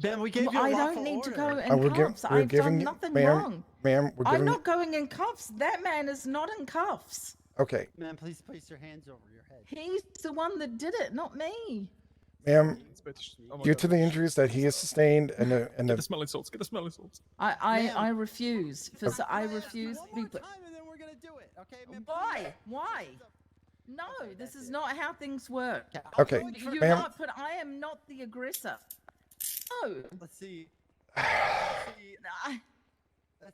Ben, we gave you a I lawful don't need to order. go in cuffs. I've done nothing wrong. Ma'am, we're I'm giving. not going in cuffs. That man is not in cuffs. Okay. Man, please place your hands over your head. He's the one that did it, not me. Ma'am, due to the injuries that he has sustained and Get the smelling salts. Get the smelling salts. I refuse. I refuse to be put. And then we're gonna do it, okay? Man, Why? Why? No, this is not how things work. Okay, You're ma'am. not, but I am not the aggressor. No. Let's see. That's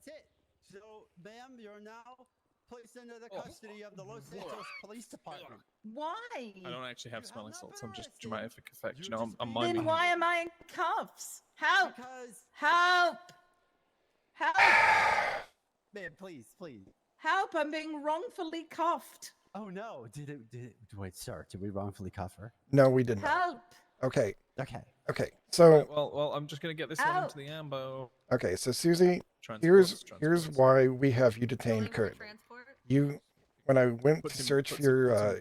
it. So, ma'am, you're now placed under the custody of the Los Santos Police Department. Why? I don't actually have smelling salts. I'm just dramatic effect. You know, I'm Then miming. why am I in cuffs? Help! Because... Help! Help! Man, please. Help! I'm being wrongfully cuffed. Oh no! Wait, sir, did we wrongfully cuff her? No, we did not. Help! Okay. Okay. So. Right, well, I'm just gonna get this one into the ambo. Okay, so Susie, Transport, here's why we have you detained currently. When I went to search for your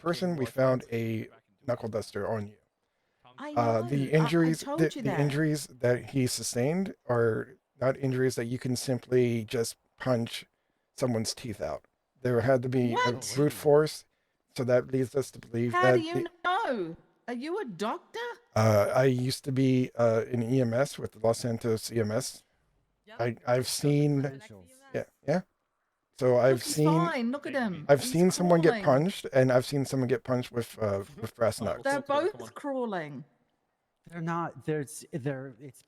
person, we found a knuckle duster on you. I know. The injuries, I told the you that. injuries that he sustained are not injuries that you can simply just punch someone's teeth out. There had to be a brute force, so that leads us to believe How that. do you know? Are you a doctor? I used to be in EMS with Los Santos EMS. I've seen. Yeah. So I've Look, he's seen fine. Look at him. I've He's seen someone get crawling. punched, and I've seen someone get punched with brass knucks. They're both crawling. They're not. It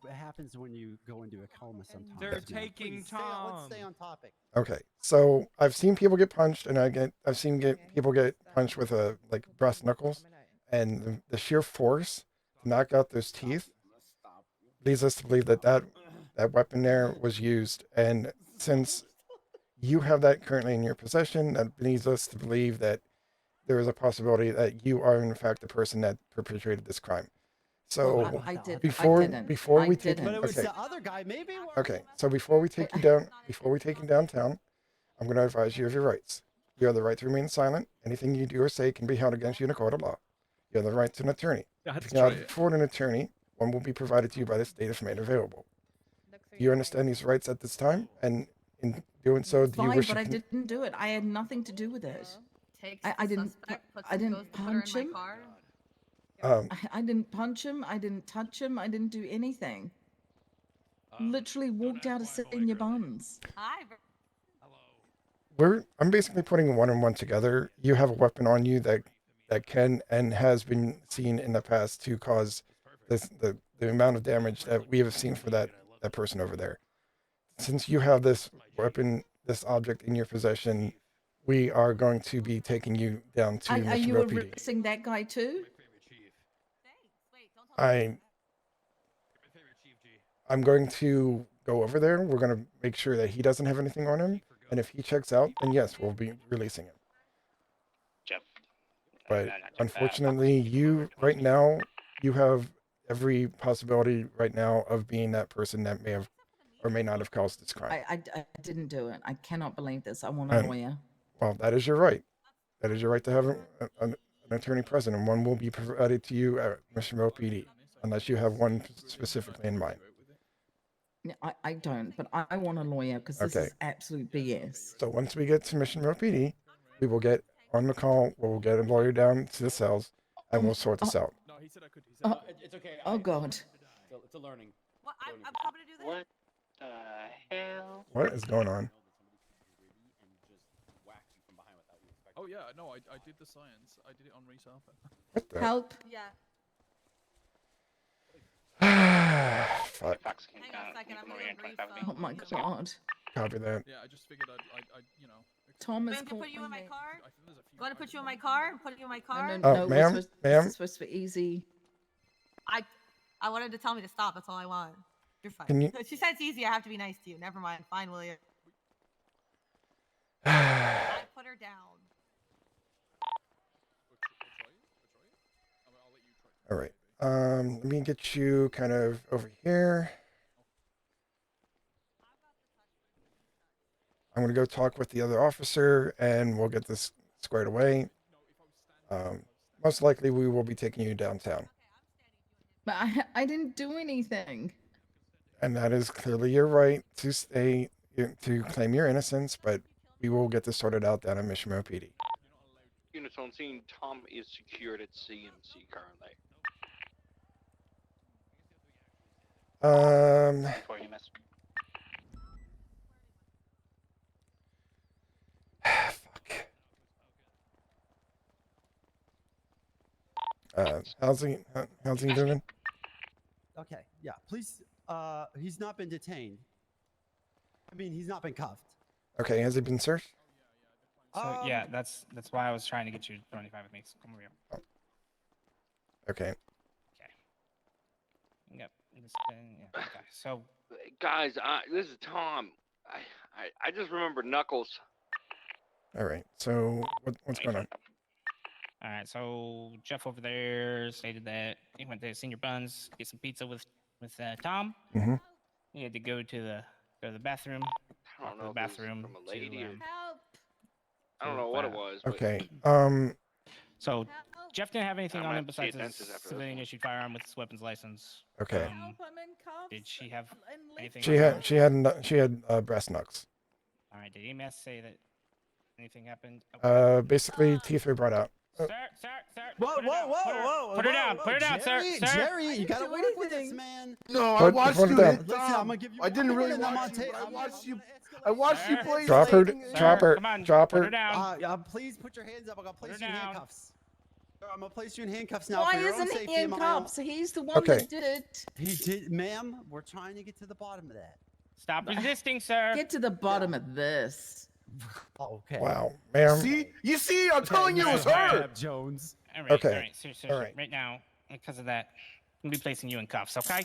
happens when you go into a coma sometimes. They're man. taking Please, let's stay on topic. Okay, so I've seen people get punched, and I've seen people get punched with like brass knuckles, and the sheer force to knock out those teeth leads us to believe that that weapon there was used. And since you have that currently in your possession, that leads us to believe that there is a possibility that you are in fact the person that perpetrated this crime. So I did. before I didn't. before we I take didn't. But it was okay. the other guy. Maybe. Okay, so before we take you downtown, I'm going to advise you of your rights. You have the right to remain silent. Anything you do or say can be held against you in a court of law. You have the right to an attorney. If you cannot afford an attorney, one will be provided to you by the state if made available. Do you understand these rights at this time? And in doing so, do you Fine, wish but to I didn't do it. I had nothing to do with it. I didn't. I didn't punch him. I didn't punch him. I didn't touch him. I didn't do anything. Literally walked out of senior buns. I'm basically putting one and one together. You have a weapon on you that can and has been seen in the past to cause the amount of damage that we have seen for that person over there. Since you have this weapon, this object in your possession, we are going to be taking you down to Are Mission you Row PD. arresting that guy too? I'm going to go over there. We're going to make sure that he doesn't have anything on him. And if he checks out, then yes, we'll be releasing him. Jeff. But unfortunately, you right now, you have every possibility right now of being that person that may have or may not have caused this crime. I didn't do it. I cannot believe this. I want a And, lawyer. well, that is your right. That is your right to have an attorney present, and one will be provided to you at Mission Row PD, unless you have one specifically in mind. Yeah, I don't, but I want a lawyer because this Okay. is absolute BS. So once we get to Mission Row PD, we will get on the call. We'll get a lawyer down to the cells, and we'll sort this out. No, he said I could. He Oh, it's okay. oh God. It's a learning. What? I'm coming to do this. What the hell? What is going on? Oh yeah, no, I did the science. I did it on resharpen. What the? Help. Yeah. Fuck. Hang on a second. I'm gonna brief. Oh my God. Copy that. Yeah, I just figured I'd you know. Tom is Want me to put you in my calling me. car? You want to put you in my car? Put you in my car? No, ma'am, this ma'am. is supposed to be easy. I wanted to tell me to stop. That's all I want. You're fine. Can you- She said it's easy. I have to be nice to you. Never mind. Fine, William. I put her down. All right. Let me get you kind of over here. I'm going to go talk with the other officer, and we'll get this squared away. Most likely, we will be taking you downtown. But I didn't do anything. And that is clearly your right to stay, to claim your innocence, but we will get this sorted out down at Mission Row PD. Units on scene, Tom is secured at CMC currently. For EMS. How's he doing? Okay. Yeah. Please. He's not been detained. I mean, he's not been cuffed. Okay, has he been searched? So yeah, that's why I was trying to get you 25 with me. So come over here. Okay. Yep. Yeah. Okay. So Guys, this is Tom. I just remembered Knuckles. All right. So what's going on? all right. So Jeff over there stated that he went to Senior Buns get some pizza with Tom. Mm-hmm. He had to go to the bathroom. I don't know The if it was bathroom. from a lady or Help. I don't know what it was. But Okay. So Jeff didn't have anything I on might him have to see a besides his dentist after this civilian one. issued firearm with his weapons license. Okay. Did she have anything? She had breast knucks. All right. Did EMS say that anything happened? Basically teeth were brought out. Sir. Whoa, put her down, whoa! Put her down. Put her down, sir. Jerry, you gotta work with this, man. No, I Put watched it you down. hit Listen, I'm Tom. gonna give you. I didn't really I'm on watch you. tape. I watched you. I watched you Sir? play. Drop her. Slayton. Drop her. Come on, Drop put her. her down. Please put your hands up. I'm gonna place Put you her in down. handcuffs. Sir, I'm gonna place you in handcuffs now Why for your own isn't safety he and in my own. cuffs? He's the one Okay. that did it. He did, ma'am. We're trying to get to the bottom of that. Stop resisting, sir. Get to the bottom of this. Okay. Wow, ma'am. See? You see? I'm telling you, it was her. Jones. All right, Okay. all right, sir, All right. right now, because of that, I'm gonna be placing you in cuffs, okay?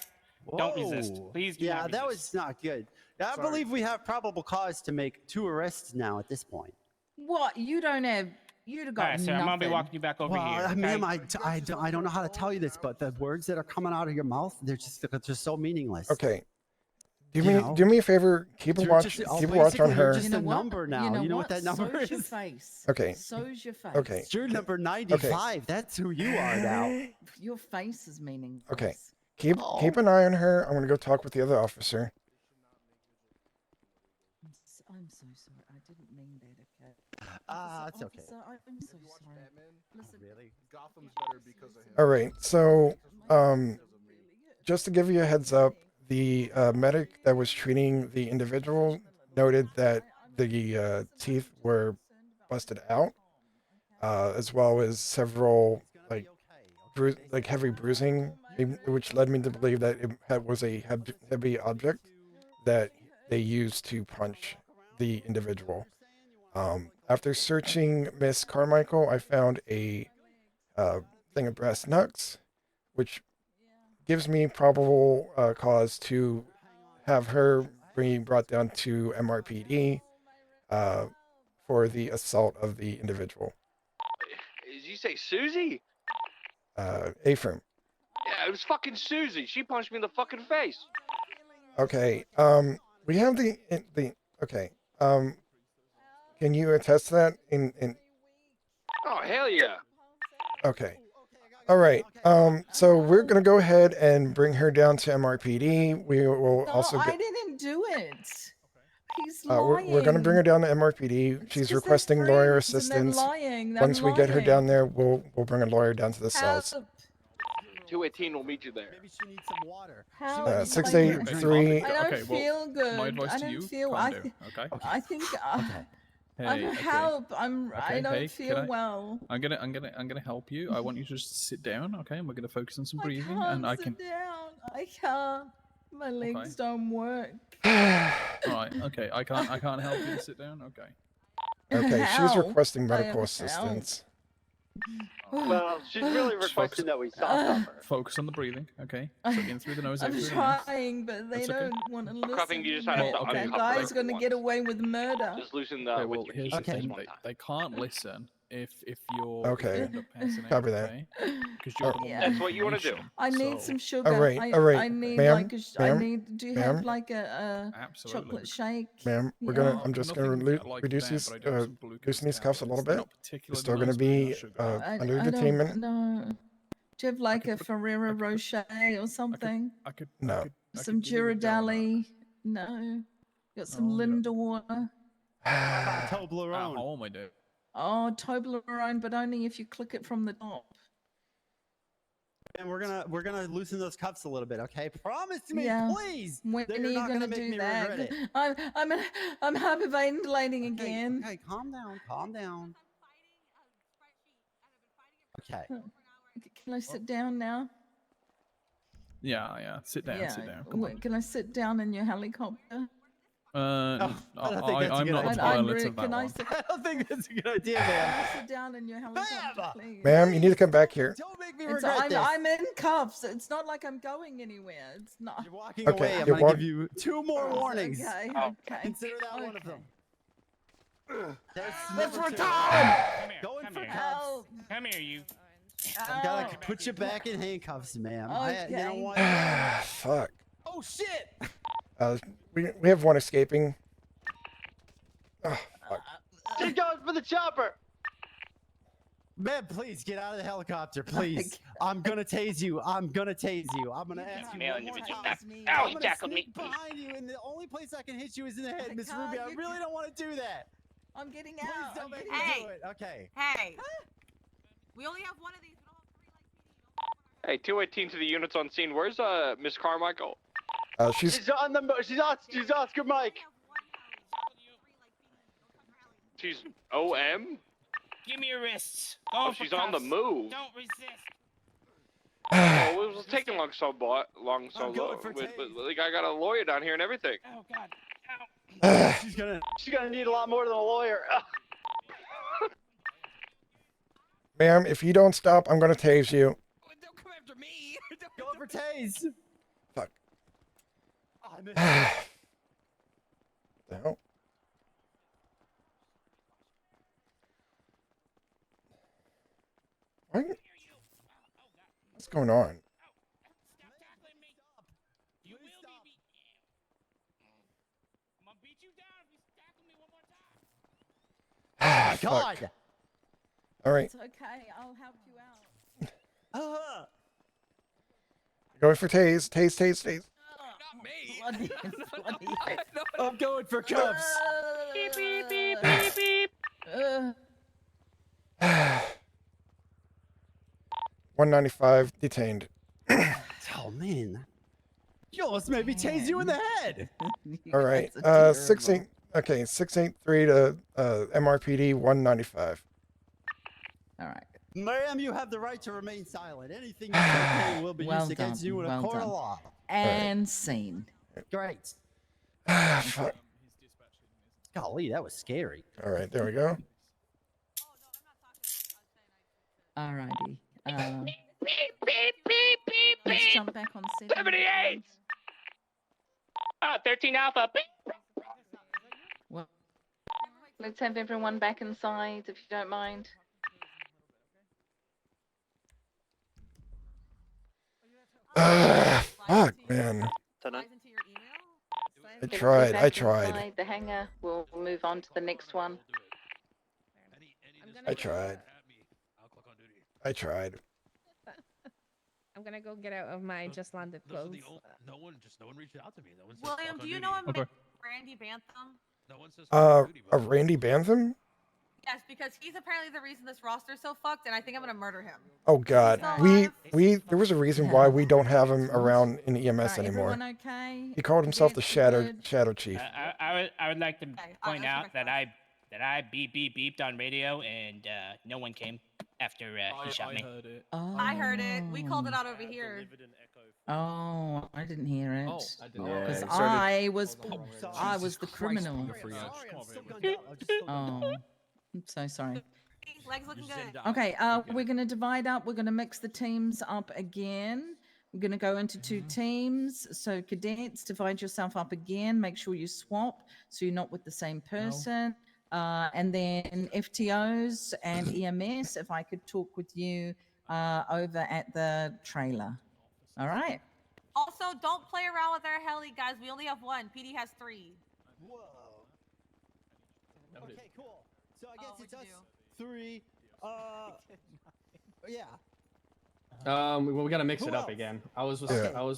Don't resist. Whoa. Please do Yeah, not that resist. was not good. I believe we have probable cause to make 2 arrests now at this point. What? You don't have. You'd have All got right, sir, nothing. I'm gonna be walking you back over Well, here. Okay? ma'am, I don't know how to tell you this, but the words that are coming out of your mouth, they're just so meaningless. Okay. Do You me know? do me a favor. Keep a You're watch. just- Keep a watch on basically, you're her. just You know a what? number now. You know what that number So's your is? face. Okay. So's your face. Okay. You're number 95. That's who you are now. Your face is meaningless. Okay. Keep an eye on her. I'm gonna go talk with the other officer. I'm so sorry. I didn't mean that. Okay. It's okay. Officer, I'm so sorry. Listen, Really? Gotham's better because of him. All right. So, just to give you a heads up, the medic that was treating the individual noted that the teeth were busted out, as well as several like heavy bruising, which led me to believe that it was a heavy object that they used to punch the individual. After searching Miss Carmichael, I found a thing of brass knucks, which gives me probable cause to have her being brought down to MRPD for the assault of the individual. Did you say Susie? Ephraim. Yeah, it was fucking Susie. She punched me in the fucking face. Okay. We have the okay. Can you attest to that in Oh, hell yeah. Okay. All right. So we're gonna go ahead and bring her down to MRPD. We will no, also I get. didn't do it. He's lying. We're gonna bring her down to MRPD. She's 'cause they're requesting lawyer friends and they're assistance. lying. They're Once we get her lying. down there, we'll bring a lawyer down to the cells. Help. 218 will meet you there. Maybe she needs some water. Help. 683. I don't Okay, well, feel good. my advice I to don't you, feel. calm I, down, okay? I think. Hey, okay. help. I Okay, don't hey, feel can I- well. I'm gonna help you. I want you to just sit down, okay? And we're gonna focus on some breathing, I and I can't can. sit down. I can't. My legs don't work. All right, okay. I can't help you to sit down. Okay. Okay, she's Help. requesting I medical am assistance. Well, she's really Just requesting that we stop her. Focus on the breathing, okay? So in through the nose, out I'm through the mouth. trying, but they That's okay. don't want to listen. Cuffing, you just have to That uncuff guy's her gonna once. get away with murder. Just loosen the Okay, with well, your here's keys the just thing. one time. They can't listen if you're Okay. if you end up passing out, Copy that. okay? Because you're the one with That's what you wanna do. information, I need so- some sugar. All right, I, all right, I need ma'am, like I ma'am, need. Do you ma'am. have like a Absolutely. chocolate shake? Ma'am, we're Yeah. gonna. I'm just gonna Nothing like reduce that, these, but I do have some glucose loosen these cuffs a little bit. Not You're particularly still gonna nice, but they're be not sugar. under I detainment. don't know. Do you have like a Ferrero Rocher or something? I could. No. Some Ghirardelli? No. Got some Lindor? Toblerone. At home, I do. Oh, Toblerone, but only if you click it from the top. And we're gonna loosen those cuffs a little bit, okay? Promise me, Yeah. please. When that are you're you not gonna make do me that? regret it. I'm hyperventilating again. Okay, calm down, calm down. Okay. Can I sit down now? Yeah. Sit down. Sit down. Come on. Can I sit down in your helicopter? I don't think that's a I'm good not a idea. pilot of that Can I one. sit, I don't think that's a good idea, man. sit down in your helicopter, please? Ma'am, you need to come back here. Don't make me It's, regret this. I'm in cuffs. It's not like I'm going anywhere. It's not. You're walking Okay, away. I'm you're gonna give you 2 more warnings. Okay, Oh, okay. Consider that one of them. That's That's number for 2. Tom! Going Come for here. cuffs. Help! Come here, you. I gotta put you back in handcuffs, ma'am. You know Okay. what? Fuck. Oh shit! We have one escaping. Oh, fuck. She's going for the chopper. Man, please get out of the helicopter, please. I'm gonna tase you. I'm gonna tase you. I'm gonna ask you Male one more individual. time. Ow, I'm he gonna tackled me. sneak behind you, and the only place I can hit you is in the head, I Miss can't, Ruby. I you really don't want to do that. I'm getting Please out. don't I'm make getting me out. do it. Okay. Hey. We only have one of these. We don't have 3 like Hey, 218 to the units on scene. Where's Miss Carmichael? She's She's on Oscar Mike. She's OM? Give me your wrists. Oh, Go for she's on the cuffs. move. Don't resist. Oh, it was taking long so long I'm so going long. for But tase. like, I got a lawyer down here and everything. Oh God. She's gonna need a lot more than a lawyer. Ma'am, if you don't stop, I'm gonna tase you. Don't come after me. Go for tase. Fuck. Oh, I missed. The hell? What? What's going on? Stop tackling me. You will be beat. I'm gonna beat you down if you tackle me one more time. Fuck. God. All right. It's okay. I'll help you out. Going for tase. Tase, tase, tase. Not me. I'm going for cuffs. Beep beep beep beep beep. 195 detained. Oh man, you almost made me tase you in the head. All right. 16. Okay, 683 to MRPD 195. All right. Ma'am, you have the right to remain silent. Anything you say will be Well used against done, you in a well court done. of law. And scene. Great. Fuck. Golly, that was scary. All right, there we go. All righty. Beep beep beep beep Let's beep. jump back on 78. 13 Alpha. Beep. Well, Let's have everyone back inside, if you don't mind. Fuck, man. I tried. I tried. Inside the hangar. We'll move on to the next one. I tried. I tried. I'm gonna go get out of my just landed clothes. No one reached out to me. No one said William, do you know a Okay. Randy Bantham? No one says A Randy Bantham? Yes, because he's apparently the reason this roster's so fucked, and I think I'm gonna murder him. Oh God, there was a reason why we don't have him around in EMS anymore. everyone okay? He called himself the Cadets, we're Shadow Chief. I would like to point out that I beeped on radio and no one came after he shot me. heard it. I heard it. We called it out over here. Oh, I didn't hear it. Oh, I didn't. Yeah, Because it started- I was the criminal. Oh, I'm so sorry. Legs looking good. Okay, we're gonna divide up. We're gonna mix the teams up again. We're gonna go into two teams. So cadets, divide yourself up again. Make sure you swap so you're not with the same person. And then FTOs and EMS, if I could talk with you over at the trailer. All right. Also, don't play around with our heli, guys. We only have one. PD has 3. Whoa. Okay, cool. So I guess Oh, it's what'd us you 3. Yeah. We gotta mix Who it up else? again. I was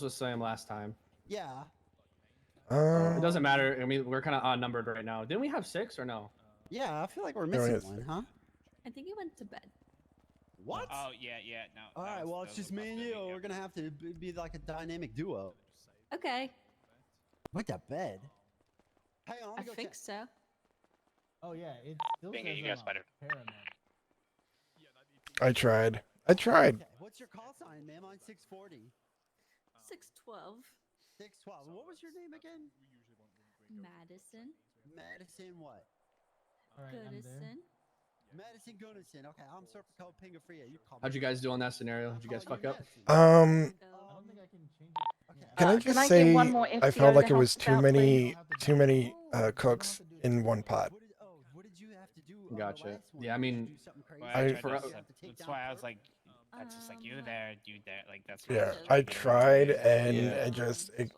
with Sam last time. Yeah. It doesn't matter. I mean, we're kind of odd numbered right now. Didn't we have 6 or no? Yeah, I feel like we're No, missing it's- one, huh? I think he went to bed. What? Oh yeah, no. All right, well, it's just me and you. We're gonna have to be like a dynamic duo. Okay. Went to bed. Hang on, let me go check. so. Oh yeah, it still Bingo, says you got I'm spider. a paramedic. I tried. I tried. Okay, what's your call sign, ma'am? On 640. 612. 612. What was your name again? Madison. Madison what? All right, I'm there. Madison Gunnison. Okay, I'm Surfer Code Pingafria. You call me. How'd you guys do on that scenario? Did you guys fuck up? I don't think I can change it. Okay. Can I can just I get say one more I FTO felt like to it help was us too out, many cooks in one pot. What did you have to do? On Gotcha. The last one? Yeah, I Did you mean, do something crazy? Well, I- I tried for- to You set- have to take that's down why I was Kurt? like, that's just like you there, you there, like that's. Yeah, I tried and Yeah. it just it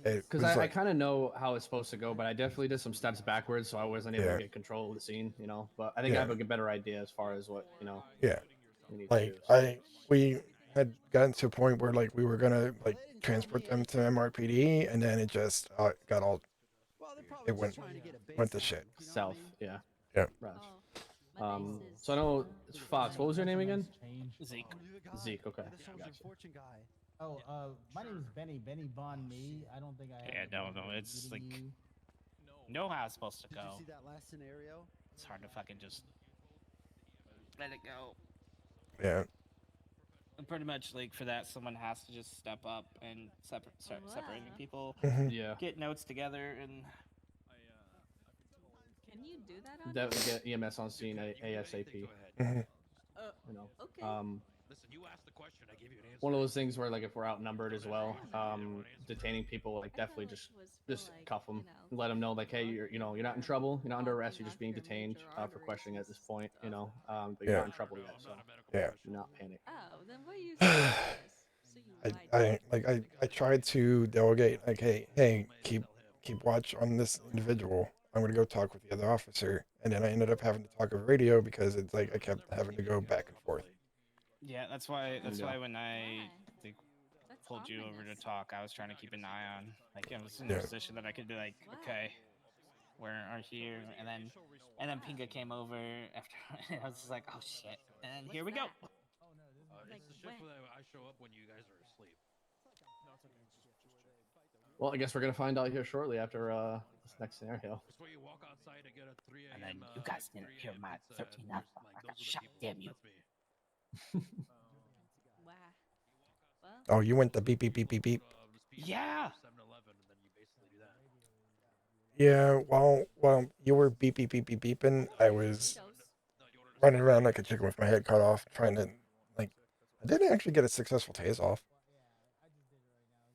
Because was I like, kind of know how it's supposed to go, but I definitely did some steps backwards, so I wasn't able Yeah. to get control of the scene, you know. But I think I have a better idea as far as what, you know. yeah, we need to like do. we had gotten to a point where like we were gonna like transport them to MRPD and then it just got all it went to shit. South, yeah. Yeah. Right. So I know it's Fox. What was your name again? Zeke. Zeke. Okay. The Southern Gotcha. Fortune guy. Oh, my name is Benny. Benny Bon Me. I don't think I. Yeah, no, it's like know how it's supposed to Did you go. see that last scenario? it's hard to fucking just let it go. Yeah. And pretty much, like for that, someone has to just step up and start separating people, Mhm. Yeah. get notes together, and Can you do that on Definitely here? get EMS on scene ASAP. Mhm. You know. Okay. Listen, you asked the question. I gave you an answer. One of those things where like if we're outnumbered as well, detaining people like definitely just cuff them, let them know like, hey, you're you're not in trouble, you're not under arrest, you're just being detained for questioning at this point, but you're Yeah. not in trouble yet, so Yeah. do not panic. Oh, then what are you saying this? So you lied. I tried to delegate like, hey, keep watch on this individual. I'm gonna go talk with the other officer, and then I ended up having to talk over radio because it's like I kept having to go back and forth. yeah, that's why Yeah. when I like, pulled you over to talk, I was trying to keep an eye on, like I was in a Yeah. position that I could be like, okay, where are here, and then Pinga came over after, and I was just like, oh shit, and here we go. It's the shift where I show up when you guys are asleep. Well, I guess we're gonna find out here shortly after this next scenario. It's where you walk outside and get a 3 a.m. And then you guys didn't hear my 13 like, shot, damn you. Wow. Well, Oh, you went the beep beep beep beep beep. Yeah. 7-Eleven, and then you basically do that. Yeah. While you were beep beep beep beep beeping, I was running around like a chicken with my head cut off, trying to like. I didn't actually get a successful tase off.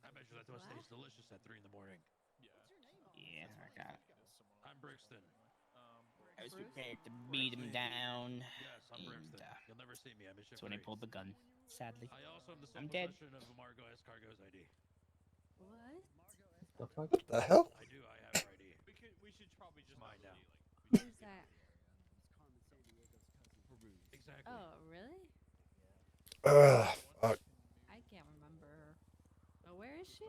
I bet you that toast tastes delicious at 3 in the morning. Yeah, I got it. I'm Brixton. I was prepared to beat him down. Yes, I'm Brixton. You'll never see me. I'm in shift That's when he 3. pulled the gun. Sadly, I also am the sole I'm dead. possession of Margo Escargo's ID. what? The fuck? What the hell? I do. I have her ID. We should probably just mine now. Who's that? Exactly. Oh, really? Fuck. I can't remember her. Oh, where is she?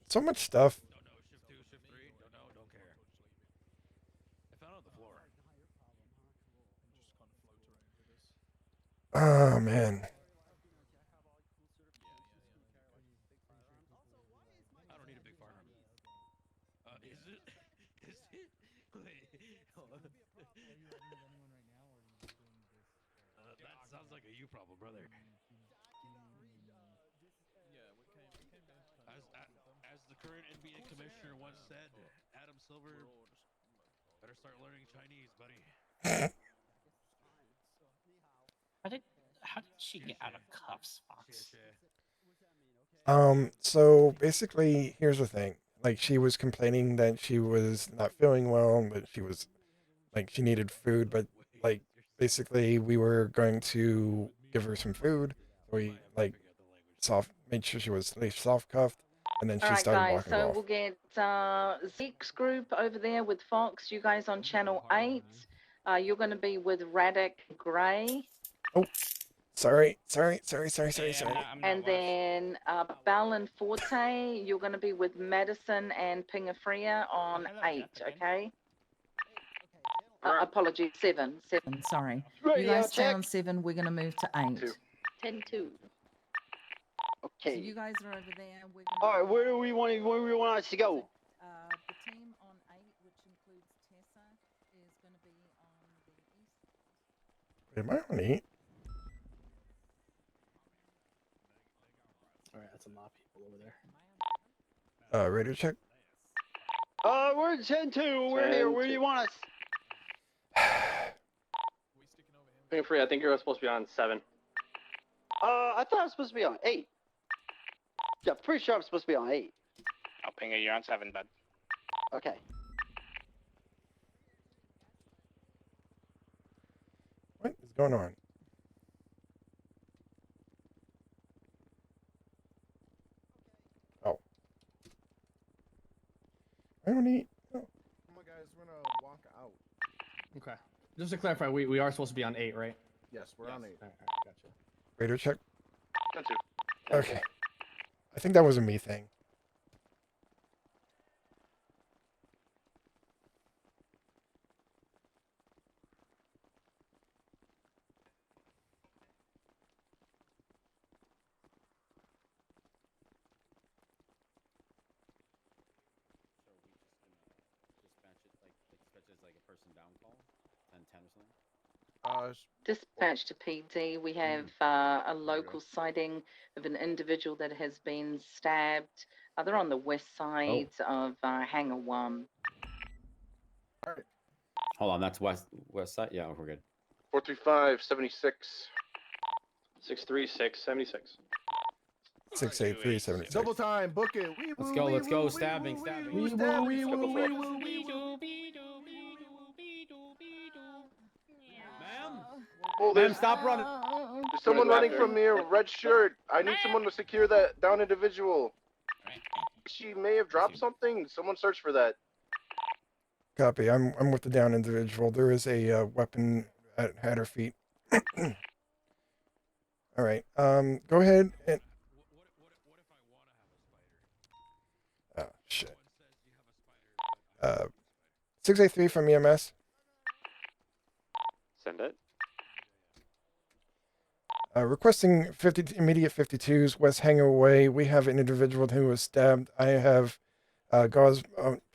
So much stuff. Don't know. Shift 2, shift 3. Don't know. Don't care. I found on the floor. Oh man. I don't need a big firearm. Is it? Is it? Wait. That sounds like a you problem, brother. As the current NBA commissioner once said, Adam Silver better start learning Chinese, buddy. How did she get out of cuffs, Fox? So basically, here's the thing. Like, she was complaining that she was not feeling well, but she was like she needed food, but like basically we were going to give her some food. We like made sure she was soft cuffed, and then All she right, started guys. walking So off. we'll get Zeke's group over there with Fox. You guys on channel 8. You're going to be with Radek Gray. Oh, sorry. And then Bell and Forte, you're going to be with Madison and Pingafria on 8, okay? Apologies, 7. Sorry. You Radio guys stay check. on 7. We're going to move to 8. 10-2. So Okay. you guys are over there. We're All right, where do we want us to go? the team on 8, which includes Tessa, is going to be on the east. Am I on 8? All right, that's a lot of people over there. Radio check. We're 10-2. We're here. Where do you want us? Being free, I think you're supposed to be on 7. I thought I was supposed to be on 8. Yeah, pretty sure I'm supposed to be on 8. Oh, Pinga, you're on 7, bud. Okay. What is going on? Oh. I don't eat. Come on, guys. We're gonna walk out. Okay. Just to clarify, we are supposed to be on 8, right? Yes, we're on 8. All right, gotcha. Radio check. 10-2. Okay. I think that was a me thing. So we just gonna dispatch it like a person down call? Dispatch to PD. We have a local sighting of an individual that has been stabbed. They're on the west side of Hangar 1. Hold on, that's west side. Yeah, we're good. 435, 76. 636, 76. 68376. Double time, book it. Let's go, let's go. Stabbing, stabbing. Oh, Ma'am, stop running. There's someone running from me, a red shirt. I need someone to secure that down individual. She may have dropped something. Someone search for that. Copy. I'm with the down individual. There is a weapon at her feet. All right. Go ahead and. Oh shit. 683 from EMS. Send it. Requesting immediate 52s, West Hangar Way. We have an individual who was stabbed. I have gauze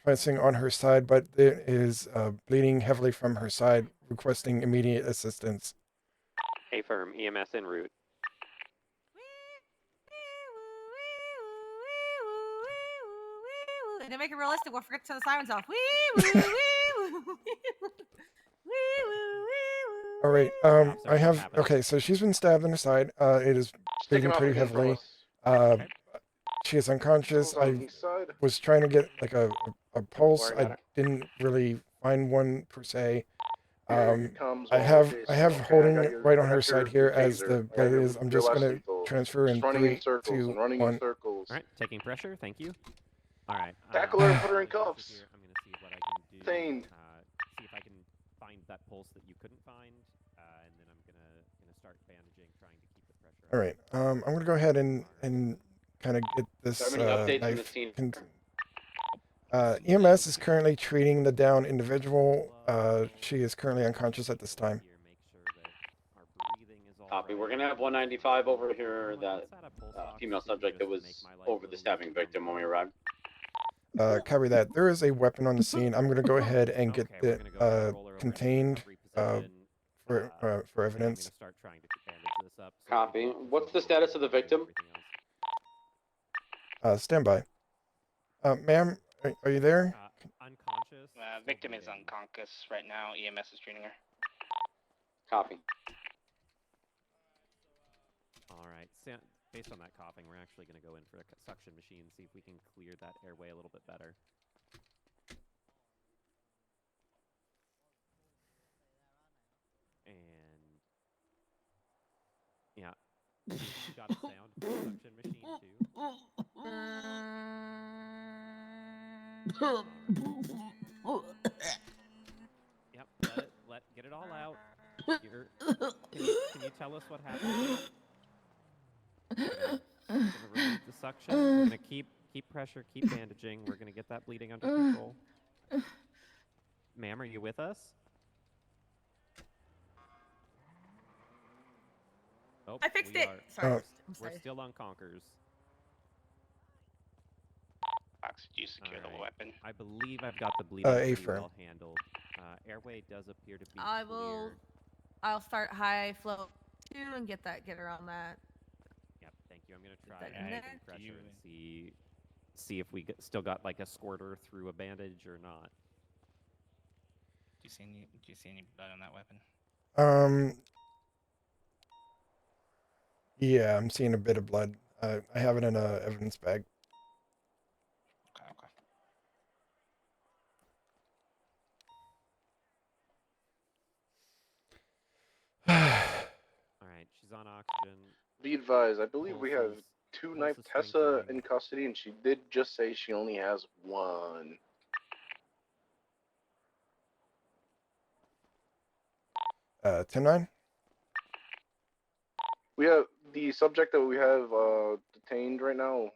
pressing on her side, but it is bleeding heavily from her side, requesting immediate assistance. Affirm. EMS en route. To make it realistic, we'll forget to turn the sirens off. Wee woo wee woo. Wee woo wee. All right. I have. Okay, so she's been stabbed in the side. It is bleeding pretty heavily. She is unconscious. I was trying to get like a pulse. I didn't really find one per se. I have holding right on her side here as the blade is. I'm just gonna transfer in 3, 2, 1. All right, taking pressure. Thank you. All right. Tackle her and put her in cuffs. I'm gonna see what I can do. Insane. See if I can find that pulse that you couldn't find, and then I'm gonna start bandaging, trying to keep the pressure. All right. I'm gonna go ahead and kind of get this knife. EMS is currently treating the down individual. She is currently unconscious at this time. Copy. We're gonna have 195 over here. That female subject that was over the stabbing victim when we arrived. Copy that. There is a weapon on the scene. I'm going to go ahead and get it contained for evidence. Copy. What's the status of the victim? Stand by. Ma'am, are you there? Unconscious. Victim is unconscious right now. EMS is treating her. Copy. All right. Based on that coughing, we're actually going to go in for a suction machine, see if we can clear that airway a little bit better. And yeah, you got a sound for the suction machine too. Yep. Get it all out. Can you tell us what happened? We're gonna remove the suction. We're gonna keep pressure, keep bandaging. We're gonna get that bleeding under control. Ma'am, are you with us? Oh, I fixed it. Sorry. We're still on Conkers. Fox, do you secure the weapon? I believe I've got the bleeding pretty well handled. Airway does appear to be clear. I'll start high flow 2 and get her on that. Yep, thank you. I'm gonna try adding pressure and see if we still got like a squirter through a bandage or not. Do you see any blood on that weapon? Yeah, I'm seeing a bit of blood. I have it in a evidence bag. All right, she's on oxygen. Be advised, I believe we have 2 knife Tessa in custody, and she did just say she only has 1. 10-9? We have the subject that we have detained right now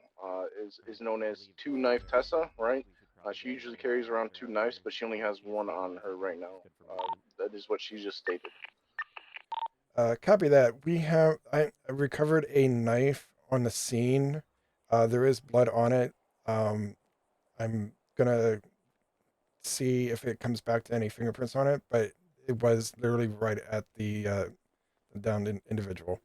is known as 2 knife Tessa, right? She usually carries around 2 knives, but she only has 1 on her right now. That is what she just stated. Copy that. I recovered a knife on the scene. There is blood on it. I'm gonna see if it comes back to any fingerprints on it, but it was literally right at the downed individual.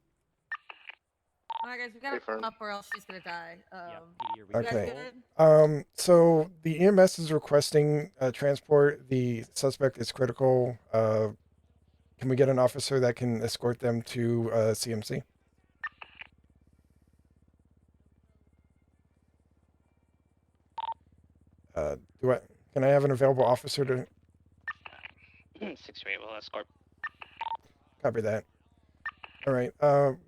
Alright, guys, we gotta Confirmed. up or else she's gonna die. PD, are we You guys Okay. good? So the EMS is requesting transport. The suspect is critical. Can we get an officer that can escort them to CMC? Do I? Can I have an available officer to 628 will escort. copy that? All right. Go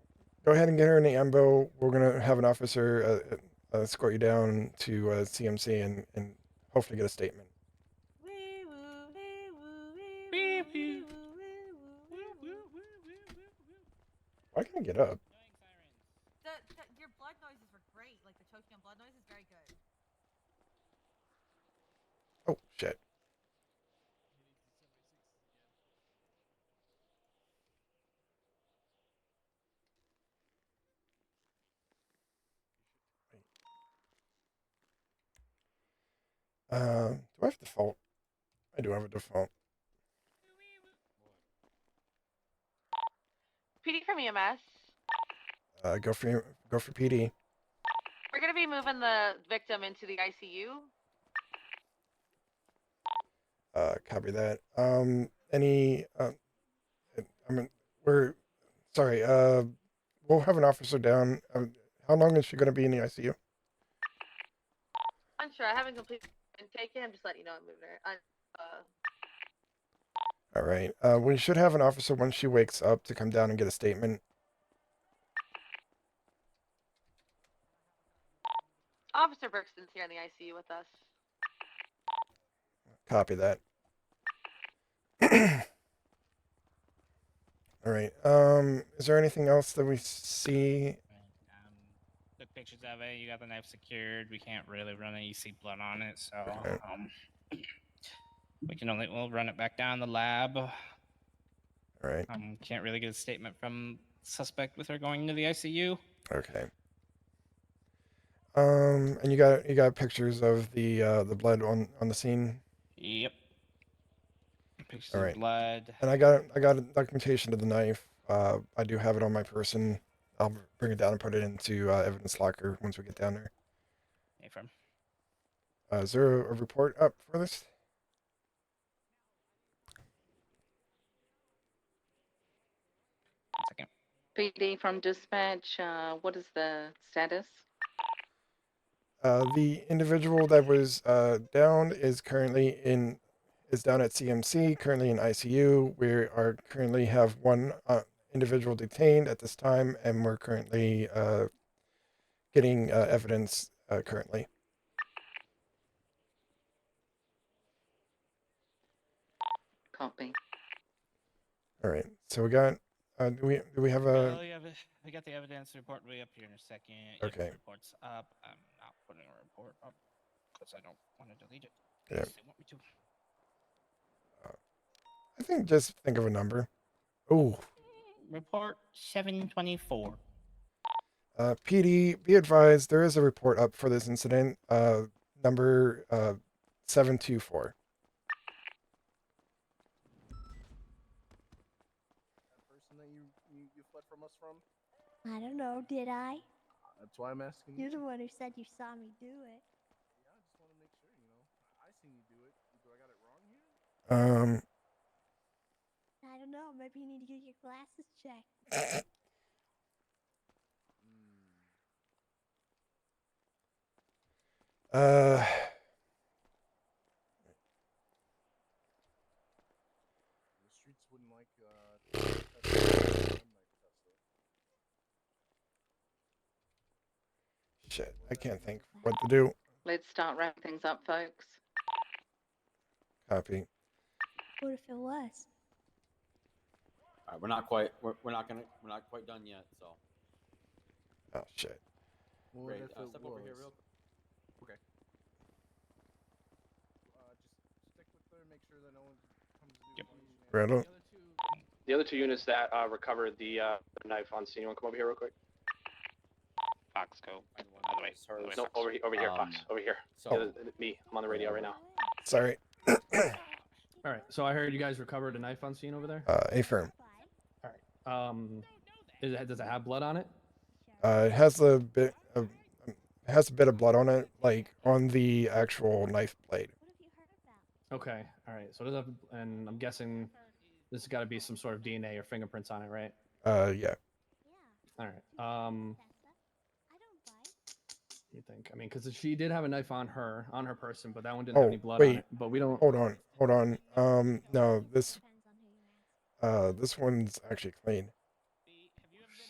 ahead and get her in the ambo. We're gonna have an officer escort you down to CMC and hopefully get a statement. Why can't I get up? Your blood noises were great. Like the choking on blood noise is very good. Oh shit. Do I have default? I do have a default. PD from EMS. Go for PD. We're gonna be moving the victim into the ICU. Copy that. Any? I mean, we're sorry. We'll have an officer down. How long is she going to be in the ICU? I'm sure I haven't completely taken. I'm just letting you know I'm moving her. All right. We should have an officer once she wakes up to come down and get a statement. Officer Brookston's here in the ICU with us. Copy that. All right. Is there anything else that we see? Took pictures of it. You got the knife secured. We can't really run it. You see blood on it, so Okay. we'll run it back down the lab. All right. Can't really get a statement from suspect with her going into the ICU. Okay. And you got pictures of the blood on the scene. Yep. Pictures All of right. blood. And I got a documentation of the knife. I do have it on my person. I'll bring it down and put it into evidence locker once we get down there. Affirm. Is there a report up for this? Second. PD from dispatch, what is the status? The individual that was down is down at CMC, currently in ICU. We are currently have one individual detained at this time, and we're currently getting evidence currently. Copy. All right. So we got. Do we have a? Well, we got the evidence report way up here in a second. Okay. If the report's up. I'm not putting a report up because I don't want to delete it. Yeah. They want me to. I think just think of a number. Ooh. Report 724. PD, be advised, there is a report up for this incident. Number 724. Person that you fled from us from? I don't know, did I? That's why I'm asking You're you. the one who said you saw me do it. Yeah, I just want to make sure, I seen you do it. Do I got it wrong here? I don't know, maybe you need to get your glasses checked. The streets wouldn't like Shit, I can't think what to do. Let's start wrapping things up, folks. Copy. What if it was? All right, we're not quite done yet. So. Oh shit. Great. What if it Step over here was? real quick. Okay. Just stick with her, make sure that no one comes to do Randall. The other two units that recovered the knife on scene. You want to come over here real quick? Fox, go. No, over here, Fox. Over here. So- Me. I'm on the radio right now. Sorry. All right. So I heard you guys recovered a knife on scene over there. Affirm. All right. Does it have blood on it? It has a bit of it has a bit of blood on it, like on the actual knife blade. Okay. All right. So does that, and I'm guessing this has got to be some sort of DNA or fingerprints on it, right? Yeah. All right. You think? I mean, because she did have a knife on her person, but that one didn't have any Oh, blood on wait. it. But we don't. Hold on. No, this one's actually clean.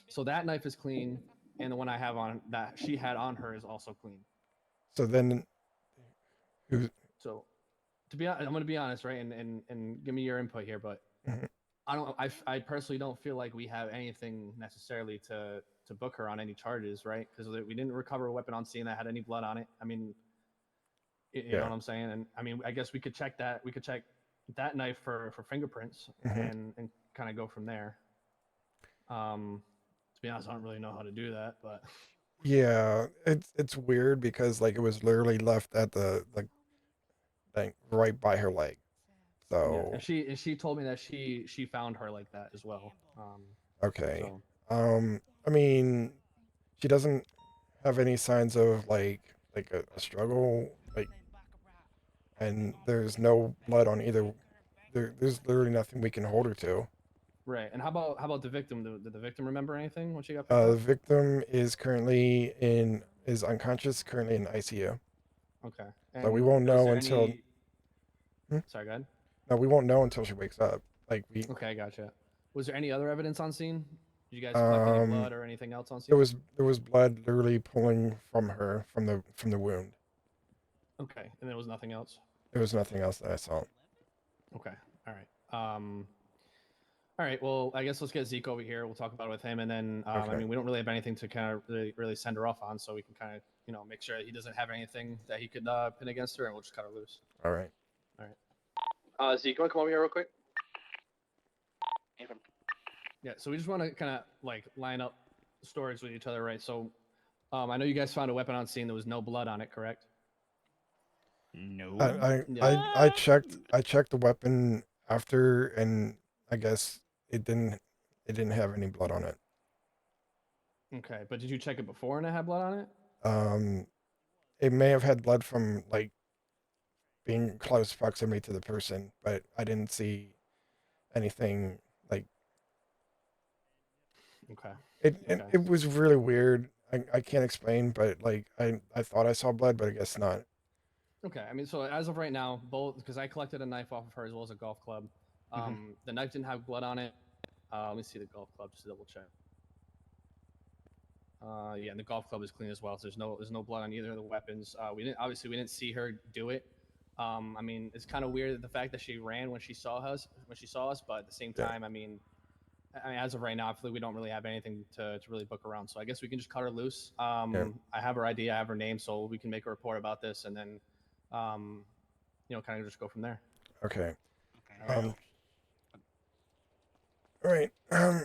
So that knife is clean, and the one I have on that she had on her is also clean. So then, who? So, I'm going to be honest, right? And give me your input here, but Mhm. I personally don't feel like we have anything necessarily to book her on any charges, right? Because we didn't recover a weapon on scene that had any blood on it. I mean, you know what I'm saying? And I mean, I guess we could check that. We could check that knife for fingerprints and kind of go from there. To be honest, I don't really know how to do that, but Yeah, it's weird because like it was literally left at the like right by her leg. yeah. So And she told me that she found her like that as well. okay. So I mean, she doesn't have any signs of like a struggle, like, and there's no blood on either. There's literally nothing we can hold her to. right. And how about the victim? Did the victim remember anything when she got picked The up? victim is is unconscious, currently in ICU. Okay. So we And won't was know there until. any? Hmm? Sorry, go ahead. No, we won't know until she wakes up. Like we. Okay, gotcha. Was there any other evidence on scene? Did you guys collect any Um, blood or anything else on there scene? was there was blood literally pulling from her from the wound. Okay, and there was nothing else. There was nothing else that I saw. Okay, all right. All right. Well, I guess let's get Zeke over here. We'll talk about it with him, and then I Okay. mean, we don't really have anything to kind of really send her off on, so we can kind of make sure that he doesn't have anything that he could pin against her, and we'll just cut her loose. All right. All right. Zeke, you want to come over here real quick? Yeah. So we just want to kind of like line up stories with each other, right? So, I know you guys found a weapon on scene. There was no blood on it, correct? No. I checked the weapon after, and I guess it didn't have any blood on it. Okay, but did you check it before and it had blood on it? It may have had blood from like being close proximity to the person, but I didn't see anything like. Okay. It was really weird. I can't explain, but like I thought I saw blood, but I guess not. Okay, I mean, so as of right now, both because I collected a knife off of her as well as a golf club. The knife didn't have blood on it. Let me see the golf club just to double check. Yeah, and the golf club is clean as well. So there's no blood on either of the weapons. We didn't see her do it. I mean, it's kind of weird the fact that she ran when she saw us, but at the same time, I mean, as of right now, I feel like we don't really have anything to really book around. So I guess we can just cut her loose. I have her ID, I have her name, so we can make a report about this, and then, kind of just go from there. Okay. Okay. All right. All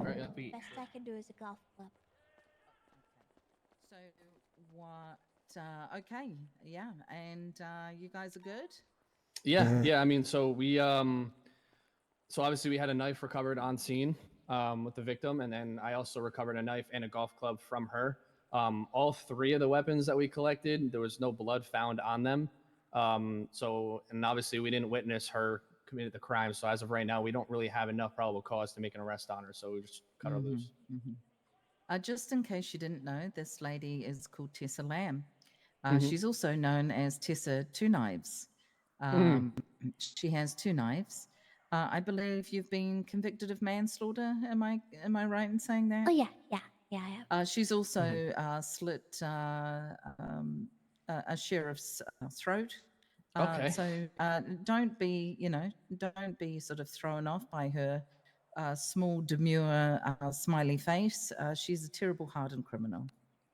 right. Best I can do is a golf club. So what? Okay, yeah, and you guys are good. Yeah, yeah. I mean, so we so obviously we had a knife recovered on scene with the victim, and then I also recovered a knife and a golf club from her. All three of the weapons that we collected, there was no blood found on them. So, and obviously we didn't witness her committed the crime. So as of right now, we don't really have enough probable cause to make an arrest on her. So we just cut her loose. Just in case you didn't know, this lady is called Tessa Lamb. Mhm. She's also known as Tessa Two Knives. Mhm. She has two knives. I believe you've been convicted of manslaughter. Am I right in saying that? Oh yeah, I have. She's also slit a sheriff's throat. Okay. So don't be sort of thrown off by her small, demure, smiley face. She's a terrible, hardened criminal.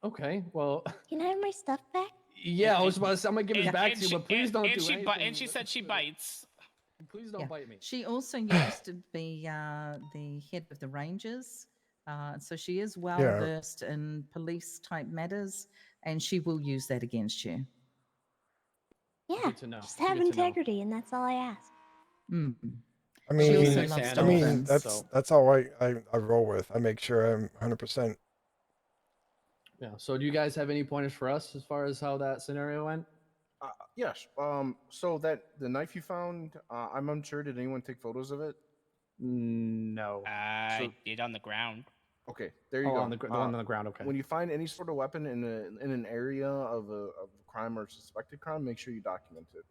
Okay. Well. Can I have my stuff back? Yeah, I was about to say I'm gonna give it back to you, but please don't do she anything. And she said she bites. Please don't bite me. She also used to be the head of the Rangers. So she is well versed in police type matters, and she will use that against you. Yeah, Good to know. just have Good to know. integrity, and that's all I ask. Mm. I She mean, also Nice loves handle, dolphins. that's all I roll with. I make sure I'm 100%. Yeah. So do you guys have any pointers for us as far as how that scenario went? Yes. So that the knife you found, I'm unsure. Did anyone take photos of it? No. I did on the ground. Okay, there you Oh, go. on the one on the ground. Okay. When you find any sort of weapon in an area of a crime or suspected crime, make sure you document it.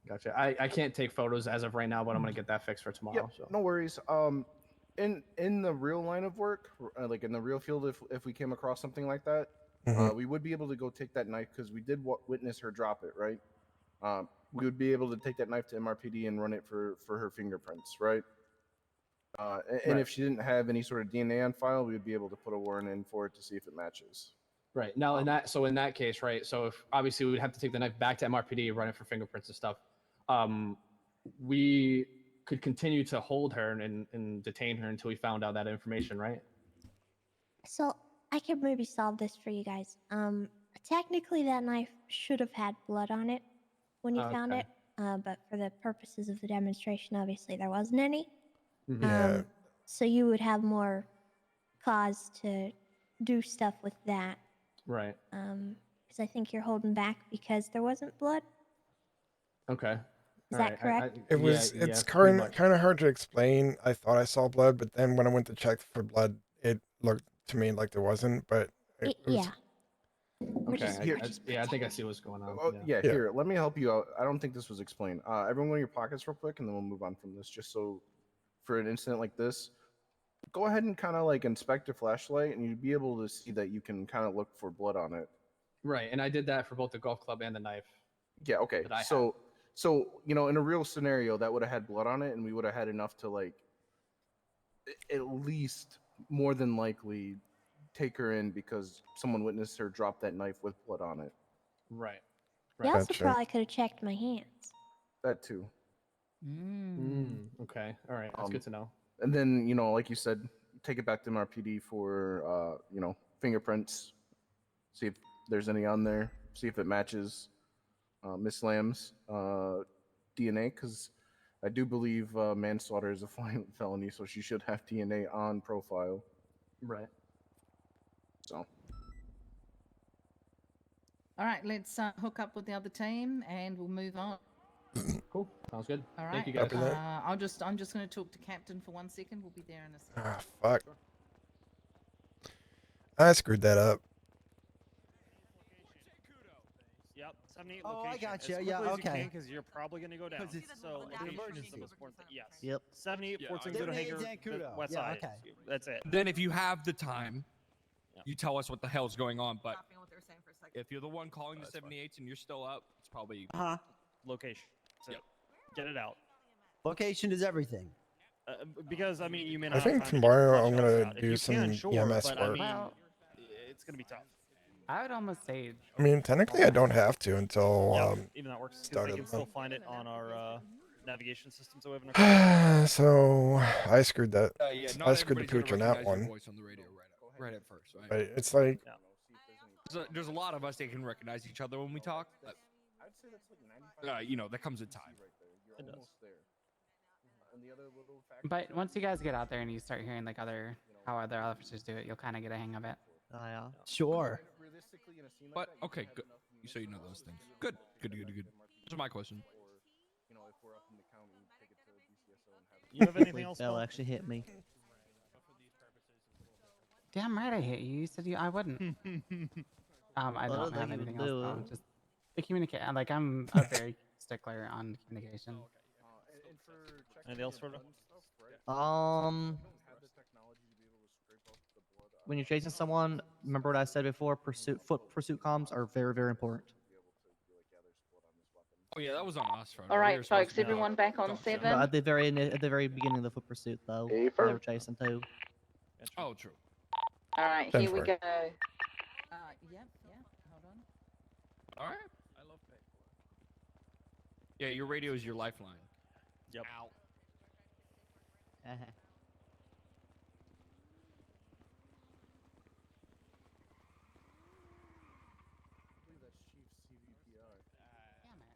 Gotcha. I can't take photos as of right now, but I'm gonna get that fixed for tomorrow. Yep, So no worries. In the real line of work, like in the real field, if we came across something like that, Mhm. we would be able to go take that knife because we did witness her drop it, right? We would be able to take that knife to MRPD and run it for her fingerprints, right? And Right. if she didn't have any sort of DNA on file, we would be able to put a warrant in for it to see if it matches. right now in that case, right? So if obviously we would have to take the knife back to MRPD, run it for fingerprints and stuff. We could continue to hold her and detain her until we found out that information, right? So I could maybe solve this for you guys. Technically that knife should have had blood on it when you found Okay. it. But for the purposes of the demonstration, obviously there wasn't any. Yeah. So you would have more cause to do stuff with that. Right. Because I think you're holding back because there wasn't blood. Okay. Is All that right. correct? It's pretty much. kind of hard to explain. I thought I saw blood, but then when I went to check for blood, it looked to me like there wasn't. But it was, Yeah. Okay. Here- I think I see what's going on. Oh, yeah, Yeah. here, let me help you out. I don't think this was explained. Everyone go in your pockets real quick, and then we'll move on from this. Just so, for an incident like this, go ahead and kind of like inspect your flashlight, and you'd be able to see that you can kind of look for blood on it. Right, and I did that for both the golf club and the knife. Yeah, okay. That I So, you know, in a real scenario, that would have had blood on it, and we would have had enough to like, at least more than likely, take her in because someone witnessed her drop that knife with blood on it. Right. You also Gotcha. probably could have checked my hands. That too. Okay. All right. That's good to know. And then, you know, like you said, take it back to MRPD for, you know, fingerprints. See if there's any on there. See if it matches Miss Lamb's DNA, because I do believe manslaughter is a violent felony, so she should have DNA on profile. Right. So. All right, let's hook up with the other team and we'll move on. Cool. Sounds good. All right. Thank you guys. Copy that. I'm just going to talk to Captain for 1 second. We'll be there in a second. Ah, fuck. I screwed that up. Yep, 78 Oh, I location. gotcha. As yeah, quickly as you okay. can, because you're probably going to go down. 'Cause it's So an location is the emergency. most important thing. Yes. Yep. 78 Yeah, Fort I Good got it. Hager, Zancudo. west Yeah, side. okay. That's it. Then if you have the time, you tell us what the hell's going on. But if you're the one calling the 78s and you're still up, it's probably Location. So get it out. Location is everything. Because I mean, you may not. I have think time to get tomorrow flash I'm drives gonna out. If do you some can, sure, EMS but, work. I mean, Well, it's gonna be tough. I would almost say. I mean, technically I don't have to until Yeah, even that works because start they of can the still month. find it on our navigation systems that we have in our. So I screwed that. yeah, not I screwed the everybody's pooch on gonna that recognize your one. voice on the radio right at first, right? But it's like There's a lot of us that can recognize each other when we talk. But, I'd say that's like 95. you know, that comes with time. You're almost there. And the other little factor. But once you guys get out there and you start hearing like how other officers do it, you'll kind of get a hang of it. Yeah. Sure. Realistically, in a scene But like that, okay, good. So you know those things. Good. Those are my question. you know, if we're up in the county, take it to DCSO and have. You have anything else? Bell Paul? actually hit me. Damn right I hit you. You said I wouldn't. I What don't did have you anything do? else. Just the communicate. Like I'm a very stickler on communication. And for Anything else, Frodo? When you're chasing someone, remember what I said before. Foot pursuit comms are very, very important. Oh yeah, that was on us. Frodo. All We right, were supposed folks, to be everyone back on talk to 7. No, at the very beginning of the foot pursuit, though, Hey, they were chasing too. Oh, true. All right, Ten here we for go. it. Yep. Hold on. All right. I love pay. Yeah, your radio is your lifeline. Yep. Ow. I believe that's Chief CVPR. Damn it.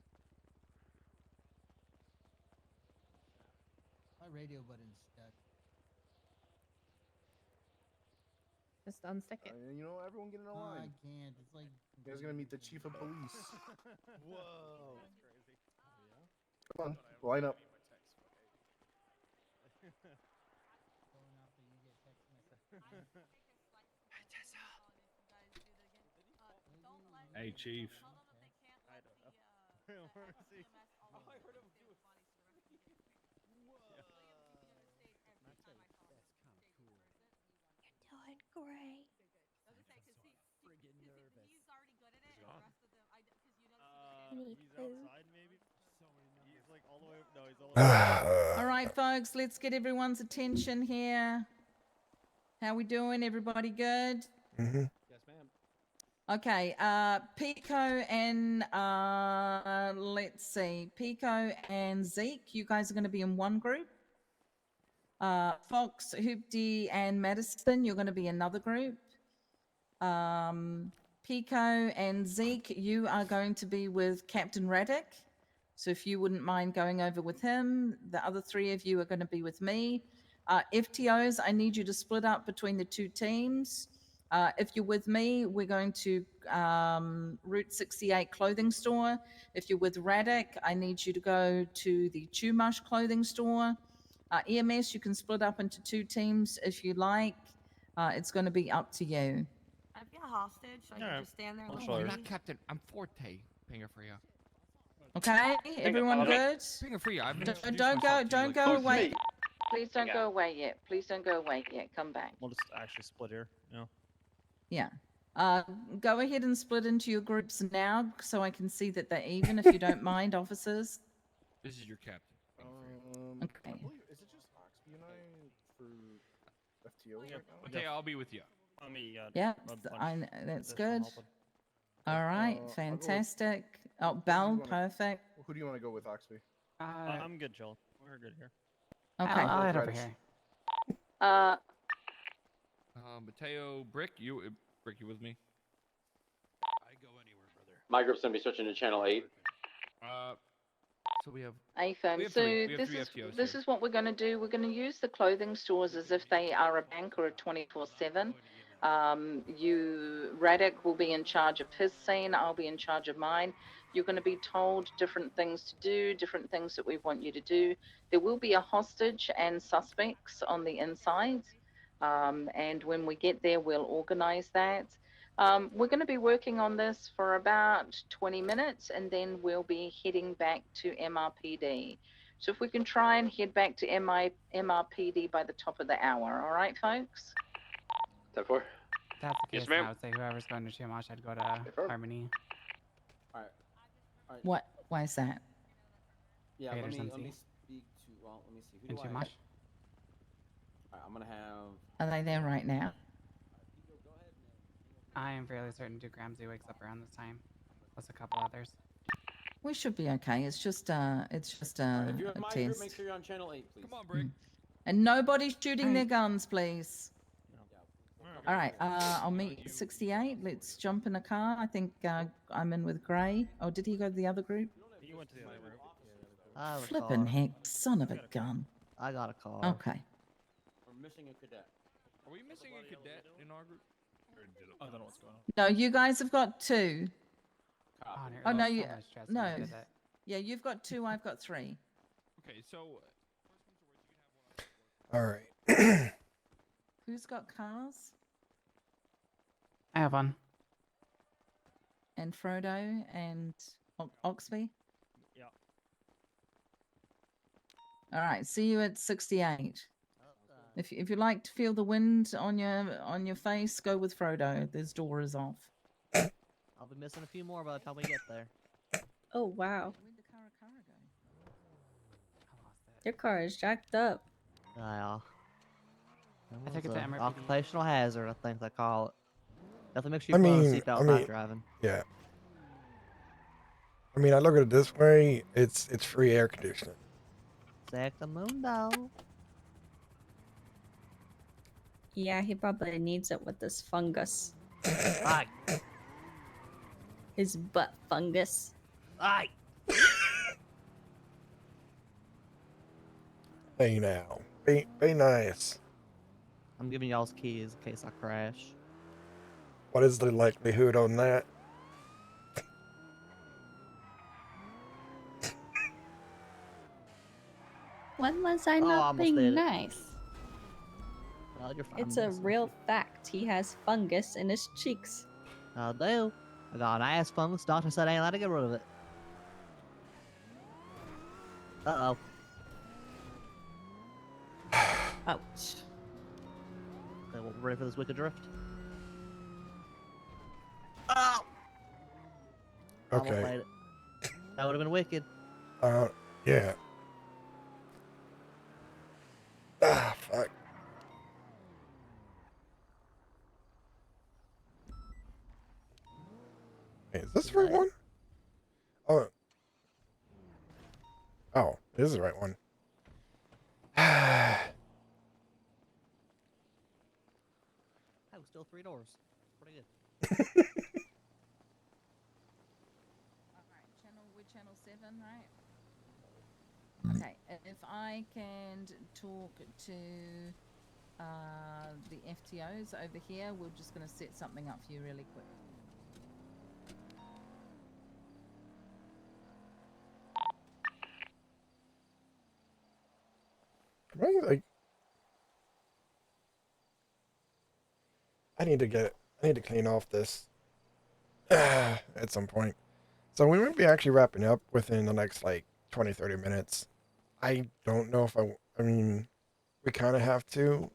My radio button's stuck. Just unstick it. You know, everyone get in a No, I line. can't. It's like. You guys gonna meet the chief of police. Whoa. Come on, line up. Hey, Chief. I don't know. Mercy. All I heard him do was. That's kind of cool. Doing great. Friggin' nervous. He's already good at it. Gone. The rest of them, because you know. Need He's food. outside, maybe. He's like all the way. No, he's all the way. All right, folks, let's get everyone's attention here. How we doing? Everybody good? Mm-hmm. Yes, ma'am. Okay, Pico and let's see, Pico and Zeke, you guys are going to be in one group. Fox, Hoopty, and Madison, you're going to be another group. Pico and Zeke, you are going to be with Captain Raddick. So if you wouldn't mind going over with him, the other three of you are going to be with me. FTOs, I need you to split up between the two teams. If you're with me, we're going to Route 68 clothing store. If you're with Raddick, I need you to go to the Chumash clothing store. EMS, you can split up into two teams if you like. It's going to be up to you. I'd be a hostage. So I Alright. can just stand there and I'll look show I'm you. not Captain. I'm Forte. Pinger for you. Okay, everyone good? Pinger for you. I've Don't go away. Please don't go away yet. Please don't go away yet. Come back. We'll just actually split here. Yeah. Go ahead and split into your groups now so I can see that they're even, if you don't mind, officers. This is your captain. Okay. I believe, is it just Oxby and I for FTO right now? Okay, I'll be with you. Yeah, that's good. All right, I'll go with- fantastic. Oh, Who do you Bell, wanna- perfect. Who do you want to go with, Oxby? I'm good, Joel. We're good here. Okay. I'll head over Radish. here. Mateo, Brick, Brick, you with me? I go anywhere, brother. My group's gonna be switching to channel 8. So we have. iPhone. We have So three- we have this three is FTOs this here. is what we're going to do. We're going to use the clothing stores as if they are a bank or a 24/7. Raddick will be in charge of his scene. I'll be in charge of mine. You're going to be told different things to do, different things that we want you to do. There will be a hostage and suspects on the inside. And when we get there, we'll organize that. We're going to be working on this for about 20 minutes and then we'll be heading back to MRPD. So if we can try and head back to MRPD by the top of the hour, all right, folks? 10-4. That's the Yes, case. ma'am. I would say whoever's going to Chumash, I'd go to Harmony. All right. What? Why is that? Yeah, Raiders let me MC. speak to. Well, let me see. Who In do I? Chumash? All right, I'm gonna have. Are they there right now? I am fairly certain Duke Ramsey wakes up around this time, plus a couple others. We should be okay. It's just If you're in a my group, test. make sure you're on channel 8, please. Come on, Brick. And nobody shooting their guns, please. Yeah. All right, I'll meet 68. Let's jump in a car. I think I'm in with Gray. Oh, did he go to the other group? You went to the other room. I have a Flippin' car. heck, son of a gun. I got a car. Okay. We're missing a cadet. Are we missing a cadet in our group? I don't know what's going on. No, you guys have got two. Copy. Oh, no, so you, much stress when no. you did that. Yeah, you've got two, I've got three. Okay, so. All right. Who's got cars? I have one. And Frodo and Oxby? Yeah. All right, see you at 68. If you like to feel the wind on your face, go with Frodo. This door is off. I'll be missing a few more by the time we get there. Oh wow, Where'd the Karakara go? I lost it. your car is jacked up. Yeah. I took it to That was MRPD. a occupational hazard, I think they call it. Definitely make sure I you put on a mean, seatbelt I while mean- driving. Yeah. I mean, I look at it this way: it's free air conditioning. Exactamundo. Yeah, he probably needs it with this fungus. Aye. His butt fungus. Aye. Hey now, be nice. I'm giving y'all's keys in case I crash. What is the likelihood on that? When was I Oh, I not almost being did it. nice? Oh, you're fine. It's a real fact. He has fungus in his cheeks. I do. I got an ass fungus. Doctor said I ain't allowed to get rid of it. Uh-oh. Ouch. Okay, well, ready for this wicked drift? Oh! I almost Okay. made it. That would have been wicked. Yeah. Ah, fuck. Wait, is this the right one? Oh. Oh, this is the right one. That was still 3 doors. Pretty good. Alright, we're channel 7, right? Okay, if I can talk to the FTOs over here, we're just going to set something up for you really quick. Like, I need to clean off this at some point. So we might be actually wrapping up within the next like 20-30 minutes. I don't know if I mean, we kind of have to.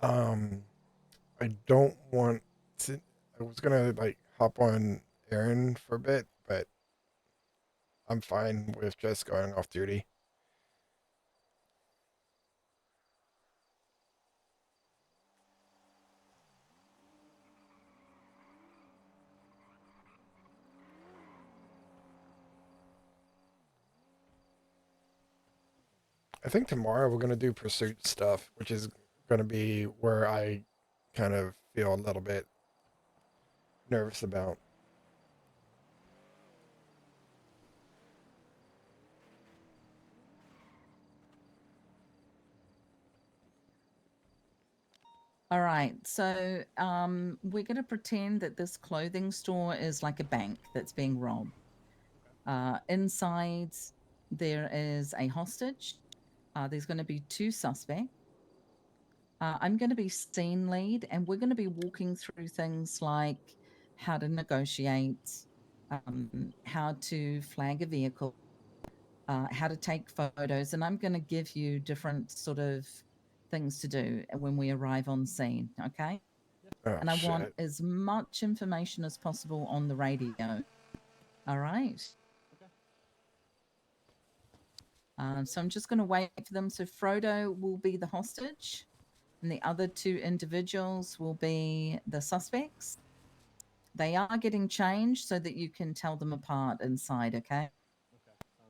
I don't want to, I was gonna like hop on Aaron for a bit, but I'm fine with just going off duty. I think tomorrow we're gonna do pursuit stuff, which is gonna be where I kind of feel a little bit nervous about. All right, so we're going to pretend that this clothing store is like a bank that's being robbed. Inside, there is a hostage. There's going to be 2 suspects. I'm going to be scene lead, and we're going to be walking through things like how to negotiate, how to flag a vehicle, how to take photos, and I'm going to give you different sort of things to do when we arrive on scene, okay? Oh, and I want shit. as much information as possible on the radio. All right. So I'm just going to wait for them. So Frodo will be the hostage, and the other 2 individuals will be the suspects. They are getting changed so that you can tell them apart inside, okay?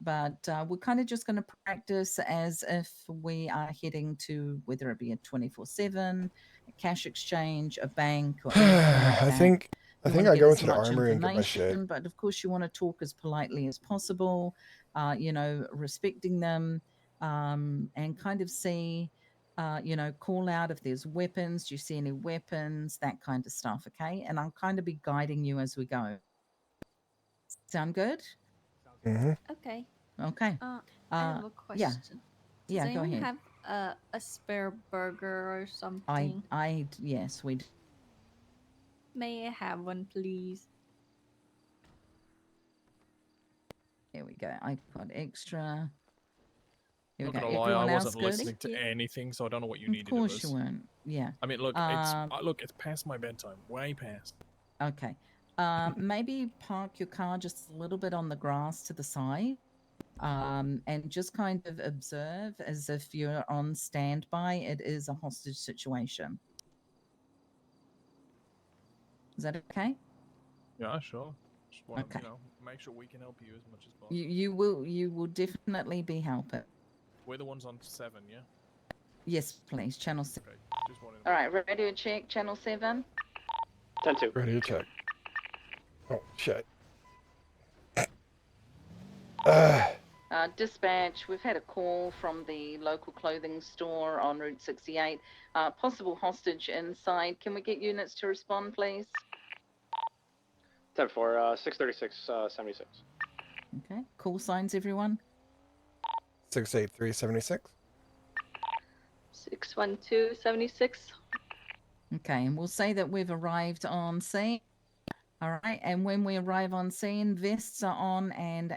But we're kind of just going to practice as if we are heading to whether it be a 24/7, a cash exchange, a bank, or anything like that. I You think want to I get go as into the much armory and get my shit. information, but of course you want to talk as politely as possible, you know, respecting them, and kind of see, you know, call out if there's weapons. Do you see any weapons? That kind of stuff, okay? And I'll kind of be guiding you as we go. Sound good? Mm-hmm. Okay. Okay. I have a Yeah. question. Does Yeah, go anyone ahead. have a spare burger or something? Yes, we do. May I have one, please? Here we go. I got extra. Here we Not go. gonna lie, I Everyone else wasn't good? listening to anything, so I don't know what you Of needed course of us. you weren't. Yeah. I mean, look, it's past my bedtime, way past. Okay. Maybe park your car just a little bit on the grass to the side, and just kind of observe as if you're on standby. It is a hostage situation. Is that okay? Yeah, sure. Just want to, Okay. make sure we can help you as much as possible. You will definitely be helping. We're the ones on 7, yeah? Yes, please. Channel 7. Okay, just wanted All right, radio check, channel 7. 10-2. Radio check. Oh, shit. Dispatch, we've had a call from the local clothing store on Route 68. Possible hostage inside. Can we get units to respond, please? 10-4, 636, 76. Okay. Call signs, everyone. 68376. 61276. Okay, and we'll say that we've arrived on scene. All right, and when we arrive on scene, vests are on, and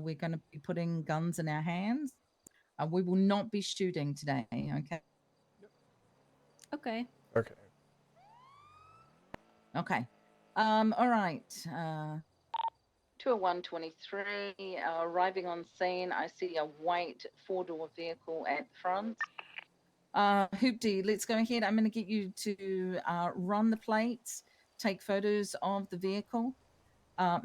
we're going to be putting guns in our hands. We will not be shooting today. Okay. Okay. Okay. Okay. All right. 20123, arriving on scene. I see a white four-door vehicle at the front. Hoopty, let's go ahead. I'm going to get you to run the plates, take photos of the vehicle.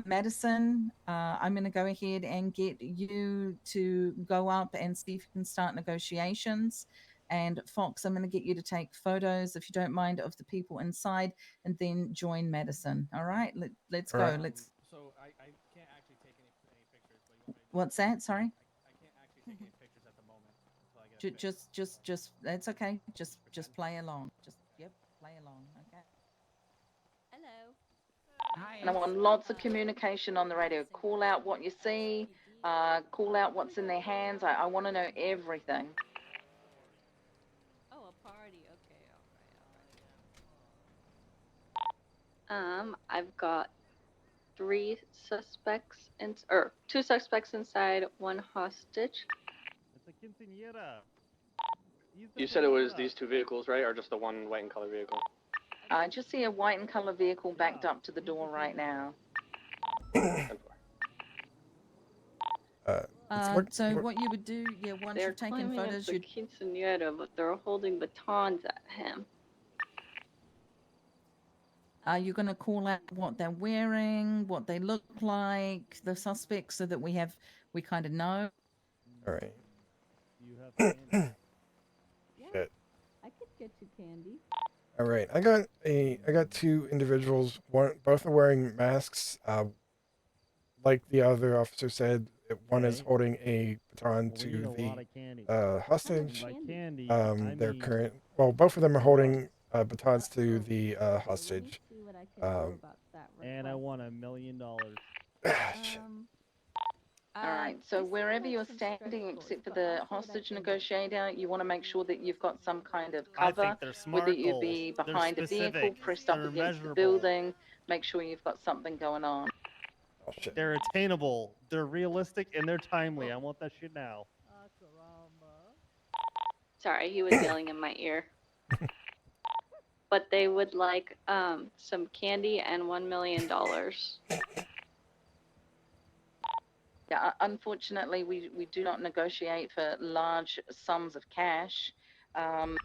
Madison, I'm going to go ahead and get you to go up and see if you can start negotiations. And Fox, I'm going to get you to take photos, if you don't mind, of the people inside, and then join Madison. All right, let's All go. right. Let's. So I can't actually take any pictures, but you want me to What's that? Sorry. I can't actually take any pictures at the moment until I get a Just. That's okay. Just play along. Yep, play along. Okay. Hello. And I want lots of communication on the radio. Call out what you see. Call out what's in their hands. I want to know everything. Oh, a party. Okay. All right. I've got 3 suspects or 2 suspects inside, 1 hostage. It's a quinceañera. You said it was these 2 vehicles, right? Or just the one white and color vehicle? I just see a white and color vehicle backed up to the door right now. So what you would do, once They're you've taken claiming photos, it's a quinceañera, but they're holding batons at him. are you going to call out what they're wearing, what they look like, the suspects, so that we kind of know? All right. You have candy. Shit. I could get you candy. All right. I got 2 individuals. Both are wearing masks. Like the other officer said, one is holding a baton to the hostage. By candy, Their current. Well, both of them are holding batons to the hostage. See what I can do about that. And I want $1 million. All right, so wherever you're standing, except for the hostage negotiator, you want to make sure that you've got some kind of cover, whether you be behind a vehicle, pressed up against the building, make sure you've got something going on. Oh, shit. They're attainable, they're realistic, and they're timely. I want that shit now. Sorry, he was yelling in my ear. But they would like some candy and $1 million. Yeah, unfortunately, we do not negotiate for large sums of cash. I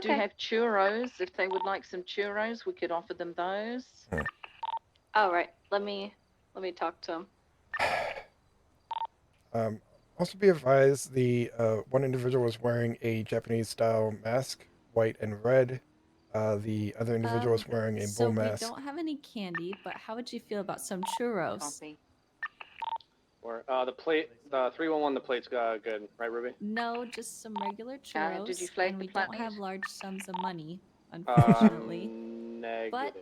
do have churros. If they would like some churros, we could offer them those. All right, let me talk to him. Also be advised, the one individual was wearing a Japanese-style mask, white and red. The other individual was wearing a bull mask. So we don't have any candy, but how would you feel about some churros? Copy. Or the 311, the plate's good, right, Ruby? No, just some regular churros. Did you flag and the we don't plate? have large sums of money, unfortunately. Negative. But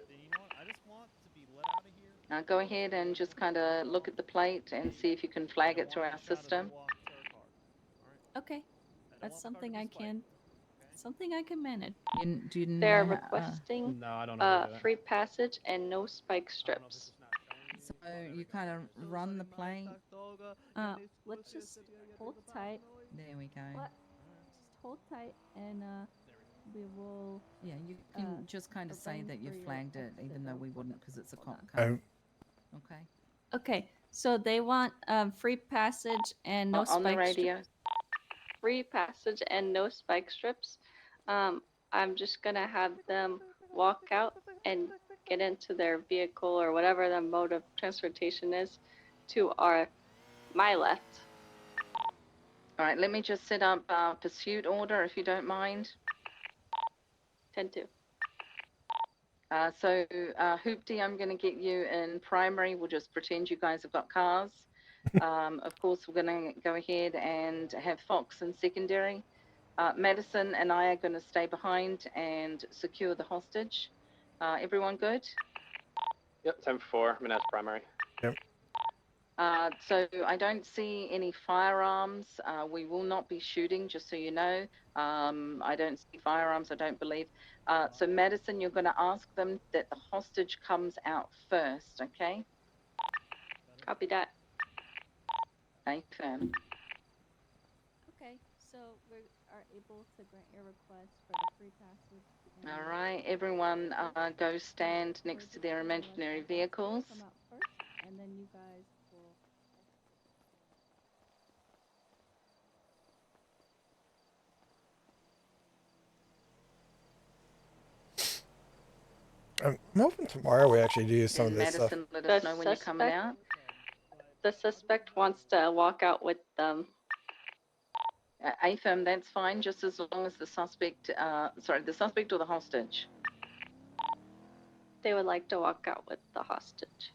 I just want to be let out of here. Now go ahead and just kind of look at the plate and see if you can flag it through our system. okay, that's something I can manage. Do you They're know, requesting No, I don't know how to do that. free passage and no spike strips. so you kind of run the plate. Let's just hold tight. There we go. Just hold tight, and we will. Yeah, you can just kind of say that you flagged it, even though we wouldn't, because it's a cop Oh. car. Okay. Okay, so they want free passage and no On spike the radio. Free passage and no spike strips. I'm just gonna have them walk out and get into their vehicle or whatever the mode of transportation is to my left. All right, let me just set up pursuit order if you don't mind. 10-2. So Hoopty, I'm going to get you in primary. We'll just pretend you guys have got cars. Of course, we're going to go ahead and have Fox in secondary. Madison and I are going to stay behind and secure the hostage. Everyone good? Yep, 10-4. Manette's primary. Yep. So I don't see any firearms. We will not be shooting, just so you know. I don't see firearms, I don't believe. So Madison, you're going to ask them that the hostage comes out first, okay? Copy that. Affirm. Okay, so we are able to grant your request for the free passage. All right, everyone go stand next to their imaginary vehicles. Come out first, and then you guys will. I'm hoping tomorrow we actually do some of And this stuff. Madison, let us know when you're coming out. The suspect wants to walk out with them. Affirm, that's fine, just as long as the suspect, the suspect or the hostage. They would like to walk out with the hostage.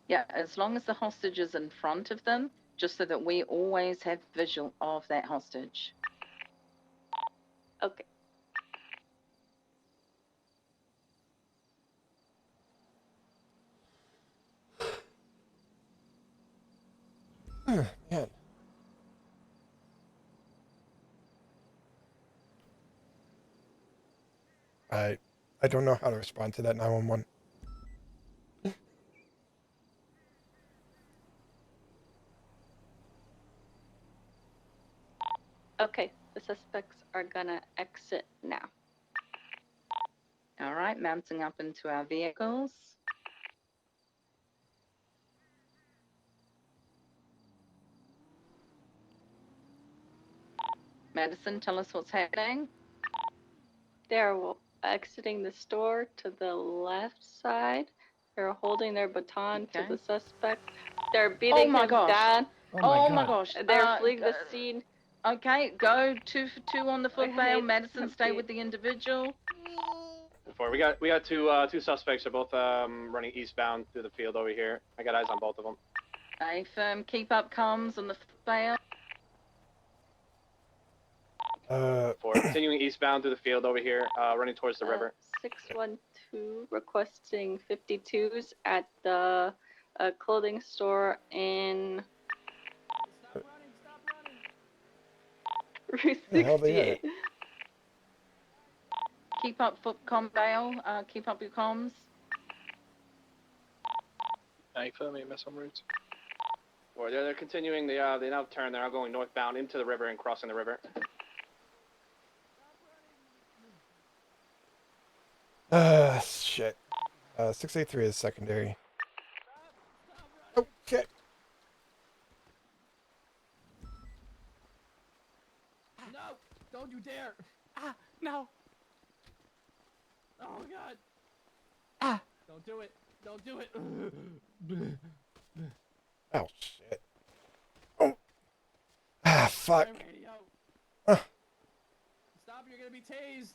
Yeah, as long as the hostage is in front of them, just so that we always have visual of that hostage. Okay. Man. I don't know how to respond to that 911. Okay, the suspects are gonna exit now. All right, mounting up into our vehicles. Madison, tell us what's happening. They're exiting the store to the left side. They're holding their baton to the suspect. They're beating him down. Oh my gosh. They're fleeing the scene. Okay, go 2 for 2 on the foot bail. Madison, stay with the individual. Before we got two suspects. They're both running eastbound through the field over here. I got eyes on both of them. Affirm, keep up comms on the foot bail. For continuing eastbound through the field over here, running towards the river. 612 requesting 52s at the clothing store in Route Where the hell they 68. at? Keep up foot comm bail. Keep up your comms. Affirm, EMS on route. Or they're continuing. They now turn. They're now going northbound into the river and crossing the river. Shit. 683 is secondary. Okay. No! Don't you dare! Ah! No! Oh god! Ah! Don't do it! Don't do it! Oh, shit. Oh. Ah, fuck. My radio. Stop, you're gonna be tased!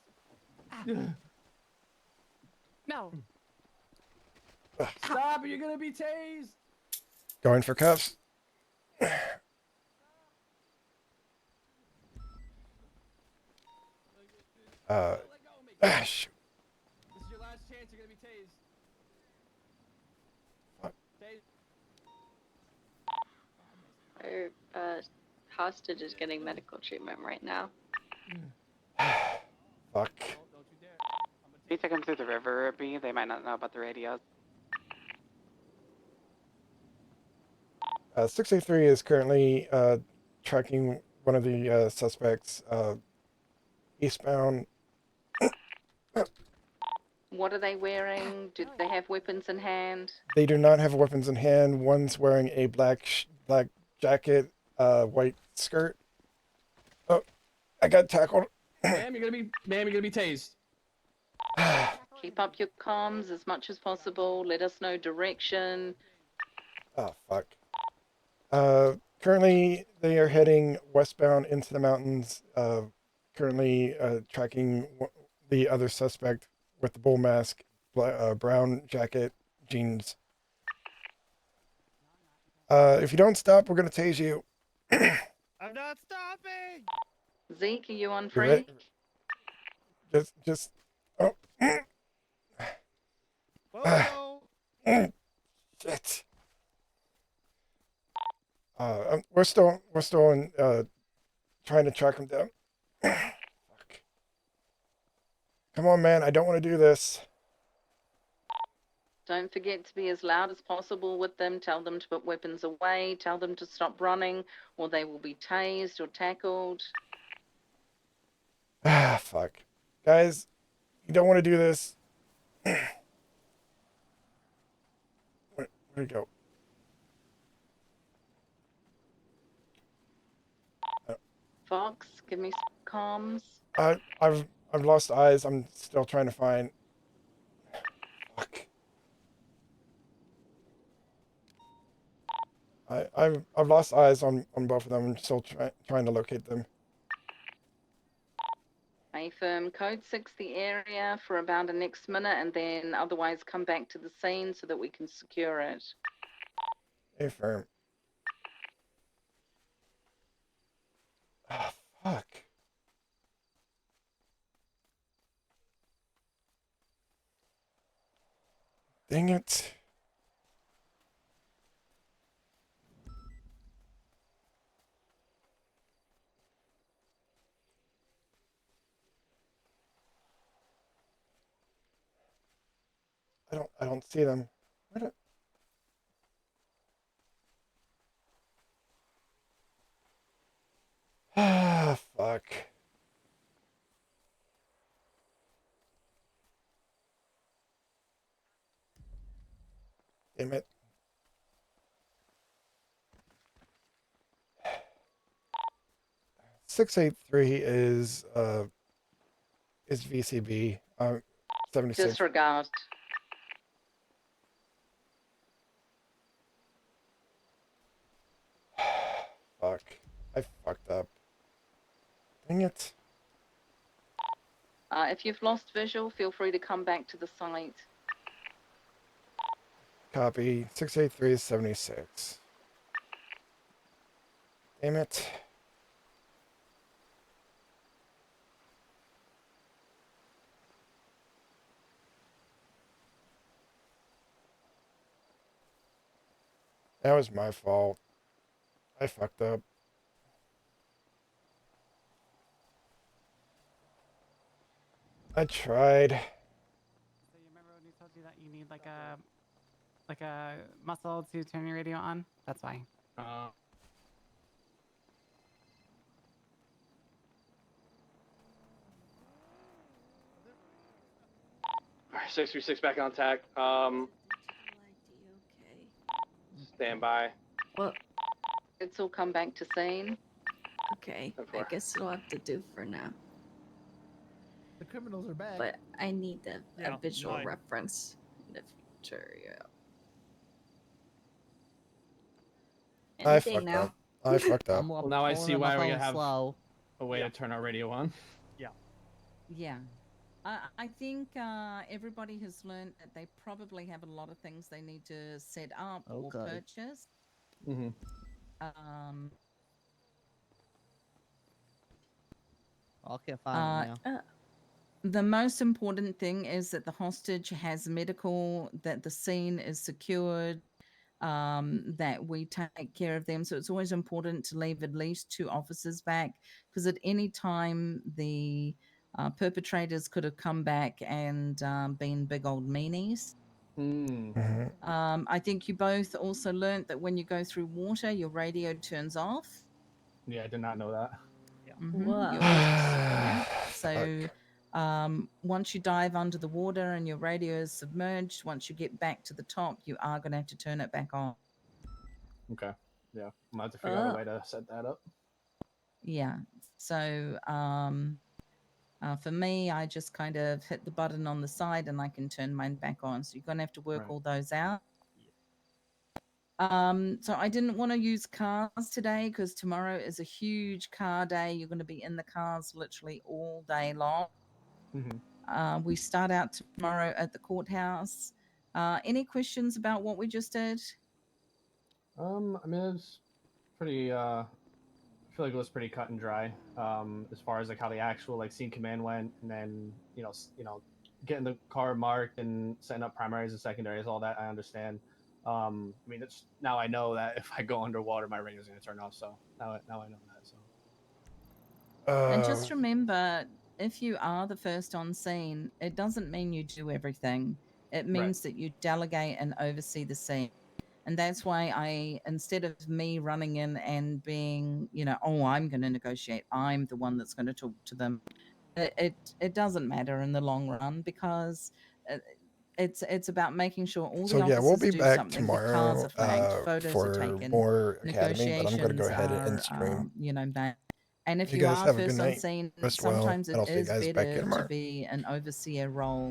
No! Stop, you're gonna be tased! Going for cuffs. Shoot. This is your last chance, you're gonna be tased. Our hostage is getting medical treatment right now. Fuck. You take them through the river, B. They might not know about the radios. 683 is currently tracking one of the suspects eastbound. What are they wearing? Do they have weapons in hand? They do not have weapons in hand. One's wearing a black jacket, white skirt. Oh, I got tackled. Ma'am, you're gonna be tased. Keep up your comms as much as possible. Let us know direction. Oh, fuck. Currently, they are heading westbound into the mountains. Currently tracking the other suspect with the bull mask, brown jacket, jeans. If you don't stop, we're gonna tase you. I'm not stopping. Zeke, are you on You're right. free? Just. Oh. Photo. Shit. We're still trying to track him down. Fuck. Come on, man. I don't want to do this. Don't forget to be as loud as possible with them. Tell them to put weapons away. Tell them to stop running, or they will be tased or tackled. Fuck. Guys, you don't want to do this. Where'd he go? Fox, give me some comms. I've lost eyes. I'm still trying to find. Fuck. I've lost eyes on both of them. I'm still trying to locate them. Affirm code 6 the area for about the next minute, and then otherwise come back to the scene so that we can secure it. Affirm. Ah, fuck. Dang it. I don't see them. Where Ah, fuck. Damn it. .683 is VCB. 76. Disregard. Fuck. I fucked up. Dang it. If you've lost visual, feel free to come back to the site. Copy. 683 is 76. Damn it. That was my fault. I fucked up. I tried. So you remember when we told you that you need like a muscle to turn your radio on? That's why. Alright, 636 back on tack. Stand by. Well, it's all come back to scene. Okay, I guess it'll have to do for now. The criminals are back. But I need Yeah, a visual mine. reference in the future. Yeah. I Any day fucked now. up. I fucked up. Well, now I see why we're gonna have slow. a way to turn our radio on. Yeah. Yeah. I think everybody has learned that they probably have a lot of things they need to set up or Okay. purchase. Mm-hmm. I can't find it now. The most important thing is that the hostage has medical, that the scene is secured, that we take care of them. So it's always important to leave at least 2 officers back, because at any time the perpetrators could have come back and been big old meanies. I think you both also learnt that when you go through water, your radio turns off. Yeah, I did not know that. Mhm. Yeah. So once you dive under the water and your radio is submerged, once you get back to the top, you are going to have to turn it back on. Okay. Yeah, I'm gonna have to figure out a way to set that up. Yeah. So for me, I just kind of hit the button on the side and I can turn mine back on. So you're going to have to work all those out. So I didn't want to use cars today because tomorrow is a huge car day. You're going to be in the cars literally all day long. We start out tomorrow at the courthouse. Any questions about what we just did? I mean, it's pretty. I feel like it was pretty cut and dry. As far as like how the actual like scene command went, and then getting the car marked and setting up primaries and secondaries, all that I understand. I mean, it's now I know that if I go underwater, my ring is going to turn off. So now I know that. So. And just remember, if you are the first on scene, it doesn't mean you do everything. It means that you delegate and oversee the scene. And that's why instead of me running in and being, oh, I'm going to negotiate, I'm the one that's going to talk to them. It doesn't matter in the long run because it's about making sure all So the yeah, we'll officers be do back something. The cars tomorrow are flagged, photos are for taken, more Academy, but I'm gonna go negotiations ahead and are, stream. made. And if You you guys are have a good first on night. scene, Rest well, sometimes and it I'll see you is guys back here better to tomorrow. be an overseer role